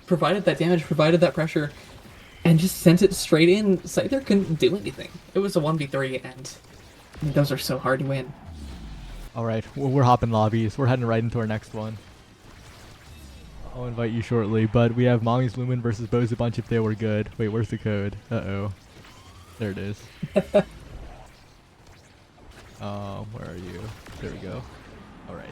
provided that damage, provided that pressure, and just sent it straight in. Scyther couldn't do anything. It was a 1v3, and those are so hard to win. All right, we're hopping lobbies. We're heading right into our next one. I'll invite you shortly, but we have Mommy's Lumen versus Boza Bunch if they were good. Wait, where's the code? Uh-oh. There it is. Where are you? There we go. All right.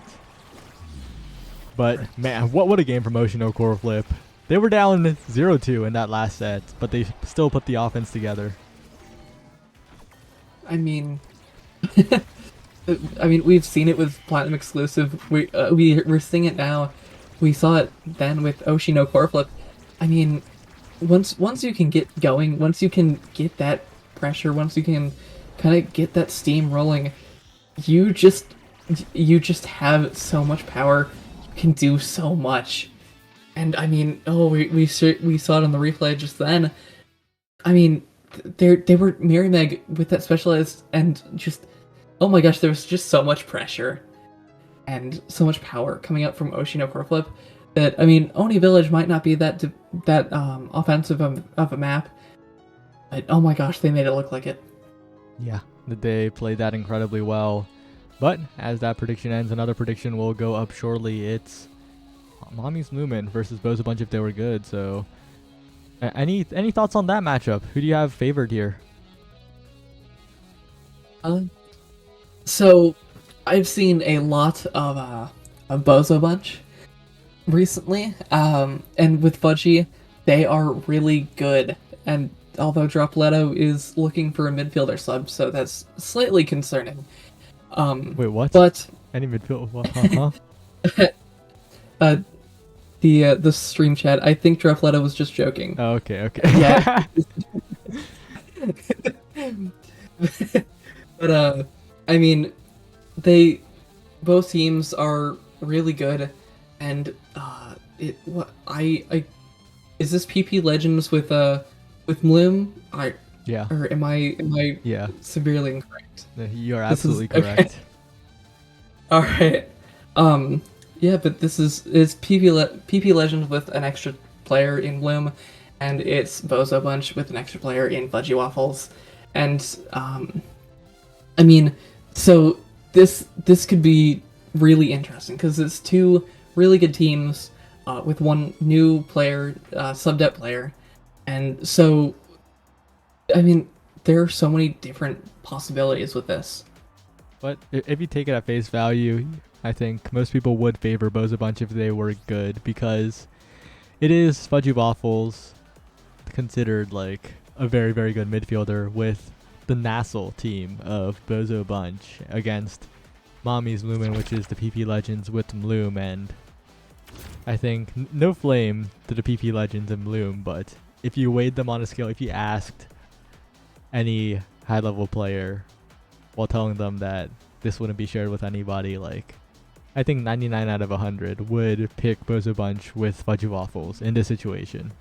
But, man, what a game from Oshino core flip. They were down 0-2 in that last set, but they still put the offense together. I mean, we've seen it with Platinum Exclusive. We're seeing it now. We saw it then with Oshino core flip. I mean, once you can get going, once you can get that pressure, once you can kind of get that steam rolling, you just have so much power. You can do so much. And I mean, we saw it on the replay just then. I mean, they were Mirimeg with that specialized, and just, oh my gosh, there was just so much pressure and so much power coming out from Oshino core flip that, I mean, Oni Village might not be that offensive of a map, but oh my gosh, they made it look like it. Yeah, they played that incredibly well. But as that prediction ends, another prediction will go up shortly. It's Mommy's Lumen versus Boza Bunch if they were good. So, any thoughts on that matchup? Who do you have favored here? So I've seen a lot of Bozo Bunch recently, and with Fudgy, they are really good. And although Dropletto is looking for a midfielder sub, so that's slightly concerning. Wait, what? But Any midfield? the stream chat, I think Dropletto was just joking. Oh, okay. Yeah. But I mean, both teams are really good, and is this PP Legends with Bloom? Yeah. Or am I Yeah. severely incorrect? You're absolutely correct. Okay. All right. Yeah, but this is PP Legends with an extra player in Bloom, and it's Bozo Bunch with an extra player in Fudgy Waffles, and I mean, so this could be really interesting because it's two really good teams with one new player, sub-det player, and so I mean there are so many different possibilities with this. But if you take it at face value, I think most people would favor Boza Bunch if they were good, because it is Fudgy Waffles considered like a very, very good midfielder with the Nassel team of Bozo Bunch against Mommy's Lumen, which is the PP Legends with Bloom, and I think no flame to the PP Legends and Bloom, but if you weighed them on a scale, if you asked any high-level player while telling them that this wouldn't be shared with anybody, like, I think 99 out of 100 would pick Bozo Bunch with Fudgy Waffles in this situation.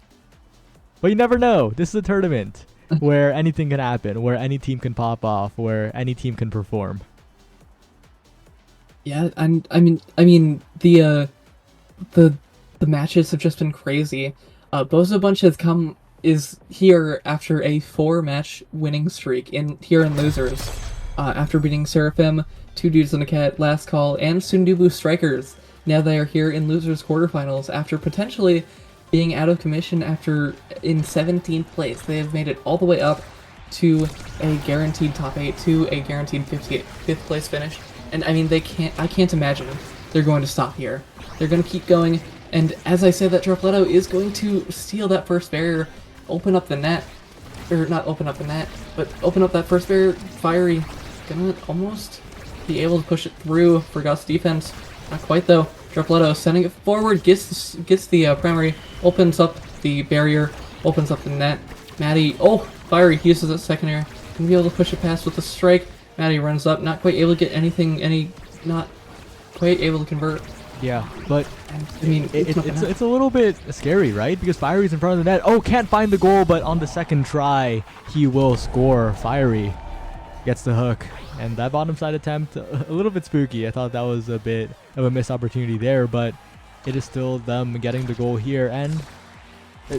But you never know. This is a tournament where anything can happen, where any team can pop off, where any team can perform. Yeah, and I mean the matches have just been crazy. Bozo Bunch has come is here after a 4-match winning streak here in losers, after beating Seraphim, Two Dudes and a Cat, Last Call, and Sundubu Strikers. Now they are here in losers quarterfinals after potentially being out of commission in 17th place. They have made it all the way up to a guaranteed top 8, to a guaranteed 5th place finish. And I mean, I can't imagine they're going to stop here. They're going to keep going, and as I said, that Dropletto is going to steal that first barrier, open up the net, or not open up the net, but open up that first barrier. Fiery gonna almost be able to push it through for Got's defense. Not quite though. Dropletto sending it forward, gets the primary, opens up the barrier, opens up the net. Maddie, oh, Fiery uses that secondary, gonna be able to push it past with a strike. Maddie runs up, not quite able to get not quite able to convert. Yeah, but I mean, it's a little bit scary, right? Because Fiery's in front of the net. Oh, can't find the goal, but on the second try, he will score. Fiery gets the hook. And that bottom side attempt, a little bit spooky. I thought that was a bit of a missed opportunity there, but it is still them getting the goal here. And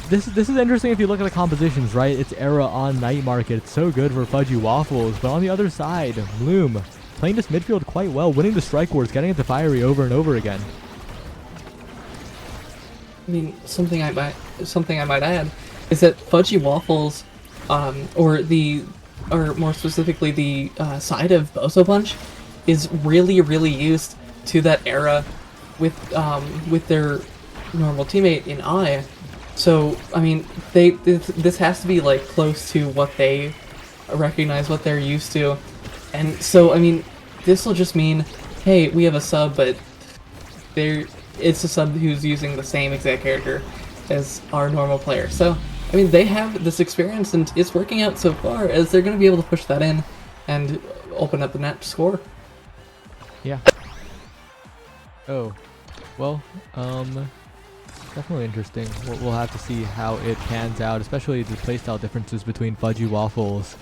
this is interesting if you look at the compositions, right? It's Era on Night Market. It's so good for Fudgy Waffles. But on the other side, Bloom playing this midfield quite well, winning the strike wars, getting it to Fiery over and over again. I mean, something I might add is that Fudgy Waffles, or more specifically the side of Bozo Punch, is really used to that Era with their normal teammate in I. So I mean, this has to be like close to what they recognize, what they're used to, and so I mean, this will just mean, hey, we have a sub, but it's a sub who's using the same exact character as our normal player. So I mean, they have this experience, and it's working out so far, as they're going to be able to push that in and open up the net to score. Yeah. Oh, well, definitely interesting. We'll have to see how it pans out, especially the playstyle differences between Fudgy Waffles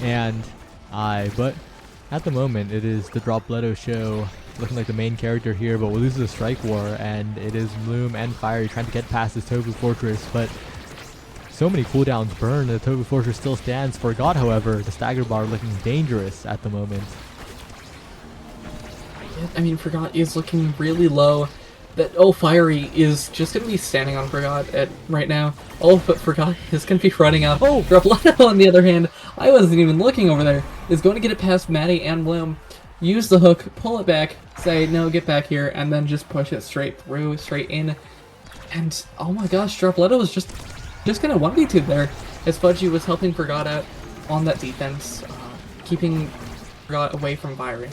and I. But at the moment, it is the Dropletto show, looking like the main character here, but we lose the strike war, and it is Bloom and Fiery trying to get past this Tofu Fortress, but so many cooldowns burn, the Tofu Fortress still stands. For God, however, the stagger bar looking dangerous at the moment. I mean, Forgot is looking really low. Fiery is just going to be standing on Forgot right now. Oh, but Forgot is going to be running up. Oh, Dropletto, on the other hand, I wasn't even looking over there, is going to get it past Maddie and Bloom, use the hook, pull it back, say, no, get back here, and then just push it straight through, straight in. And, oh my gosh, Dropletto was just kind of 1v2 there, as Fudgy was helping Forgot out on that defense, keeping Forgot away from Fiery.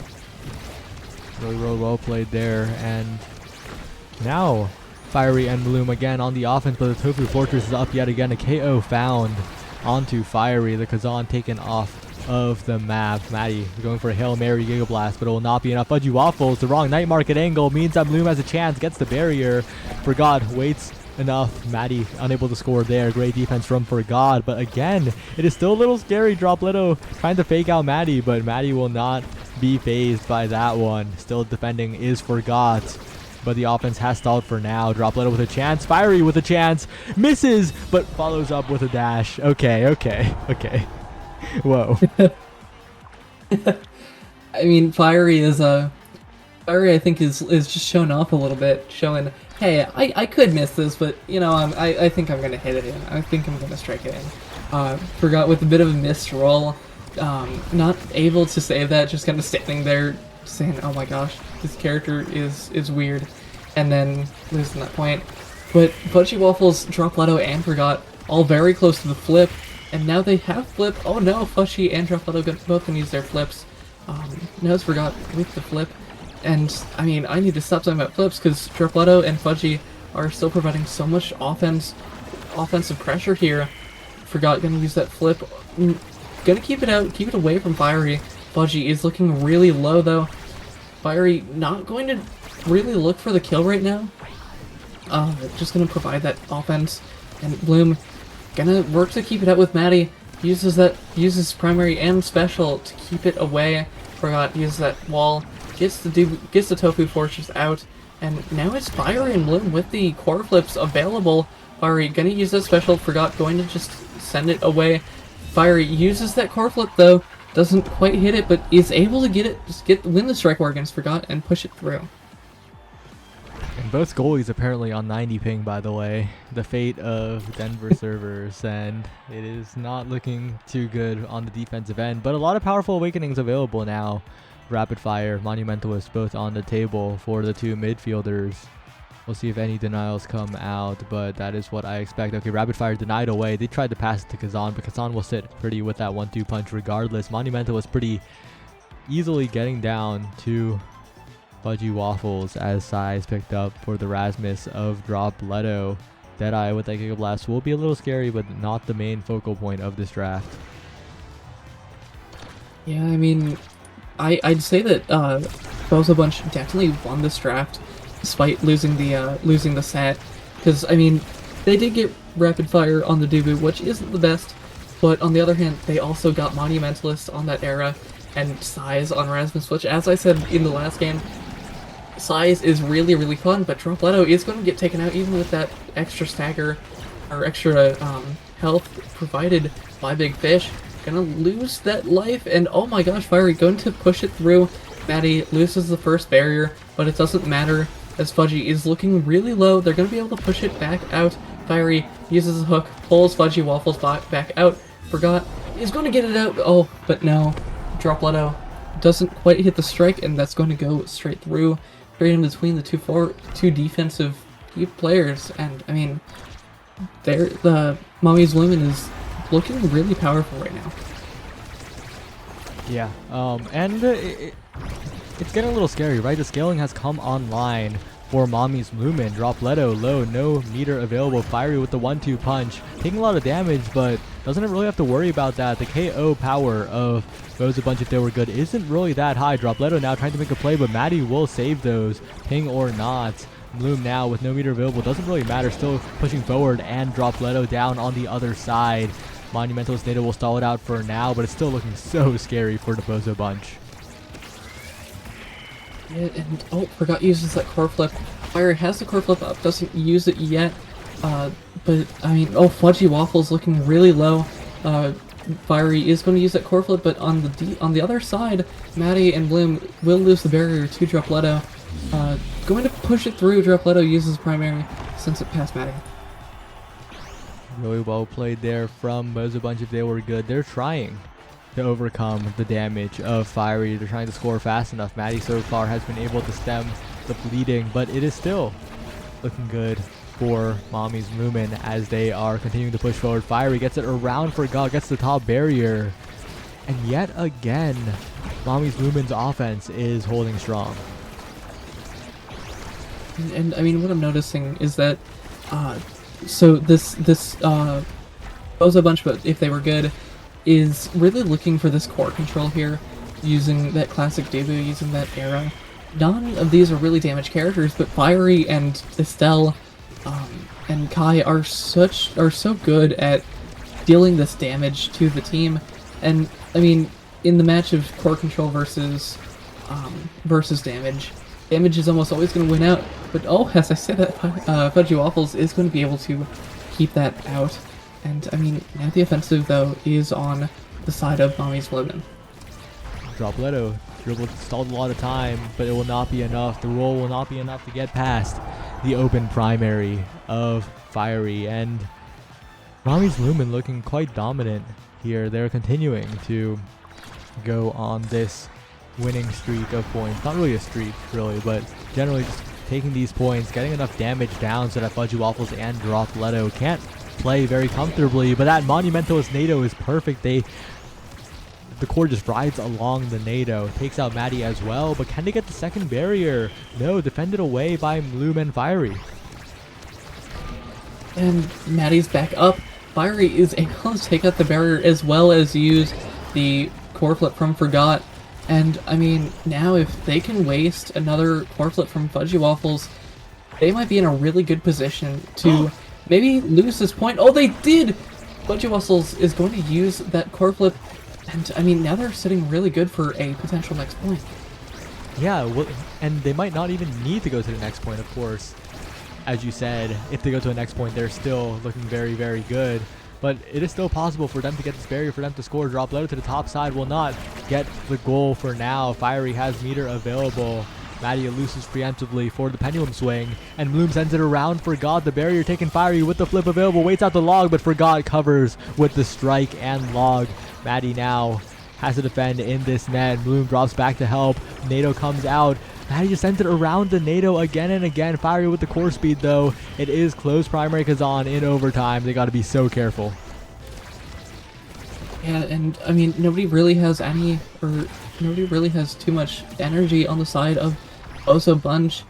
Really well played there, and now Fiery and Bloom again on the offense, but the Tofu Fortress is up yet again. A KO found onto Fiery, the Kazan taken off of the map. Maddie going for a Hail Mary Giga Blast, but it will not be enough. Fudgy Waffles, the wrong Night Market angle means that Bloom has a chance, gets the barrier. Forgot waits enough. Maddie unable to score there. Great defense from Forgot, but again, it is still a little scary. Dropletto trying to fake out Maddie, but Maddie will not be phased by that one. Still defending is Forgot, but the offense has stalled for now. Dropletto with a chance. Fiery with a chance. Misses, but follows up with a dash. Okay. Whoa. I mean, Fiery I think is just showing off a little bit, showing, hey, I could miss this, but you know, I think I'm gonna hit it in. I think I'm gonna strike it in. Forgot with a bit of a missed roll, not able to save that, just kind of standing there saying, oh my gosh, this character is weird, and then losing that point. But Fudgy Waffles, Dropletto, and Forgot all very close to the flip, and now they have flip. Oh no, Fudgy and Dropletto both can use their flips. Now it's Forgot with the flip. And, I mean, I need to stop talking about flips, because Dropletto and Fudgy are still providing so much offensive pressure here. Forgot gonna use that flip. Gonna keep it away from Fiery. Fudgy is looking really low, though. Fiery not going to really look for the kill right now. Just gonna provide that offense. And Bloom gonna work to keep it out with Maddie. Uses primary and special to keep it away. Forgot uses that wall. Gets the Tofu Fortress out, And now it's Fiery and Bloom with the core flips available. Fiery gonna use that special, forgot, going to just send it away. Fiery uses that core flip though, doesn't quite hit it, but is able to win the strike war against Forgot and push it through. And both goalies apparently on 90 ping, by the way. The fate of Denver servers, and it is not looking too good on the defensive end. But a lot of powerful awakenings available now. Rapid Fire, Monumentalist, both on the table for the two midfielders. We'll see if any denials come out, but that is what I expect. Okay, Rapid Fire denied away. They tried to pass it to Kazan, but Kazan will sit pretty with that 1-2 punch regardless. Monumentalist pretty easily getting down to Fudgy Waffles as Sai is picked up for the Rasmus of Drop Leto. Deadeye with that Giga Blast will be a little scary, but not the main focal point of this draft. Yeah, I mean, I'd say that Bozo Bunch definitely won this draft, despite losing the set. Because I mean, they did get Rapid Fire on the Dubu, which isn't the best, but on the other hand, they also got Monumentalist on that era and Size on Rasmus, which, as I said in the last game, Size is really, really fun, but Drop Leto is going to get taken out even with that extra stagger, or extra health provided by Big Fish. Gonna lose that life, and oh my gosh, Fiery going to push it through. Maddie loses the first barrier, but it doesn't matter, as Fudgy is looking really low. They're gonna be able to push it back out. Fiery uses a hook, pulls Fudgy Waffles back out. Forgot is going to get it out, oh, but no. Drop Leto doesn't quite hit the strike, and that's going to go straight through. Straight in between the two defensive players, and I mean, the Mommy's Lumen is looking really powerful right now. Yeah, and it's getting a little scary, right? The scaling has come online for Mommy's Lumen. Drop Leto low, no meter available. Fiery with the 1-2 punch, taking a lot of damage, but doesn't really have to worry about that. The KO power of Bozo Bunch, if they were good, isn't really that high. Drop Leto now trying to make a play, but Maddie will save those, ping or not. Bloom now with no meter available, doesn't really matter, still pushing forward, and Drop Leto down on the other side. Monumentalist Nato will stall it out for now, but it's still looking so scary for the Bozo Bunch. Yeah, and oh, Forgot uses that core flip. Fire has the core flip up, doesn't use it yet. But I mean, oh, Fudgy Waffles looking really low. Fiery is going to use that core flip, but on the other side, Maddie and Bloom will lose the barrier to Drop Leto. Going to push it through. Drop Leto uses primary, sends it past Maddie. Really well played there from Bozo Bunch. If they were good, they're trying to overcome the damage of Fiery. They're trying to score fast enough. Maddie so far has been able to stem the bleeding, but it is still looking good for Mommy's Lumen as they are continuing to push forward. Fiery gets it around for God, gets the top barrier, and yet again, Mommy's Lumen's offense is holding strong. And I mean, what I'm noticing is that, so this Bozo Bunch, but if they were good, is really looking for this core control here, using that classic Debu, using that era. None of these are really damaged characters, but Fiery and Estelle and Kai are so good at dealing this damage to the team. And I mean, in the match of core control versus damage, damage is almost always going to win out. But oh, as I said, that Fudgy Waffles is going to be able to keep that out. And I mean, now the offensive though is on the side of Mommy's Lumen. Drop Leto stalled a lot of time, but it will not be enough. The roll will not be enough to get past the open primary of Fiery, and Mommy's Lumen looking quite dominant here. They're continuing to go on this winning streak of points. Not really a streak, really, but generally just taking these points, getting enough damage down so that Fudgy Waffles and Drop Leto can't play very comfortably, but that Monumentalist Nato is perfect. The core just rides along the Nato, takes out Maddie as well, but can they get the second barrier? No, defended away by Lumen Fiery. And Maddie's back up. Fiery is able to take out the barrier as well as use the core flip from Forgot. And I mean, now if they can waste another core flip from Fudgy Waffles, they might be in a really good position to maybe lose this point. Oh, they did! Fudgy Waffles is going to use that core flip. And I mean, now they're sitting really good for a potential next point. Yeah, well, and they might not even need to go to the next point, of course. As you said, if they go to the next point, they're still looking very, very good. But it is still possible for them to get this barrier, for them to score. Drop Leto to the top side will not get the goal for now. Fiery has meter available. Maddie elusives preemptively for the pendulum swing, and Bloom sends it around for God. The barrier taken. Fiery with the flip available, waits out the log, but Forgot covers with the strike and log. Maddie now has to defend in this net. Bloom drops back to help. NATO comes out. Maddie just sent it around the NATO again and again. Fiery with the core speed though. It is close primary Kazan in overtime. They got to be so careful. Yeah, and I mean, nobody really has too much energy on the side of Bozo Bunch.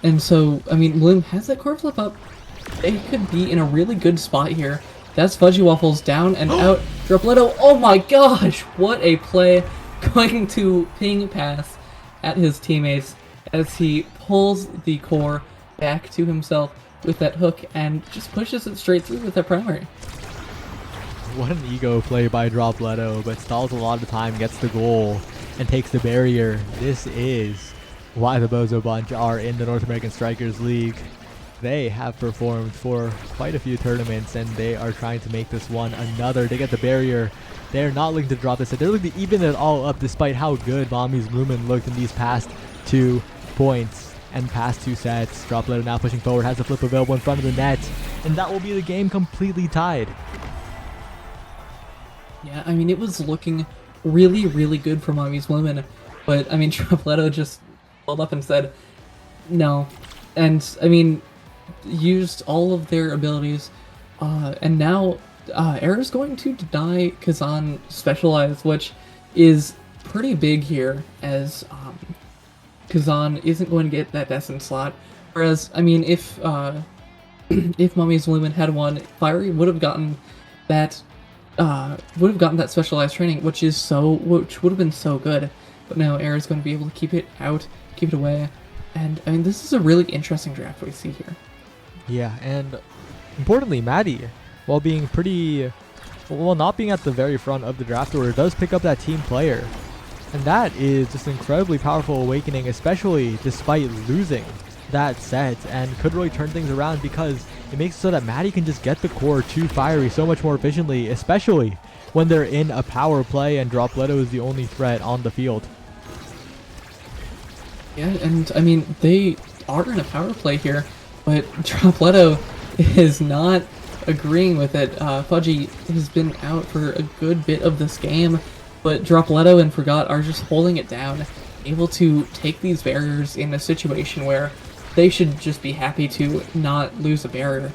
And so, I mean, Bloom has that core flip up. They could be in a really good spot here. That's Fudgy Waffles down and out. Drop Leto. Oh my gosh, what a play. Going to ping pass at his teammates as he pulls the core back to himself with that hook and just pushes it straight through with that primary. What an ego play by Drop Leto, but stalls a lot of the time, gets the goal, and takes the barrier. This is why the Bozo Bunch are in the North American Strikers League. They have performed for quite a few tournaments, and they are trying to make this one another. They get the barrier. They're not looking to drop this. They're looking to even it all up, despite how good Mommy's Lumen looked in these past 2 points and past 2 sets. Drop Leto now pushing forward, has the flip available in front of the net, and that will be the game completely tied. Yeah, I mean, it was looking really, really good for Mommy's Lumen, but I mean, Drop Leto just pulled up and said no, and I mean, used all of their abilities, and now Air is going to deny Kazan Specialized, which is pretty big here, as Kazan isn't going to get that BestieInSlot. Whereas, I mean, if Mommy's Lumen had won, Fiery would have gotten that Specialized training, which would have been so good. But now Air is going to be able to keep it out, keep it away, and I mean, this is a really interesting draft we see here. Yeah, and importantly, Maddie, while not being at the very front of the draft order, does pick up that team player. And that is just an incredibly powerful awakening, especially despite losing that set, and could really turn things around because it makes it so that Maddie can just get the core to Fiery so much more efficiently, especially when they're in a power play and Drop Leto is the only threat on the field. Yeah, and I mean, they are in a power play here, but Drop Leto is not agreeing with it. Fudgy has been out for a good bit of this game, but Drop Leto and Forgot are just holding it down, able to take these barriers in a situation where they should just be happy to not lose a barrier.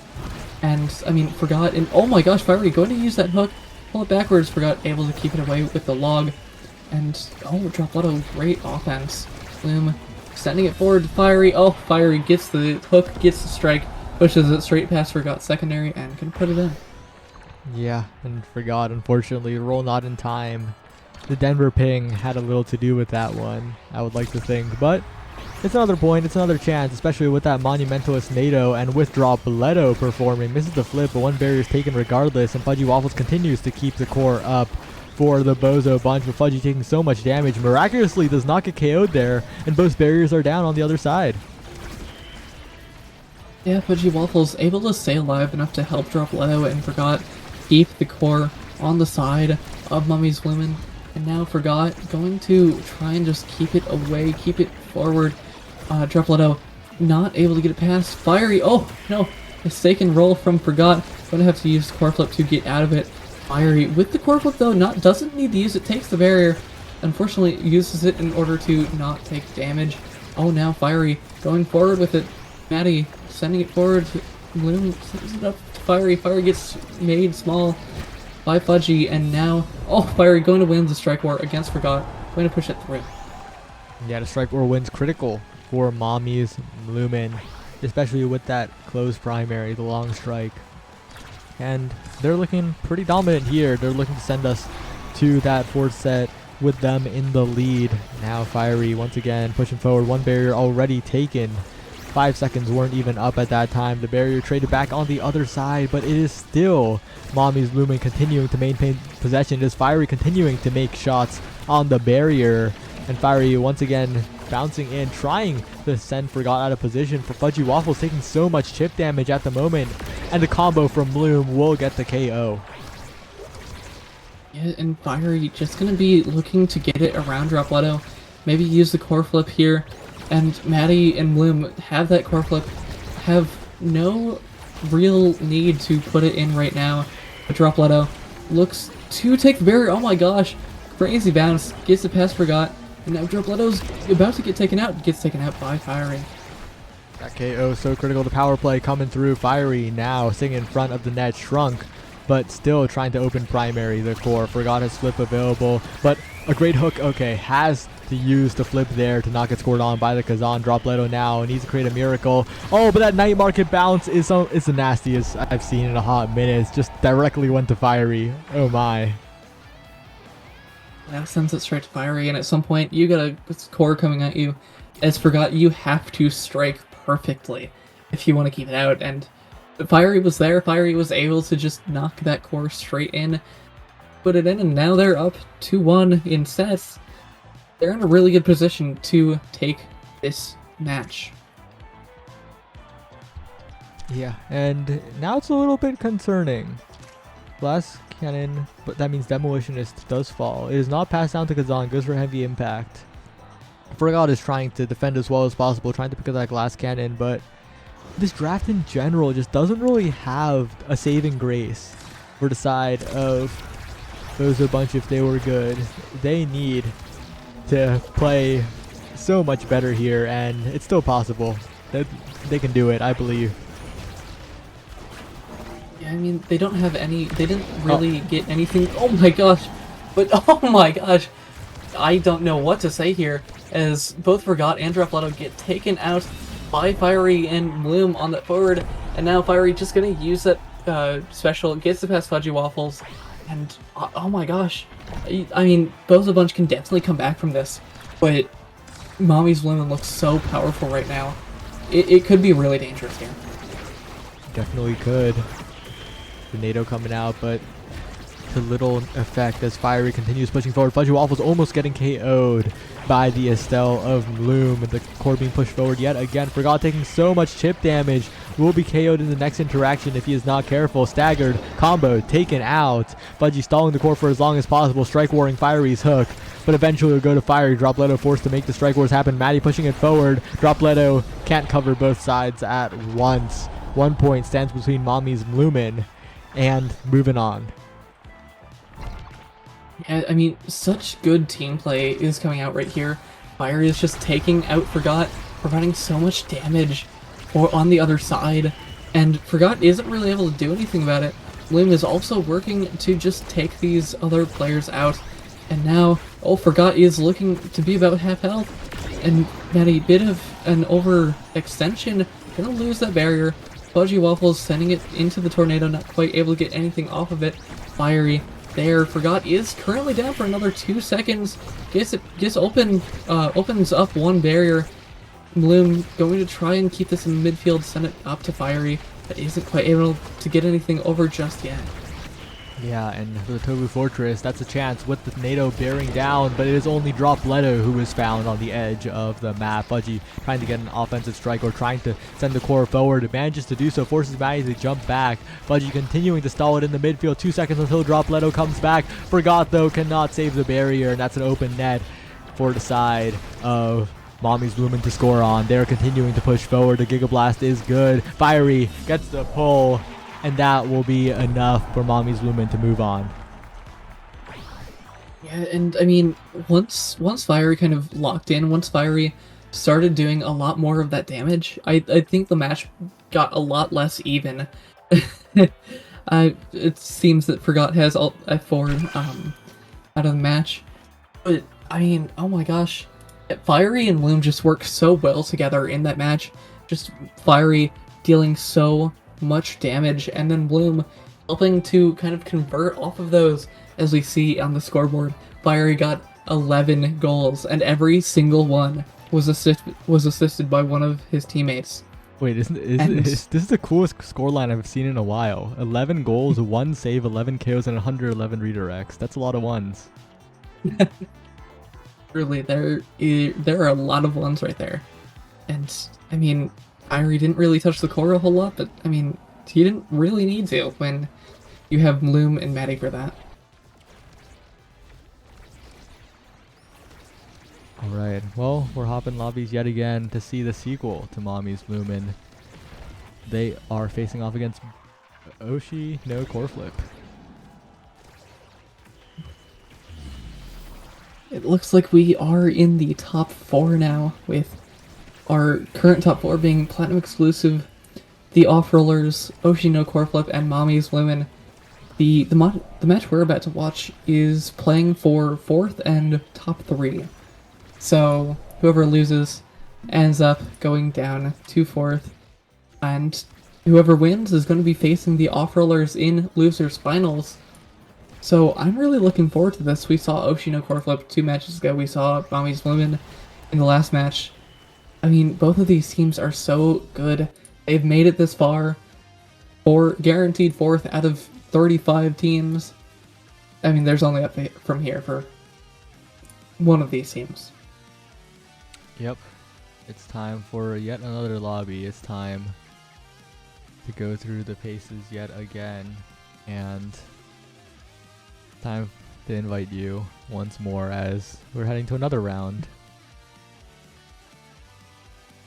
And, I mean, Forgot, and oh my gosh, Fiery going to use that hook, pull it backwards, Forgot able to keep it away with the log, and, oh, Drop Leto, great offense. Bloom sending it forward to Fiery, oh, Fiery gets the hook, gets the strike, pushes it straight past Forgot secondary, and can put it in. Yeah, and Forgot, unfortunately, roll not in time. The Denver ping had a little to do with that one, I would like to think, but it's another point, it's another chance, especially with that Monumentalist NATO, and with Drop Leto performing. Misses the flip, but one barrier is taken regardless, and Fudgy Waffles continues to keep the core up for the Bozo Bunch, with Fudgy taking so much damage. Miraculously does not get KO'd there, and both barriers are down on the other side. Yeah, Fudgy Waffles able to stay alive enough to help Drop Leto and Forgot keep the core on the side of Mommy's Lumen. And now Forgot going to try and just keep it away, keep it forward. Drop Leto not able to get it past. Fiery, oh no, mistaken roll from Forgot. Gonna have to use core flip to get out of it. Fiery with the core flip though, doesn't need to use it, takes the barrier. Unfortunately uses it in order to not take damage. Oh, now Fiery going forward with it. Maddie sending it forward to Bloom, sends it up to Fiery. Fiery gets made small by Fudgy, and now, oh, Fiery going to win the strike war against Forgot, going to push it through. Yeah, the strike war win's critical for Mommy's Lumen, especially with that close primary, the long strike. And they're looking pretty dominant here. They're looking to send us to that 4th set with them in the lead. Now Fiery once again pushing forward, one barrier already taken. 5 seconds weren't even up at that time. The barrier traded back on the other side, but it is still Mommy's Lumen continuing to maintain possession. It is Fiery continuing to make shots on the barrier, and Fiery once again bouncing in, trying to send Forgot out of position. For Fudgy Waffles taking so much chip damage at the moment, and the combo from Bloom will get the KO. Yeah, and Fiery just gonna be looking to get it around Dropletto. Maybe use the core flip here, and Maddie and Bloom have that core flip, have no real need to put it in right now. But Dropletto looks to take the barrier. Oh my gosh, crazy bounce, gets it past Forgot, and now Dropletto's about to get taken out. Gets taken out by Fiery. That KO so critical. The power play coming through. Fiery now sitting in front of the net, shrunk, but still trying to open primary. The core Forgot his flip available, but a great hook. Okay, has to use the flip there to not get scored on by the Kazan. Dropletto now needs to create a miracle. Oh, but that night market bounce is the nastiest I've seen in a hot minute. It's just directly went to Fiery. Oh my. Now sends it straight to Fiery, and at some point you got a core coming at you. As Forgot, you have to strike perfectly if you want to keep it out, and Fiery was there. Fiery was able to just knock that core straight in, put it in, and now they're up 2-1 in sets. They're in a really good position to take this match. Yeah, and now it's a little bit concerning. Blast Cannon, but that means Demolitionist does fall. It is not passed down to Kazan, goes for heavy impact. Forgot is trying to defend as well as possible, trying to pick up that Glass Cannon, but this draft in general just doesn't really have a saving grace for the side of those a bunch if they were good. They need to play so much better here, and it's still possible that they can do it, I believe. Yeah, I mean, they don't have any, they didn't really get anything. Oh my gosh, but oh my gosh, I don't know what to say here, as both Forgot and Dropletto get taken out by Fiery and Bloom on that forward, and now Fiery just gonna use that special, gets to pass Fudgy Waffles, and oh my gosh, I mean, both a bunch can definitely come back from this, but Mommy's Bloom looks so powerful right now. It could be really dangerous here. Definitely could. Tornado coming out, but to little effect as Fiery continues pushing forward. Fudgy Waffles almost getting KO'd by the Estelle of Bloom, and the core being pushed forward yet again. Forgot taking so much chip damage, will be KO'd in the next interaction if he is not careful. Staggered, combo, taken out. Fudgy stalling the core for as long as possible, strike warring Fiery's hook, but eventually will go to Fiery. Dropletto forced to make the strike wars happen. Maddie pushing it forward. Dropletto can't cover both sides at once. 1 point stands between Mommy's Bloomin' and moving on. Yeah, I mean, such good team play is coming out right here. Fiery is just taking out Forgot, providing so much damage on the other side, and Forgot isn't really able to do anything about it. Bloom is also working to just take these other players out, and now, Forgot is looking to be about half health, and Maddie, bit of an overextension, gonna lose that barrier. Fudgy Waffles sending it into the tornado, not quite able to get anything off of it. Fiery there. Forgot is currently down for another 2 seconds. Opens up one barrier. Bloom going to try and keep this in midfield, send it up to Fiery, but isn't quite able to get anything over just yet. Yeah, and for the Tobu Fortress, that's a chance with the tornado bearing down, but it is only Dropletto who is found on the edge of the map. Fudgy trying to get an offensive strike or trying to send the core forward. It manages to do so, forces Maddie to jump back. Fudgy continuing to stall it in the midfield, 2 seconds until Dropletto comes back. Forgot, though, cannot save the barrier, and that's an open net for the side of Mommy's Blooming to score on. They're continuing to push forward. The Giga Blast is good. Fiery gets the pull, and that will be enough for Mommy's Blooming to move on. Yeah, and I mean, once Fiery kind of locked in, once Fiery started doing a lot more of that damage, I think the match got a lot less even. It seems that Forgot has Alt F4 out of the match, but I mean, oh my gosh, Fiery and Bloom just work so well together in that match. Just Fiery dealing so much damage, and then Bloom helping to kind of convert off of those, as we see on the scoreboard. Fiery got 11 goals, and every single one was assisted by one of his teammates. Wait, this is the coolest scoreline I've seen in a while. 11 goals, 1 save, 11 KOs, and 111 redirects. That's a lot of ones. Really, there are a lot of ones right there. And, I mean, Irie didn't really touch the core a whole lot, but, I mean, he didn't really need to when you have Bloom and Maddie for that. Alright, well, we're hopping lobbies yet again to see the sequel to Mommy's Bloomin'. They are facing off against Oshi no core flip. It looks like we are in the top 4 now, with our current top 4 being Platinum Exclusive, the Off-Rollers, Oshi no core flip, and Mommy's Bloomin'. The match we're about to watch is playing for 4th and top 3. So whoever loses ends up going down to 4th, and whoever wins is going to be facing the Off-Rollers in Losers Finals. So I'm really looking forward to this. We saw Oshi no core flip 2 matches ago. We saw Mommy's Bloomin' in the last match. I mean, both of these teams are so good. They've made it this far. Guaranteed 4th out of 35 teams. I mean, there's only up from here for one of these teams. Yep. It's time for yet another lobby. It's time to go through the paces yet again. And time to invite you once more as we're heading to another round.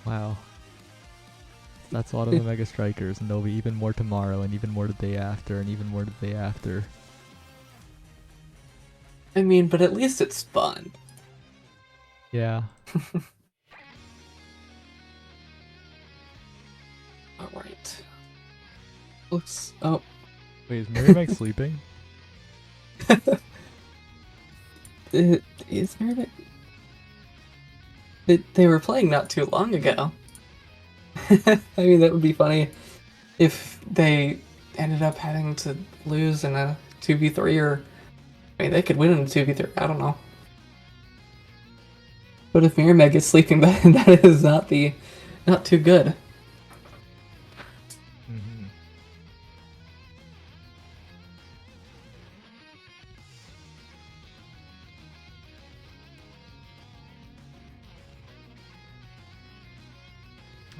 Wow. That's a lot of the Mega Strikers, and there'll be even more tomorrow, and even more the day after, and even more the day after. I mean, but at least it's fun. Yeah. Alright. Looks... oh. Wait, is Mary Meg sleeping? Is there... They were playing not too long ago. I mean, that would be funny if they ended up having to lose in a 2v3, or... I mean, they could win in a 2v3, I don't know. But if Mirrormeg is sleeping, that is not too good. Mm-hmm.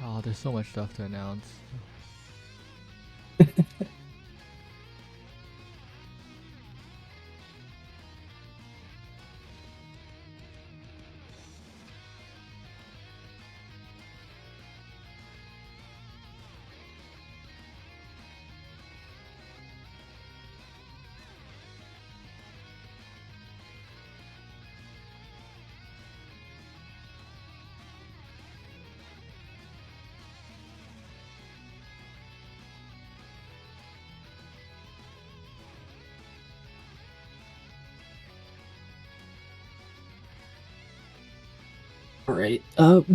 Oh, there's so much stuff to announce. Alright,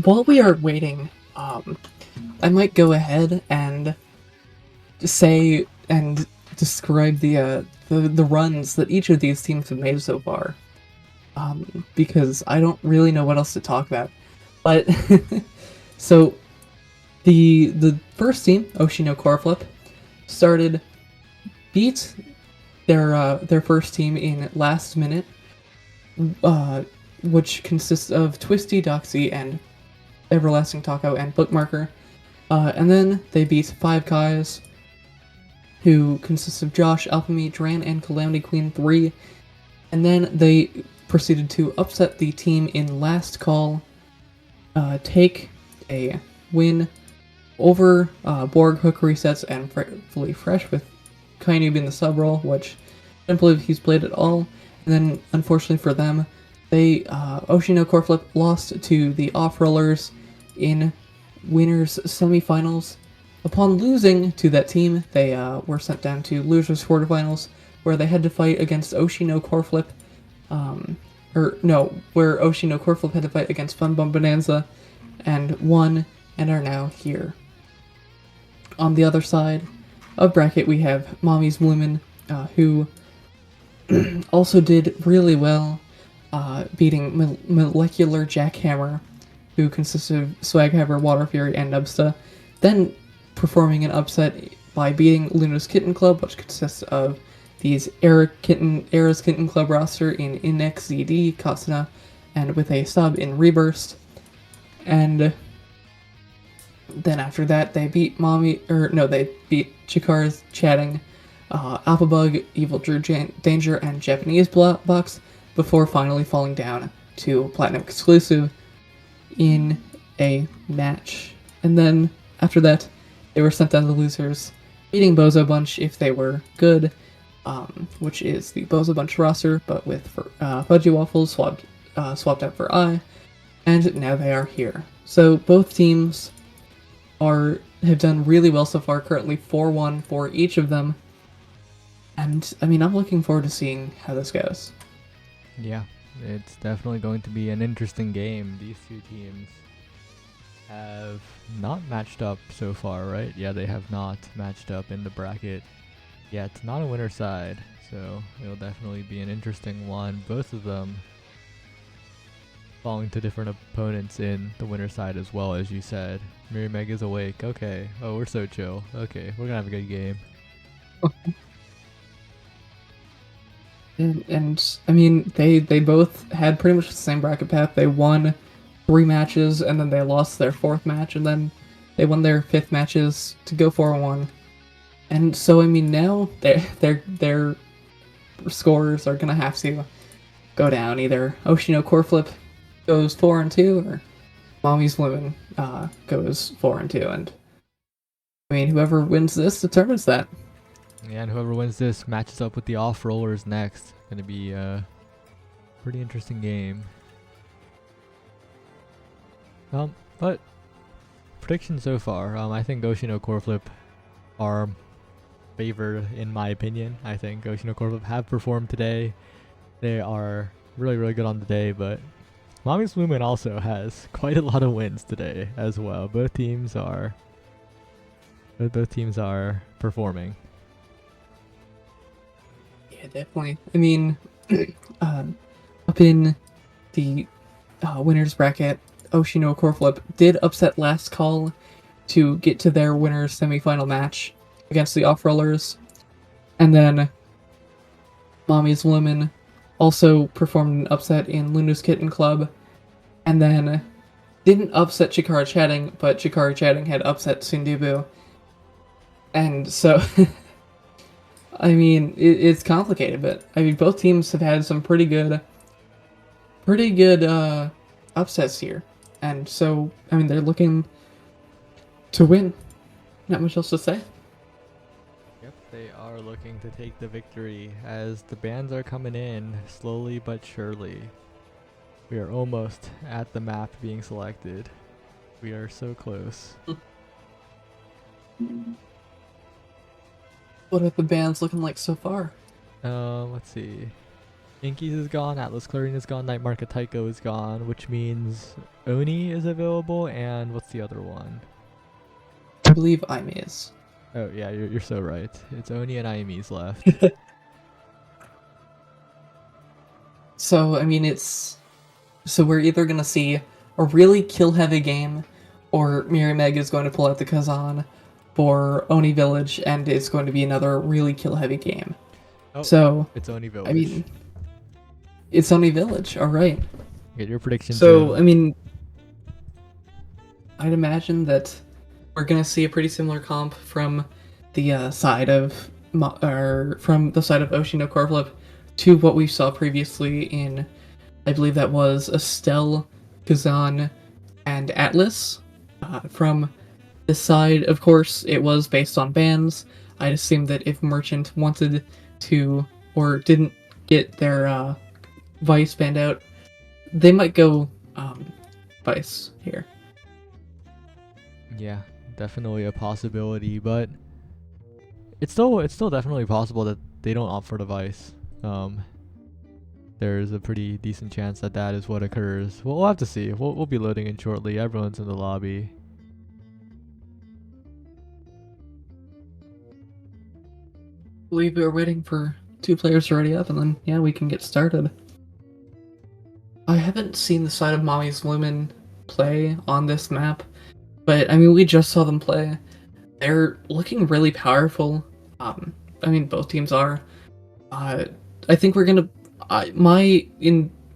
while we are waiting, I might go ahead and say and describe the runs that each of these teams have made so far. Because I don't really know what else to talk about. But, so, the first team, Oshi no core flip, beat their first team in last minute, which consists of Twisty, Doxy, and Everlasting Taco and Bookmarker. And then they beat Five Guys, who consists of Josh, Alphamy, Dran, and Calamity Queen 3. And then they proceeded to upset the team in Last Call, take a win over Borg, Hook Resets, and Fully Fresh with Kainu in the sub role, which I don't believe he's played at all. And then, unfortunately for them, they, Oshi no core flip lost to the Off-Rollers in winners semifinals. Upon losing to that team, they were sent down to losers quarterfinals, where they had to fight against Oshi no core flip, where Oshi no core flip had to fight against Fun Bum Bonanza, and won, and are now here. On the other side of bracket, we have Mommy's Bloomin', who also did really well, beating Molecular Jackhammer, who consists of Swaghammer, Water Fury, and Nubsta, then performing an upset by beating Luna's Kitten Club, which consists of these Era's Kitten Club roster in Inex, ZD, Katsuna, and with a sub in Rebirth. And then after that, they beat they beat Chikara's Chatting, Alphabug, Evil Drew Danger, and Japanese Box before finally falling down to Platinum Exclusive in a match. And then after that, they were sent down to losers, beating Bozo Bunch if they were good, which is the Bozo Bunch roster, but with Fudgy Waffles swapped out for I, and now they are here. So both teams have done really well so far, currently 4-1 for each of them. And, I mean, I'm looking forward to seeing how this goes. Yeah, it's definitely going to be an interesting game. These two teams have not matched up so far, right? Yeah, they have not matched up in the bracket yet. Not a winner side, so it'll definitely be an interesting one. Both of them falling to different opponents in the winner side as well, as you said. Miri Meg is awake. Okay. Oh, we're so chill. Okay, we're gonna have a good game. And I mean, they both had pretty much the same bracket path. They won 3 matches, and then they lost their 4th match, and then they won their 5th matches to go 4-1. And so, I mean, now their scores are gonna have to go down. Either Oshino Core Flip goes 4-2, or Mommy's Women goes 4-2, and I mean, whoever wins this determines that. Yeah, and whoever wins this matches up with the off rollers next. Gonna be a pretty interesting game. But predictions so far. I think Oshino Core Flip are favored in my opinion. I think Oshino Core Flip have performed today. They are really, really good on the day, but Mommy's Women also has quite a lot of wins today as well. Both teams are performing. Yeah, definitely. I mean, up in the winners bracket, Oshino Core Flip did upset Last Call to get to their winners semifinal match against the Off Rollers, and then Mommy's Women also performed an upset in Luna's Kitten Club, and then didn't upset Chikara Chatting, but Chikara Chatting had upset Sundubu. And so, I mean, it's complicated, but I mean, both teams have had some pretty good upsets here. And so, I mean, they're looking to win. Not much else to say. Yep, they are looking to take the victory as the bans are coming in slowly but surely. We are almost at the map being selected. We are so close. What are the bands looking like so far? Let's see. Inkies is gone, Atlas Chlorine is gone, Night Market Tycho is gone, which means Oni is available, and what's the other one? I believe Aime is. Oh yeah, you're so right. It's Oni and Aimes left. So, I mean, so we're either going to see a really kill-heavy game, or Miri Meg is going to pull out the Kazan for Oni Village, and it's going to be another really kill-heavy game. Oh, so, it's Oni Village. I mean, it's Oni Village, alright. Get your prediction. So, I mean, I'd imagine that we're going to see a pretty similar comp from the side of Oshino Core Flip to what we saw previously in, I believe that was Estelle, Kazan, and Atlas. From this side, of course, it was based on bans. I'd assume that if Merchant wanted to, or didn't get their Vice banned out, they might go Vice here. Yeah, definitely a possibility, but it's still definitely possible that they don't opt for the Vice. There's a pretty decent chance that is what occurs. We'll have to see. We'll be loading in shortly. Everyone's in the lobby. I believe we're waiting for 2 players already up, and then, yeah, we can get started. I haven't seen the side of Mommy's Women play on this map, but, I mean, we just saw them play. They're looking really powerful. I mean, both teams are. I think we're gonna...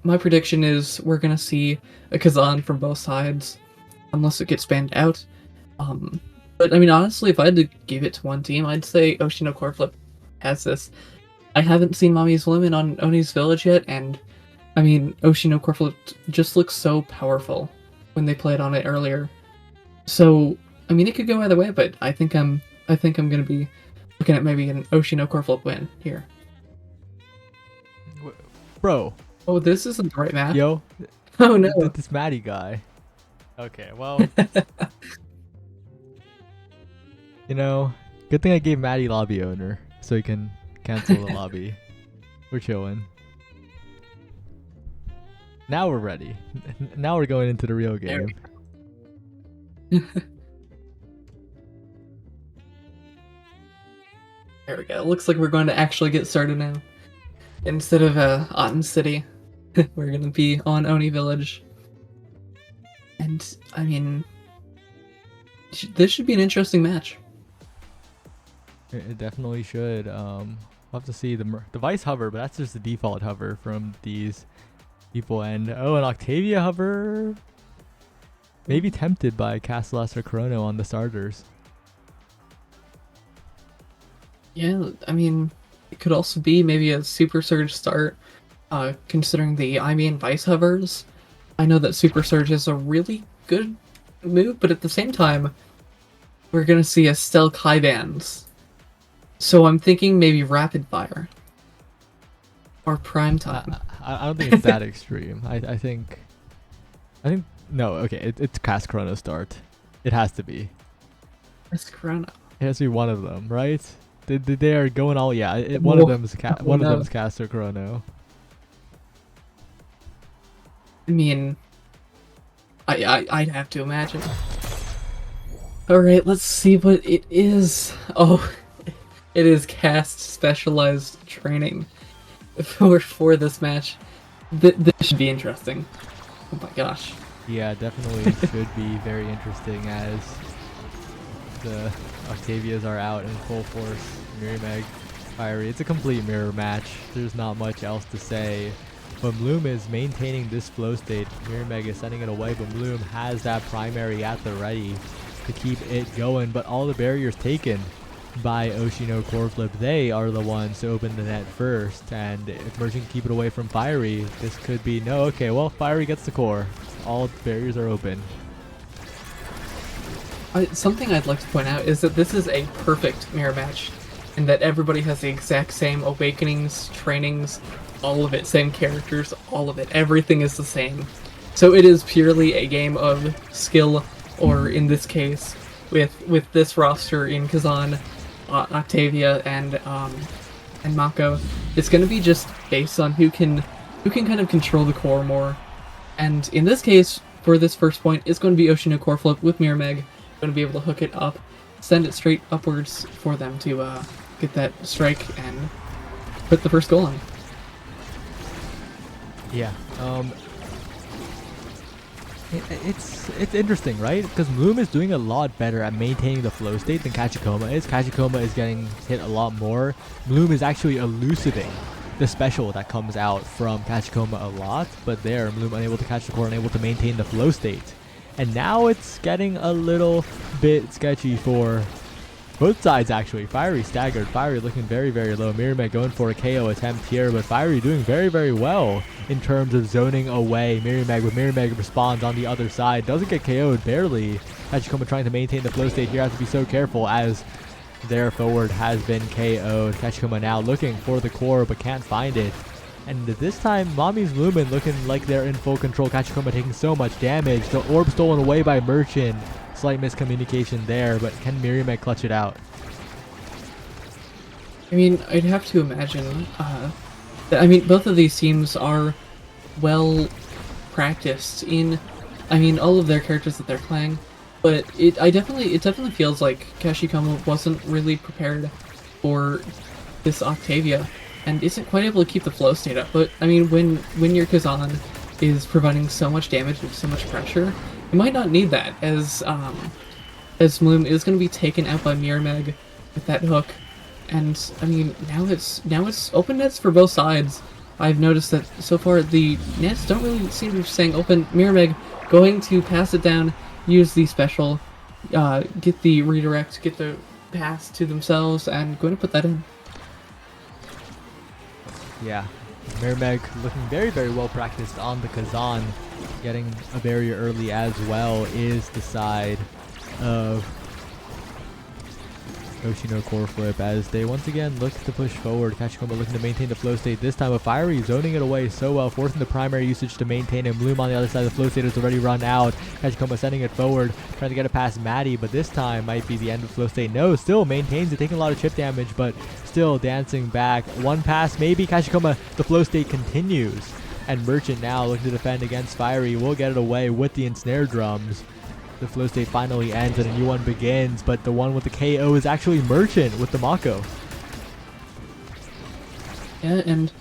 my prediction is we're gonna see a Kazan from both sides, unless it gets banned out. But I mean, honestly, if I had to give it to one team, I'd say Oshino Coreflip has this. I haven't seen Mommy's Limit on Oni's Village yet, and I mean, Oshino Coreflip just looks so powerful when they played on it earlier. So, I mean, it could go either way, but I think I'm gonna be looking at maybe an Oshino Coreflip win here. Bro. Oh, this isn't the right map. Yo. Oh no. This Maddie guy. Okay, well. You know, good thing I gave Maddie lobby owner, so he can cancel the lobby. We're chilling. Now we're ready. Now we're going into the real game. There we go. It looks like we're going to actually get started now. Instead of Otten City, we're going to be on Oni Village. And, I mean, this should be an interesting match. It definitely should. We'll have to see the device hover, but that's just the default hover from these people. And oh, an Octavia hover. Maybe tempted by Castellas or Chrono on the starters. Yeah, I mean, it could also be maybe a Super Surge start, considering the Ivy and Vice hovers. I know that Super Surge is a really good move, but at the same time, we're going to see a Stealth high bands. So I'm thinking maybe Rapid Fire. Or Prime Time. I don't think it's that extreme. I think no, okay, it's Cast Chrono start. It has to be. It's Chrono. It has to be one of them, right? They are going all one of them is one of them is Cast or Chrono. I mean, I'd have to imagine. Alright, let's see what it is. Oh, it is Cast Specialized Training for this match. This should be interesting. Oh my gosh. Yeah, definitely should be very interesting as the Octavias are out in full force. Mirror Fiery. It's a complete mirror match. There's not much else to say. But Bloom is maintaining this flow state. Mirror is sending it away, but Bloom has that primary at the ready to keep it going. But all the barriers taken by Oshino Coreflip. They are the ones to open the net first. And if Merchant can keep it away from Fiery, this could be no. Okay, well, Fiery gets the core. All barriers are open. Something I'd like to point out is that this is a perfect mirror match, and that everybody has the exact same awakenings, trainings, all of it, same characters, all of it. Everything is the same. So it is purely a game of skill, or in this case, with this roster in Kazan, Octavia, and Mako, it's going to be just based on who can kind of control the core more. And in this case, for this first point, it's going to be Oshino Coreflip with Mirror Meg. Going to be able to hook it up, send it straight upwards for them to get that strike and put the first goal in. Yeah, it's interesting, right? Because Bloom is doing a lot better at maintaining the flow state than Kachikoma is. Kachikoma is getting hit a lot more. Bloom is actually elucidating the special that comes out from Kachikoma a lot, but there, Bloom unable to catch the core, unable to maintain the flow state. And now it's getting a little bit sketchy for both sides, actually. Fiery staggered. Fiery looking very, very low. Mirror going for a KO attempt here, but Fiery doing very, very well in terms of zoning away. Mirror responds on the other side. Doesn't get KO'd, barely. Kachikoma trying to maintain the flow state here. Has to be so careful as their forward has been KO'd. Kachikoma now looking for the core, but can't find it. And this time, Mommy's Lumen looking like they're in full control. Kachikoma taking so much damage. The orb stolen away by Merchant. Slight miscommunication there, but can Miriam clutch it out? I mean, I'd have to imagine that, I mean, both of these teams are well practiced in, I mean, all of their characters that they're playing. But it definitely feels like Kachikoma wasn't really prepared for this Octavia, and isn't quite able to keep the flow state up. But I mean, when your Kazan is providing so much damage with so much pressure, you might not need that, as Bloom is going to be taken out by Mirror Meg with that hook. And I mean, now it's open nets for both sides, I've noticed that so far the nets don't really seem to be staying open. Mirrormeg going to pass it down, use the special, get the redirect, get the pass to themselves, and going to put that in. Yeah, Mirrormeg looking very, very well practiced on the Kazan. Getting a barrier early as well is the side of Yoshino core flip as they once again look to push forward. Kachikoma looking to maintain the flow state. This time a Fiery zoning it away so well, forcing the primary usage to maintain and Bloom on the other side of the flow state has already run out. Kachikoma sending it forward, trying to get it past Maddie, but this time might be the end of flow state. No, still maintains it, taking a lot of chip damage, but still dancing back. One pass, maybe Kachikoma, the flow state continues. And Merchant now looking to defend against Fiery will get it away with the ensnare drums. The flow state finally ends and a new one begins, but the one with the KO is actually Merchant with the Mako. Yeah, and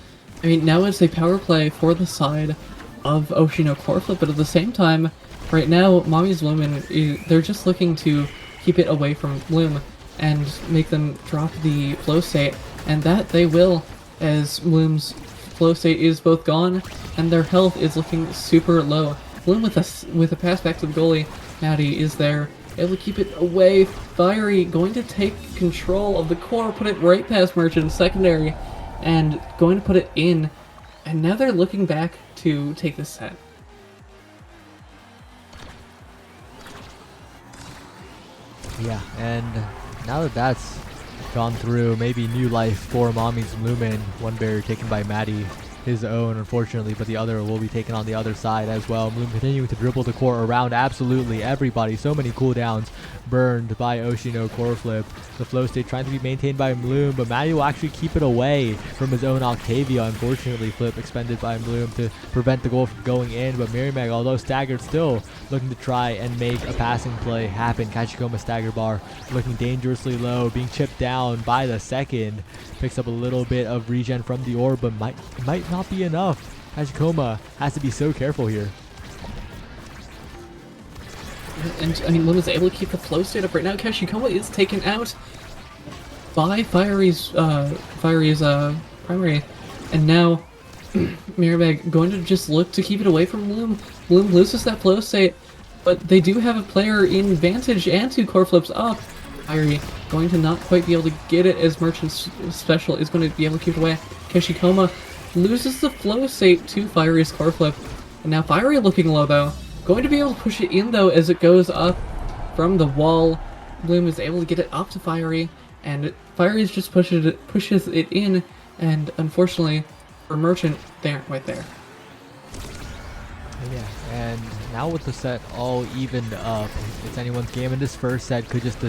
I mean, now it's a power play for the side of Oshino core flip, but at the same time, right now, Mommy's Lumen, they're just looking to keep it away from Bloom and make them drop the flow state, and that they will, as Bloom's flow state is both gone and their health is looking super low. Bloom with a pass back to the goalie. Maddie is there, able to keep it away. Fiery going to take control of the core, put it right past Merchant secondary, and going to put it in. And now they're looking back to take this set. Yeah, and now that that's gone through, maybe new life for Mommy's Lumen. One barrier taken by Maddie, his own unfortunately, but the other will be taken on the other side as well. Bloom continuing to dribble the core around absolutely everybody. So many cooldowns burned by Oshino core flip. The flow state trying to be maintained by Bloom, but Maddie will actually keep it away from his own Octavia. Unfortunately, flip expended by Bloom to prevent the goal from going in, but Mirrormeg, although staggered, still looking to try and make a passing play happen. Kachikoma stagger bar looking dangerously low, being chipped down by the second. Picks up a little bit of regen from the orb, but might not be enough. Kachikoma has to be so careful here. And I mean, Bloom is able to keep the flow state up right now. Kachikoma is taken out by Fiery's primary, and now Mirrormeg going to just look to keep it away from Bloom. Bloom loses that flow state, but they do have a player in Vantage and 2 core flips up. Fiery going to not quite be able to get it as Merchant's special is going to be able to keep it away. Kachikoma loses the flow state to Fiery's core flip, and now Fiery looking low though. Going to be able to push it in though as it goes up from the wall. Bloom is able to get it up to Fiery, and Fiery just pushes it in, and unfortunately for Merchant, they aren't quite there. Yeah, and now with the set all evened up, it's anyone's game, and this first set could just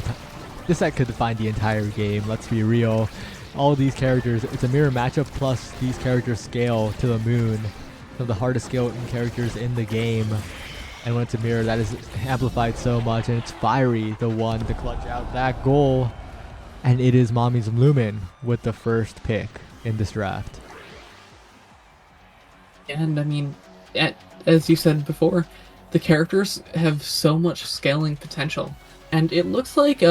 this set could define the entire game. Let's be real. All of these characters, it's a mirror matchup, plus these characters scale to the moon. Some of the hardest scaling characters in the game. And when it's a mirror, that is amplified so much, and it's Fiery the one to clutch out that goal. And it is Mommy's Lumen with the first pick in this draft. And I mean, as you said before, the characters have so much scaling potential. And it looks like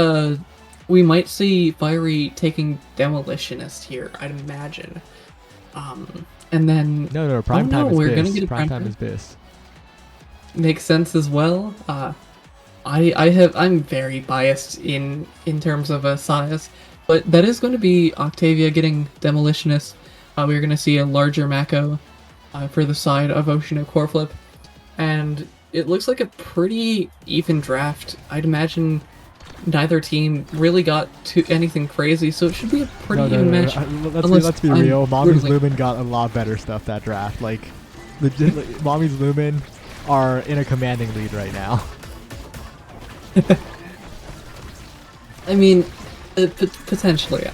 we might see Fiery taking Demolitionist here, I'd imagine. And then... No, prime time is we're Biss. Gonna get a Prime time is Biss. Makes sense as well. I'm very biased in terms of size, but that is going to be Octavia getting Demolitionist. We're going to see a larger Mako for the side of Oshino core flip, and it looks like a pretty even draft. I'd imagine neither team really got to anything crazy, so it should be a pretty even match. Let's be real. Mommy's Lumen got a lot better stuff that draft. Like, legit, Mommy's Lumen are in a commanding lead right now. I mean, potentially.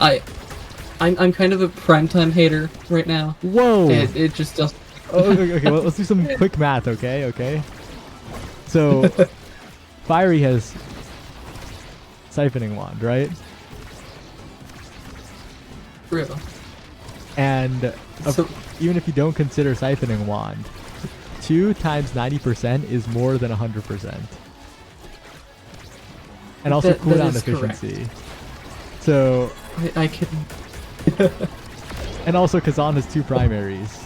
I'm kind of a primetime hater right now. Whoa! It just doesn't. Okay, well, let's do some quick math, okay? So, Fiery has Siphoning Wand, right? Real. And even if you don't consider Siphoning Wand, 2 times 90% is more than 100%. And also cooldown efficiency. Correct. So... I can... and also Kazan has 2 primaries.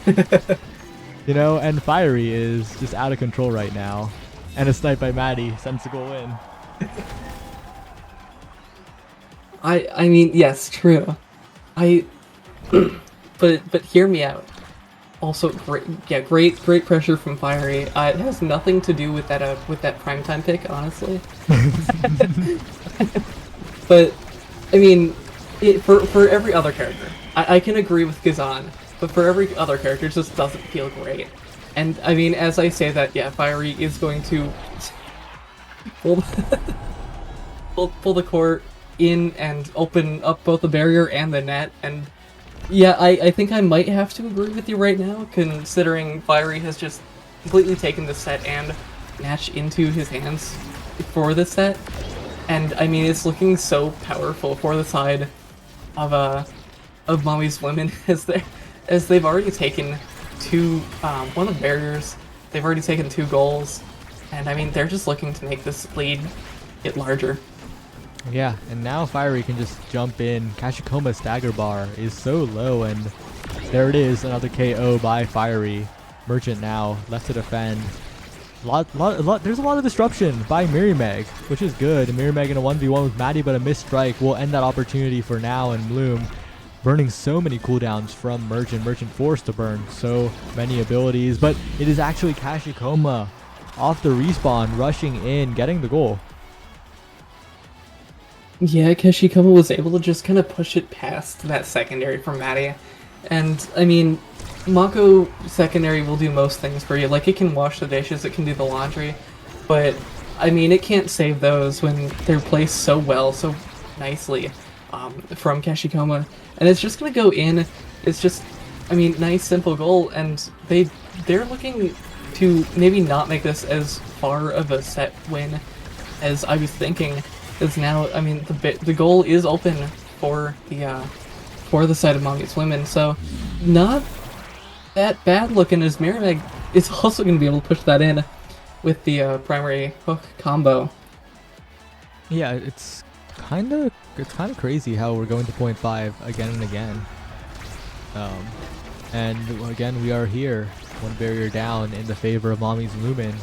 You know, and Fiery is just out of control right now. And a snipe by Maddie sends the goal in. I mean, yes, true. But hear me out. Also, great pressure from Fiery. It has nothing to do with that primetime pick, honestly. But I mean, for every other character, I can agree with Gazan, but for every other character, it just doesn't feel great. And I mean, as I say that, yeah, Fiery is going to pull pull the court in and open up both the barrier and the net. And yeah, I think I might have to agree with you right now, considering Fiery has just completely taken the set and match into his hands for this set. And I mean, it's looking so powerful for the side of Mommy's Women as they've already taken one of the barriers. They've already taken 2 goals, and I mean, they're just looking to make this lead get larger. Yeah, and now Fiery can just jump in. Kashikoma's stagger bar is so low, and there it is, another KO by Fiery. Merchant now left to defend. There's a lot of disruption by Mirimeg, which is good. Mirimeg in a 1v1 with Maddie, but a missed strike will end that opportunity for now, and Bloom burning so many cooldowns from Merchant. Merchant forced to burn so many abilities, but it is actually Kashikoma off the respawn, rushing in, getting the goal. Yeah, Kashikoma was able to just kind of push it past that secondary from Maddie. And, I mean, Mako secondary will do most things for you. Like, it can wash the dishes, it can do the laundry, but, I mean, it can't save those when they're placed so well, so nicely from Kashikoma. And it's just going to go in. It's just, I mean, nice, simple goal, and they're looking to maybe not make this as far of a set win as I was thinking. Because now, I mean, the goal is open for the side of Mommy's Women, so not that bad looking, as Mirimeg is also going to be able to push that in with the primary hook combo. Yeah, it's kind of crazy how we're going to 0.5 again and again. And again, we are here, one barrier down in the favor of Mommy's Lumen,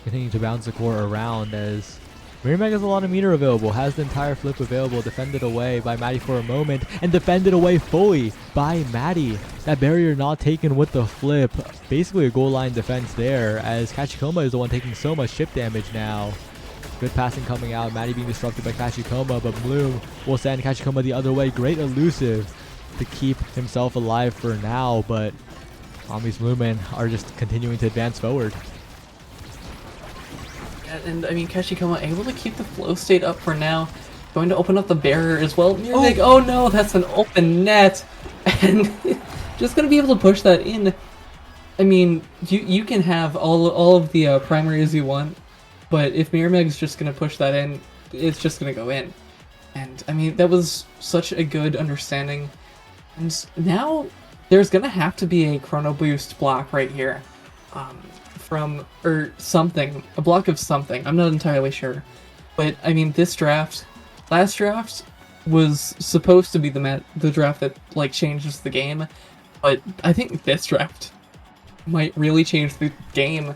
continuing to bounce the core around as Mirimeg has a lot of meter available, has the entire flip available, defended away by Maddie for a moment, and defended away fully by Maddie. That barrier not taken with the flip. Basically a goal line defense there, as Kashikoma is the one taking so much chip damage now. Good passing coming out, Maddie being disrupted by Kashikoma, but Bloom will send Kashikoma the other way. Great elusive to keep himself alive for now, but Mommy's Lumen are just continuing to advance forward. And I mean, Kashikoma able to keep the flow state up for now. Going to open up the barrier as well. Mirimeg, oh no, that's an open net! And just going to be able to push that in. I mean, you can have all of the primaries you want, but if Mirimeg's just going to push that in, it's just going to go in. And I mean, that was such a good understanding. And now there's going to have to be a Chrono Boost block right here. Or something, a block of something, I'm not entirely sure. But, I mean, this draft, last draft, was supposed to be the draft that, like, changes the game, but I think this draft might really change the game,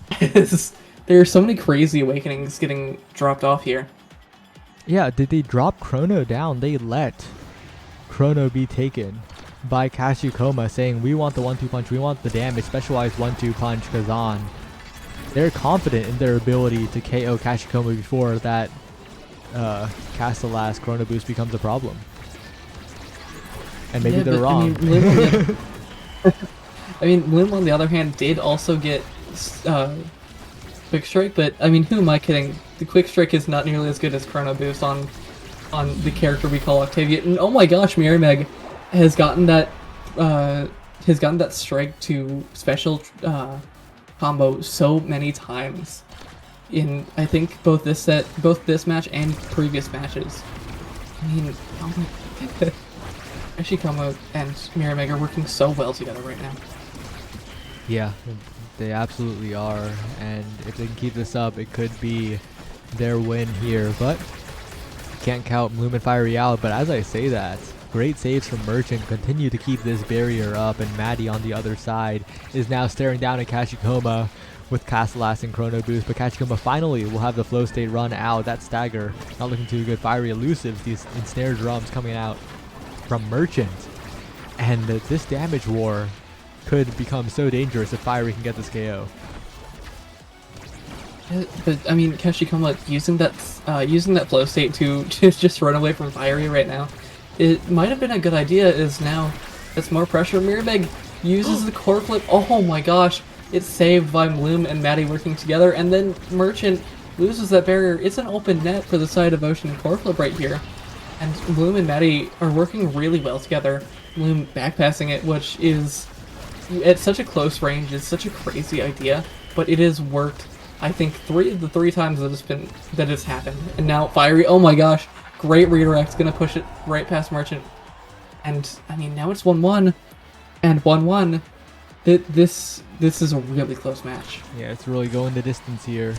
because there are so many crazy awakenings getting dropped off here. Yeah, did they drop Chrono down? They let Chrono be taken by Kashikoma, saying we want the 1-2 punch, we want the damage, specialized 1-2 punch Kazan. They're confident in their ability to KO Kashikoma before that cast the last Chrono Boost becomes a problem. And maybe they're wrong. I mean, Lim on the other hand did also get Quick Strike, but I mean, who am I kidding? The Quick Strike is not nearly as good as Chrono Boost on the character we call Octavia. And oh my gosh, Mirimeg has gotten that strike to special combo so many times in, I think, both this match and previous matches. I mean, oh my Ashikoma and Mirimeg are working so well together right now. Yeah, they absolutely are, and if they can keep this up, it could be their win here, but can't count Bloom and Fiery out. But as I say that, Great saves from Merchant continue to keep this barrier up, and Maddie on the other side is now staring down at Kashikoma with Castellas and Chrono Boost, but Kashikoma finally will have the flow state run out. That stagger not looking too good. Fiery elusives these ensnared drums coming out from Merchant, and this damage war could become so dangerous if Fiery can get this KO. But I mean, Kashikoma using that flow state to just run away from Fiery right now, it might have been a good idea. Is now it's more pressure. Mirabeg uses the core flip. Oh my gosh, it's saved by Bloom and Maddie working together, and then Merchant loses that barrier. It's an open net for the side of Ocean core flip right here, and Bloom and Maddie are working really well together. Bloom backpassing it, which is at such a close range, is such a crazy idea, but it has worked. I think the three times that it's happened. And now Fiery, oh my gosh, great redirect, gonna push it right past Merchant. And I mean, now it's 1-1 and 1-1. This is a really close match. Yeah, it's really going the distance here,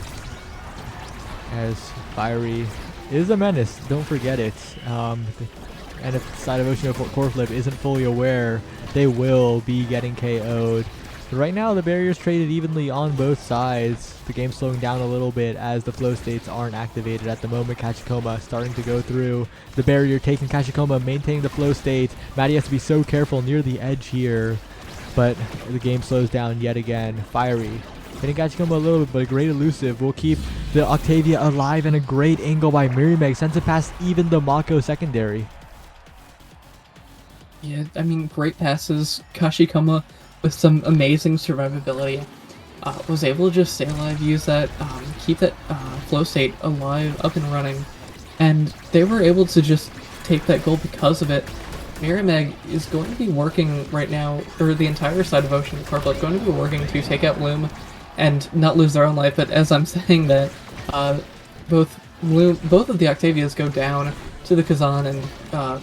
as Fiery is a menace, don't forget it. And if the side of Ocean core flip isn't fully aware, they will be getting KO'd. But right now, the barrier's traded evenly on both sides. The game's slowing down a little bit as the flow states aren't activated at the moment. Kashikoma starting to go through the barrier, taking Kashikoma, maintaining the flow state. Maddie has to be so careful near the edge here, but the game slows down yet again. Fiery hitting Kashikoma a little bit, but a great elusive will keep the Octavia alive, and a great angle by Mirimeg sends it past even the Mako secondary. Yeah, I mean, great passes. Kashikoma with some amazing survivability was able to just stay alive, use that, keep that flow state alive, up and running, and they were able to just take that goal because of it. Mirimeg is going to be working right now, or the entire side of Ocean core flip going to be working to take out Bloom and not lose their own life. But as I'm saying that, both of the Octavias go down to the Kazan and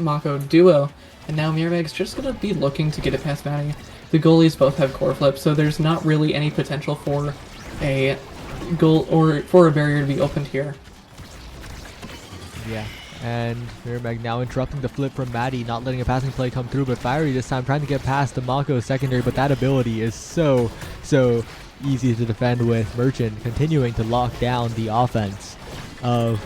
Mako duo, and now Mirimeg's just going to be looking to get it past Maddie. The goalies both have core flips, so there's not really any potential for a goal or for a barrier to be opened here. Yeah, and Mirimeg now interrupting the flip from Maddie, not letting a passing play come through, but Fiery this time trying to get past the Mako secondary, but that ability is so easy to defend with. Merchant continuing to lock down the offense of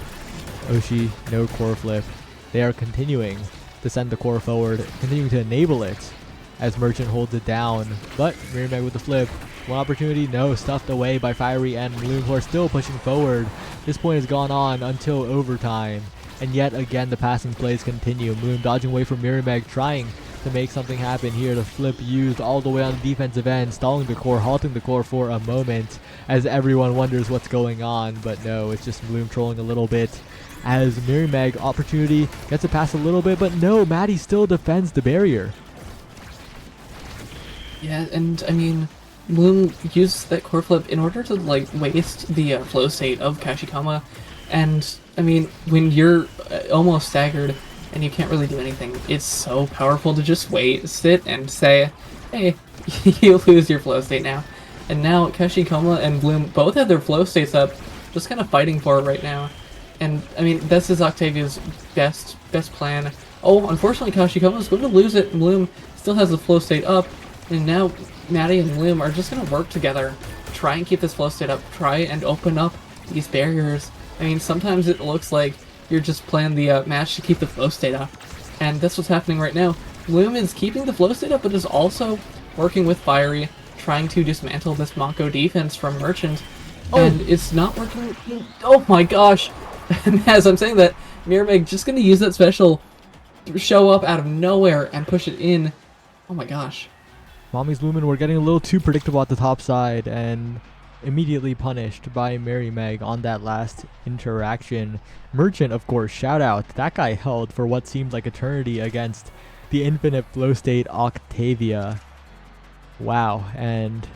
Oshi, no core flip. They are continuing to send the core forward, continuing to enable it as Merchant holds it down, but Mirimeg with the flip. One opportunity, no, stuffed away by Fiery and Bloom, who are still pushing forward. This point has gone on until overtime, and yet again the passing plays continue. Bloom dodging away from Mirimeg, trying to make something happen here. The flip used all the way on the defensive end, stalling the core, halting the core for a moment as everyone wonders what's going on, but no, it's just Bloom trolling a little bit as Mirimeg opportunity gets it past a little bit, but no, Maddie still defends the barrier. Yeah, and I mean, Bloom used that core flip in order to like waste the flow state of Kashikama, and I mean, when you're almost staggered and you can't really do anything, it's so powerful to just wait, sit, and say, hey, you lose your flow state now. And now Kashikama and Bloom both have their flow states up, just kind of fighting for it right now. And I mean, this is Octavia's best plan. Oh, unfortunately, Kashikama is going to lose it. Bloom still has the flow state up, and now Maddie and Bloom are just going to work together, try and keep this flow state up, try and open up these barriers. I mean, sometimes it looks like you're just playing the match to keep the flow state up, and that's what's happening right now. Bloom is keeping the flow state up, but is also working with Fiery, trying to dismantle this Mako defense from Merchant, and it's not working. Oh my gosh! And as I'm saying that, Mirimeg just going to use that special, show up out of nowhere and push it in. Oh my gosh. Mommy's Lumen were getting a little too predictable at the top side and immediately punished by Mirimeg on that last interaction. Merchant, of course, shout out. That guy held for what seemed like eternity against the infinite flow state Octavia. Wow, and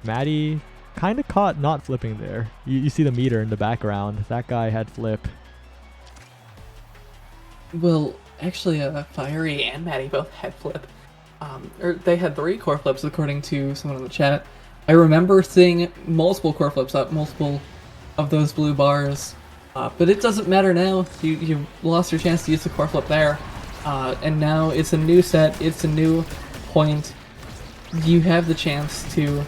Maddie kind of caught not flipping there. You see the meter in the background. That guy had flip. Well, actually, Fiery and Maddie both had flip. Or they had 3 core flips, according to someone in the chat. I remember seeing multiple core flips up, multiple of those blue bars. But it doesn't matter now. You lost your chance to use the core flip there. And now it's a new set, it's a new point. You have the chance to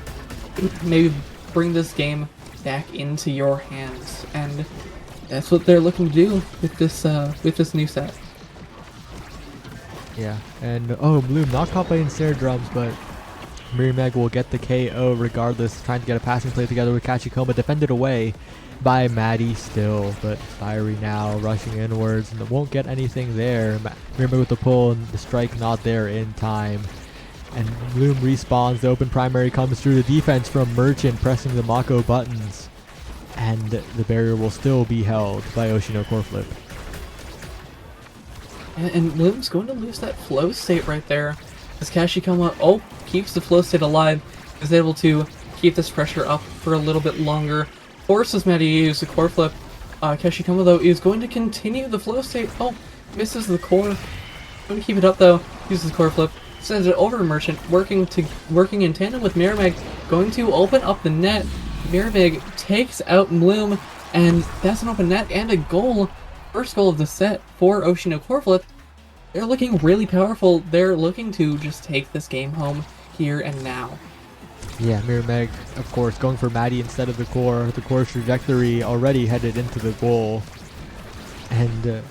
maybe bring this game back into your hands, and that's what they're looking to do with this new set. Yeah, and oh, Bloom not caught by Ensnare Drums, but Mirimeg will get the KO regardless, trying to get a passing play together with Kachikoma, defended away by Maddie still, but Fiery now rushing inwards and won't get anything there. Mirimeg with the pull and the strike not there in time. And Bloom respawns, the open primary comes through, the defense from Merchant pressing the Mako buttons, and the barrier will still be held by Oshino Core Flip. And Bloom's going to lose that flow state right there. As Kashikoma, keeps the flow state alive, is able to keep this pressure up for a little bit longer. Forces Maddie to use the core flip. Kashikoma, though, is going to continue the flow state. Misses the core. Going to keep it up, though. Uses the core flip. Sends it over to Merchant, working in tandem with Mirimeg, going to open up the net. Mirimeg takes out Bloom, and that's an open net and a goal. First goal of the set for Oshino Core Flip. They're looking really powerful. They're looking to just take this game home here and now. Yeah, Mirimeg, of course, going for Maddie instead of the core. The core's trajectory already headed into the goal. And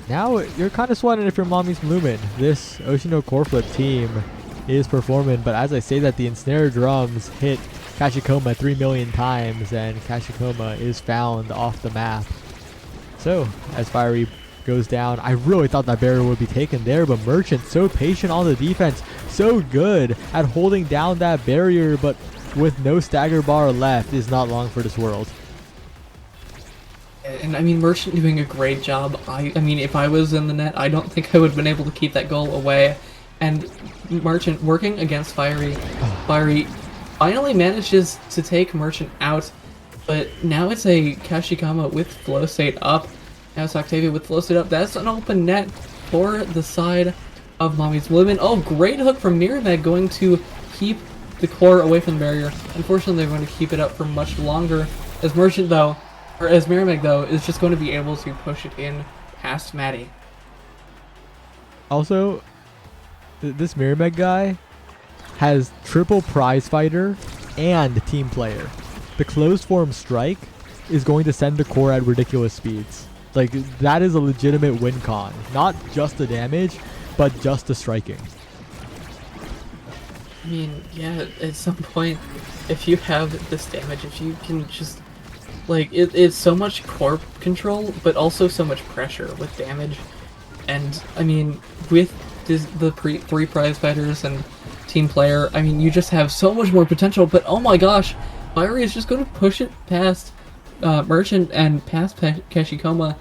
now you're kind of sweating if you're Mommy's Lumen. This Oshino Core Flip team is performing, but as I say that, the Ensnare Drums hit Kashikoma 3 million times, and Kashikoma is found off the map. So, as Fiery goes down, I really thought that barrier would be taken there, but Merchant so patient on the defense, so good at holding down that barrier, but with no stagger bar left, is not long for this world. And I mean, Merchant doing a great job. I mean, if I was in the net, I don't think I would have been able to keep that goal away. And Merchant working against Fiery. Fiery finally manages to take Merchant out, but now it's a Kashikama with flow state up. Now it's Octavia with flow state up. That's an open net for the side of Mommy's Blooming. Great hook from Mirimeg, going to keep the core away from the barrier. Unfortunately, they're going to keep it up for much longer, as Merchant, though, or as Mirimeg, though, is just going to be able to push it in past Maddie. Also, this Mirimeg guy has triple prize fighter and team player. The closed form strike is going to send the core at ridiculous speeds. Like, that is a legitimate win con. Not just the damage, but just the striking. I mean, yeah, at some point, if you have this damage, if you can just, like, it's so much core control, but also so much pressure with damage. And, I mean, with the three prize fighters and team player, I mean, you just have so much more potential, but oh my gosh, Fiery is just going to push it past Merchant and past Kashikoma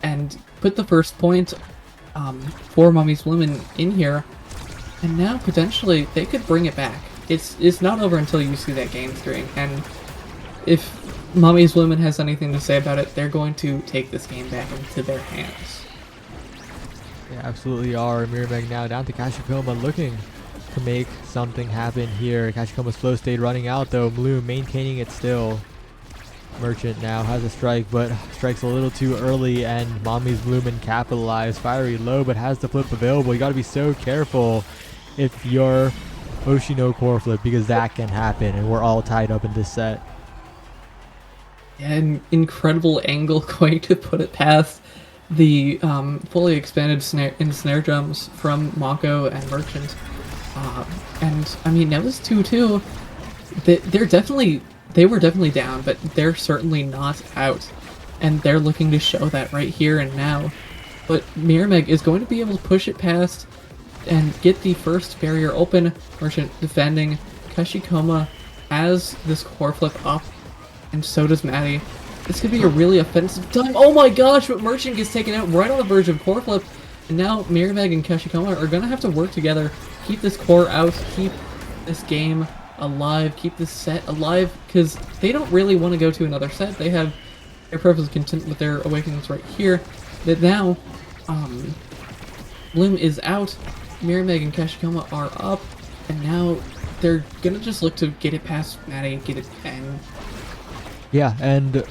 and put the first point for Mommy's Blooming in here. And now, potentially, they could bring it back. It's not over until you see that game screen, and if Mommy's Blooming has anything to say about it, they're going to take this game back into their hands. They absolutely are. Mirimeg now down to Kashikoma, looking to make something happen here. Kashikoma's flow stayed running out, though. Bloom maintaining it still. Merchant now has a strike, but strikes a little too early, and Mommy's Bloomin' capitalized. Fiery low, but has the flip available. You gotta be so careful if you're Oshino Core Flip, because that can happen, and we're all tied up in this set. An incredible angle going to put it past the fully expanded snare drums from Mako and Merchant. And I mean, that was 2-2. They were definitely down, but they're certainly not out. And they're looking to show that right here and now. But Mirimeg is going to be able to push it past and get the first barrier open. Merchant defending. Kashikoma has this core flip up, and so does Maddie. This could be a really offensive time. Oh my gosh, but Merchant gets taken out right on the verge of core flip. And now Mirimeg and Kashikoma are going to have to work together, keep this core out, keep this game alive, keep this set alive, because they don't really want to go to another set. They're perfectly content with their awakenings right here. But now, Bloom is out, Mirimeg and Kashikoma are up, and now they're gonna just look to get it past Maddie, get it, and Yeah, and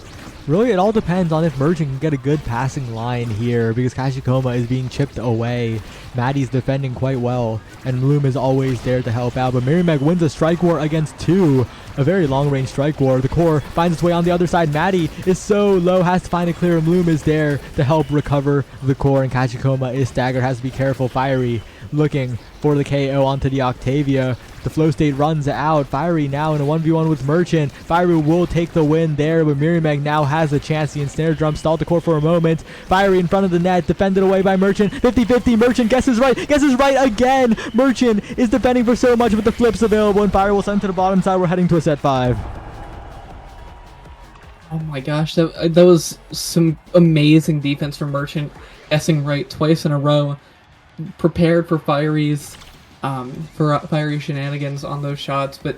Really, it all depends on if Merchant can get a good passing line here, because Kashikoma is being chipped away. Maddie's defending quite well, and Bloom is always there to help out. But Mirimeg wins a strike war against 2. A very long-range strike war. The core finds its way on the other side. Maddie is so low, has to find a clear, and Bloom is there to help recover the core, and Kashikoma is staggered, has to be careful. Fiery looking for the KO onto the Octavia. The flow state runs out. Fiery now in a 1v1 with Merchant. Fiery will take the win there, but Mirimeg now has a chance. The ensnare drum stalled the core for a moment. Fiery in front of the net, defended away by Merchant. 50-50, Merchant guesses right again. Merchant is defending for so much, but the flip's available, and Fiery will send to the bottom side. We're heading to a set 5. Oh my gosh, that was some amazing defense from Merchant, guessing right twice in a row. Prepared for Fiery's Fiery shenanigans on those shots, but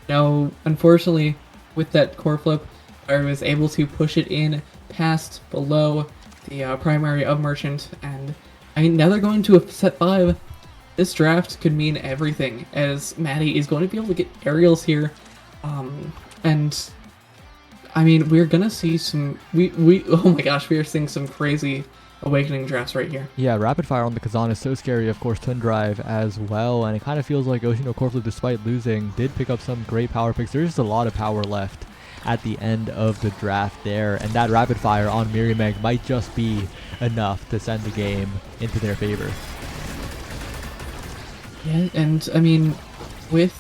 no, unfortunately, with that core flip, Fiery was able to push it in past below the primary of Merchant, and I mean, now they're going to a set 5. This draft could mean everything, as Maddie is going to be able to get aerials here, and I mean, we're gonna see some. Oh my gosh, we are seeing some crazy Awakening drafts right here. Yeah, rapid fire on the Kazan is so scary. Of course, Twin Drive as well, and it kind of feels like Oshino Corflip, despite losing, did pick up some great power picks. There's just a lot of power left at the end of the draft there, and that rapid fire on Mirimeg might just be enough to send the game into their favor. Yeah, and I mean, with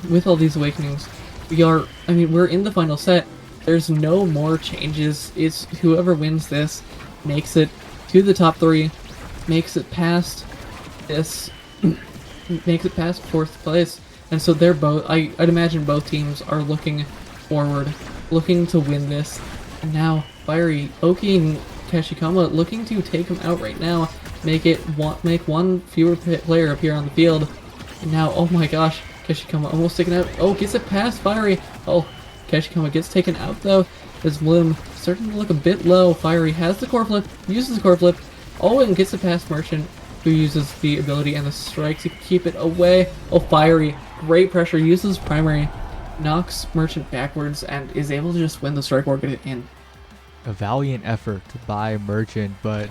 with all these awakenings, we're in the final set. There's no more changes. It's whoever wins this makes it to the top 3, makes it past this, makes it past 4th place. And so they're both, I'd imagine both teams are looking forward, looking to win this. And now Fiery, Oki, and Kashikoma looking to take him out right now, make one fewer player appear on the field. And now, oh my gosh, Kashikoma almost taken out. Oh, gets it past Fiery. Oh, Kashikoma gets taken out though. As Bloom starting to look a bit low. Fiery has the core flip, uses the core flip, and gets it past Merchant, who uses the ability and the strike to keep it away. Oh, Fiery, great pressure, uses primary, knocks Merchant backwards, and is able to just win the strike or get it in. A valiant effort by Merchant, but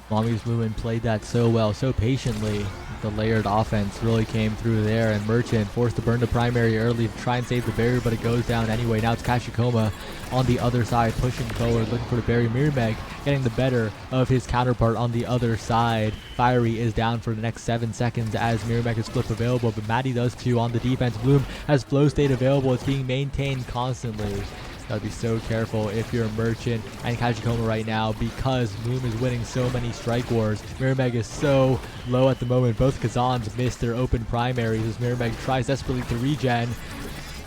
Mommy's Lumen played that so well, so patiently. The layered offense really came through there, and Merchant forced to burn the primary early to try and save the barrier, but it goes down anyway. Now it's Kashikoma on the other side, pushing forward, looking for the barrier. Mirimeg getting the better of his counterpart on the other side. Fiery is down for the next 7 seconds as Mirimeg is flip available, but Maddie does too on the defense. Bloom has flow state available. It's being maintained constantly. Gotta be so careful if you're a Merchant and Kashikoma right now, because Bloom is winning so many strike wars. Mirimeg is so low at the moment. Both Kazans missed their open primaries as Mirimeg tries desperately to regen,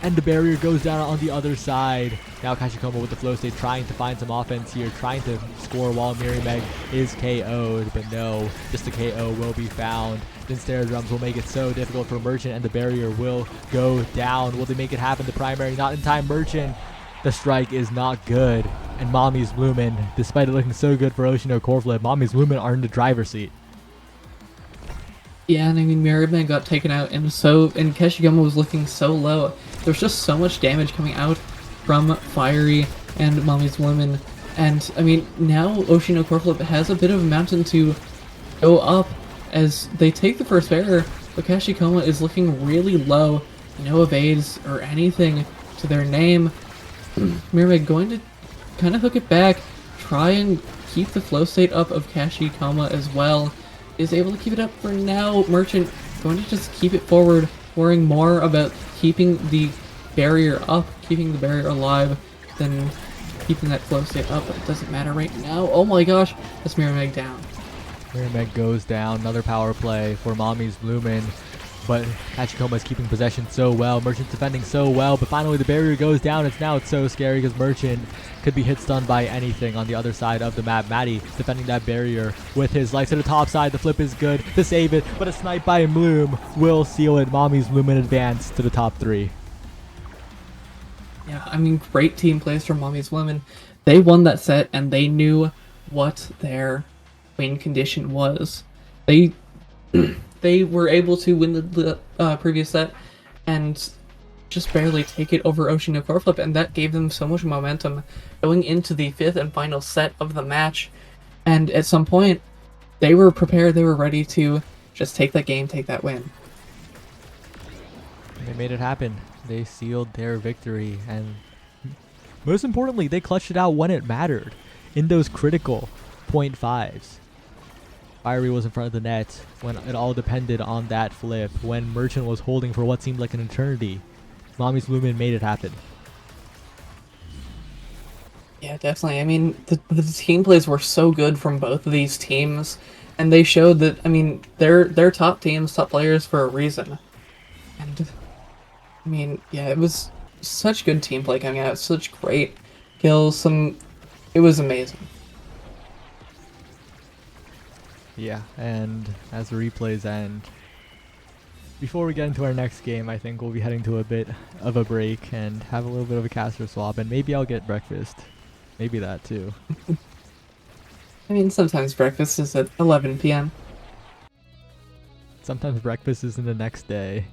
and the barrier goes down on the other side. Now Kashikoma with the flow state, trying to find some offense here, trying to score while Mirimeg is KO'd, but no, just a KO will be found. Then Ensnare drums will make it so difficult for Merchant, and the barrier will go down. Will they make it happen? The primary not in time. Merchant, the strike is not good, and Mommy's Lumen, despite it looking so good for Oshino Corflip, Mommy's Lumen are in the driver's seat. Yeah, and I mean, Mirimeg got taken out, and Kashikoma was looking so low. There's just so much damage coming out from Fiery and Mommy's Lumen, and I mean, now Oshino Corflip has a bit of a mountain to go up as they take the first barrier, but Kashikoma is looking really low. No evades or anything to their name. Mirimeg going to kind of hook it back, try and keep the flow state up of Kashikoma as well. Is able to keep it up for now. Merchant going to just keep it forward, worrying more about keeping the barrier up, keeping the barrier alive, than keeping that flow state up, but it doesn't matter right now. Oh my gosh, that's Mirimeg down. Mirimeg goes down, another power play for Mommy's Lumen. But Kashikoma is keeping possession so well. Merchant's defending so well, but finally the barrier goes down. It's so scary because Merchant could be hit stun by anything on the other side of the map. Maddie defending that barrier with his life to the top side. The flip is good to save it, but a snipe by Bloom will seal it. Mommy's Lumen advance to the top 3. Yeah, I mean, great team plays from Mommy's Lumen. They won that set, and they knew what their win condition was. They were able to win the previous set and just barely take it over Ocean no core flip, and that gave them so much momentum going into the 5th and final set of the match. And at some point, they were prepared, they were ready to just take that game, take that win. They made it happen. They sealed their victory, and most importantly, they clutched it out when it mattered in those critical .5s. Fiery was in front of the net when it all depended on that flip, when Merchant was holding for what seemed like an eternity. Mommy's Lumen made it happen. Yeah, definitely. I mean, the team plays were so good from both of these teams, and they showed that, I mean, they're top teams, top players for a reason. And, I mean, yeah, it was such good team play coming out, such great kills, it was amazing. Yeah, and as the replays end, before we get into our next game, I think we'll be heading to a bit of a break and have a little bit of a caster swap, and maybe I'll get breakfast. Maybe that too. I mean, sometimes breakfast is at 11 p.m. Sometimes breakfast is in the next day.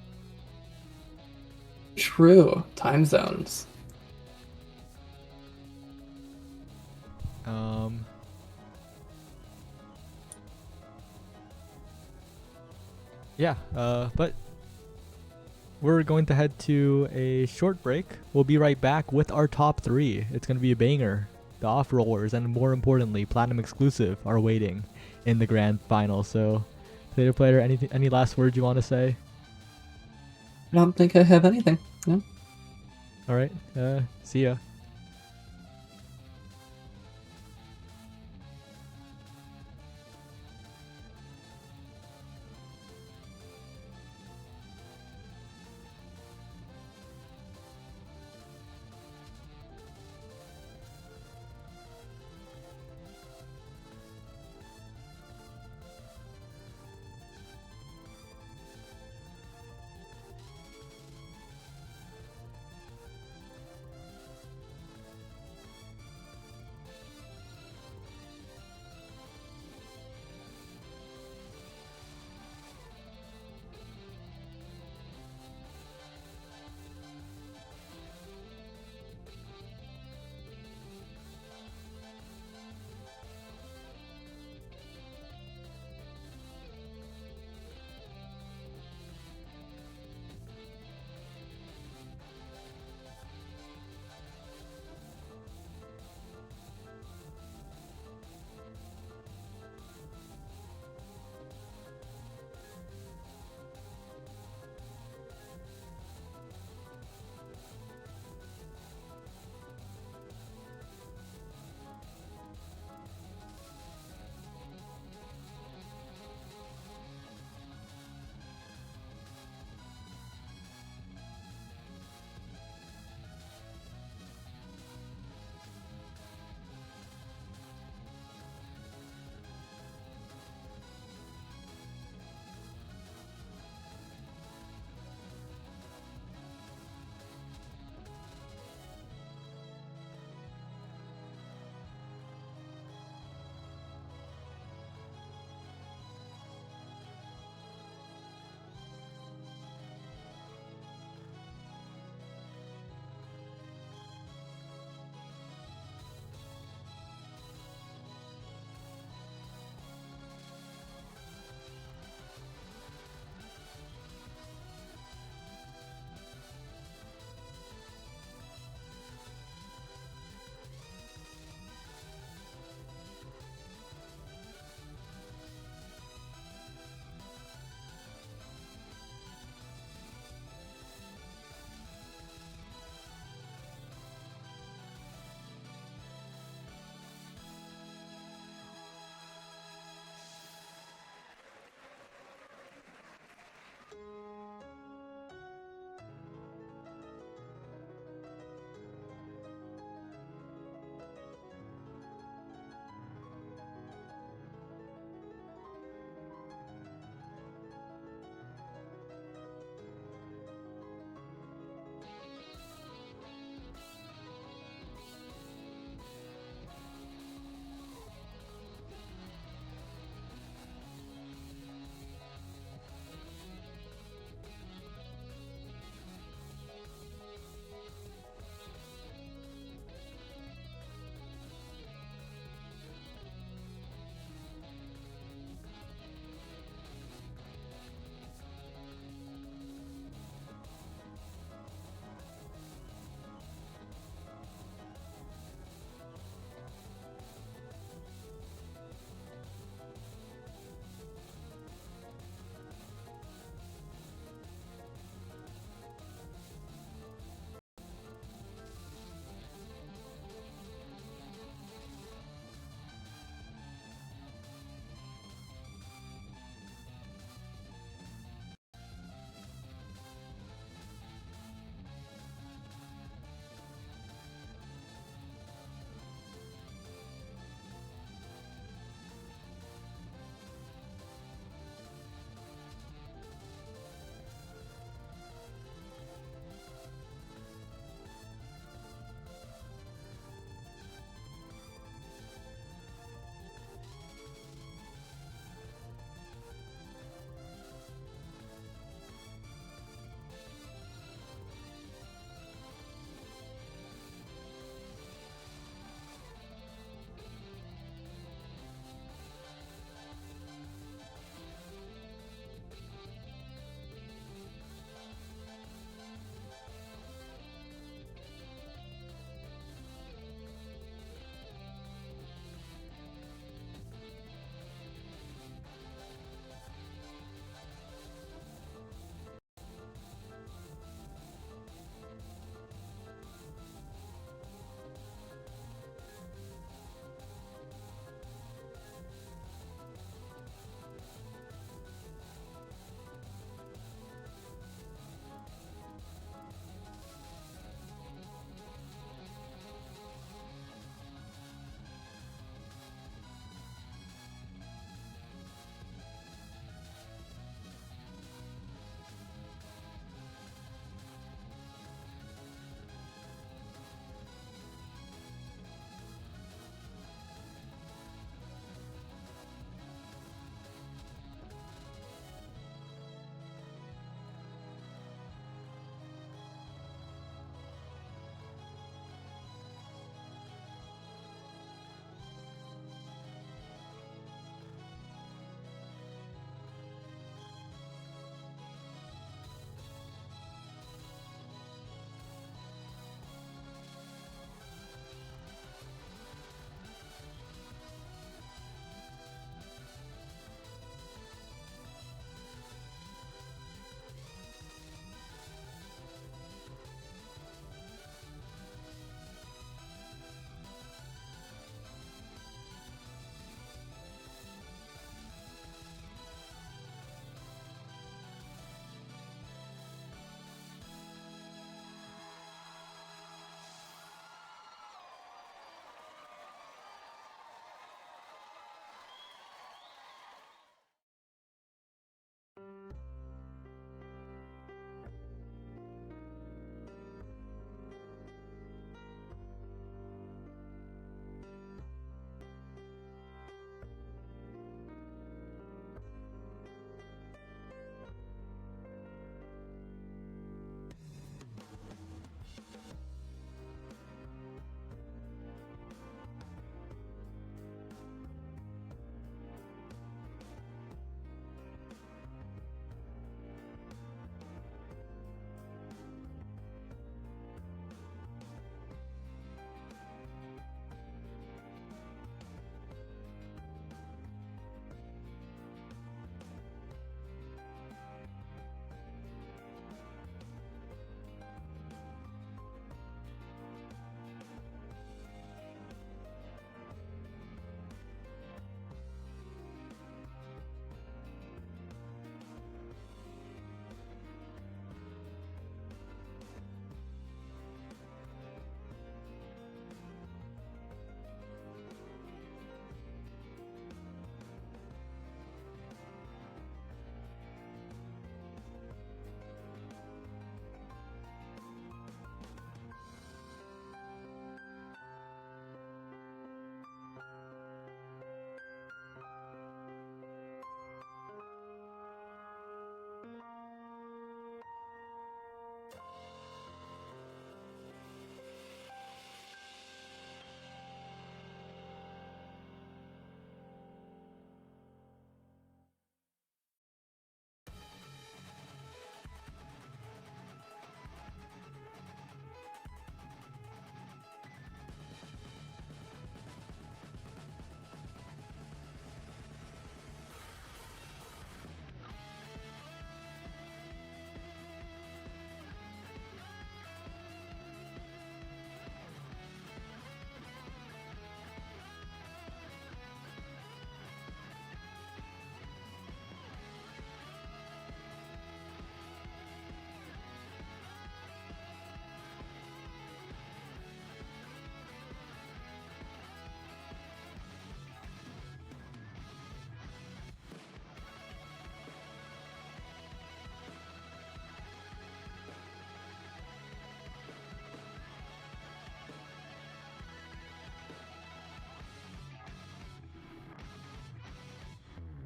True. Time zones. Yeah, but we're going to head to a short break. We'll be right back with our top 3. It's going to be a banger. The off-rollers, and more importantly, Platinum exclusive, are waiting in the grand final. So, Potato Player, any last words you want to say? I don't think I have anything. No. All right, see ya.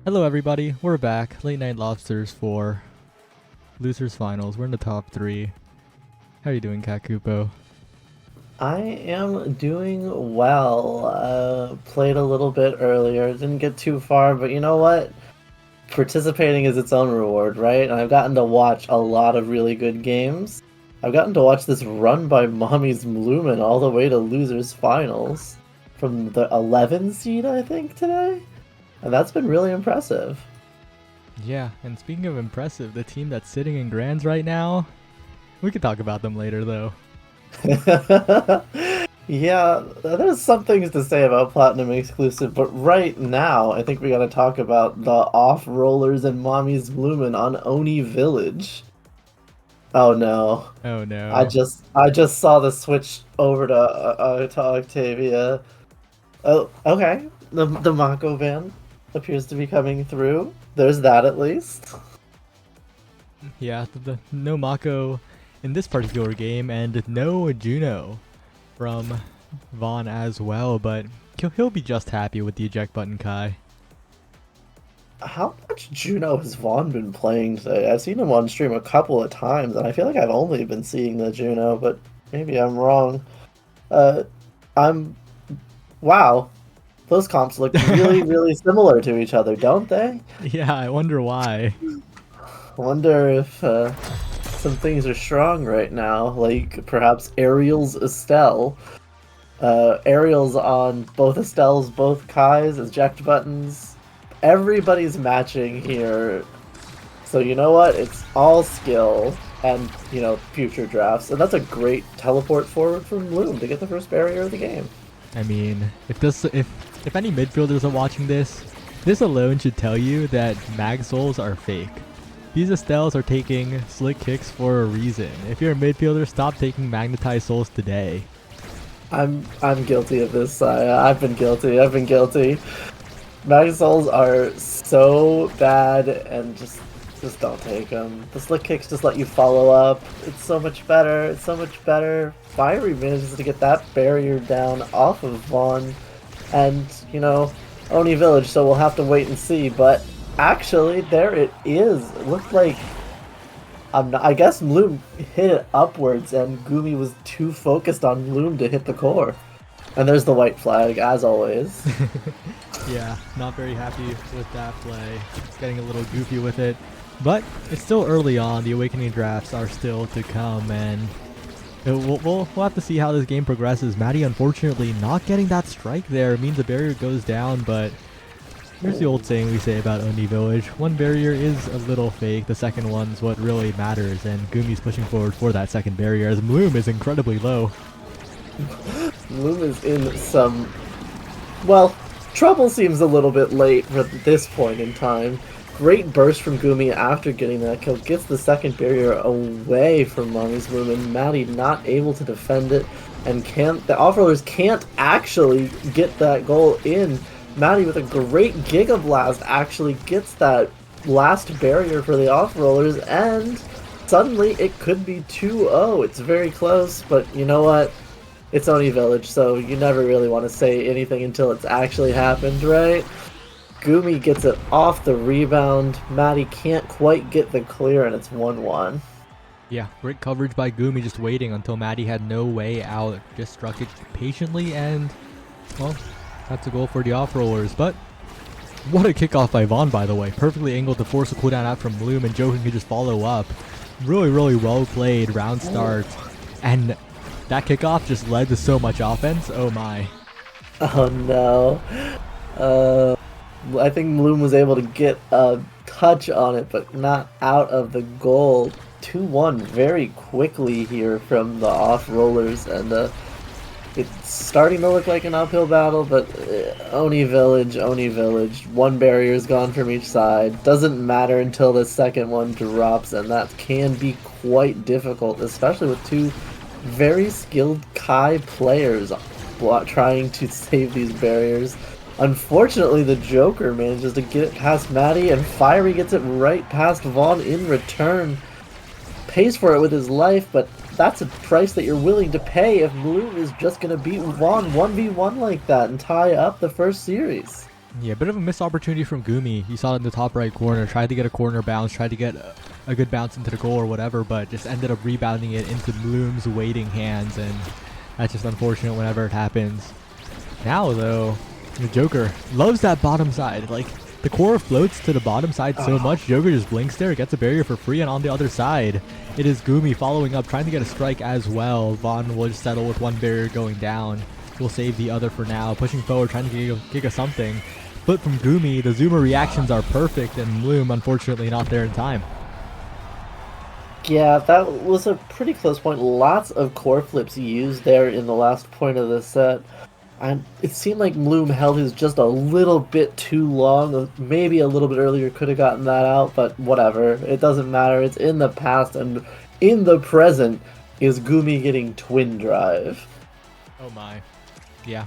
Hello, everybody. We're back. Late Night Lobsters for Losers Finals. We're in the top 3. How are you doing, Kakupo? I am doing well. Played a little bit earlier, didn't get too far, but you know what? Participating is its own reward, right? And I've gotten to watch a lot of really good games. I've gotten to watch this run by Mommy's Lumen all the way to Losers Finals from the 11 seed, I think, today. And that's been really impressive. Yeah, and speaking of impressive, the team that's sitting in Grands right now, we could talk about them later, though. Yeah, there's some things to say about Platinum Exclusive, but right now, I think we gotta talk about the off-rollers and Mommy's Lumen on Oni Village. Oh no. Oh no. I just saw the switch over to Octavia. Oh, okay. The Mako ban appears to be coming through. There's that at least. Yeah, the no Mako in this particular game, and no Juno from Vaughn as well, but he'll be just happy with the eject button, Kai. How much Juno has Vaughn been playing today? I've seen him on stream a couple of times, and I feel like I've only been seeing the Juno, but maybe I'm wrong. Wow. Those comps look really, really similar to each other, don't they? Yeah, I wonder why. I wonder if some things are strong right now, like perhaps Ariel's Estelle. Ariel's on both Estelle's, both Kai's, eject buttons. Everybody's matching here. So you know what? It's all skill and, you know, future drafts. And that's a great teleport forward from Bloom to get the first barrier of the game. I mean, if any midfielders are watching this, this alone should tell you that mag souls are fake. These Estelles are taking slick kicks for a reason. If you're a midfielder, stop taking magnetized souls today. I'm guilty of this. I've been guilty. Mag souls are so bad, and just don't take them. The slick kicks just let you follow up. It's so much better. Fiery manages to get that barrier down off of Vaughn, and you know, Oni Village. So we'll have to wait and see. But actually, there it is. It looked like I guess Bloom hit it upwards, and Gumi was too focused on Bloom to hit the core. And there's the white flag, as always. Yeah, not very happy with that play. It's getting a little goofy with it. But it's still early on. The Awakening drafts are still to come, and we'll have to see how this game progresses. Maddie, unfortunately, not getting that strike there means the barrier goes down, but here's the old saying we say about Oni Village. One barrier is a little fake, the second one's what really matters, and Gumi's pushing forward for that second barrier as Bloom is incredibly low. Bloom is in some... Well, trouble seems a little bit late for this point in time. Great burst from Gumi after getting that kill. Gets the second barrier away from Mommy's Bloom, and Maddie not able to defend it, and the off-rollers can't actually get that goal in. Maddie with a great Giga Blast actually gets that last barrier for the off-rollers, and suddenly it could be 2-0. It's very close, but you know what? It's Oni Village, so you never really want to say anything until it's actually happened, right? Gumi gets it off the rebound. Maddie can't quite get the clear, and it's 1-1. Yeah, great coverage by Gumi, just waiting until Maddie had no way out. Just struck it patiently, and, well, that's a goal for the off-rollers. But what a kickoff by Vaughn, by the way. Perfectly angled to force a cooldown out from Bloom, and Joking could just follow up. Really, really well played, round start. And that kickoff just led to so much offense. Oh my. Oh no. I think Bloom was able to get a touch on it, but not out of the goal. 2-1 very quickly here from the off-rollers, and it's starting to look like an uphill battle, but Oni Village. One barrier is gone from each side. Doesn't matter until the second one drops, and that can be quite difficult, especially with two very skilled Kai players trying to save these barriers. Unfortunately, the Joker manages to get it past Maddie, and Fiery gets it right past Vaughn in return. Pays for it with his life, but that's a price that you're willing to pay if Bloom is just going to beat Vaughn 1v1 like that and tie up the first series. Yeah, bit of a missed opportunity from Gumi. You saw it in the top right corner. Tried to get a corner bounce, tried to get a good bounce into the goal or whatever, but just ended up rebounding it into Bloom's waiting hands, and that's just unfortunate whenever it happens. Now, though, the Joker loves that bottom side. Like, the core floats to the bottom side so much, Joker just blinks there, gets a barrier for free, and on the other side, it is Gumi following up, trying to get a strike as well. Vaughn will just settle with one barrier going down. We'll save the other for now, pushing forward, trying to kick a something. But from Gumi, the zoomer reactions are perfect, and Bloom, unfortunately, not there in time. Yeah, that was a pretty close point. Lots of core flips used there in the last point of the set. And it seemed like Bloom held his just a little bit too long. Maybe a little bit earlier could have gotten that out, but whatever. It doesn't matter. It's in the past, and in the present is Gumi getting twin drive. Oh my. Yeah.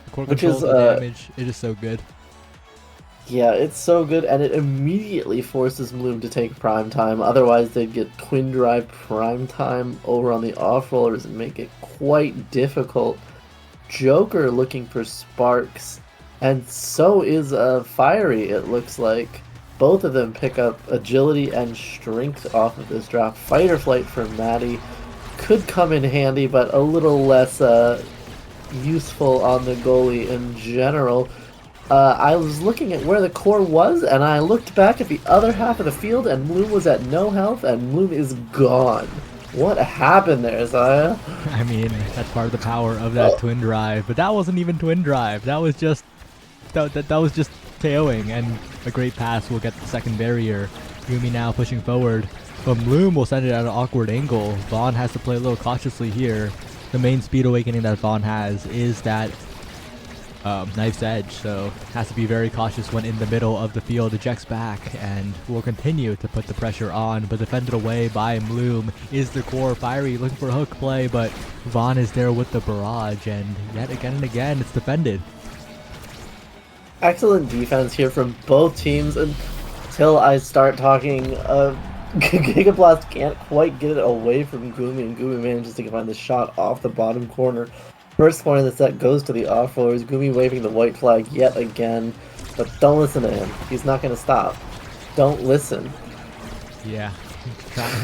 The core Which control is, of the damage, it is so good. Yeah, it's so good, and it immediately forces Bloom to take prime time. Otherwise, they'd get twin drive prime time over on the off rollers and make it quite difficult. Joker looking for sparks, and so is Fiery, it looks like. Both of them pick up agility and strength off of this drop. Fight or flight for Maddie could come in handy, but a little less useful on the goalie in general. I was looking at where the core was, and I looked back at the other half of the field, and Bloom was at no health, and Bloom is gone. What happened there, Zaya? I mean, that's part of the power of that twin drive, but that wasn't even twin drive. That was just that was just KOing, and a great pass will get the second barrier. Gumi now pushing forward, but Bloom will send it at an awkward angle. Vaughn has to play a little cautiously here. The main speed awakening that Vaughn has is that knife's edge, so has to be very cautious when in the middle of the field. Ejects back and will continue to put the pressure on, but defended away by Bloom is the core. Fiery looking for a hook play, but Vaughn is there with the barrage, and yet again and again it's defended. Excellent defense here from both teams until I start talking. Gigablast can't quite get it away from Gumi, and Gumi manages to find the shot off the bottom corner. First point of the set goes to the off-rollers. Gumi waving the white flag yet again, but don't listen to him. He's not going to stop. Don't listen. Yeah,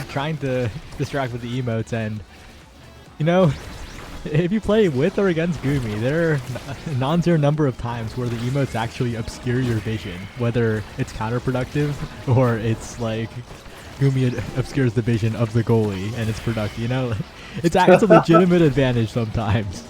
trying to distract with the emotes, and you know, if you play with or against Gumi, there are a non-zero number of times where the emotes actually obscure your vision, whether it's counterproductive or it's like Gumi obscures the vision of the goalie and it's productive. You know, it's a legitimate advantage sometimes.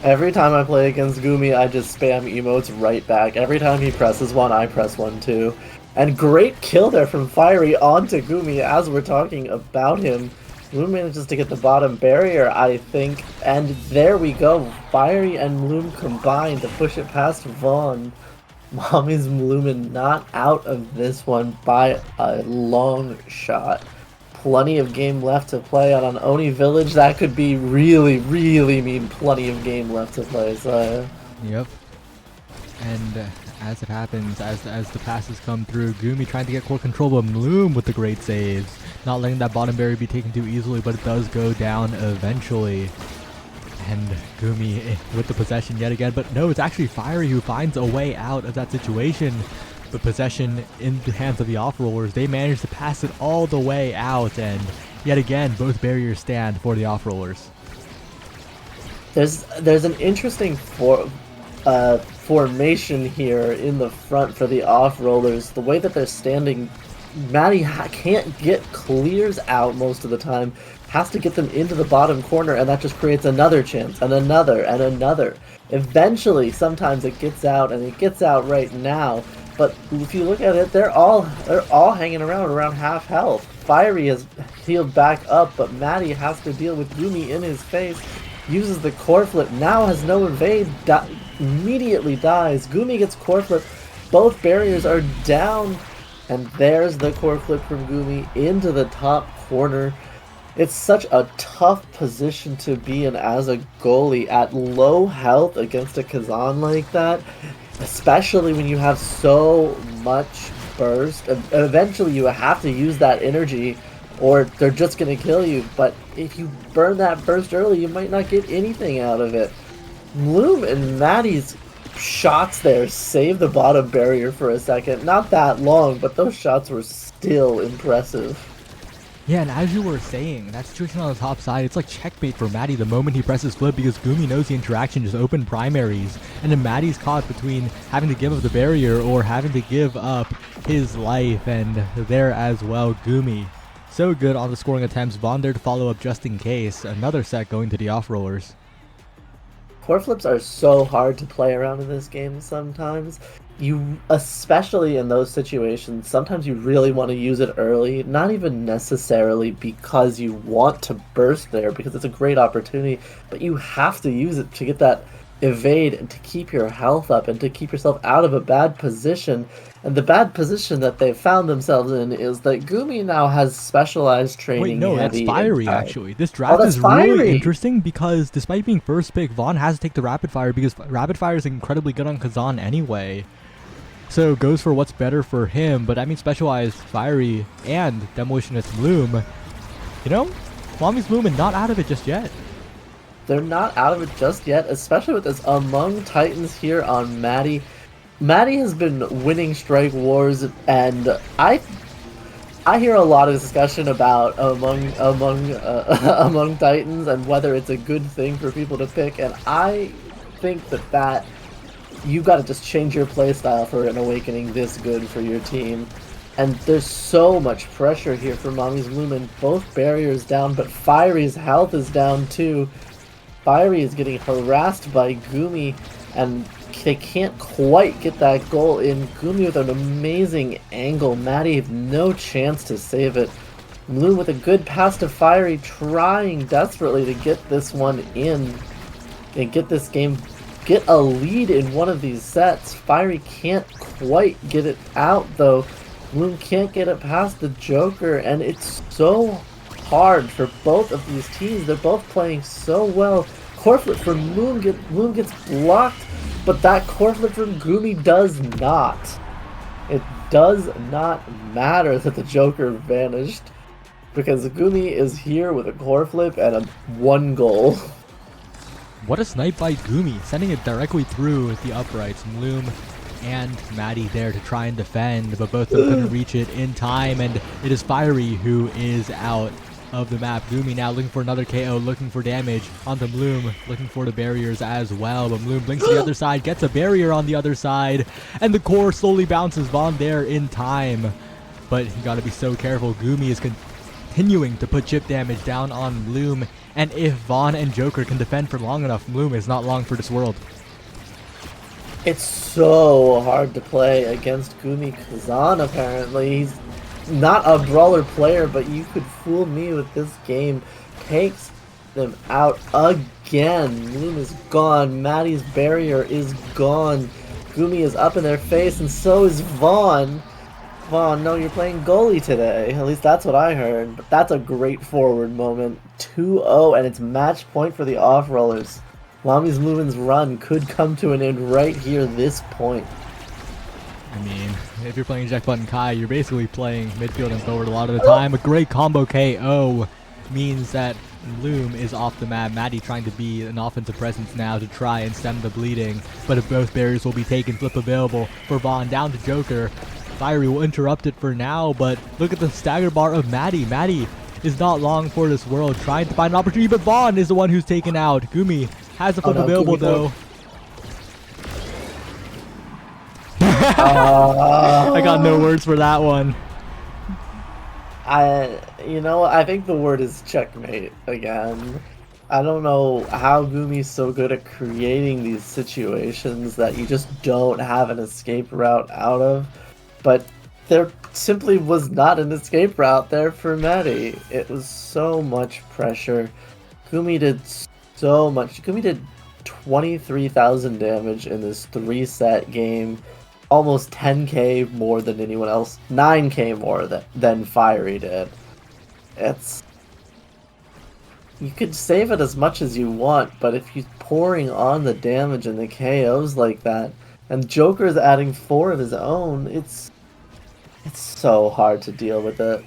Every time I play against Gumi, I just spam emotes right back. Every time he presses one, I press one too. And great kill there from Fiery onto Gumi as we're talking about him. Bloom manages to get the bottom barrier, I think. And there we go. Fiery and Bloom combined to push it past Vaughn. Mommy's Bloomin' not out of this one by a long shot. Plenty of game left to play on Oni Village. That could be really, really mean plenty of game left to play. So. Yep. And as it happens, as the passes come through, Gumi trying to get core control, but Bloom with the great saves. Not letting that bottom barrier be taken too easily, but it does go down eventually. And Gumi with the possession yet again, but no, it's actually Fiery who finds a way out of that situation. The possession in the hands of the off-rollers, they managed to pass it all the way out, and yet again, both barriers stand for the off-rollers. There's an interesting formation here in the front for the off-rollers. The way that they're standing, Maddie can't get clears out most of the time, has to get them into the bottom corner, and that just creates another chance, and another, and another. Eventually, sometimes it gets out, and it gets out right now. But if you look at it, they're all hanging around half health. Fiery has healed back up, but Maddie has to deal with Gumi in his face. Uses the core flip, now has no evade, immediately dies. Gumi gets core flip, both barriers are down, and there's the core flip from Gumi into the top corner. It's such a tough position to be in as a goalie at low health against a Kazan like that. Especially when you have so much burst. Eventually you have to use that energy or they're just going to kill you. But if you burn that burst early, you might not get anything out of it. Bloom and Maddie's shots there saved the bottom barrier for a second. Not that long, but those shots were still impressive. Yeah, and as you were saying, that situation on the top side, it's like checkmate for Maddie the moment he presses flip because Gumi knows the interaction just open primaries. And then Maddie's caught between having to give up the barrier or having to give up his life, and there as well, Gumi. So good on the scoring attempts, Vaughn there to follow up just in case. Another set going to the off-rollers. Core flips are so hard to play around in this game sometimes. You, especially in those situations, sometimes you really want to use it early, not even necessarily because you want to burst there, because it's a great opportunity, but you have to use it to get that evade and to keep your health up and to keep yourself out of a bad position. And the bad position that they've found themselves in is that Gumi now has specialized training. Wait, no, that's heavy Fiery, inside. actually. This draft that's is really Fiery. interesting because despite being first pick, Vaughn has to take the Rapid Fire because Rapid Fire is incredibly good on Kazan anyway. So goes for what's better for him, but I mean Specialized, Fiery, and Demolitionist Bloom. You know, Mommy's Bloom and not out of it just yet. They're not out of it just yet, especially with this Among Titans here on Maddie. Maddie has been winning strike wars, and I hear a lot of discussion about among Titans and whether it's a good thing for people to pick, and I think that you got to just change your playstyle for an Awakening this good for your team. And there's so much pressure here for Mommy's Bloom, and both barriers down, but Fiery's health is down too. Fiery is getting harassed by Gumi, and they can't quite get that goal in. Gumi with an amazing angle. Maddie have no chance to save it. Bloom with a good pass to Fiery, trying desperately to get this one in and get this game, get a lead in one of these sets. Fiery can't quite get it out though. Bloom can't get it past the Joker, and it's so hard for both of these teams. They're both playing so well. Core flip from Bloom gets blocked, but that core flip from Gumi does not. It does not matter that the Joker vanished, because Gumi is here with a core flip and a 1 goal. What a snipe by Gumi, sending it directly through the uprights. Bloom and Maddie there to try and defend, but both of them couldn't reach it in time, and it is Fiery who is out of the map. Gumi now looking for another KO, looking for damage onto Bloom, looking for the barriers as well, but Bloom blinks to the other side, gets a barrier on the other side, and the core slowly bounces Vaughn there in time, but you gotta be so careful. Gumi is continuing to put chip damage down on Bloom, and if Vaughn and Joker can defend for long enough, Bloom is not long for this world. It's so hard to play against Gumi Kazan, apparently. He's not a brawler player, but you could fool me with this game. Takes them out again. Bloom is gone. Maddie's barrier is gone. Gumi is up in their face, and so is Vaughn. Vaughn, no, you're playing goalie today. At least that's what I heard. But that's a great forward moment. 2-0, and it's match point for the off-rollers. Mommy's Bloom's run could come to an end right here, this point. I mean, if you're playing Jack Button Kai, you're basically playing midfield and forward a lot of the time. A great combo KO means that Bloom is off the map. Maddie trying to be an offensive presence now to try and stem the bleeding, but if both barriers will be taken, flip available for Vaughn down to Joker. Fiery will interrupt it for now, but look at the stagger bar of Maddie. Maddie is not long for this world, trying to find an opportunity, but Vaughn is the one who's taken out. Gumi has a flip available though. I got no words for that one. I think the word is checkmate again. I don't know how Gumi's so good at creating these situations that you just don't have an escape route out of, but there simply was not an escape route there for Maddie. It was so much pressure. Gumi did so much. Gumi did 23,000 damage in this 3-set game. Almost 10k more than anyone else. 9k more than Fiery did. You could save it as much as you want, but if you're pouring on the damage and the KOs like that, and Joker's adding 4 of his own, it's so hard to deal with it.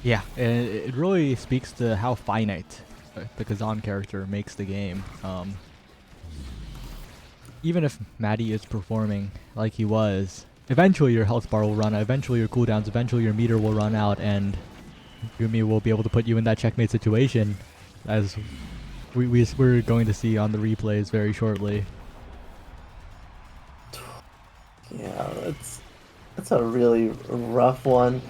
Yeah, it really speaks to how finite the Kazan character makes the game. even if Maddie is performing like he was, eventually your health bar will run out, eventually your cooldowns, eventually your meter will run out, and Gumi will be able to put you in that checkmate situation, as we're going to see on the replays very shortly. Yeah, that's a really rough one.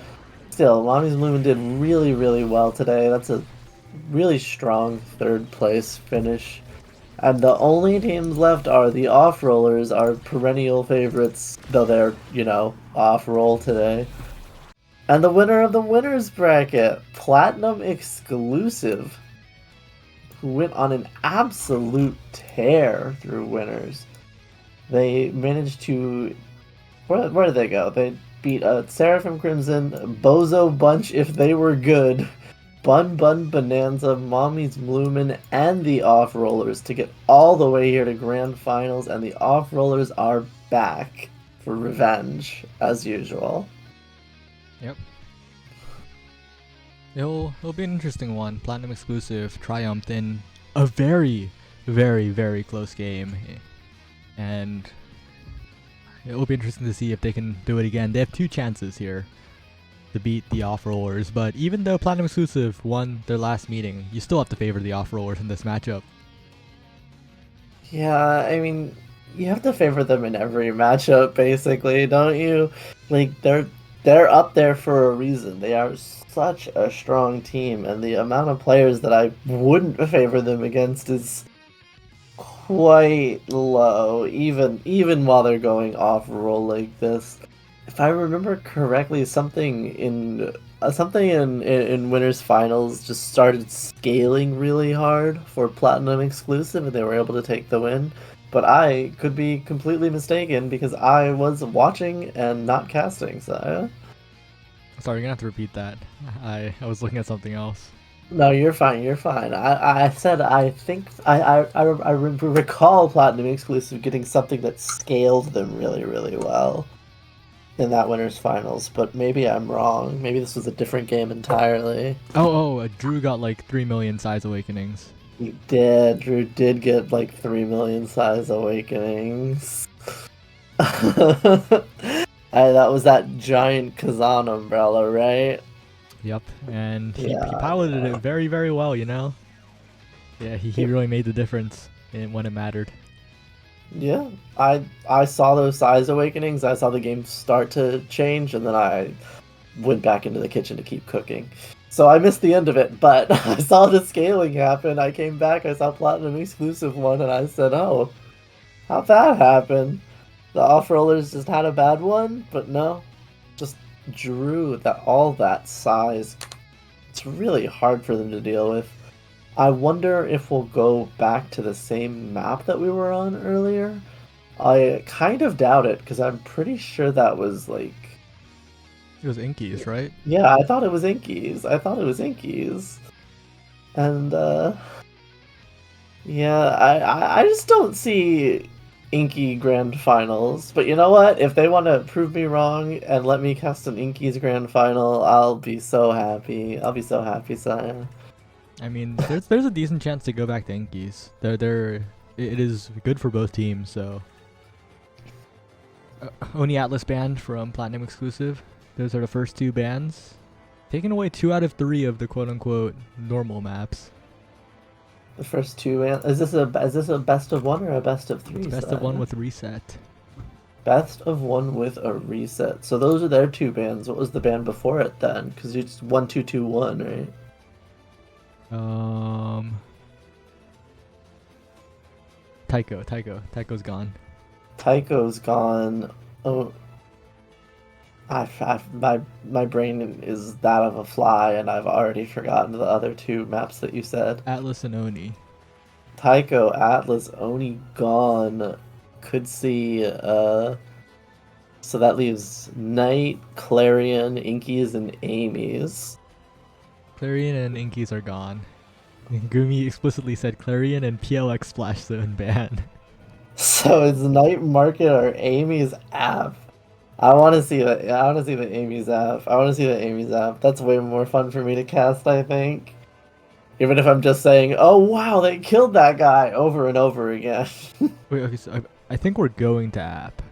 Still, Mommy's Blooming did really, really well today. That's a really strong third place finish. And the only teams left are the off-rollers, our perennial favorites, though they're, off-roll today. And the winner of the winners bracket, Platinum Exclusive, who went on an absolute tear through winners. They managed to... Where did they go? They beat Seraphim Crimson, Bozo Bunch if they were good, Bun Bun Bonanza, Mommy's Bloomin', and the Off-Rollers to get all the way here to Grand Finals, and the Off-Rollers are back for revenge, as usual. Yep. It'll be an interesting one. Platinum Exclusive triumphed in a very, very, very close game. And it will be interesting to see if they can do it again. They have 2 chances here to beat the off-rollers, but even though Platinum Exclusive won their last meeting, you still have to favor the off-rollers in this matchup. Yeah, I mean, you have to favor them in every matchup, basically, don't you? Like, they're up there for a reason. They are such a strong team, and the amount of players that I wouldn't favor them against is quite low, even while they're going off-roll like this. If I remember correctly, something in winners finals just started scaling really hard for Platinum Exclusive, and they were able to take the win. But I could be completely mistaken because I was watching and not casting. So Sorry, you're gonna have to repeat that. I was looking at something else. no, you're fine. You're fine. I said I think I recall Platinum Exclusive getting something that scaled them really, really well in that winners finals, but maybe I'm wrong. Maybe this was a different game entirely. Drew got like 3 million size awakenings. He did. Drew did get like 3 million size awakenings. That was that giant Kazan umbrella, right? Yep, and he Yeah. piloted it very, very well, you know? Yeah, he really made the difference when it mattered. Yeah, I saw those size awakenings. I saw the game start to change, and then I went back into the kitchen to keep cooking. So I missed the end of it, but I saw the scaling happen. I came back, I saw Platinum Exclusive one, and I said, oh, how'd that happen? The off-rollers just had a bad one, but no, just drew all that size. It's really hard for them to deal with. I wonder if we'll go back to the same map that we were on earlier. I kind of doubt it, because I'm pretty sure that was like... It was Inkies, right? Yeah, I thought it was Inkies. And, yeah, I just don't see Inky Grand Finals. But you know what? If they want to prove me wrong and let me cast an Inky's Grand Final, I'll be so happy. I'll be so happy, Saya. I mean, there's a decent chance to go back to Inkies. It is good for both teams, so... Oni Atlas banned from Platinum Exclusive. Those are the first 2 bans. Taking away 2 out of 3 of the quote-unquote normal maps. The first 2, is this a best of 1 or a best of 3? Best of 1 with reset. Best of 1 with a reset. So those are their 2 bans. What was the ban before it then? Because it's 1-2-2-1, right? Tycho's gone. Tycho's gone. Oh, my brain is that of a fly, and I've already forgotten the other 2 maps that you said. Atlas and Oni. Tycho, Atlas, Oni gone. Could see. So that leaves Knight, Clarion, Inkies, and Amy's. Clarion and Inkies are gone. Gumi explicitly said Clarion and PLX Splash Zone ban. So it's Night Market or Amy's app. I want to see that. I want to see the Amy's app. That's way more fun for me to cast, I think. Even if I'm just saying, "Oh wow, they killed that guy" over and over again. Wait, okay, so I think we're going to app.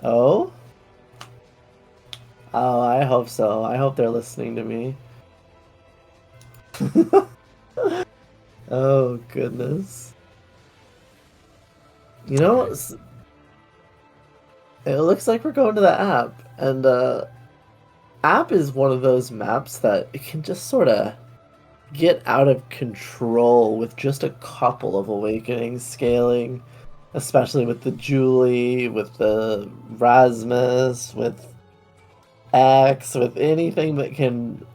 Oh? Oh, I hope so. I hope they're listening to me. Oh, goodness. You know, it looks like we're going to the app. And, app is one of those maps that it can just sort of get out of control with just a couple of awakenings scaling, especially with the Julie, with the Rasmus, with X, with anything that can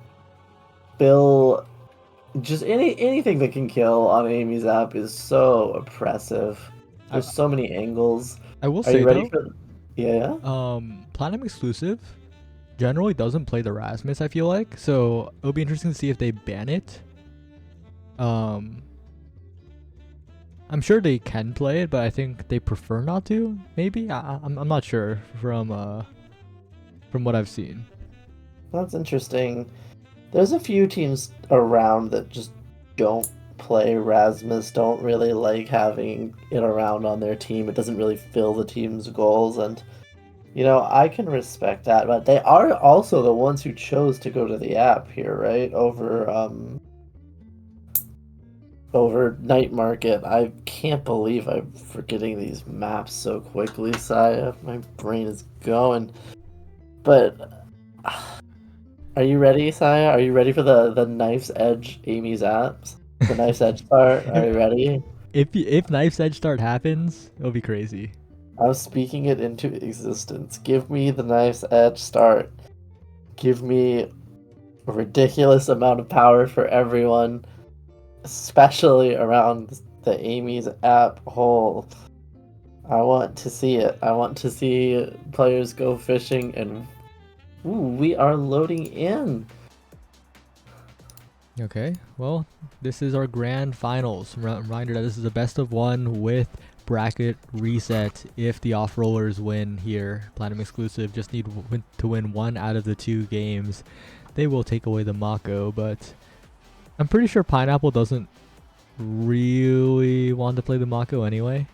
fill, just anything that can kill on Amy's app is so oppressive. There's so many angles. I will Are say you ready though, for? Yeah. Platinum exclusive generally doesn't play the Rasmus, I feel like, so it'll be interesting to see if they ban it. I'm sure they can play it, but I think they prefer not to. Maybe I'm not sure from what I've seen. That's interesting. There's a few teams around that just don't play Rasmus, don't really like having it around on their team. It doesn't really fill the team's goals, and you know, I can respect that, but they are also the ones who chose to go to the app here, right? Over Night Market. I can't believe I'm forgetting these maps so quickly, Saya. My brain is going. But are you ready, Saya? Are you ready for the Knife's Edge Amy's apps? The Knife's Edge part? Are you ready? If Knife's Edge start happens, it'll be crazy. I'm speaking it into existence. Give me the Knife's Edge start. Give me a ridiculous amount of power for everyone, especially around the Amy's app hole. I want to see it. I want to see players go fishing, and ooh, we are loading in. Okay, well, this is our grand finals. Reminder that this is a best of one with bracket reset. If the off rollers win here, Platinum exclusive, just need to win one out of the 2 games. They will take away the Mako, but I'm pretty sure Pineapple doesn't really want to play the Mako anyway.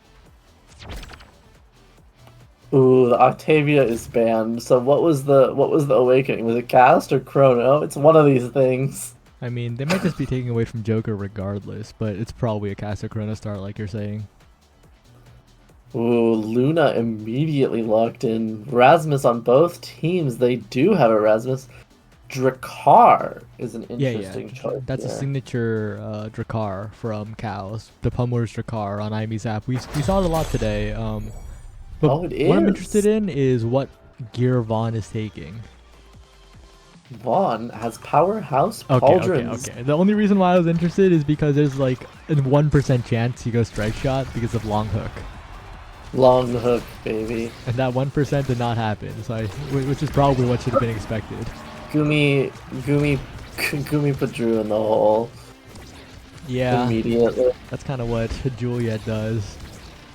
Ooh, the Octavia is banned. So what was the awakening? Was it cast or chrono? It's one of these things. I mean, they might just be taking away from Joker regardless, but it's probably a Caster Chrono start like you're saying. Ooh, Luna immediately locked in. Rasmus on both teams. They do have a Rasmus. Drakkar is an interesting choice. That's a signature Drakkar from Cows. The Pummeler's Drakkar on Imy's app. We saw it a lot today. But it is. what I'm interested in is what gear Vaughn is taking. Vaughn has powerhouse pauldrons. Okay. The only reason why I was interested is because there's like a 1% chance he goes strike shot because of long hook. Long hook, baby. And that 1% did not happen, so which is probably what should have been expected. Gumi put Drew in the hole. Yeah. Immediately. That's kind of what Juliet does.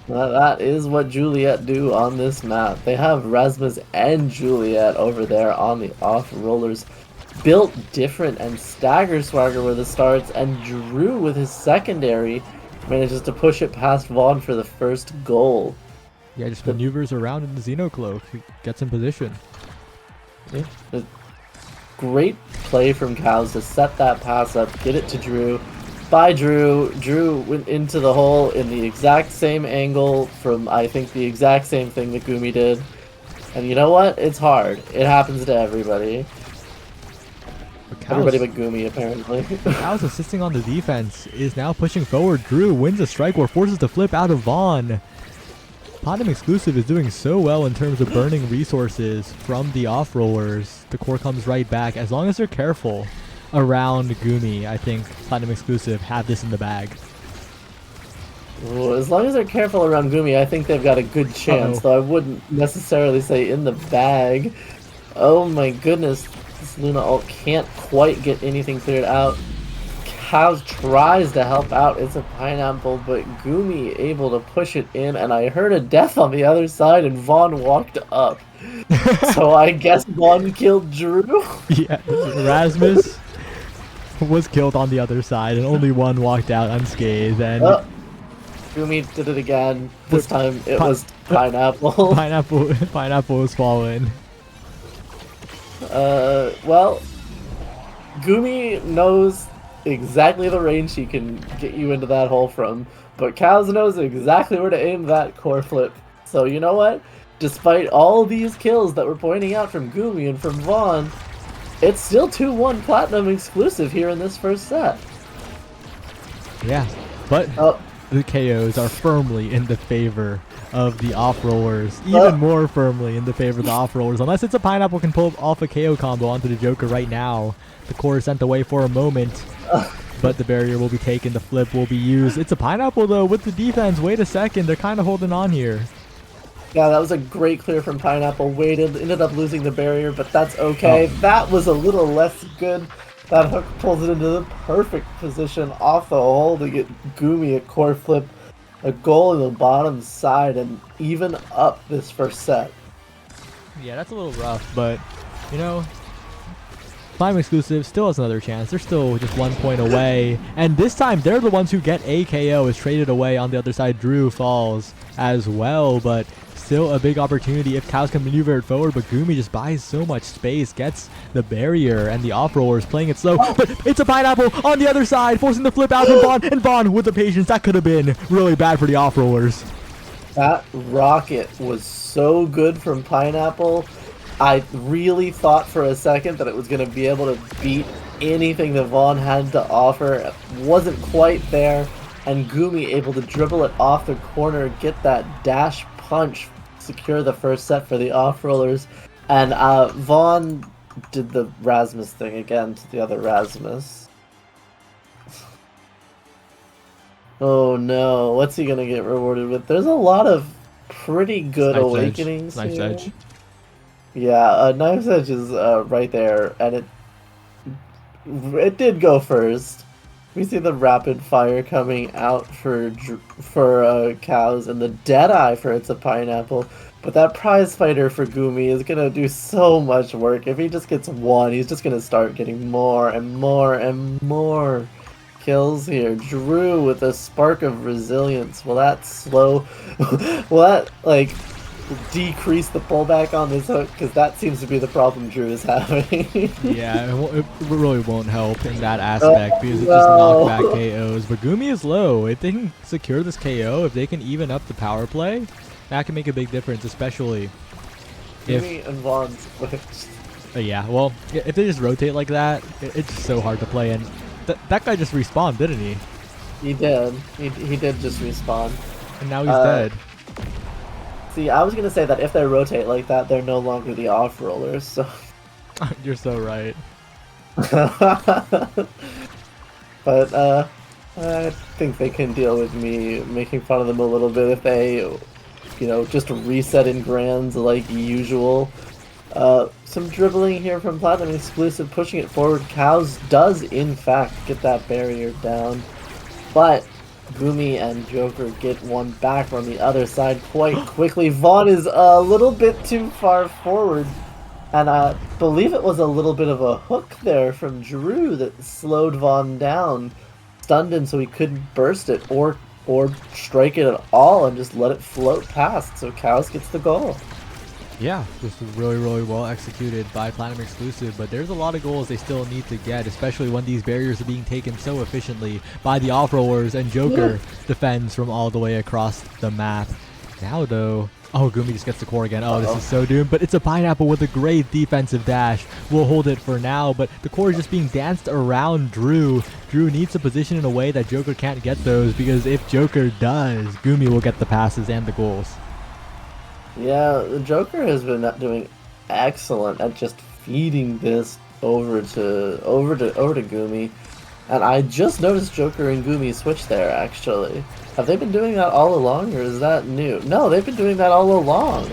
That is what Juliet do on this map. They have Rasmus and Juliet over there on the off rollers. Built different, and Stagger Swagger were the starts, and Drew with his secondary manages to push it past Vaughn for the first goal. Yeah, just maneuvers around in the Xenocloak, gets in position. Yeah. Great play from Cows to set that pass up, get it to Drew. By Drew went into the hole in the exact same angle from, I think, the exact same thing that Gumi did. And you know what? It's hard. It happens to everybody. Everybody but Gumi, apparently. Cows assisting on the defense is now pushing forward. Drew wins a strike war, forces the flip out of Vaughn. Platinum exclusive is doing so well in terms of burning resources from the off rollers. The core comes right back. As long as they're careful around Gumi, I think Platinum exclusive have this in the bag. Ooh, as long as they're careful around Gumi, I think they've got a good chance, though I wouldn't necessarily say in the bag. Oh my goodness, this Luna ult can't quite get anything cleared out. Cows tries to help out, it's a pineapple, but Gumi able to push it in, and I heard a death on the other side, and Vaughn walked up. So I guess Vaughn killed Drew? Yeah, Rasmus was killed on the other side, and only one walked out unscathed, and Gumi did it again. This time it Pi- was Pineapple. Pineapple was fallen. Well, Gumi knows exactly the range he can get you into that hole from, but Cows knows exactly where to aim that core flip. So you know what? Despite all these kills that we're pointing out from Gumi and from Vaughn, it's still 2-1 Platinum exclusive here in this first set. Yeah, but Oh, the KOs are firmly in the favor of the off-rollers. Even more firmly in the favor of the off-rollers. Unless it's a Pineapple can pull off a KO combo onto the Joker right now. The core is sent away for a moment. But the barrier will be taken. The flip will be used. It's a Pineapple, though, with the defense. Wait a second. They're kind of holding on here. yeah, that was a great clear from Pineapple. Waited, ended up losing the barrier, but that's okay. That was a little less good. That hook pulls it into the perfect position off the hole to get Gumi a core flip, a goal in the bottom side, and even up this first set. Yeah, that's a little rough, but, you know, Platinum exclusive still has another chance. They're still just 1 point away. And this time, they're the ones who get a KO. Is traded away on the other side. Drew falls as well, but still a big opportunity if Cows can maneuver it forward. But Gumi just buys so much space, gets the barrier, and the off-rollers playing it slow. But it's a Pineapple on the other side, forcing the flip out from Vaughn. And Vaughn with the patience. That could have been really bad for the off-rollers. That rocket was so good from Pineapple. I really thought for a second that it was going to be able to beat anything that Vaughn had to offer. It wasn't quite there, and Gumi able to dribble it off the corner, get that dash punch, secure the first set for the off-rollers. And Vaughn did the Rasmus thing again to the other Rasmus. Oh no, what's he going to get rewarded with? There's a lot of pretty good awakenings Knife's here. Edge. Yeah, Knife's Edge is right there, and it did go first. We see the rapid fire coming out for Cows and the Deadeye for It's a Pineapple, but that prize fighter for Gumi is gonna do so much work. If he just gets one, he's just gonna start getting more and more and more kills here. Drew with a spark of resilience. Will that slow? Will that like decrease the pullback on this hook? Because that seems to be the problem Drew is having. Yeah, it really won't help in that aspect because it just knocked back KOs. But Gumi is low. If they can secure this KO, if they can even up the power play, that can make a big difference, especially if... Gumi and Vaughn switched. yeah, well, if they just rotate like that, it's just so hard to play. And that guy just respawned, didn't he? He did. He did just respawn. And now he's dead. See, I was gonna say that if they rotate like that, they're no longer the off-rollers, so... You're so right. But, I think they can deal with me making fun of them a little bit if they, you know, just reset in grands like usual. Some dribbling here from Platinum exclusive, pushing it forward. Cows does, in fact, get that barrier down, but Gumi and Joker get one back on the other side quite quickly. Vaughn is a little bit too far forward, and I believe it was a little bit of a hook there from Drew that slowed Vaughn down, stunned him so he couldn't burst it or strike it at all and just let it float past, so Cows gets the goal. Yeah, just really, really well executed by Platinum exclusive, but there's a lot of goals they still need to get, especially when these barriers are being taken so efficiently by the off-rollers, and Joker defends from all the way across the map. Now, though... Oh, Gumi just gets the core again. Oh, this is so doomed, but it's a Pineapple with a great defensive dash. We'll hold it for now, but the core is just being danced around Drew. Drew needs to position in a way that Joker can't get those, because if Joker does, Gumi will get the passes and the goals. Yeah, the Joker has been doing excellent at just feeding this over to Gumi, and I just noticed Joker and Gumi switch there. Actually, have they been doing that all along, or is that new? No, they've been doing that all along,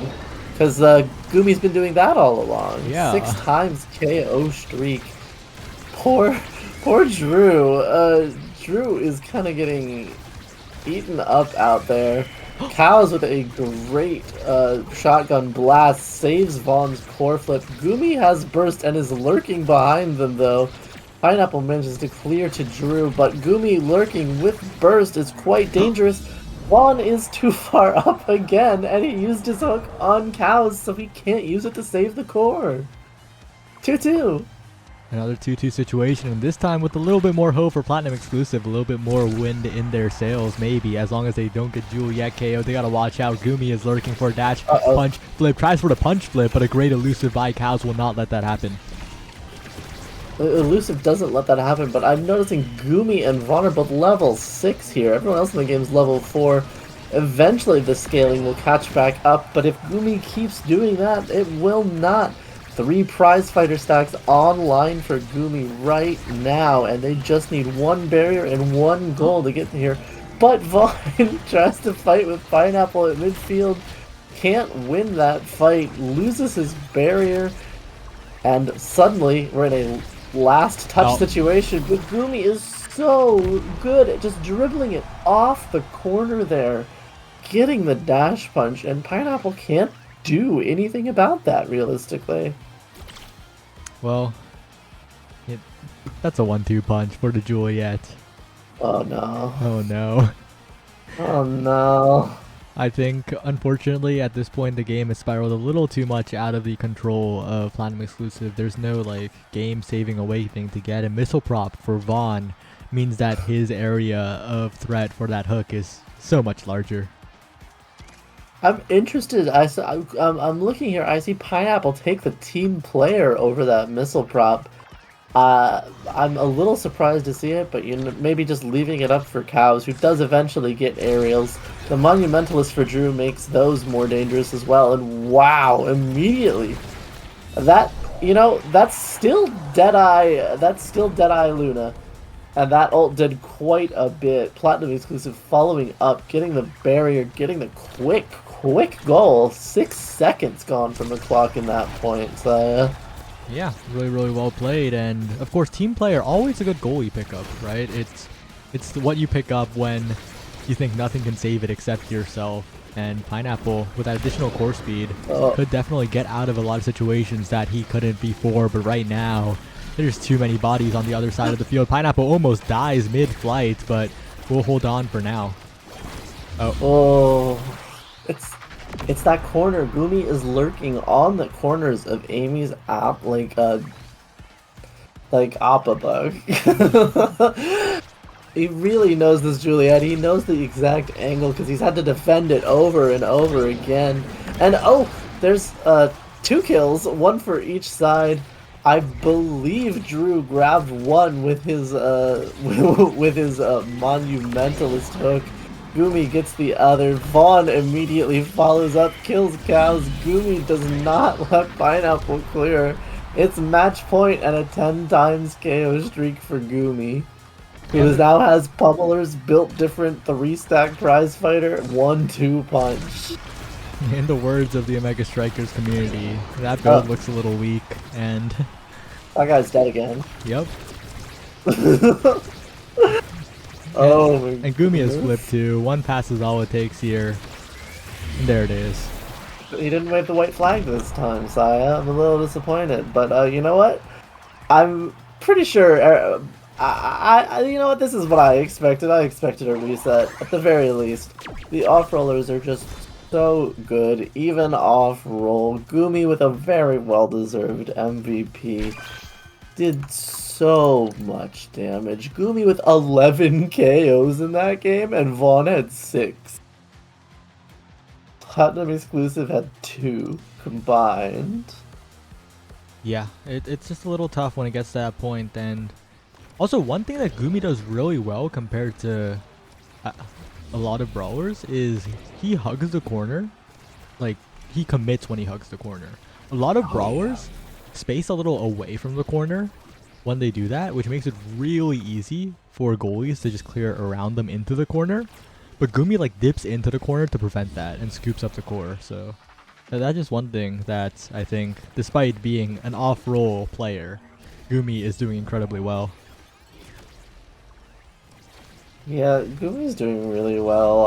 because Gumi's been doing that all along. Yeah, 6 times KO streak. Poor Drew. Drew is kind of getting eaten up out there. Cows with a great shotgun blast saves Vaughn's core flip. Gumi has burst and is lurking behind them, though. Pineapple manages to clear to Drew, but Gumi lurking with burst is quite dangerous. Vaughn is too far up again, and he used his hook on cows, so he can't use it to save the core. 2-2. Another 2-2 situation, and this time with a little bit more hope for Platinum Exclusive, a little bit more wind in their sails, maybe, as long as they don't get Juliet KO. They gotta watch out. Gumi is lurking for a dash, punch, flip, tries for the punch flip, but a great elusive by Cows will not let that happen. Elusive doesn't let that happen, but I'm noticing Gumi and Vaughn are both level 6 here. Everyone else in the game is level 4. Eventually the scaling will catch back up, but if Gumi keeps doing that, it will not. 3 prize fighter stacks online for Gumi right now, and they just need 1 barrier and 1 goal to get here. But Vaughn tries to fight with Pineapple at midfield, can't win that fight, loses his barrier, and suddenly we're in a last touch situation, but Gumi is so good at just dribbling it off the corner there, getting the dash punch, and Pineapple can't do anything about that realistically. Well, that's a 1-2 punch for the Juliet. Oh no. Oh no. Oh no. I think, unfortunately, at this point, the game has spiraled a little too much out of the control of Platinum Exclusive. There's no, like, game-saving away thing to get. A missile prop for Vaughn means that his area of threat for that hook is so much larger. I'm interested. I'm looking here. I see Pineapple take the team player over that missile prop. I'm a little surprised to see it, but maybe just leaving it up for Cows, who does eventually get aerials. The Monumentalist for Drew makes those more dangerous as well, and wow, immediately. That's still Deadeye Luna, and that ult did quite a bit. Platinum Exclusive following up, getting the barrier, getting the quick goal. 6 seconds gone from the clock in that point, so... Yeah, really well played, and of course team player always a good goalie pickup, right? It's what you pick up when you think nothing can save it except yourself, and Pineapple with that additional core speed could definitely get out of a lot of situations that he couldn't before, but right now there's too many bodies on the other side of the field. Pineapple almost dies mid-flight, but we'll hold on for now. It's that corner. Gumi is lurking on the corners of Amy's app like Appa Bug. He really knows this Juliet. He knows the exact angle because he's had to defend it over and over again. And there's 2 kills, 1 for each side. I believe Drew grabbed one with his Monumentalist hook. Gumi gets the other. Vaughn immediately follows up, kills Cows. Gumi does not let Pineapple clear. It's match point and a 10 times KO streak for Gumi, who now has pummelers, built different, 3-stack prize fighter, 1-2 punch. In the words of the Omega Strikers community, that build looks a little weak, and... That guy's dead again. Yep. And Gumi has flipped too. 1 pass is all it takes here. And there it is. He didn't wave the white flag this time, Saya. I'm a little disappointed. But you know what? I'm pretty sure... you know what? This is what I expected. I expected a reset. At the very least. The off-rollers are just so good. Even off-roll. Gumi with a very well-deserved MVP. Did so much damage. Gumi with 11 KOs in that game, and Vaughn had 6. Platinum Exclusive had 2 combined. Yeah, it's just a little tough when it gets to that point. And also, one thing that Gumi does really well compared to a lot of brawlers is he hugs the corner. Like, he commits when he hugs the corner. A lot of brawlers space a little away from the corner when they do that, which makes it really easy for goalies to just clear around them into the corner. But Gumi like dips into the corner to prevent that and scoops up the core. So that's just one thing that I think, despite being an off-roll player, Gumi is doing incredibly well. Yeah, Gumi's doing really well.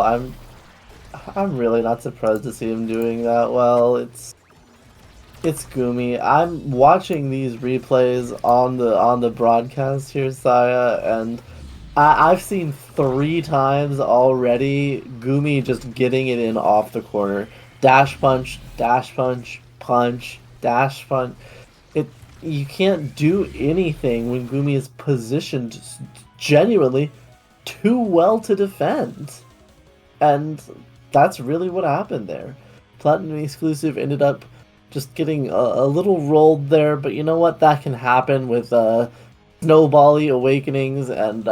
I'm really not surprised to see him doing that well. It's Gumi. I'm watching these replays on the broadcast here, Saya, and I've seen 3 times already Gumi just getting it in off the corner. Dash punch, punch, dash punch. It you can't do anything when Gumi is positioned genuinely too well to defend. And that's really what happened there. Platinum Exclusive ended up just getting a little rolled there, but you know what? That can happen with Snowbally Awakenings, and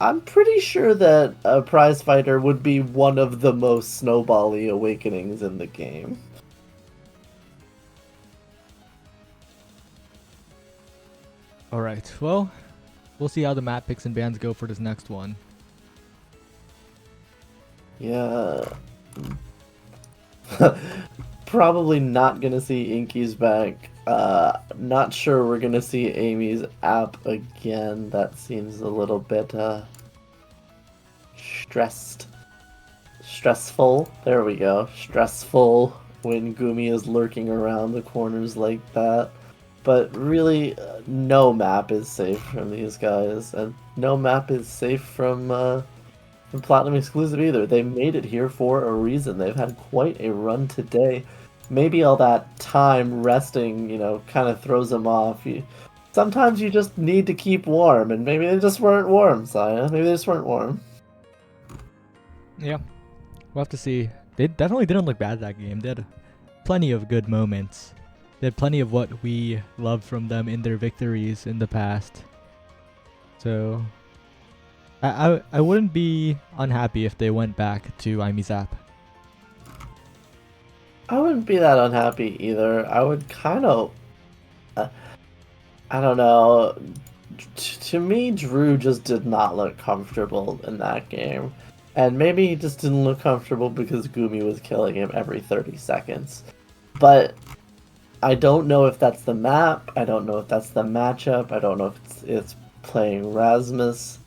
I'm pretty sure that a prize fighter would be one of the most Snowbally Awakenings in the game. All right. Well, we'll see how the map picks and bans go for this next one. Yeah. Probably not gonna see Inky's back. Not sure we're gonna see Amy's app again. That seems a little bit stressful. There we go. Stressful when Gumi is lurking around the corners like that. But really, no map is safe from these guys, and no map is safe from Platinum Exclusive either. They made it here for a reason. They've had quite a run today. Maybe all that time resting, kind of throws them off. Sometimes you just need to keep warm, and maybe they just weren't warm, Saya. Maybe they just weren't warm. Yeah, we'll have to see. They definitely didn't look bad that game. They had plenty of good moments. They had plenty of what we loved from them in their victories in the past. So I wouldn't be unhappy if they went back to Imy's app. I wouldn't be that unhappy either. I would kind of... I don't know. To me, Drew just did not look comfortable in that game. And maybe he just didn't look comfortable because Gumi was killing him every 30 seconds. But I don't know if that's the map. I don't know if that's the matchup. I don't know if it's playing Rasmus.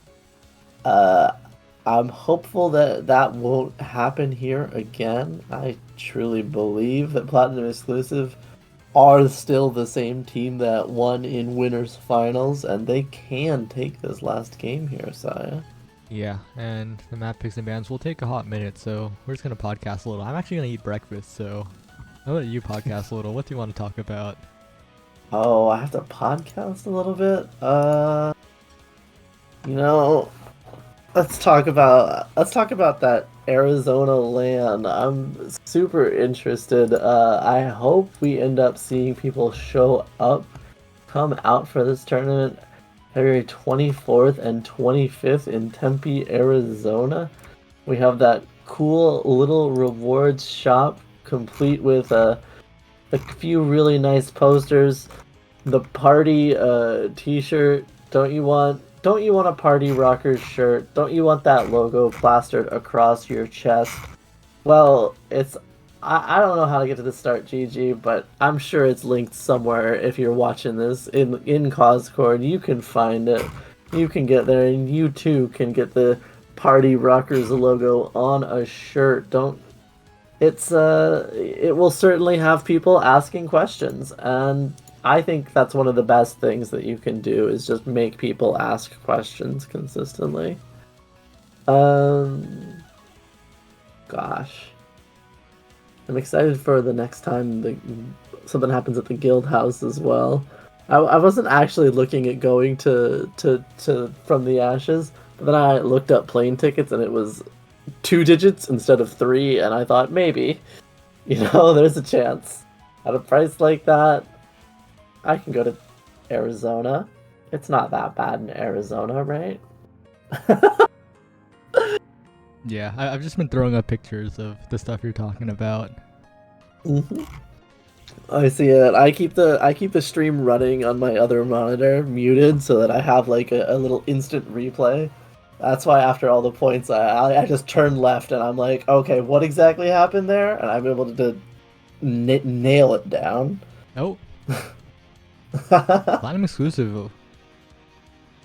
I'm hopeful that that won't happen here again. I truly believe that Platinum Exclusive are still the same team that won in winners finals, and they can take this last game here, Saya. Yeah, and the map picks and bans will take a hot minute, so we're just gonna podcast a little. I'm actually gonna eat breakfast, so I'll let you podcast a little. What do you want to talk about? Oh, I have to podcast a little bit? Let's talk about that Arizona LAN. I'm super interested. I hope we end up seeing people come out for this tournament February 24th and 25th in Tempe, Arizona. We have that cool little rewards shop complete with a few really nice posters. The party t-shirt. Don't you want a Party Rockers shirt? Don't you want that logo plastered across your chest? Well, I don't know how to get to the start, GG, but I'm sure it's linked somewhere if you're watching this in Coscord. You can find it. You can get there, and you too can get the Party Rockers logo on a shirt. It will certainly have people asking questions, and I think that's one of the best things that you can do is just make people ask questions consistently. Gosh. I'm excited for the next time something happens at the guild house as well. I wasn't actually looking at going to From the Ashes, but then I looked up plane tickets and it was 2 digits instead of 3, and I thought maybe, there's a chance. At a price like that, I can go to Arizona. It's not that bad in Arizona, right? Yeah, I've just been throwing up pictures of the stuff you're talking about. Mm-hmm. I see it. I keep the stream running on my other monitor muted so that I have like a little instant replay. That's why after all the points, I just turn left and I'm like, okay, what exactly happened there? And I'm able to nail it down. Oh. Platinum Exclusive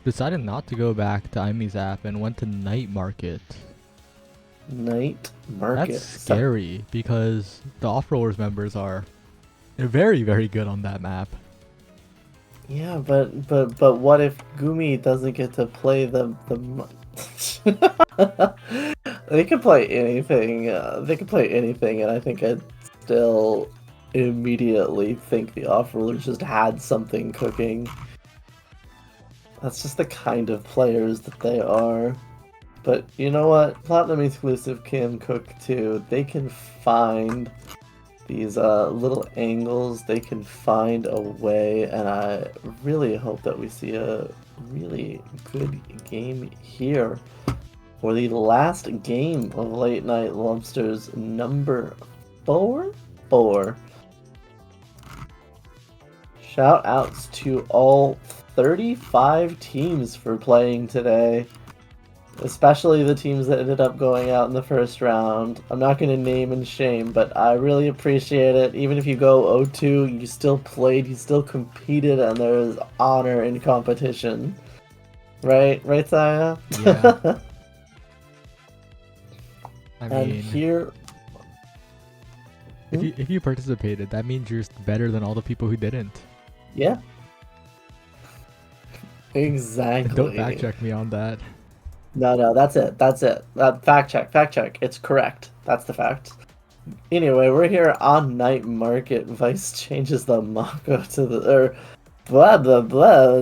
decided not to go back to Imy's app and went to Night Market. Night Market. That's scary because the Off-Rollers members they're very, very good on that map. Yeah, but what if Gumi doesn't get to play They can play anything. They can play anything, and I think I'd still immediately think the off-rollers just had something cooking. That's just the kind of players that they are. But you know what? Platinum exclusive can cook too. They can find these little angles. They can find a way, and I really hope that we see a really good game here for the last game of Late Night Lobsters number 4. Shout outs to all 35 teams for playing today. Especially the teams that ended up going out in the first round. I'm not going to name and shame, but I really appreciate it. Even if you go 0-2, you still played, you still competed, and there is honor in competition. Right? Right, Saya? Yeah. I And mean, here... if you participated, that means you're better than all the people who didn't. Yeah. Exactly. Don't fact check me on that. No, that's it. Fact check. It's correct. That's the fact. Anyway, we're here on Night Market. Vice changes the Mako to the...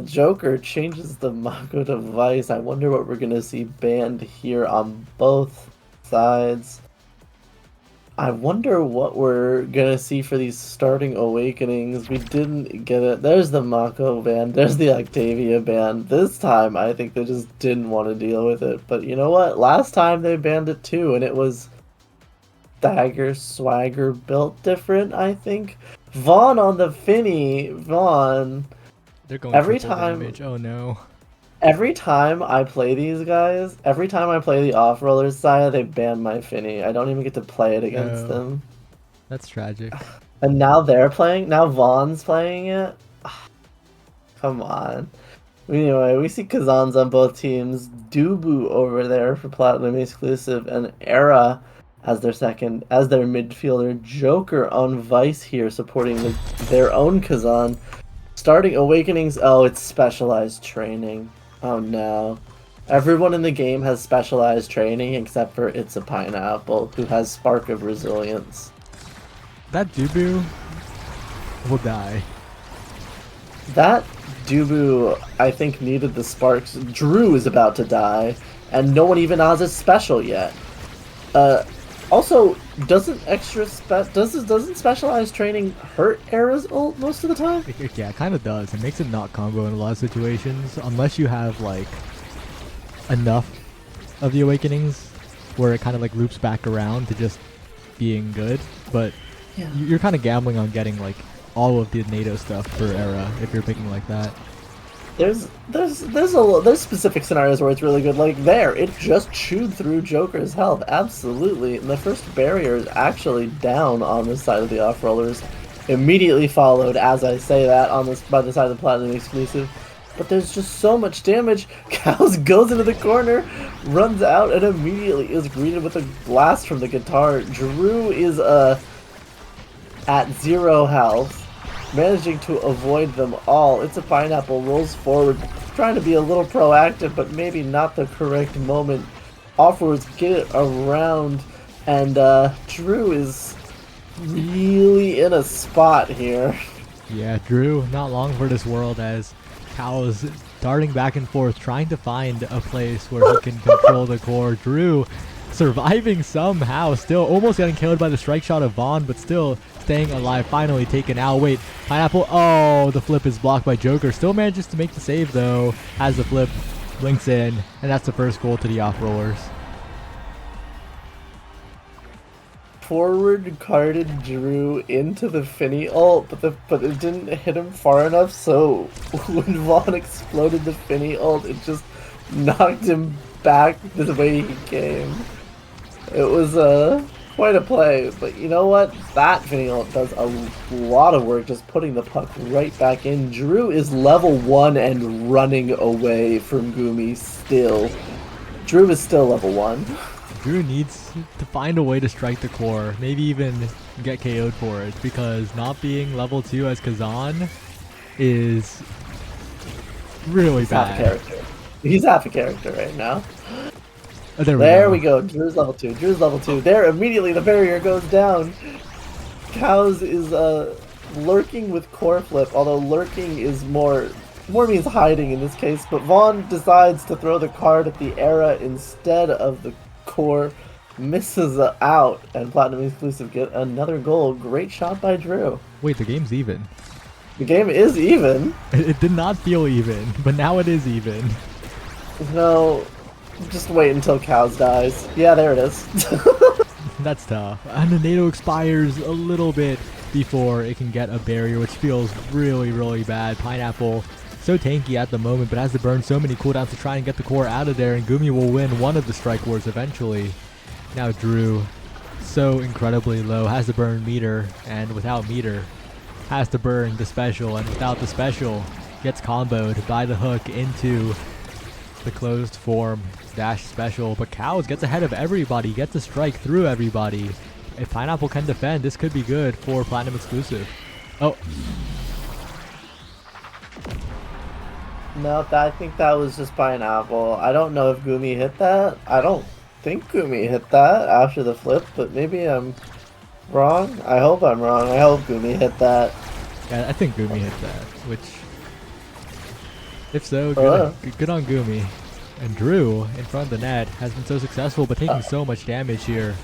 Joker changes the Mako to Vice. I wonder what we're going to see banned here on both sides. I wonder what we're going to see for these starting awakenings. We didn't get it. There's the Mako ban. There's the Octavia ban. This time, I think they just didn't want to deal with it. But you know what? Last time they banned it too, and it was Dagger Swagger built different, I think. Vaughn on the Finny. Vaughn. They're going Every triple time- damage. Oh no. Every time I play these guys, every time I play the off-rollers side, they ban my Finny. I don't even get to play it against No. them. That's tragic. And now they're playing. Now Vaughn's playing it. Come on. Anyway, we see Kazans on both teams. Dubu over there for Platinum exclusive, and Era as their midfielder. Joker on Vice here, supporting their own Kazan. Starting awakenings. Oh, it's specialized training. Oh no. Everyone in the game has specialized training except for It's a Pineapple, who has Spark of Resilience. That Dubu will die. That Dubu, I think, needed the sparks. Drew is about to die, and no one even has a special yet. Also, doesn't specialized training hurt Era's ult most of the time? Yeah, it kind of does. It makes it not combo in a lot of situations, unless you have like enough of the awakenings where it kind of like loops back around to just being good. But Yeah. you're kind of gambling on getting like all of the NATO stuff for Era if you're picking like that. There's specific scenarios where it's really good. Like there, it just chewed through Joker's health. Absolutely. And the first barrier is actually down on this side of the off-rollers. Immediately followed, as I say that, by the side of the Platinum exclusive. But there's just so much damage. Cows goes into the corner, runs out, and immediately is greeted with a blast from the guitar. Drew is at 0 health. Managing to avoid them all. It's a Pineapple rolls forward, trying to be a little proactive, but maybe not the correct moment. Offwards get it around, and Drew is really in a spot here. Yeah, Drew, not long for this world as Cows darting back and forth, trying to find a place where he can control the core. Drew surviving somehow, still almost getting killed by the strike shot of Vaughn, but still staying alive, finally taken out. Wait, Pineapple, oh, the flip is blocked by Joker. Still manages to make the save though, as the flip links in, and that's the first goal to the off-rollers. Forward carded Drew into the Finny ult, but it didn't hit him far enough, so when Vaughn exploded the Finny ult, it just knocked him back the way he came. It was quite a play, but you know what? That Finny ult does a lot of work just putting the puck right back in. Drew is level 1 and running away from Gumi still. Drew is still level 1. Drew needs to find a way to strike the core, maybe even get KO'd for it, because not being level 2 as Kazan is Really He's half a bad. character. He's half a character right now. Oh, There we go. Drew's level 2. Drew's level 2. There, immediately the barrier goes down. Cows is lurking with core flip, although lurking is more means hiding in this case. But Vaughn decides to throw the card at the era instead of the core, misses out, and Platinum Exclusive get another goal. Great shot by Drew. Wait, the game's even. The game is even. It did not feel even, but now it is even. No, just wait until Cows dies. Yeah, there it is. That's tough. And the NATO expires a little bit before it can get a barrier, which feels really, really bad. Pineapple, so tanky at the moment, but has to burn so many cooldowns to try and get the core out of there, and Gumi will win one of the strike wars eventually. Now Drew, so incredibly low, has to burn meter, and without meter, has to burn the special, and without the special, gets comboed by the hook into the closed form dash special. But Cows gets ahead of everybody, gets a strike through everybody. If Pineapple can defend, this could be good for Platinum Exclusive. Oh. No, I think that was just Pineapple. I don't know if Gumi hit that. I don't think Gumi hit that after the flip, but maybe I'm wrong. I hope I'm wrong. I hope Gumi hit that. Yeah, I think Gumi hit that, which, if so, good on Gumi. And Drew, in front of the net, has been so successful, but taking so much damage here.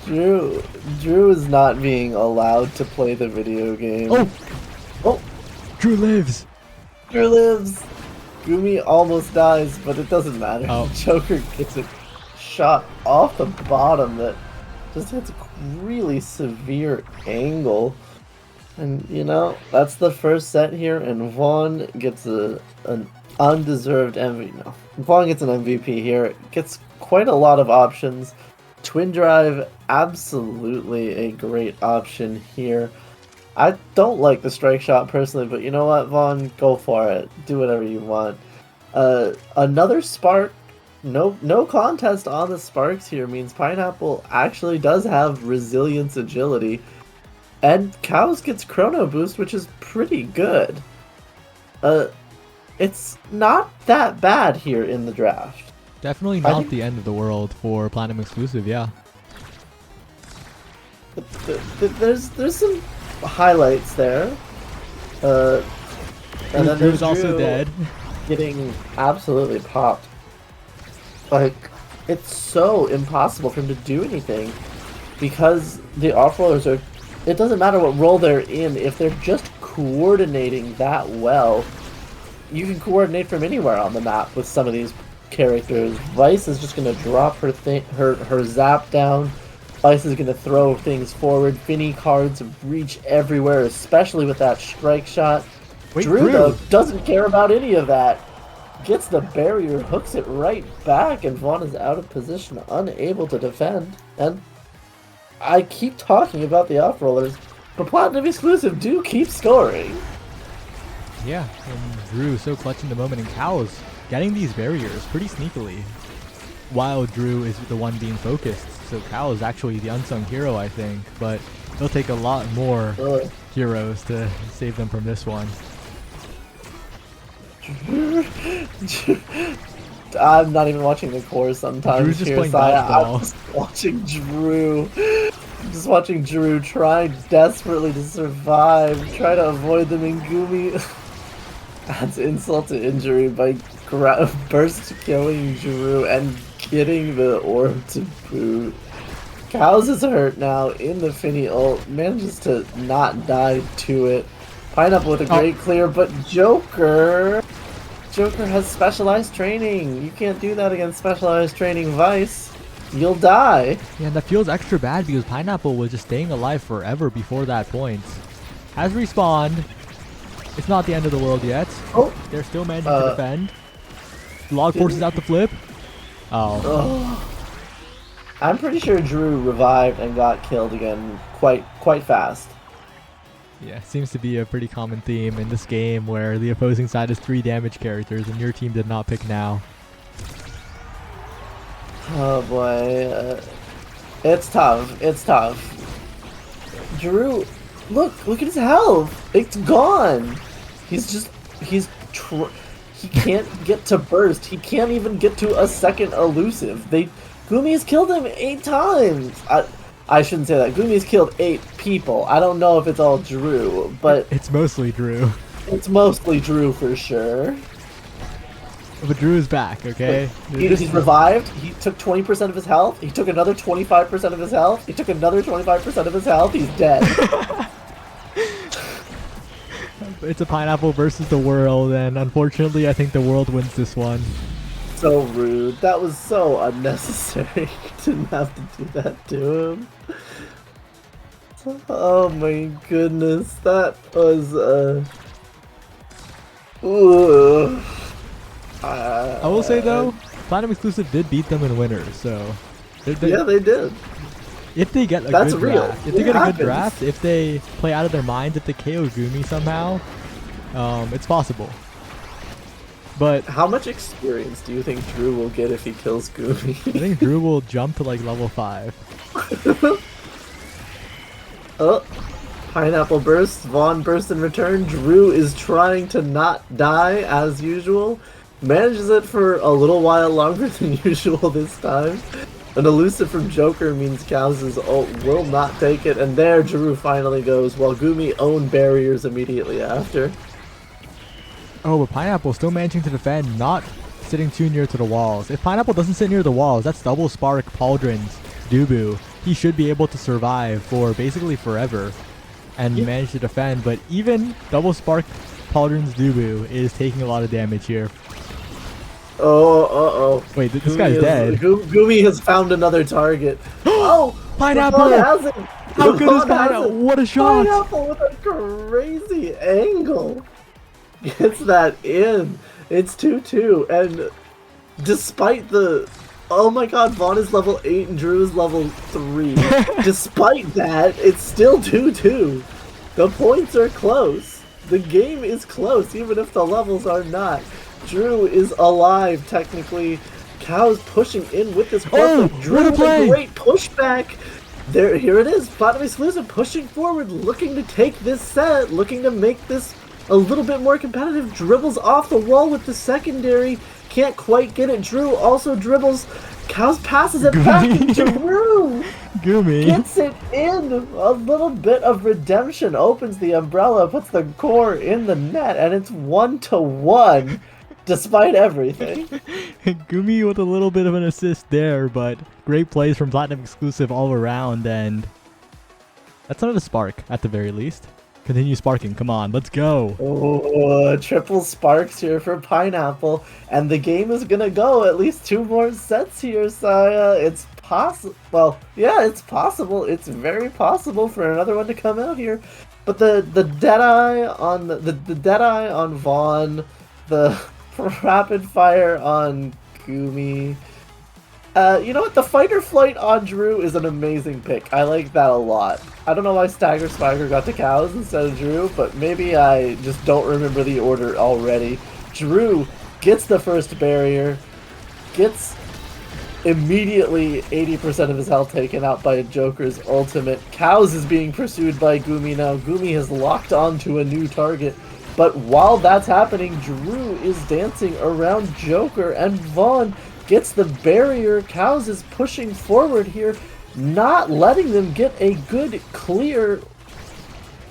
Drew is not being allowed to play the video game. Oh! Drew lives! Drew lives! Gumi almost dies, but it doesn't matter. Oh. Joker gets a shot off the bottom that just hits a really severe angle. And, you know, that's the first set here, and Vaughn gets an undeserved MVP. No, Vaughn gets an MVP here. Gets quite a lot of options. Twin Drive, absolutely a great option here. I don't like the strike shot personally, but you know what, Vaughn? Go for it. Do whatever you want. Another spark. No contest on the sparks here means Pineapple actually does have resilience agility. And Cows gets Chrono Boost, which is pretty good. It's not that bad here in the draft. Definitely not the end of the world for Platinum Exclusive, yeah. There's some highlights there. And then Drew's also dead. Getting absolutely popped. Like, it's so impossible for him to do anything because the off-rollers are... It doesn't matter what role they're in, if they're just coordinating that well, you can coordinate from anywhere on the map with some of these characters. Vice is just going to drop her zap down. Vice is going to throw things forward. Finny cards reach everywhere, especially with that strike shot. Wait, Drew, though, doesn't care about any of that. Gets the barrier, hooks it right back, and Vaughn is out of position, unable to defend. And I keep talking about the off-rollers, but Platinum Exclusive do keep scoring. Yeah, and Drew so clutch in the moment, and Cows getting these barriers pretty sneakily, while Drew is the one being focused. So Cow is actually the unsung hero, I think, but it'll take a lot more heroes to save them from this one. I'm not even watching the core sometimes. Drew's just here, playing Saya. dodgeball. I'm just watching Drew. Just watching Drew try desperately to survive, try to avoid them in Gumi. Adds insult to injury by burst killing Drew and getting the orb to boot. Cows is hurt now in the Finny ult, manages to not die to it. Pineapple with a great clear, but Joker has specialized training. You can't do that against specialized training Vice. You'll die. Yeah, and that feels extra bad because Pineapple was just staying alive forever before that point. Has respawned. It's not the end of the world yet. Oh, they're still managing to defend. Log forces out the flip. I'm pretty sure Drew revived and got killed again quite fast. Yeah, seems to be a pretty common theme in this game where the opposing side has 3 damage characters and your team did not pick now. Oh boy, it's tough. It's tough. Drew, look at his health. It's gone. He's just he can't get to burst. He can't even get to a second elusive. Gumi's killed him 8 times. I shouldn't say that. Gumi's killed 8 people. I don't know if it's all Drew, but It's mostly Drew. it's mostly Drew for sure. But Drew is back, okay? He's revived. He took 20% of his health. He took another 25% of his health. He took another 25% of his health. He's dead. It's a pineapple versus the world, and unfortunately, I think the world wins this one. So rude. That was so unnecessary. Didn't have to do that to him. Oh my goodness. That was Ugh. I will say though, Platinum Exclusive did beat them in winners, so yeah, they did. if they get a That's good real. draft, if they It get a happens. good draft, if they play out of their minds, if they KO Gumi somehow, it's possible. But How much experience do you think Drew will get if he kills Gumi? I think Drew will jump to like level 5. Oh, Pineapple burst. Vaughn burst in return. Drew is trying to not die as usual. Manages it for a little while longer than usual this time. An elusive from Joker means Kaz's ult will not take it, and there Drew finally goes, while Gumi owned barriers immediately after. Oh, but Pineapple still managing to defend, not sitting too near to the walls. If Pineapple doesn't sit near the walls, that's double Spark, Pauldron's, Dubu. He should be able to survive for basically forever and manage to defend, but even double Spark, Pauldron's, Dubu is taking a lot of damage here. Oh, uh-oh. Wait, this guy's dead. Gumi has found another target. Oh! Pineapple! Vaughn has it! How good is Vaughn has Pineapple? it! What a shot! Pineapple with a crazy angle. Gets that in. It's 2-2, and despite the... Oh my god, Vaughn is level 8 and Drew is level 3. Despite that, it's still 2-2. The points are close. The game is close, even if the levels are not. Drew is alive, technically. Cow's pushing in with this Oh, Drew what a with play! a great pushback. Here it is. Platinum Exclusive pushing forward, looking to take this set, looking to make this a little bit more competitive. Dribbles off the wall with the secondary. Can't quite get it. Drew also dribbles. Cows passes it back to Drew. Gumi. Gets it in. A little bit of redemption. Opens the umbrella, puts the core in the net, and it's 1-1. Despite everything. Gumi with a little bit of an assist there, but great plays from Platinum Exclusive all around, and that's another spark at the very least. Continue sparking, come on, let's go. Oh, triple sparks here for Pineapple, and the game is gonna go at least 2 more sets here, Saya. It's possible. Well, yeah, it's possible. It's very possible for another one to come out here. But the Deadeye on the Deadeye on Vaughn, the rapid fire on Gumi. You know what? The fight or flight on Drew is an amazing pick. I like that a lot. I don't know why Stagger Swagger got to Cows instead of Drew, but maybe I just don't remember the order already. Drew gets the first barrier, gets immediately 80% of his health taken out by Joker's ultimate. Cows is being pursued by Gumi now. Gumi has locked onto a new target. But while that's happening, Drew is dancing around Joker, and Vaughn gets the barrier. Cows is pushing forward here, not letting them get a good clear,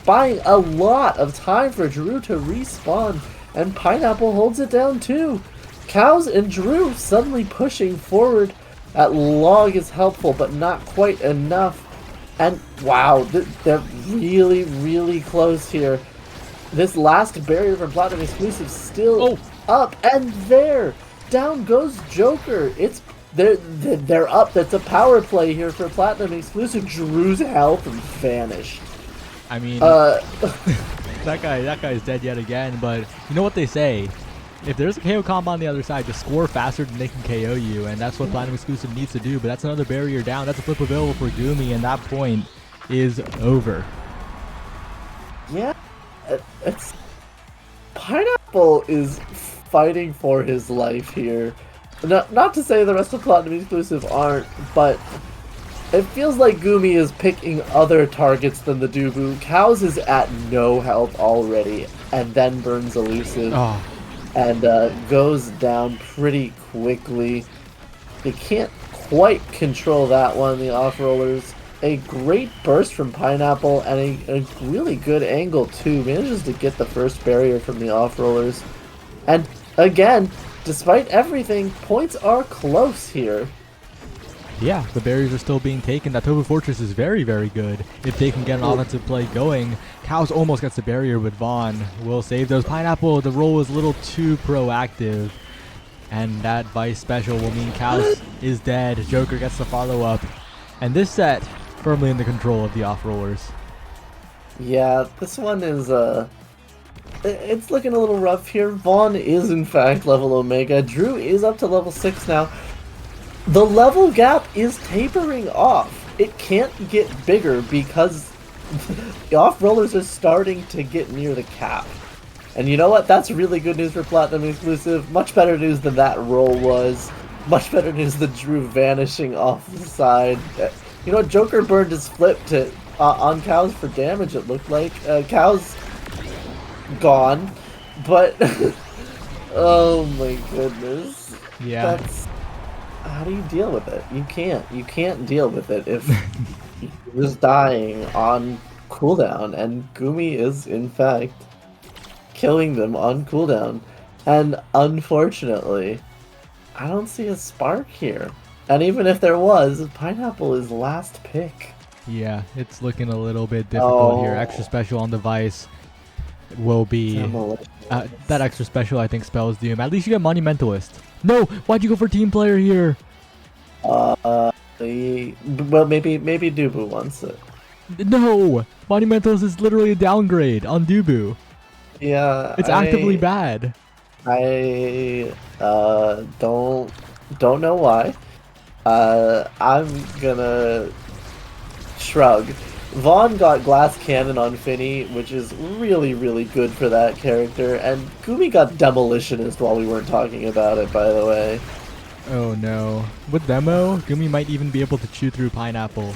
buying a lot of time for Drew to respawn, and Pineapple holds it down too. Cows and Drew suddenly pushing forward. That log is helpful, but not quite enough. And wow, they're really, really close here. This last barrier from Platinum Exclusive still up, and there, down goes Joker. They're up. That's a power play here for Platinum Exclusive. Drew's health vanished. I mean, that guy's dead yet again. But you know what they say: if there's a KO combo on the other side, just score faster than they can KO you, and that's what Platinum Exclusive needs to do. But that's another barrier down. That's a flip available for Gumi, and that point is over. Yeah. It's Pineapple is fighting for his life here. Not to say the rest of Platinum Exclusive aren't, but it feels like Gumi is picking other targets than the Dubu. Cows is at no health already. and then burns elusive. Oh, And goes down pretty quickly. They can't quite control that one, the off-rollers. A great burst from Pineapple and a really good angle too. Manages to get the first barrier from the off-rollers. And again, despite everything, points are close here. yeah, the barriers are still being taken. That Tofu Fortress is very, very good. If they can get an offensive play going. Cows almost gets the barrier, with Vaughn will save those. Pineapple, the roll was a little too proactive. And that Vice special will mean Cows is dead. Joker gets the follow-up. And this set, firmly in the control of the off-rollers. Yeah, this one is, it's looking a little rough here. Vaughn is, in fact, level Omega. Drew is up to level 6 now. The level gap is tapering off. It can't get bigger because the off-rollers are starting to get near the cap. And you know what? That's really good news for Platinum Exclusive. Much better news than that roll was. Much better news than Drew vanishing off the side. You know what? Joker burned his flip to on Cows for damage, it looked like. Cows gone. But, oh my goodness. Yeah. That's... How do you deal with it? You can't. You can't deal with it if you're just dying on cooldown. And Gumi is, in fact, killing them on cooldown. And unfortunately, I don't see a spark here. And even if there was, Pineapple is last pick. Yeah, it's looking a little bit difficult here. Oh. Extra special on the Vice will be... that extra special, I think, spells doom. At least you get Monumentalist. No! Why'd you go for team player here? Well, maybe Dubu wants it. No! Monumentalist is literally a downgrade on Dubu. Yeah, It's actively bad. I don't know why. I'm gonna shrug. Vaughn got Glass Cannon on Finny, which is really, really good for that character, and Gumi got Demolitionist while we weren't talking about it, by the way. Oh no. With Demo, Gumi might even be able to chew through Pineapple.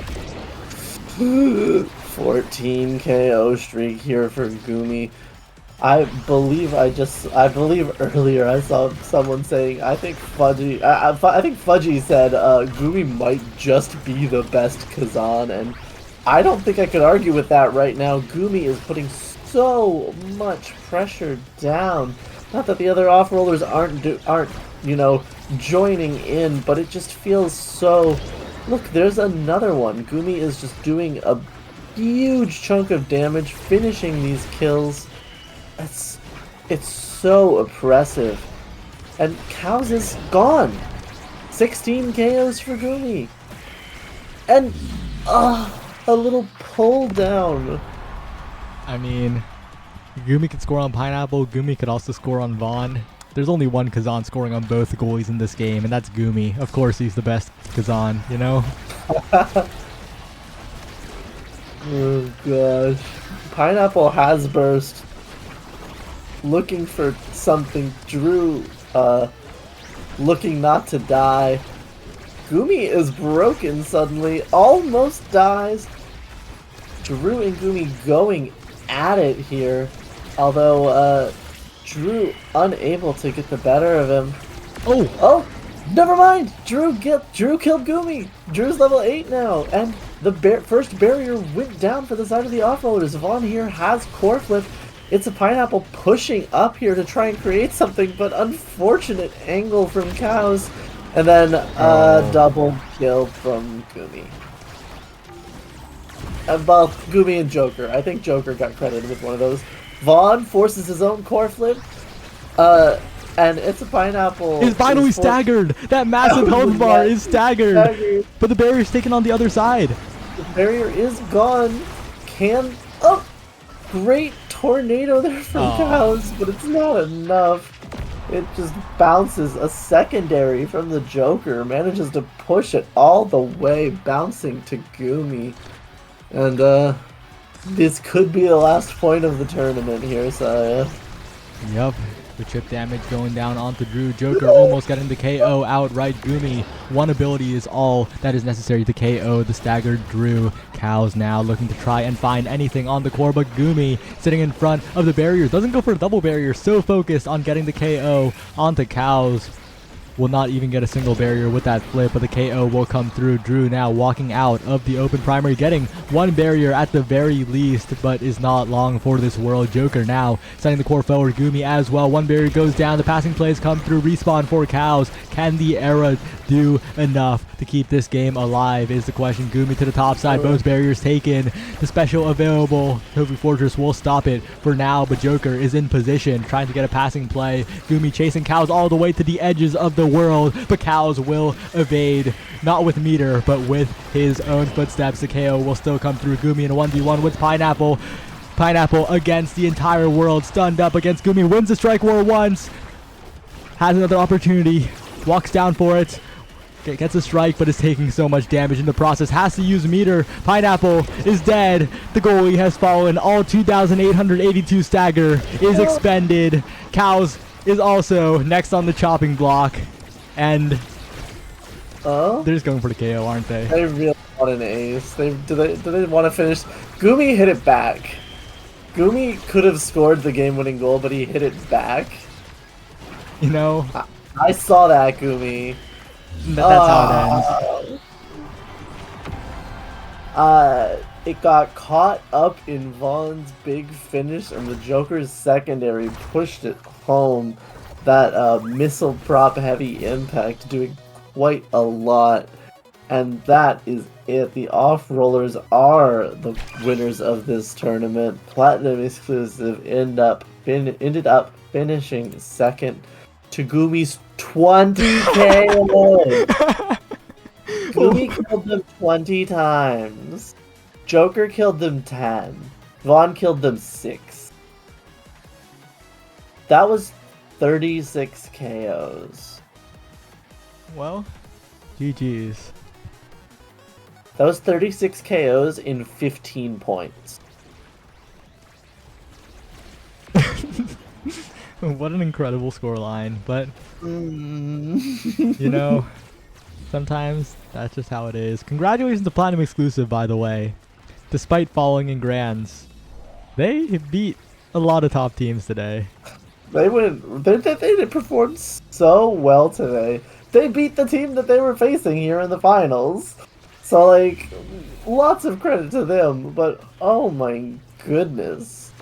14 KO streak here for Gumi. I believe earlier I saw someone saying, I think Fudgy said Gumi might just be the best Kazan, and I don't think I could argue with that right now. Gumi is putting so much pressure down. Not that the other off-rollers aren't joining in, but it just feels so... Look, there's another one. Gumi is just doing a huge chunk of damage, finishing these kills. It's so oppressive. And Cows is gone. 16 KOs for Gumi. And a little pull down. I mean, Gumi could score on Pineapple. Gumi could also score on Vaughn. There's only one Kazan scoring on both goalies in this game, and that's Gumi. Of course, he's the best Kazan, you know? Oh gosh. Pineapple has burst. Looking for something. Drew, looking not to die. Gumi is broken suddenly. Almost dies. Drew and Gumi going at it here. Although, Drew unable to get the better of him. Oh, never mind. Drew killed Gumi. Drew's level 8 now, and the first barrier went down for the side of the off-rollers. Vaughn here has core flip. It's a Pineapple pushing up here to try and create something, but unfortunate angle from Cows, and then double kill from Gumi. Both Gumi and Joker. I think Joker got credited with one of those. Vaughn forces his own core flip, and it's a Pineapple. It's finally staggered! That massive health bar is staggered! But the barrier's taken on the other side. The barrier is gone. Great tornado there from Cows, but it's not enough. It just bounces a secondary from the Joker, manages to push it all the way, bouncing to Gumi. And, this could be the last point of the tournament here, Saya. Yep. The chip damage going down onto Drew. Joker almost getting the KO outright. Gumi, one ability is all that is necessary to KO the staggered Drew. Cows now looking to try and find anything on the core, but Gumi sitting in front of the barriers. Doesn't go for a double barrier. So focused on getting the KO onto Cows. Will not even get a single barrier with that flip, but the KO will come through. Drew now walking out of the open primary, getting one barrier at the very least, but is not long for this world. Joker now sending the core forward. Gumi as well. One barrier goes down. The passing plays come through. Respawn for Cows. Can the era do enough to keep this game alive is the question. Gumi to the top side. Both barriers taken. The special available. Toby Fortress will stop it for now, but Joker is in position trying to get a passing play. Gumi chasing Cows all the way to the edges of the world, but Cows will evade, not with meter, but with his own footsteps. The KO will still come through. Gumi in a 1v1 with Pineapple. Pineapple against the entire world, stunned up against Gumi, wins the strike war once, has another opportunity, walks down for it, gets a strike, but is taking so much damage in the process, has to use meter. Pineapple is dead. The goalie has fallen. All 2,882 stagger is expended. Cows is also next on the chopping block. And they're just going for the KO, aren't they? They really want an ace. Do they want to finish? Gumi hit it back. Gumi could have scored the game-winning goal, but he hit it back. You know, I saw that, Gumi. that's how it ends. It got caught up in Vaughn's big finish, and the Joker's secondary pushed it home. That missile prop heavy impact doing quite a lot, and that is it. The off rollers are the winners of this tournament. Platinum exclusive ended up finishing second to Gumi's 20k. Gumi killed them 20 times. Joker killed them 10. Vaughn killed them 6. That was 36 KOs. Well, GG's. That was 36 KOs in 15 points. What an incredible scoreline, but you know, sometimes that's just how it is. Congratulations to Platinum Exclusive, by the way. Despite falling in Grands, they beat a lot of top teams today. They performed so well today. They beat the team that they were facing here in the finals. So, like, lots of credit to them. But, oh my goodness.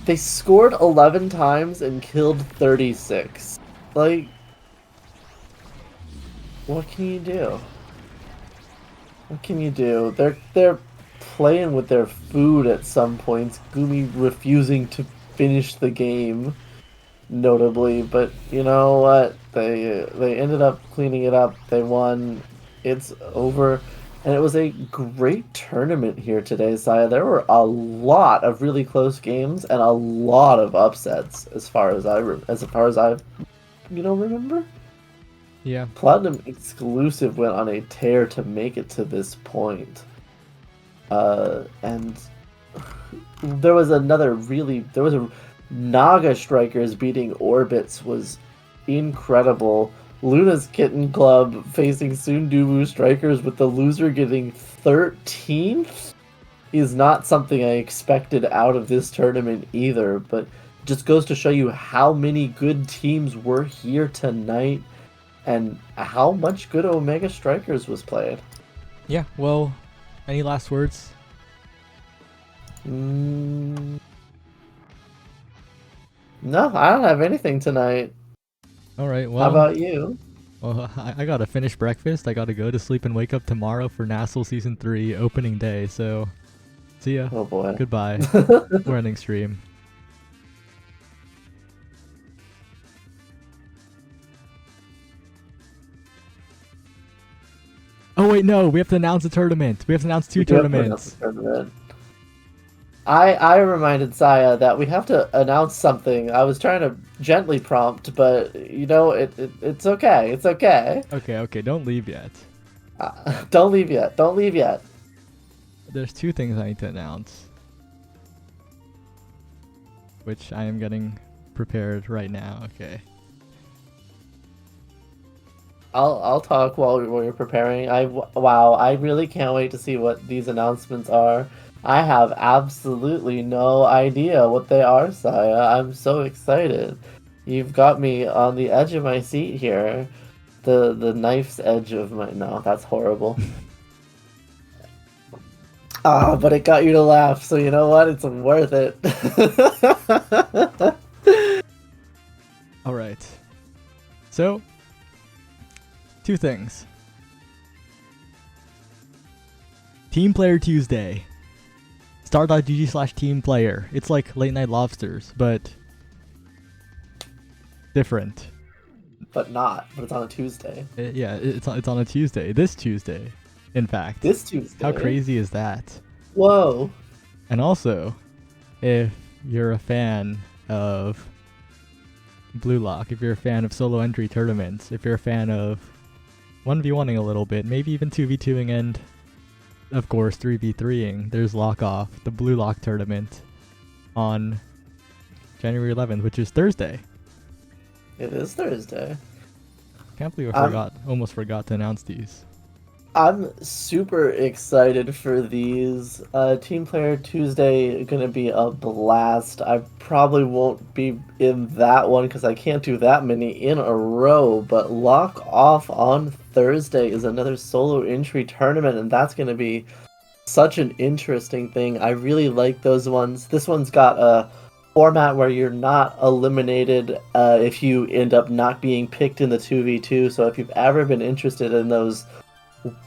They scored 11 times and killed 36. Like, what can you do? What can you do? They're playing with their food at some points. Gumi refusing to finish the game, notably, but you know what? They ended up cleaning it up. They won. It's over, and it was a great tournament here today, Saya. There were a lot of really close games and a lot of upsets, as far as I remember. Yeah. Platinum Exclusive went on a tear to make it to this point, and there was Naga Strikers beating Orbits was incredible. Luna's Kitten Club facing Sundubu Strikers with the loser getting 13th is not something I expected out of this tournament either, but just goes to show you how many good teams were here tonight and how much good Omega Strikers was played. Yeah, well, any last words? No, I don't have anything tonight. All right, well. How about you? Well, I gotta finish breakfast. I gotta go to sleep and wake up tomorrow for Nassel Season 3 opening day, so see ya. Oh boy. Goodbye. We're ending stream. Oh wait, no, we have to announce a tournament. We have to announce two tournaments. I reminded Saya that we have to announce something. I was trying to gently prompt, but you know, it's okay. It's okay. Okay, don't leave yet. Don't leave yet. Don't leave yet. There's two things I need to announce, which I am getting prepared right now. Okay. I'll talk while you're preparing. Wow, I really can't wait to see what these announcements are. I have absolutely no idea what they are, Saya. I'm so excited. You've got me on the edge of my seat here. The knife's edge of my... No, that's horrible. Ah, but it got you to laugh, so you know what? It's worth it. All right. So, two things. Team Player Tuesday. Star.gg/team player. It's like Late Night Lobsters, but different. But not. But it's on a Tuesday. Yeah, it's on a Tuesday. This Tuesday, in fact. This Tuesday. How crazy is that? Whoa. And also, if you're a fan of Blue Lock, if you're a fan of solo entry tournaments, if you're a fan of 1v1ing a little bit, maybe even 2v2ing and, of course, 3v3ing, there's Lock Off, the Blue Lock tournament, on January 11th, which is Thursday. It is Thursday. Can't believe I almost forgot to announce these. I'm super excited for these. Team Player Tuesday gonna be a blast. I probably won't be in that one because I can't do that many in a row, but Lock Off on Thursday is another solo entry tournament, and that's gonna be such an interesting thing. I really like those ones. This one's got a format where you're not eliminated if you end up not being picked in the 2v2, so if you've ever been interested in those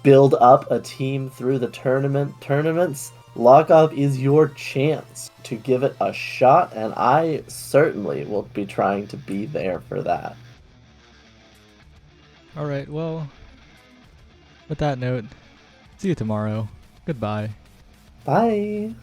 build up a team through the tournaments, Lock Off is your chance to give it a shot, and I certainly will be trying to be there for that. Alright, well, with that note, see you tomorrow. Goodbye. Bye.